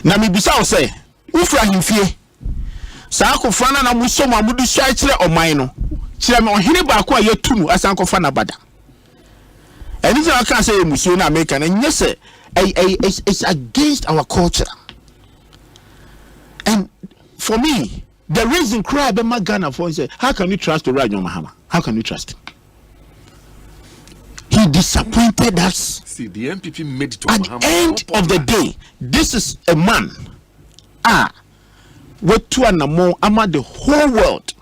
Na mi bisa o se ufra himfie. Sa akofana na muso ma mudu sha kire oman no. Kire me ohene ba ko ayetunu asankofa na bada. Anything I can say muso na America and yes it's against our culture. And for me, the reason cry be my Ghana for say how can you trust Owura Mahama? How can you trust him? He disappointed us. See, the MPP made it to at the end of the day. This is a man. What to and more ama the whole world.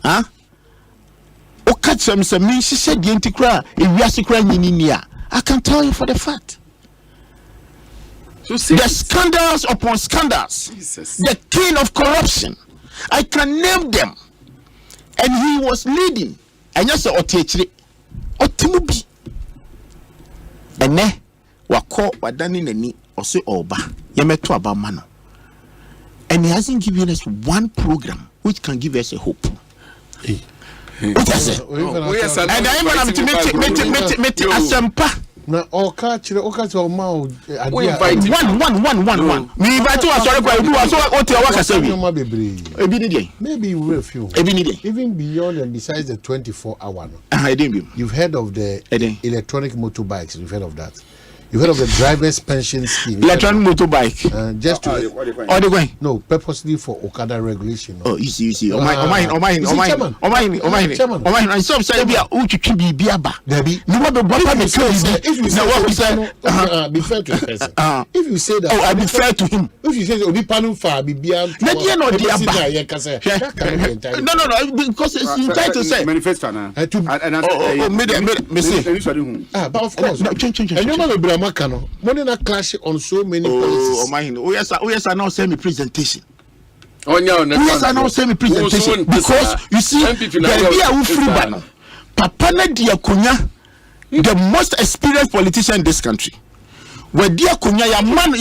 I can tell you for the fact. So the scandals upon scandals. Jesus. The king of corruption. I can name them. And he was leading. And just say Otimubi. And ne wako wadani neni ose oba yemeto aba mano. And he hasn't given us one program which can give us a hope. What I say? And I am to Asempa. Na oka one. Me invite you sorry kwa do so what you work say. Maybe you will few. Even beyond and besides the 24-hour. You've heard of the electronic motorbikes. You've heard of that. You've heard of the driver's pension scheme. Electronic motorbike. Just to the way. No, purposely for Okada regulation. Oh, you see. Omanhene. I saw say be uchichi bibia ba. No what the body me say if you say what we say be fair to the person. If you say that I be fair to him. If you say obi panu fa bibia na dia no dia ba. No, because you try to say manifesto na. But of course. And money na clash on so many policies. Omanhene. Yes, I now say me presentation. Yes, I now say me presentation because you see there be a free ban. Papa na dia kunya the most experienced politician in this country. Where dia kunya ya man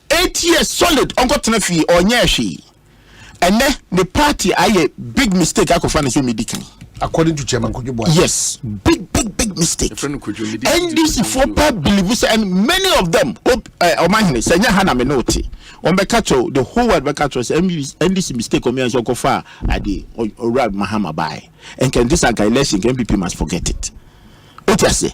8 years solid onko tenafi onye hwe. And then the party aye big mistake akofana so medical. according to Chairman Kujibwa. Yes, big mistake. NDC for believe, and many of them, Omanhene, Senya Hana Menoti, Ombekacho, the whole world Bekacho, NDC mistake on me as Okofa, Adi, or Rab Mahama by, and can this election, MPP must forget it. What I say,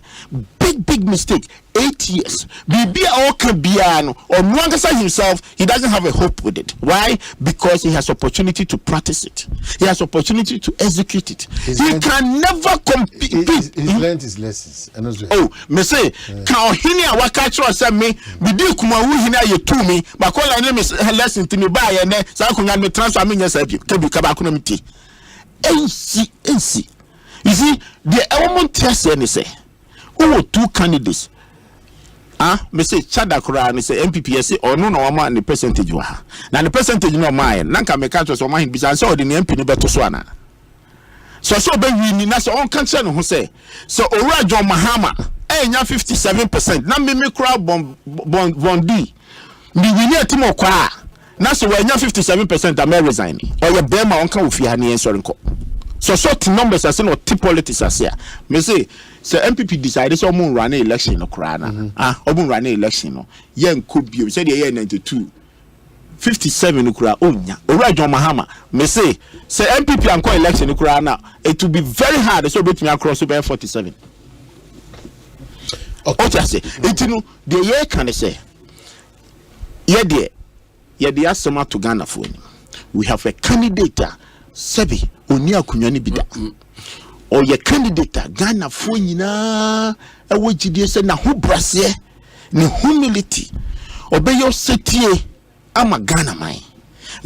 big mistake. 8 years. Bibia Okabiano or Mwangasa himself, he doesn't have a hope with it. Why? Because he has opportunity to practice it. He has opportunity to execute it. He can never compete. He's learned his lessons. Oh, me say, can Ohini Awakacho say me, Bidi Kumawu Hina ye to me, but call I name is lesson to me by and then Sakungan me transfer me yourself. Kebi Kabakunamiti. NC. You see, the element test and say, who 2 candidates? Me say Chada Kura and say MPPS or no man the percentage wa. Now the percentage no mine. Nanka me catch us mine bisa so the MP no beto so ana. So be win na so on cancer no say. So Ora John Mahama nya 57%. Na me crowd bondi. Me win atimo kwa. Na so we nya 57% am resign. Or your bema on kan ofi ha ne ensori nko. So short numbers as no tip politics as here. Me say MPP decided so mun run election no krana. Obun run election no. Yen could be say the year 92. 57 no kra onya. Ora John Mahama me say MPP anko election no krana. It will be very hard so bet me across over 47. Okay, say it no the year can say. Ye the Asema to Ghana for. We have a candidate Sebi oni akunya ni bida o ye candidate Ghana fo nyina e wo gidie se na ho brase ni humility obeyo setie ama Ghana man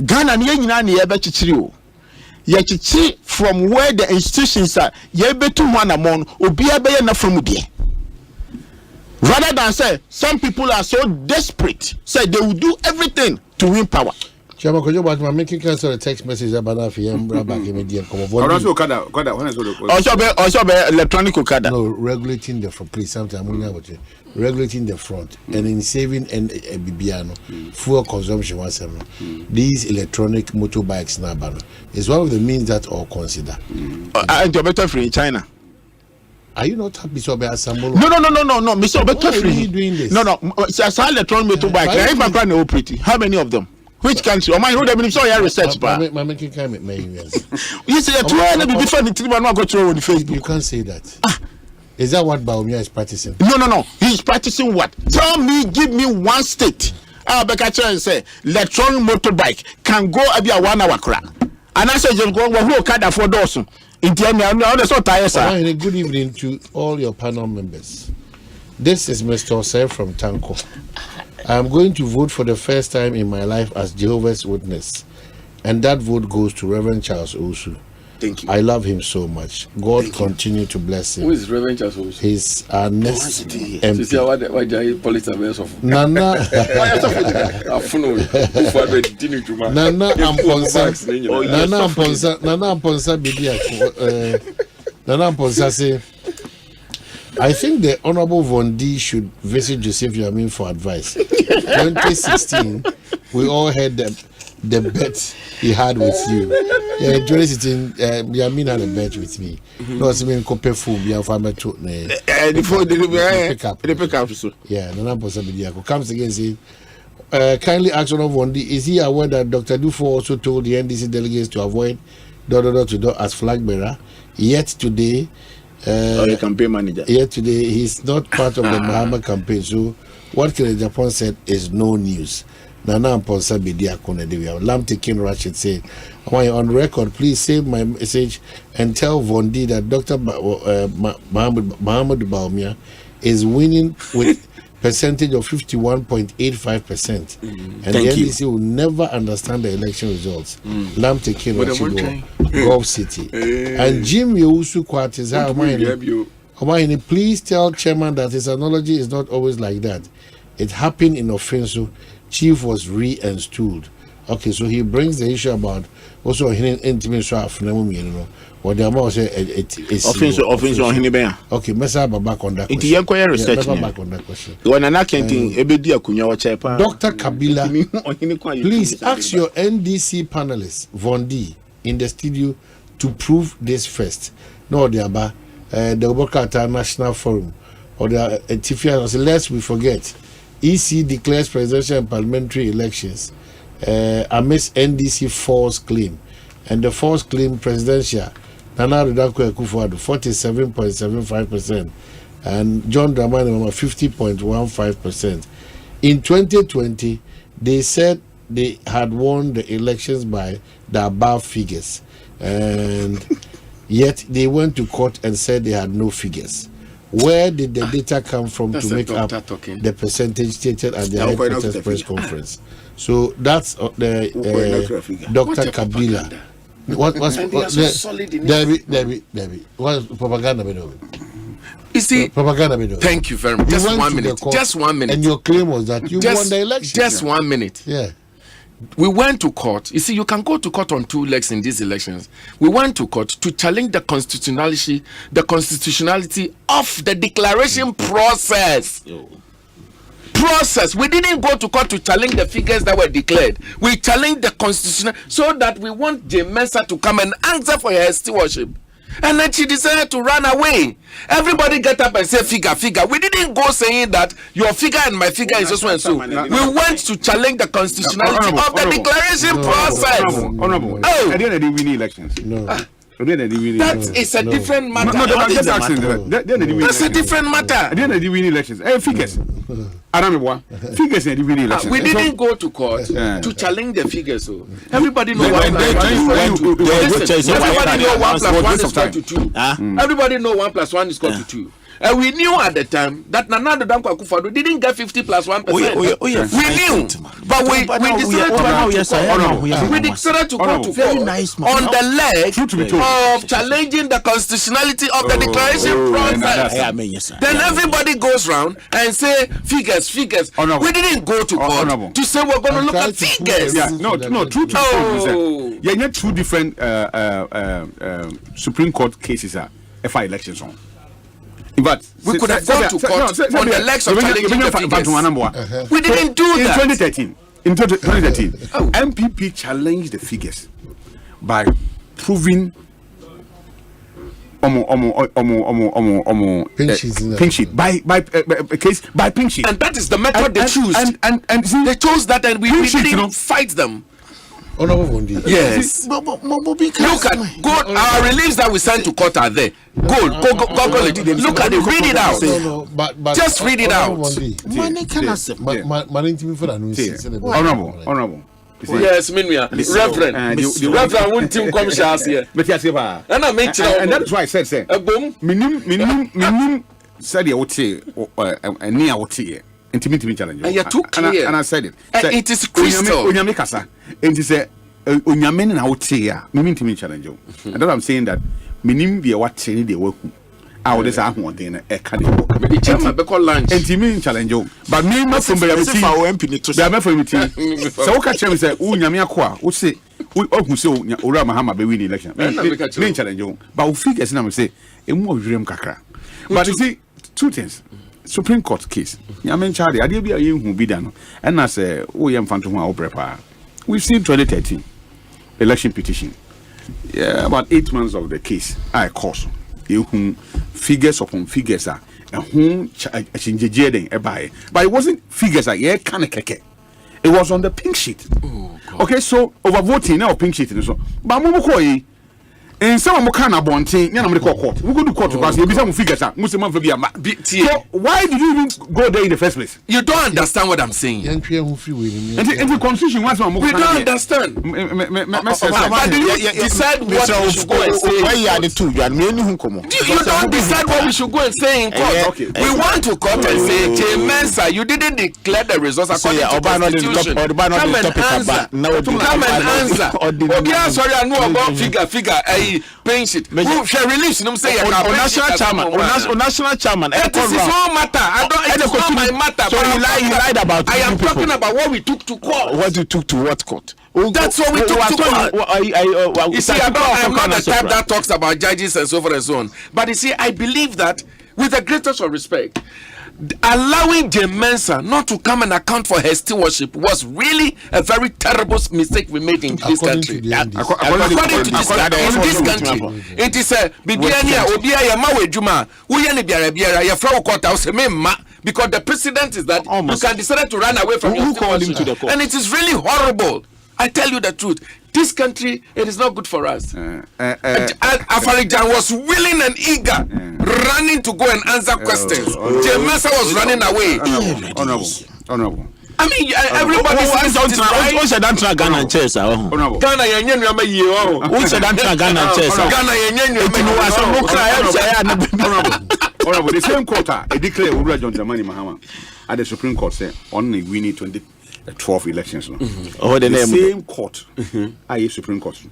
Ghana ni nyina na ye be chichiri o ye chichi from where the institutions are ye betu ho anamon obi abeye na from there rather than say some people are so desperate say they will do everything to win power. Chairman Kojo, but I'm making cancel a text message about FM back immediately. Also, electronic Okada. No, regulating the front. Please, sometimes we know you. Regulating the front and in saving and Bibiano fuel consumption once a month. These electronic motorbikes now is one of the means that all consider. And you're better free in China. Are you not happy so about Samuel? No, Mr. Better free. Why are you doing this? No, it's a electronic motorbike. If I'm trying to operate, how many of them? Which country? Or my who them so your research bar. You say the different thing but not go through on Facebook. You can't say that. Is that what Baumia is practicing? No. He's practicing what? Tell me, give me one state. Bekacha and say electronic motorbike can go about 1 hour crack. And I said, go who can afford those. Good evening to all your panel members. This is Mr. Osei from Tanko. I am going to vote for the first time in my life as Jehovah's Witness, and that vote goes to Reverend Charles Osu. Thank you. I love him so much. God continue to bless him. Who is Reverend Charles Osu? He's our next MP. Nana Amponsa say, I think the Honorable Vondi should visit Joseph Yamin for advice. 2016, we all heard the bet he had with you. 2016, Yamin had a bet with me. No, it's been compared for me and farmer to the pickup. Yeah, Nana Amponsa Bidiako comes again and says, kindly ask Honorable Vondi, is he aware that Dr. Dufo also told the NDC delegates to avoid door-to-door as flag bearer? Yet today, the campaign manager. Yet today, he's not part of the Mahama campaign. So, what Kenneth Japan said is no news. Nana Amponsa Bidia Konedewi. Lam Tekin Rashid said, on record, please save my message and tell Vondi that Dr. Muhammad Baumia is winning with percentage of 51.85%. And the NDC will never understand the election results. Lam Tekin Rashid, Gulf City. And Jim Yeusu Kwatiza Omanhene, please tell Chairman that his analogy is not always like that. It happened in Offenso. Chief was reinstalled. Okay, so he brings the issue about also intimate what the amount say offense on him. Okay, Mesa back on that question. Research back on that question. When an accounting Dr. Kabila, please ask your NDC panelists, Vondi, in the studio to prove this first. No, the Obokata National Forum or the Tifia. Lest we forget, EC declares presidential and parliamentary elections amidst NDC false claim, and the false claim presidential Nana Addo Akufo-Addo 47.75%, and John Dramani Mahama 50.15%. In 2020, they said they had won the elections by the above figures, and yet they went to court and said they had no figures. Where did the data come from to make up the percentage stated at the headquarters press conference? So that's the Dr. Kabila. What's Debbie? What's propaganda? You see, propaganda. Thank you very much. Just 1 minute. Just 1 minute. And your claim was that you won the election. Just 1 minute. Yeah. We went to court. You see, you can go to court on two legs in these elections. We went to court to challenge the constitutionality of the declaration process. We didn't go to court to challenge the figures that were declared. We challenged the constitution so that we want J. Mensa to come and answer for her stewardship. And then she decided to run away. Everybody get up and say figure. We didn't go saying that your figure and my figure is also and so. We went to challenge the constitutionality of the declaration process. Honorable. Oh. At the end of the winning elections. No. That is a different matter. That's a different matter. At the end of the winning elections. Figures. Figures in the winning elections. We didn't go to court to challenge the figures. So everybody knows 1 plus 1 is equal to 2. Everybody know 1 plus 1 is equal to 2. And we knew at the time that Nana Addo Akufo-Addo didn't get 50 plus 1%. We knew, but we decided to go to court on the leg of challenging the constitutionality of the declaration process. Then everybody goes round and say figures. We didn't go to court to say we're going to look at figures. Two different Supreme Court cases are FI elections on. But we could have gone to court on the legs of challenging the figures. We didn't do that. In 2013, MPP challenged the figures by proving pink sheet by case by pink sheet, and that is the method they choose. And they chose that, and we didn't fight them. Yes. Look at God. Our reliefs that we sent to court are there. Go. Look at it. Read it out. Just read it out. Honorable. Yes, Reverend. Reverend won't team come shas here. And I make sure. And that's why I said, minimum said you would say, near what here. Intimate challenge. And you're too clear. And I said it. It is crystal. And it is a Unyamen and out here, intimate challenge. And that's what I'm saying that minim be what saying they work. I would say one thing a candy. Lunch. Intimate challenge. But me, not from the so catch him say, Unyamia qua, would say, who say, Ura Mahama be winning election. Main challenge. But who figures and I say, a more dream kakra. But you see, two things. Supreme Court case. Yamen Charlie, I did be a young who be done. And I say, oh, young phantom will prepare. We've seen 2013 election petition. Yeah, about 8 months of the case. I course. Figures upon figures are whom changing a buy. But it wasn't figures like yeah, can it was on the pink sheet. Okay, so over voting now pink sheet and so. But and some kind of one thing, court. We go to court because you become figures. So why did you even go there in the first place? You don't understand what I'm saying. And the constitution was we don't understand. Decide what we should go and say. You don't decide what we should go and say in court. Okay. We want to court and say, J. Mensa, you didn't declare the results according to the constitution. Come and answer. Okay, sorry, I know about figure. Pinch it. Who shall release them say national chairman. National chairman. It is his own matter. It is not my matter. So you lied about. I am talking about what we took to court. What you took to what court? That's what we took to court. You see, I'm not the type that talks about judges and so forth and so on. But you see, I believe that with the greatest of respect, allowing Jane Mensah not to come and account for her stewardship was really a very terrible mistake we made in this country. According to this country, it is a because the precedent is that you can decide to run away from your stewardship, and it is really horrible. I tell you the truth. This country, it is not good for us. Afarijan was willing and eager, running to go and answer questions. Jane Mensah was running away. Honorable. I mean, everybody says it is right. Who said that Ghana and chess? Ghana, Who said that Ghana and chess? Honorable, the same quarter, a declare Ura John Dramani Mahama at the Supreme Court said only we need 2012 elections. The same court, I Supreme Court,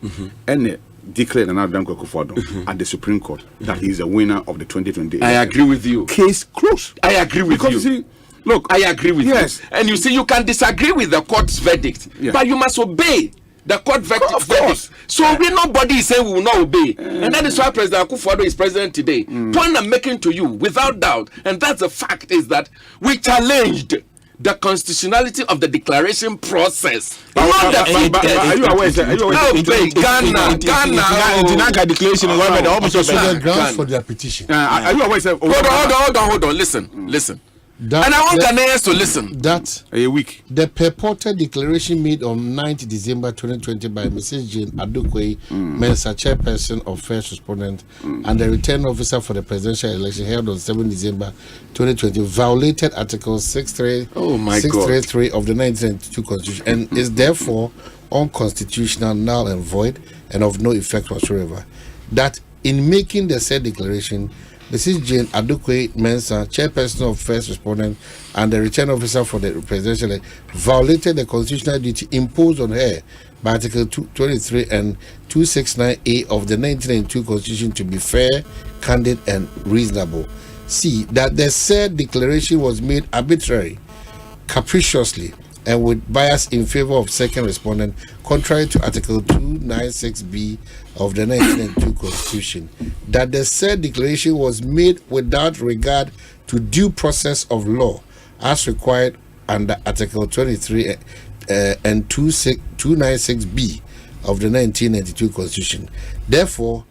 and declared another Danko Kufuor at the Supreme Court that he is a winner of the 2020. I agree with you. Case closed. I agree with you. See, look, I agree with you. And you see, you can disagree with the court's verdict, but you must obey the court verdict. Of course. So nobody is saying we will not obey. And that is why President Akufo-Addo is president today. Point I'm making to you, without doubt, and that's the fact, is that we challenged the constitutionality of the declaration process. Are you aware? Ghana declaration grounds for their petition. Are you aware? Hold on. Listen. And I want Ghanaians to listen. That a week. The purported declaration made on 9th December 2020 by Mrs. Jane Adukwe Mensah, chairperson of First Respondent and the return officer for the presidential election held on 7th December 2020 violated Article 633 of the 1992 Constitution and is therefore unconstitutional, null and void, and of no effect whatsoever. That in making the said declaration, Mrs. Jane Adukwe Mensah, chairperson of First Respondent and the return officer for the presidential election, violated the constitutional duty imposed on her by Article 23 and 269A of the 1992 Constitution to be fair, candid, and reasonable. C. That the said declaration was made arbitrarily, capriciously, and with bias in favor of second respondent, contrary to Article 296B of the 1992 Constitution. That the said declaration was made without regard to due process of law, as required under Article 23 and 296B of the 1992 Constitution. Therefore,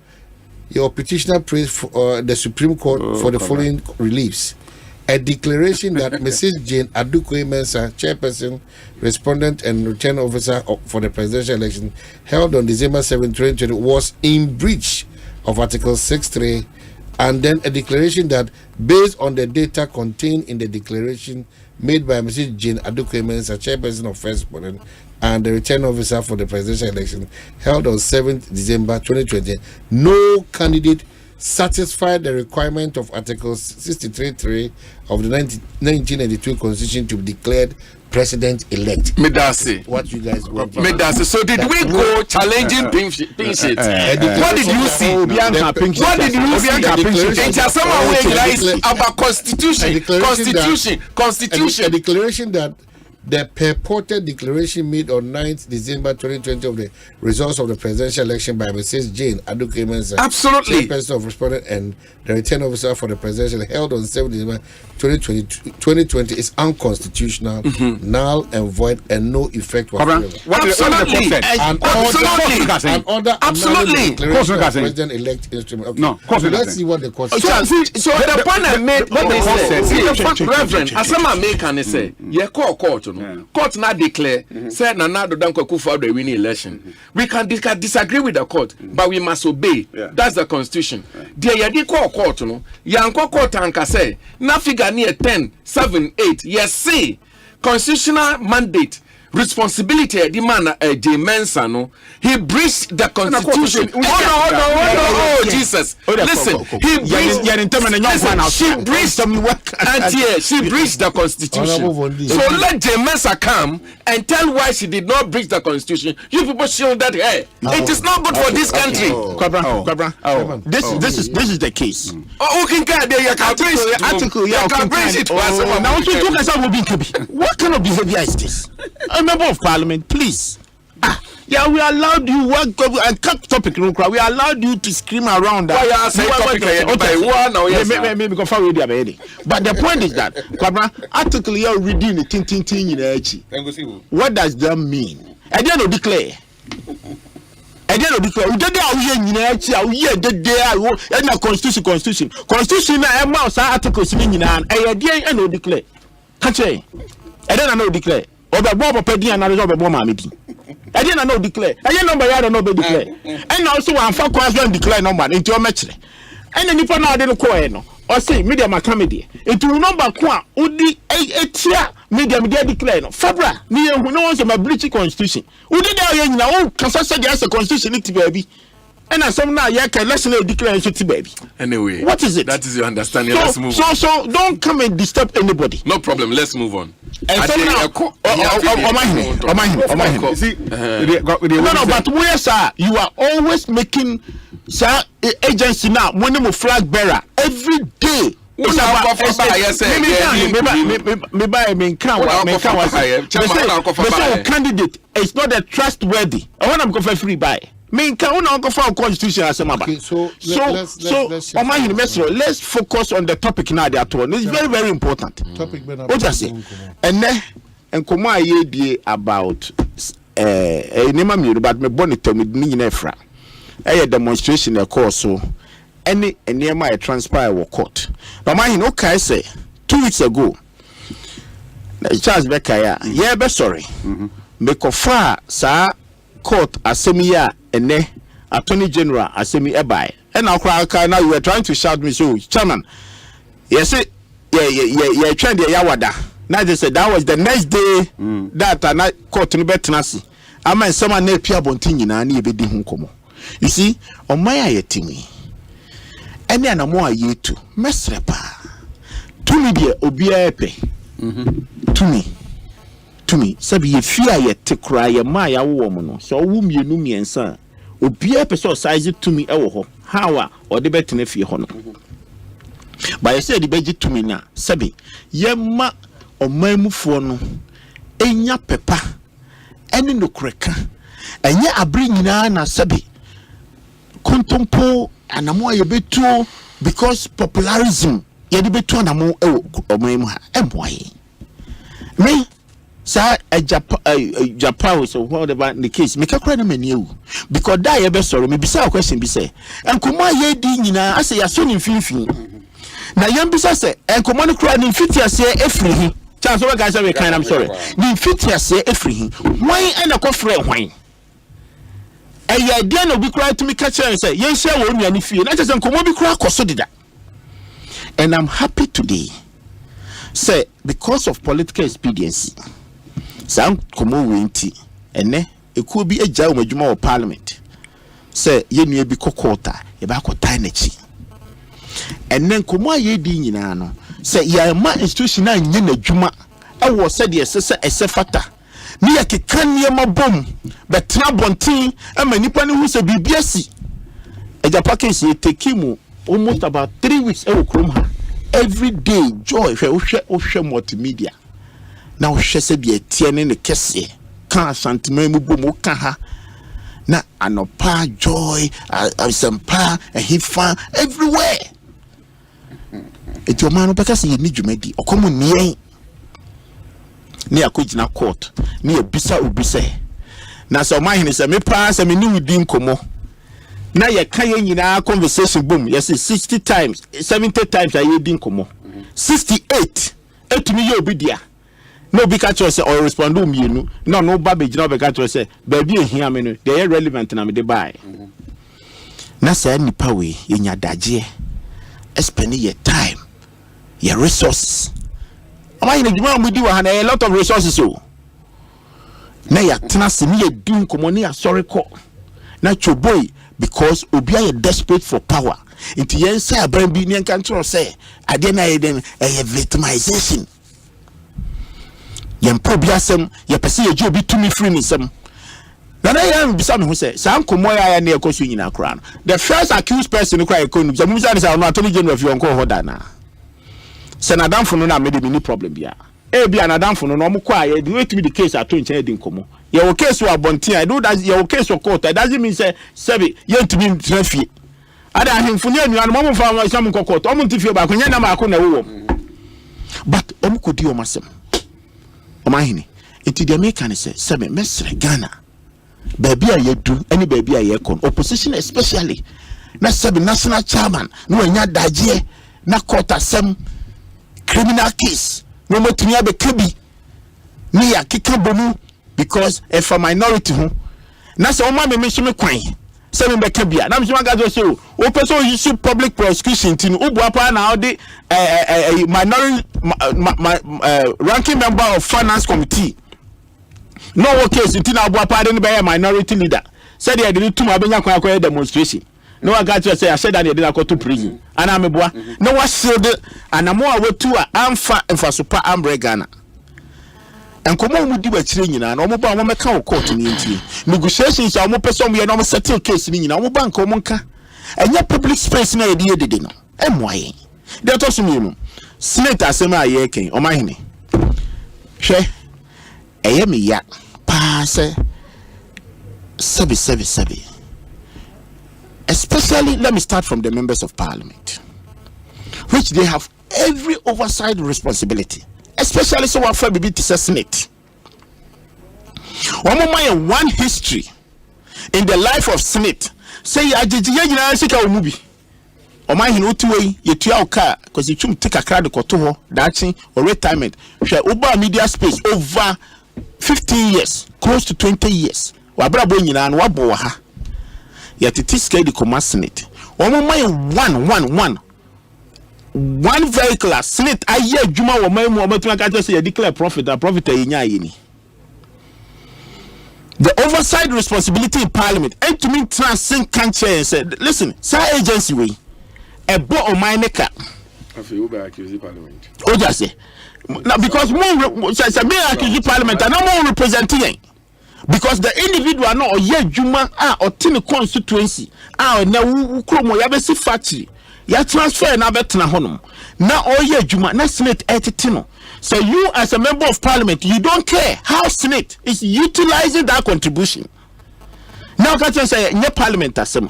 your petitioner prays for the Supreme Court for the following reliefs. A declaration that Mrs. Jane Adukwe Mensah, chairperson, respondent, and return officer for the presidential election held on December 7, 2020 was in breach of Article 6.3, and then a declaration that, based on the data contained in the declaration made by Mrs. Jane Adukwe Mensah, chairperson of First Respondent, and the return officer for the presidential election held on 7th December 2020, no candidate satisfied the requirement of Article 63.3 of the 1992 Constitution to be declared president-elect. Medasi. What you guys want? Medasi. So did we go challenging pink sheet? What did you see? What did you see? It's about constitution. A declaration that the purported declaration made on 9th December 2020 of the results of the presidential election by Mrs. Jane Adukwe Mensah, absolutely, chairperson of Respondent and the return officer for the presidential held on 7th December 2020 is unconstitutional, null and void, and no effect whatsoever. Absolutely. Absolutely. President-elect instrument. Okay. No, let's see what the court says. So the point I made, what they said, Reverend, Asama make and say, court. Court now declare said Nana Danko Akufo-Addo the winning election. We can disagree with the court, but we must obey. That's the constitution. The yadi court no yanko court anka say na figure near 10 7 8 yes see constitutional mandate responsibility the man Jane Mensah no he breached the constitution. Oh Jesus, listen, he breached she breached the constitution. So let Jane Mensah come and tell why she did not breach the constitution. You people shielded her. It is not good for this country. Kwabena, this is the case. What kind of behavior is this? A member of parliament, please. Yeah, we allowed you work and cut topic. We allowed you to scream around that. But the point is that article you're reading the what does that mean? I don't declare. I don't declare. We don't know constitution. Articles meaning I don't declare. Can't say. I don't know declare. Or the Bob Pedi and another Bomb. I didn't know declare. I didn't know I don't know declare. And also I'm for question declare number into a match. And then if I didn't call or say media comedy. It will number qua udi a tear media declare. Fabra, near who knows my British constitution. Who did I know? Because I said yes, a constitution to baby. And as some now, yeah, can listen to declare to baby. Anyway, what is it? That is your understanding. Let's move on. So don't come and disturb anybody. No problem. Let's move on. And so now, Omanhene. No, but where, sir, you are always making, sir, agency now, when you flag bearer every day. It's candidate. It's not a trustworthy. I want to go for free buy. Constitution as let's focus on the topic now. It's very, very important. What I say, and then and come about but me bonito me nefra a demonstration a course so any near my transpire or court. But my okay say 2 weeks ago Charles Becker yeah be sorry me kofa sa court asemiya ene attorney general asemi ebai and now now you were trying to shout me so chairman yes yeah trend yawada now they said that was the next day that na court no betenasi ama someone na pia bontin nyina na ebedi hu komo you see on my ayetimi ene anamo ayetu mesrepa tumi de obia epe tumi sabi ye fia ye tekra ye ma ya wo mo no so wo mienu miensa obia person size tumi e wo ho hawa o de betena fie ho no ba ye say de beji tumi na sabi ye ma omamufo no enya pepa ene no kreka enye abri nyina na sabi kontompo anamo ye betu because popularism ye de betu anamo e wo omamu ha emboye me sa Japan so whatever the case make a cry na menu because that you be sorry me bisa question be say enkomo ye di nyina ase ya so ni finfin na yam bisa say enkomo no cry ni fiti ase efri hi chance we guys we kind I'm sorry ni fiti ase efri hi why na ko frɛ hwan ya dia no be cry to me catch and say yen share wo nua ni fie na chance enkomo bi cry koso dida. And I'm happy today say because of political expediency some komo wenti ene ekuo bi agya umadwuma wo parliament say ye nua bi kokota e ba kota na chi ene komo aye di nyina no say ya ma institution na nye na dwuma e wo say de sese esefata ni ya kekan ne ma bom betra bontin e ma nipa ne hu se bibiasi eja package e tekimu almost about 3 weeks e wo krom ha every day joy hwe multimedia na hwe se de atiene ne kese kan Asante mu bom ka ha na anopa joy Asempa hifa everywhere eti o manu peka se ni dwumadi okomo nien ni akogina court ni ebisa obise na so Omanhene se me pa se me ni wudi nkomo na ye kan ye nyina conversation boom yes 60 times 70 times aye din komo 68 etumi ye obidia no bi ka cho say or respond o mienu no ba be gina be ka cho say ba bi ehia me no they relevant na me de buy na say nipa we ye nya daje spend your time your resources Omanhene djuma mu di wa ha na a lot of resources o na ya tena se ni ye din komo ni asori ko na choboy because obi are desperate for power into yen say abran bi ni kan tro say ade na yeden victimization yen probiasem ye pese ye obi to me free me sem na na yen bisa me hu say san komo ya na ekosu nyina kra no the first accused person kra ekonu so mumisa say no attorney general of yonko hoda na senadamfo no na me de ni problem bia e bia nadamfo no mo kwa ye de wetimi the case ato nchen edi nkomo Your case was bonti. I do that. Your case was court. That doesn't mean say sebi. You to be traffic. Ada him funye ni anu mo fa some court. Omo ntifie ba kunya na ma ko na wo. But omo kodi o masem. Omanhene. Enti the American say sebi mesre Ghana. Baby a yedu any baby a yekon. Opposition especially. Na sebi national chairman no anya daje na court asem criminal case. No mo tumi abekebi. Ni ya kika bomu. Because if a minority na say o ma me so me kwan say me beka bia na me so ga so o person you see public prosecution tin o bua pa na the minority ranking member of finance committee no case tin na bua pa de be minority leader say they dey tuma benya kwan akwa demonstration no I got to say I said that they did go to prison ana me bua no wa shield anamo a wetu a amfa emfasopa ambre Ghana. And come on with the training and almost by one court in the negotiations are more person we are not settle case in our bank or monka and your public space no idea de no why that also mean Senate Asema yeke Omanhene hwe me ya pa se sebi especially let me start from the members of parliament which they have every oversight responsibility. Especially so what for BB to Senate. One history in the life of Senate. Say ya nyina sika omubi. Omanhene otuwe yetua oka cause you chum take a crowd koto ho dachi or retirement. Hwe oba media space over 15 years, close to 20 years. Wabrabo nyina no wabo ha. Yatiti scale the commerce Senate. One vehicle Senate aye juma wo mai mu obatuna ka say you declare profit and profit yinya yini. The oversight responsibility in parliament and to me transcend country and said listen say agency we e bo Omanhene afi you be accuse parliament o just say now because more say me accuse parliament and more representing because the individual no oye juma or tin constituency na ukromo ya be si factory ya transfer na betena honum na oye adwuma na Senate etitino. So you as a member of parliament you don't care how Senate is utilizing that contribution. Now can you say in parliament asem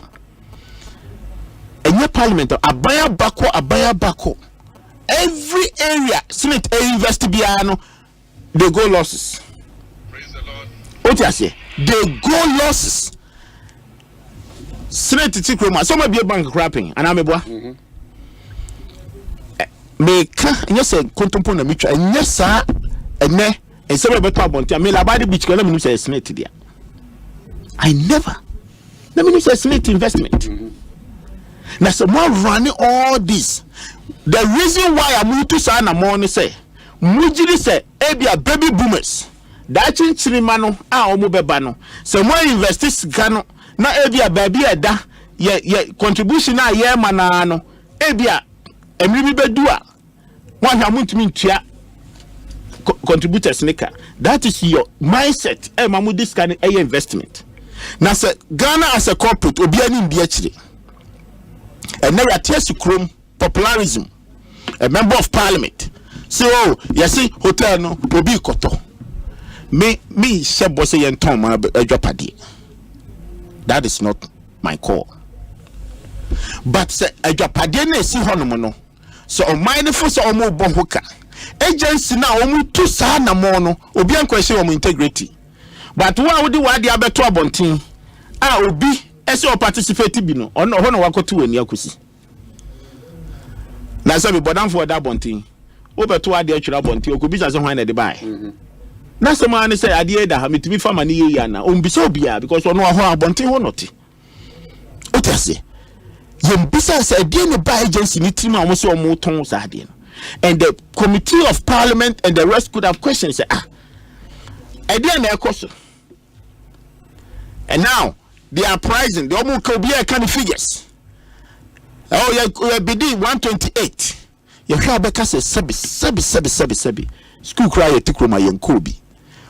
in parliament abaya bako every area Senate invest biano they go losses. Praise the Lord. What you say they go losses. Senate tikroma so ma be bank crapping and ameboa me ka nyese kontompo na mitwa nyesa ene ensebe beto abontia me labadi beach kana me say Senate dia I never na me say Senate investment na so more running all this the reason why I'm to say na more say mujiri say ebia baby boomers that chinchirima no a omo beba no so more invest gano na ebia baby eda ye contribution na ye mana no ebia emri bedu a one hamuntimi ntua contributors nika that is your mindset mamu this kind of investment na say Ghana as a corporate obi ani mbi akire and now at krom popularism a member of parliament so yes hotel no obi koto me shebo say yenton ma adwapade. That is not my call. But say adwapade na esi hono no so Omanhene so omo bon hoka agency na omo tu sa na mo no obi ankwese omo integrity but wa wodi wa dia beto abontin obi ese o participate bi no ono hono wakoto wani akosi na say be bodam for that abontin wo beto wa dia twira abontin okobi say hwan na de bai na say man say ade da ha metumi fama ne yeya na ombisa obia because ono ho abontin ho noti o tase yembisa say ade ne ba agency ni team a mo say omo ton sa ade no and the committee of parliament and the rest could have questions say ade na ekoso and now they are pricing the omo ka obia kind of figures yeah bidi 128 you hwa beka say sebi school cry etikroma yenkobi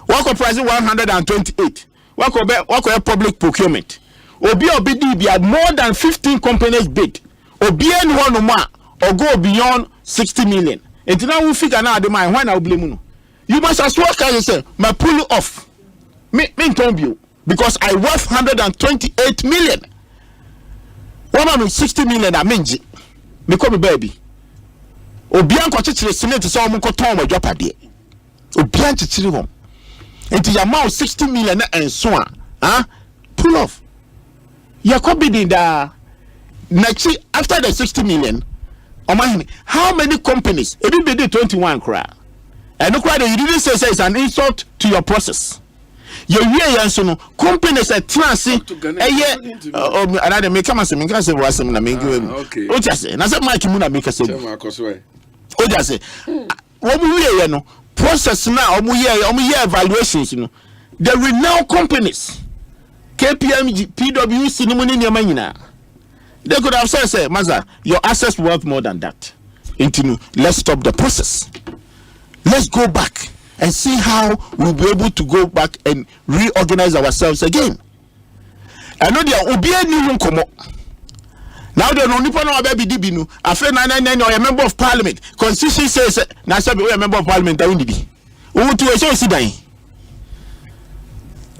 wako pricing 128 wako public procurement obi obidi be more than 15 companies bid obi en ho no ma or go beyond 60 million and now we figure now the mind why now blame no you must as well can say my pull off Me don't you because I worth 128 million. One man 60 million I mean me come baby. Obian ko chichire senate so mo ko ton mo dwapade. Obian chichire hom. Enti ya ma 60 million and so pull off. Ya ko bidin da next after the 60 million. Omanhene, how many companies? Ebi be 21 cry. And no cry you didn't say it's an insult to your process. Your year so no companies at trans another make come say was na make okay. O just say na say Mike mu na make say. O just say omu year no process na omu year evaluations no the renowned companies KPMG PwC no money nyama nyina they could have said say Maza your assets worth more than that. Let's stop the process. Let's go back and see how we'll be able to go back and reorganize ourselves again. I know there will be a new one. Now the only one of baby dibinu, a friend or a member of parliament. Constitution says now be a member of parliament. I won't be. Who to a show sidai?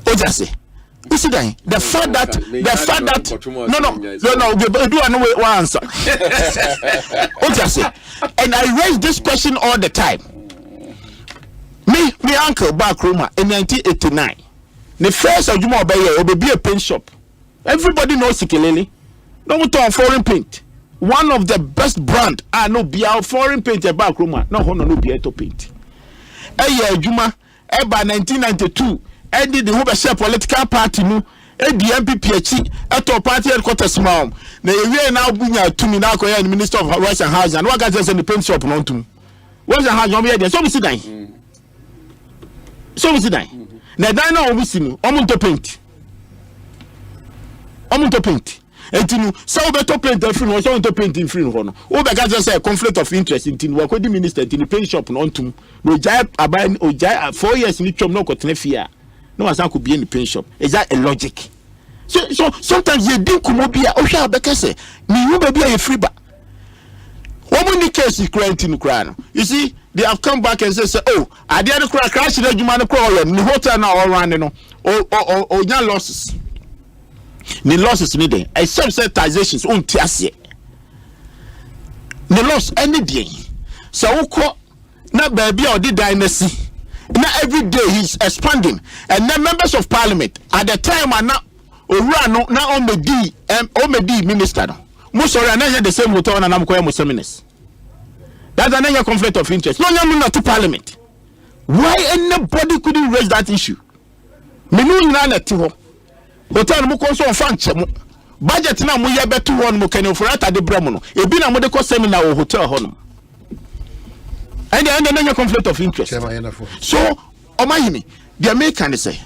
Ojase. The fact that no, do another answer. Ojase. And I raise this question all the time. Me uncle back Roma in 1989. The first of Juma Bayer will be a paint shop. Everybody knows Sikelele. No more foreign paint. One of the best brand. No be our foreign paint back Roma. No be to paint. Juma by 1992. Did the whole share political party no. The MPPH at party headquarters mom. They are now bring to me now the Minister of Russian House and what got us in the paint shop on to. What's the house on here? So we sit down. So we sit down. Now I we see to paint. To paint. And you so better paint the free so to paint in free one. Oh, because just a conflict of interest in tin work with the minister in the paint shop on to. No jai about 4 years in chom no kotene fear. No as could be in the paint shop. Is that a logic? So sometimes you do come up here. Osha beka say me you be a free ba. What when the case is quarantine crown? You see, they have come back and say, oh, I did crash the Jumano call the hotel now all around no or young losses. The losses needed. Except sensitizations on tiasie. The loss any day. So na baby or the dynasty. Now every day he's expanding. And then members of parliament at the time are now on the D minister. Most of them the same motor and I'm going to seminars. That's another conflict of interest. No, not to parliament. Why anybody couldn't raise that issue? Menu nana tiho. Hotel mo konso fanche mo. Budget na mo ye betu won mo kan for ata de bramo no. Ebi na mo de ko seminar o hotel hono. And the conflict of interest. So, Omanhene, the American say,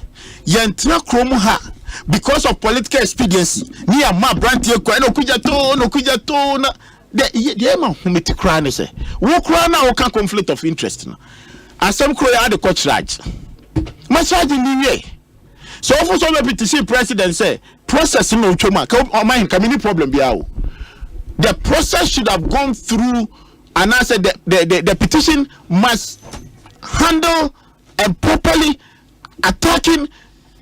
Yentra Kromu ha because of political expediency. Near my brand here, no kujato, no the man who made the crown say, walk around now, can conflict of interest. And some crow are the coach raj. My charge in the way. So, for some PTC president say, process no choma, Omanhene, community problem be out. The process should have gone through. And I said the petition must handle and properly attacking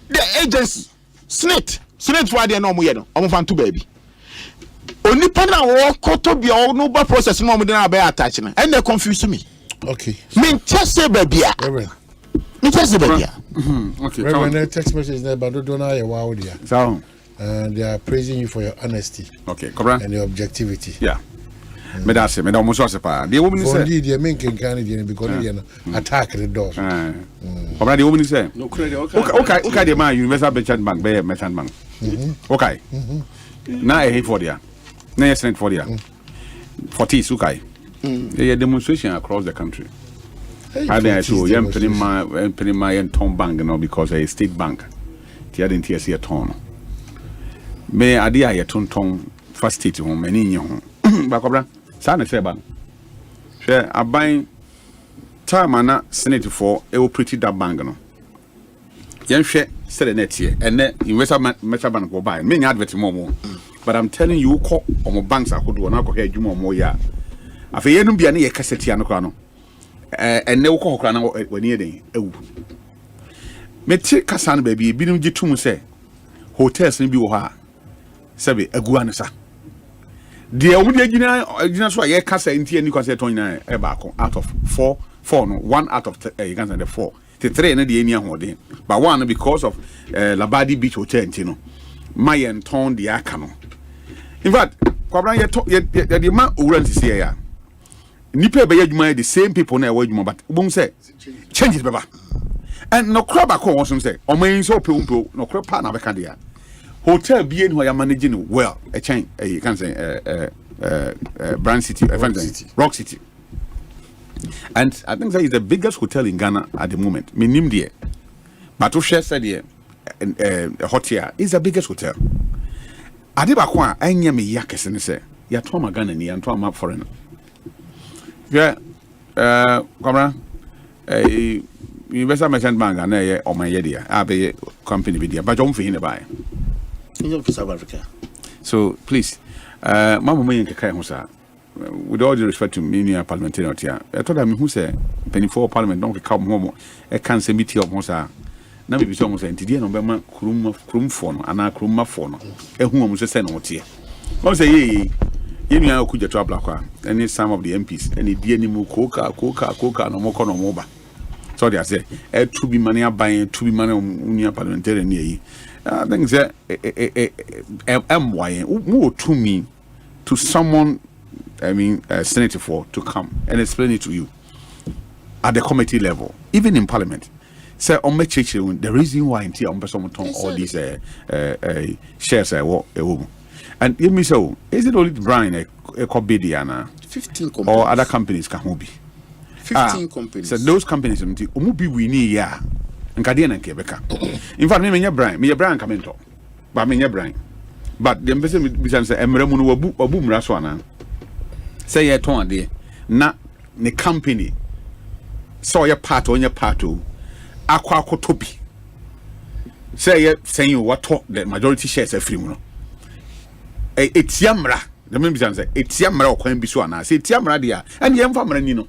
the agency. Snake for the normal year. I'm fan to baby. Only pana walk to be all no process no more than attaching. And they confuse me. Okay. Me just say baby. Me just say baby. Okay. When text message there, but don't know wow there. So they are praising you for your honesty. Okay, correct. And your objectivity. Yeah. Me da se almost was pa. The woman say the main can because they attack the door. But the woman say no credit. Okay, the man Universal Merchant Bank. Okay. Now I hate for there. Now you send for there. For this okay. A demonstration across the country. I think so yam putting my Tom Bank now because a state bank. The other TSC a ton. Me idea ya ton first state home many young. Bakobra Sana Seban. Share a buying time and Senate for a pretty that bank. Young share said a net here and then investment Metaban go by. Many adverts more. But I'm telling you, call on banks I could do an alcohol you more ya. I feel you be any cassette and no and no call when you're me take kasan baby binom gitum say hotels ni bi wo ha sebe agua ne sa de wudi agina so aye kasa nti ani kwase 29 e ba ko out of 4 no 1 out of you can say the 4 the 3 na de ani ahode but one because of Labadi Beach Hotel nti no my ton de aka no in fact Kwabena ye de ma owura nsisi ya nipa be adwuma the same people na e wa adwuma but ubon say changes beba and no crab akọ won say o man so pe no crab pa na be ka dia hotel bien who are managing well a chain you can say Brand City, Rock City, and I think that is the biggest hotel in Ghana at the moment. Minim there, but to share said here, hotel is the biggest hotel. Adibakwa anya me yakese ne say ya to ma Ghana ni ya to ma foreign. Yeah, Kwabena, Universal Merchant Bank na ye o man ye dia, abe company be dia, but jom fi hin buy. In South Africa. So please, Mama May Kaka, with all due respect to many parliamentarians here, I told them who say penny for parliament don't come home. I can't say meet your Mosa. Now be so much entity no Bema Krum phone and a Kruma phone. A whom was a send out here. One say, ye, you could your black any some of the MPs, any DNM coca, no more no moba. So they say, to be money buying, to be money on parliamentarian near. I think that more to me, to someone, I mean, senator for to come and explain it to you at the committee level, even in parliament. Say on my church, the reason why I'm on all these shares I walk and give me so is it only Brian a Kwabena 15 companies or other companies can be 15 companies. So those companies be we need ya. In fact, me Brian come into, but me Brian. But the person be say emremu no wabu mra so ana. Say ye ton ade na ne company so ye part on your part o akwa akotobi. Say ye saying what the majority shares free no. Etiamra, the me be say etiamra okwan bi so ana. Say etiamra dia, and ye mfa mra ni no.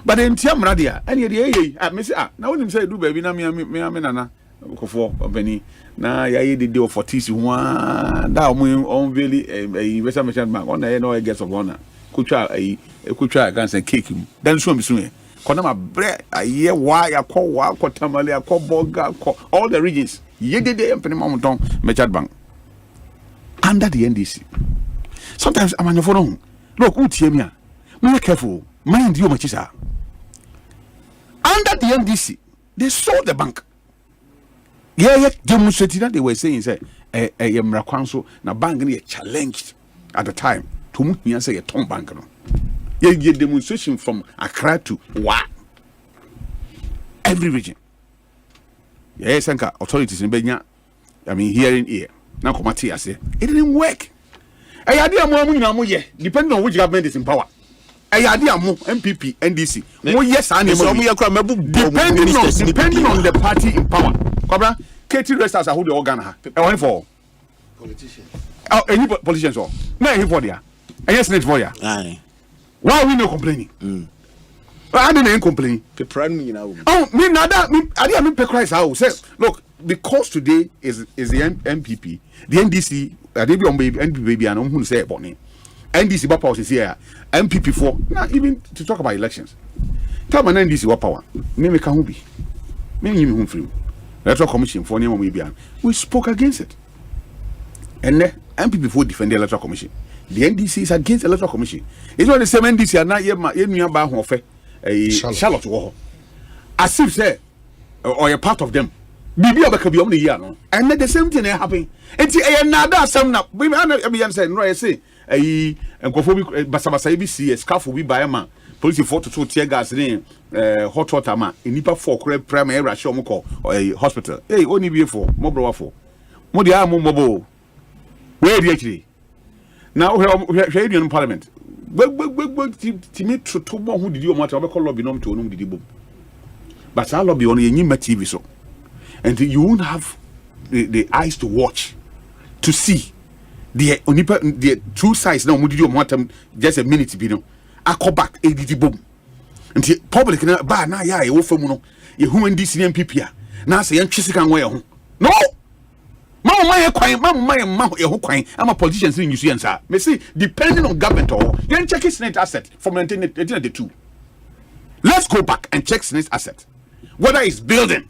But in Tiamra dia, and ye I miss now when say do baby na me nana kofo obani na ya ye the deal for TC one that on really a Western Merchant Bank on the no guest of honor kutwa against cake then so me so kona ma bre aye why akọ tamale akọ boga all the regions ye de empany mountain Merchant Bank under the NDC. Sometimes I'm on your phone. Look, who tie me? Be careful. Mind you, machisa. Under the NDC, they sold the bank. Yeah, demonstrated that they were saying, say, Mrakwanso, na bank ni challenged at the time to move me and say a tom bank. No, yeah, demonstration from Accra to every region. Yeah, Sanka authorities in Benya, I mean, hearing here. Now, Komati, I say, it didn't work. I idea more, depending on which government is in power. I idea more MPP, NDC. Oh yes, I depending on the party in power. Kwabena, Katie Resters are who the organ have. I want for politicians. Oh, any politicians or no any for there. And yes, net for ya. Why are we not complaining? I didn't complain. Oh, me nada. I didn't pay Christ. I say, look, because today is the MPP, the NDC. They be on baby NPP baby and who say about me. NDC what power is here. MPP for not even to talk about elections. Tell me NDC what power. Me can be. Me him free. Electoral Commission for name we spoke against it. And the MPP for defend the Electoral Commission. The NDC is against the Electoral Commission. It's not the same NDC and not yet nearby who offer a Charlotte war. As if say or a part of them. Bibi abakabi omni ya no. And the same thing happen. Enti nada some na we be say no say enkofo basabasa bi see scarf bi buy ma police for to tear gas ni hot water ma enipa for primary rush omko hospital oni bi for mo bro for mo dia mo mobo we dey actually now we in parliament timi to mo hu didi o mo ta be call lobby no to no didi bom but that lobby on yin ma TV so and you won't have the eyes to watch to see the two sides now mudi o just a minute bi no akọ back edidi bom and public na ba na ya e wo famu no ye hu NDC MPP a na say yen twisi kan wo ye ho no mama kwan mama ye ho kwan ama politicians in use yensa me say depending on government or yen check Senate asset from 1992. Let's go back and check Senate asset whether it's building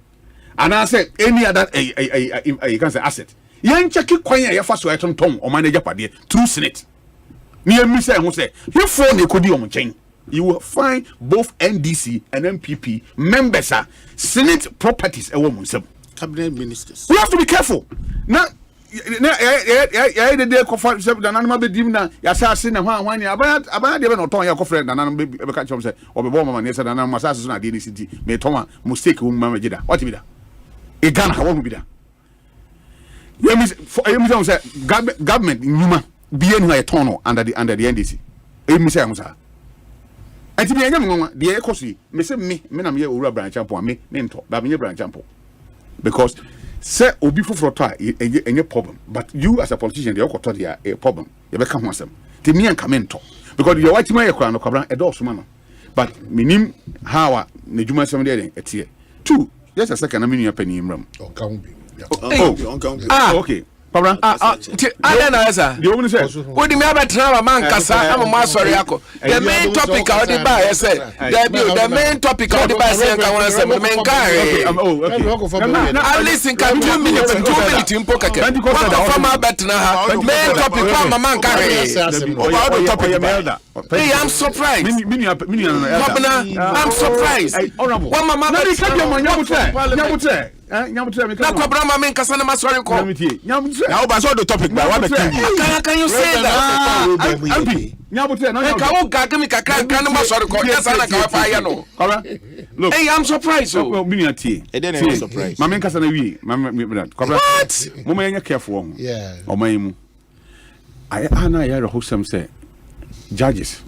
and I say any other you can say asset yen check kwan ya fa so etonton o manager pade through Senate near me say who say you phone e kodi o chen you will find both NDC and MPP members are Senate properties e wo munsem cabinet ministers. We have to be careful. Now, the for the animal be dim na ya say na hwan ya aba de be no ton ya kofre na nan be ka chom say obebo mama ne say na nan masase so na de ni city me toma mistake wo mama gida what be da e Ghana how be da you say government nyuma be enu ya ton no under the NDC e mi say am say ati me anya me de e kosi me say me na me owura branch ampo me nto ba me branch ampo because say obi foforo to any problem but you as a politician dey okoto there a problem you be ka ho asem te me anka mento because your white man yakura no kwabran e do so ma no but minim how na djuma asem dey etie two just a second na me nua pani imram okay kwabran ada na esa the woman say wo di me abetra ba man kasa am mo asori akọ the main topic how dey buy say the main topic how dey buy say kan wan say me nkai I listen kan 2 minutes impo kake what the former betra ha main topic pa man kai about the topic hey I'm surprised I'm surprised what mama na kwabra mama nkasa na masori ko now about the topic by what can you say that ka wo ga mi kakra kan masori ko yes na ka fa ya no look hey I'm surprised so me tie e dey na surprise mama nkasa na wi mama kwabra mama yanya careful ho o man mu ana ya ro hosam say judges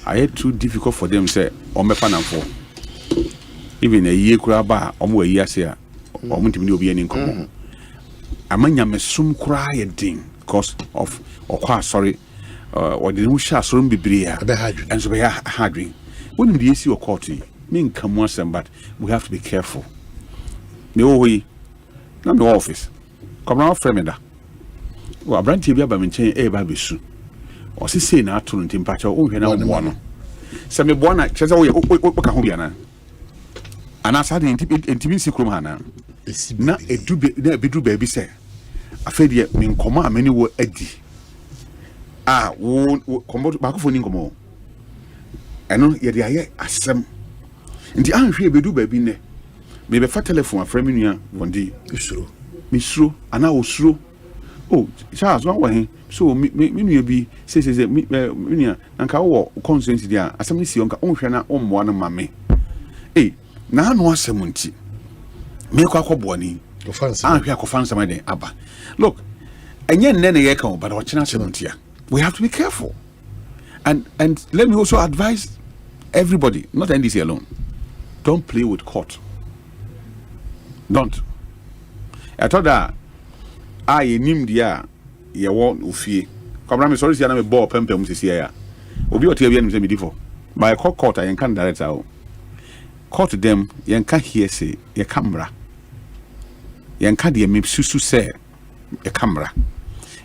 I too difficult for them say o me fa namfo even a year kura ba omo ayi ase a omo ntimi obi ani nkomo amanya mesum kura ye din because of okwa sorry or the who sha so mbibire and so be hardwin when the esi o court me nkamu asem but we have to be careful me oyi na me office come na frame da o abranti bi aba me nchen e ba besu o se sei na atunu ntimpacha o hwe na wo no se me bo na chese wo ka ho bia na ana sade ntimi sikrum hana na edube na bedu ba bi se afedie me nkoma amani wo adi wo kombo ba ko foni ngomo eno ye de aye asem nti anhwe bedu ba bi ne me be fa telephone afra me nua wondi misro ana osuro oh Charles wa he so me nua bi se me nua anka wo consent dia asem ni si onka onhwe na ommo na mame na no asemunti me kwa kwoboni ahwe akofansa ma den aba look enye nne ye kan but ochina asemunti a we have to be careful and let me also advise everybody not NDC alone don't play with court don't I thought that I nim dia ye wo ofie kwabra me sorry sia na me ball pempem sisia ya obi otia bia nim se me di for by court I can director o court them yanka here say your camera yanka de me susu say a camera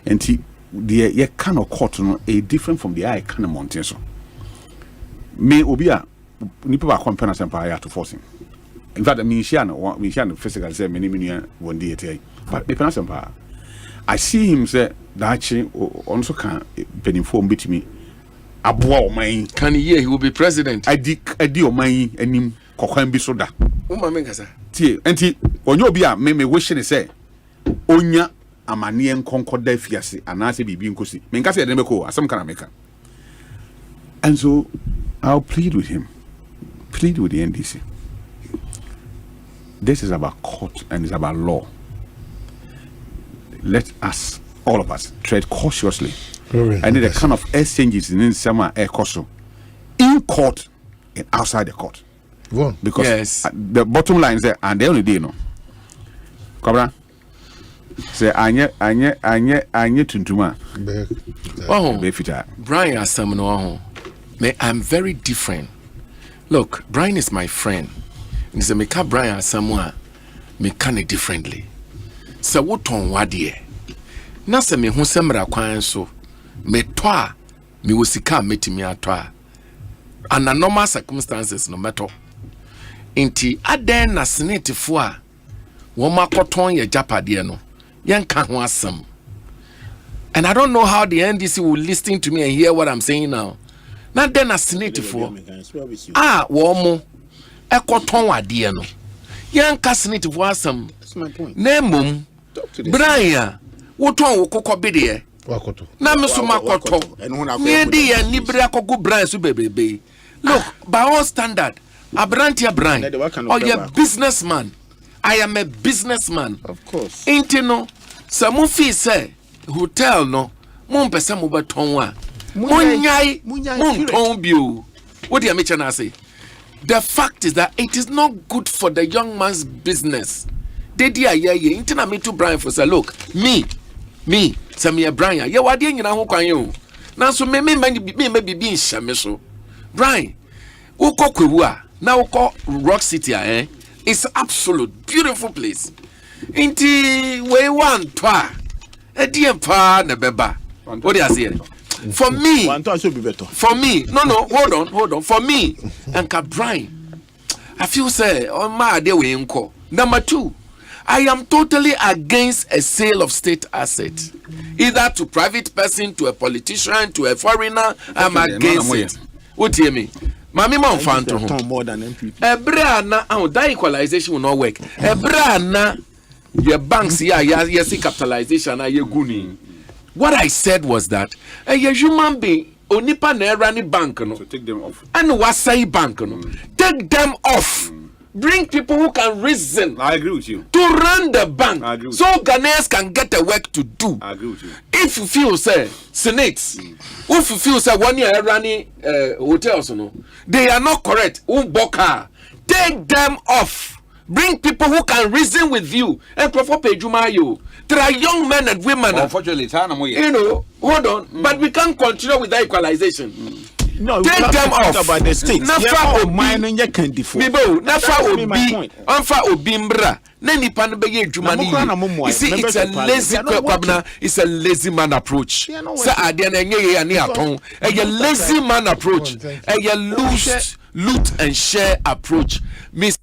enti the ye kind of court no a different from the eye kind of mountain so me obi a nipa ba compare Asempa ya to forcing in fact me share no physical say me nua one day tie but the Asempa I see him say that also can benefit betimi aboa o man can he will be president I di o man anim kokwan bi so da uma me nkasa tie enti onye obi a me wish ne say onya amane enkonkoda fiase anase bibi nkosi me nkasa de meko asem kana meka and so I'll plead with him, plead with the NDC. This is about court and it's about law. Let us, all of us, tread cautiously. I need a kind of exchanges in summer air course in court and outside the court. Because the bottom line is there, and the only day, no. Kwabena, say anye tuntuma. Brian Asempa, I'm very different. Look, Brian is my friend. Nse meka Brian Asempa me can it differently. So what on wadie? Na se me hu semra kwan so me toa me wosika metimi atoa. Under normal circumstances no matter. Inti aden na senate fo a wo makoton ye japade no yen ka ho asem. And I don't know how the NDC will listen to me and hear what I'm saying now. Not then a senate for wo mo ekoton wade no yen ka senate for asem. That's my point. Nemum Brian wo ton wo kokobede wakoto na me so makoto ne de ya ni bra kogo Brian so bebebe. Look, by all standard, Abrantia Brian, or you're a businessman. I am a businessman. Of course. Ain't you know? Some fee say hotel no. Mon pesa mo betonwa. Munyai ton. What do you mean say? The fact is that it is not good for the young man's business. They dia ye intina me to Brian for say look, me, Samia Brian. Ye wadi nyina ho kwan yo. Na so me be bi nhame so. Brian, uko Kwabena, now uko Rock City, it's absolute beautiful place. Inti we want twa, pa na beba. What do you say? For me, no, hold on. For me, and Brian, I feel say on my day we inko. Number 2, I am totally against a sale of state assets, either to private person, to a politician, to a foreigner. I'm against it. What do you mean? Mami ma fan to more than MP. Ebra na that equalization will not work. Ebra na your banks see capitalization ye guni. What I said was that a human being onipa na rani bank no. So take them off. And wasai bank no. Take them off. Bring people who can reason. I agree with you. To run the bank. I agree with so Ghanaians can get the work to do. I agree with you. If you feel say Senate, if you feel say 1 year running hotels, no, they are not correct. Take them off. Bring people who can reason with you. And perform you. There are young men and women. Unfortunately, you know, hold on. But we can't continue with that equalization. No, take them off. About the states. Nafa obi and you can default. Nafa obi. Anfa obimbra. Nani pan beye jumani. You see, it's a lazy Kwabena. It's a lazy man approach. Sa adiana nye ya ni aton. A lazy man approach. A loot and share approach. Miss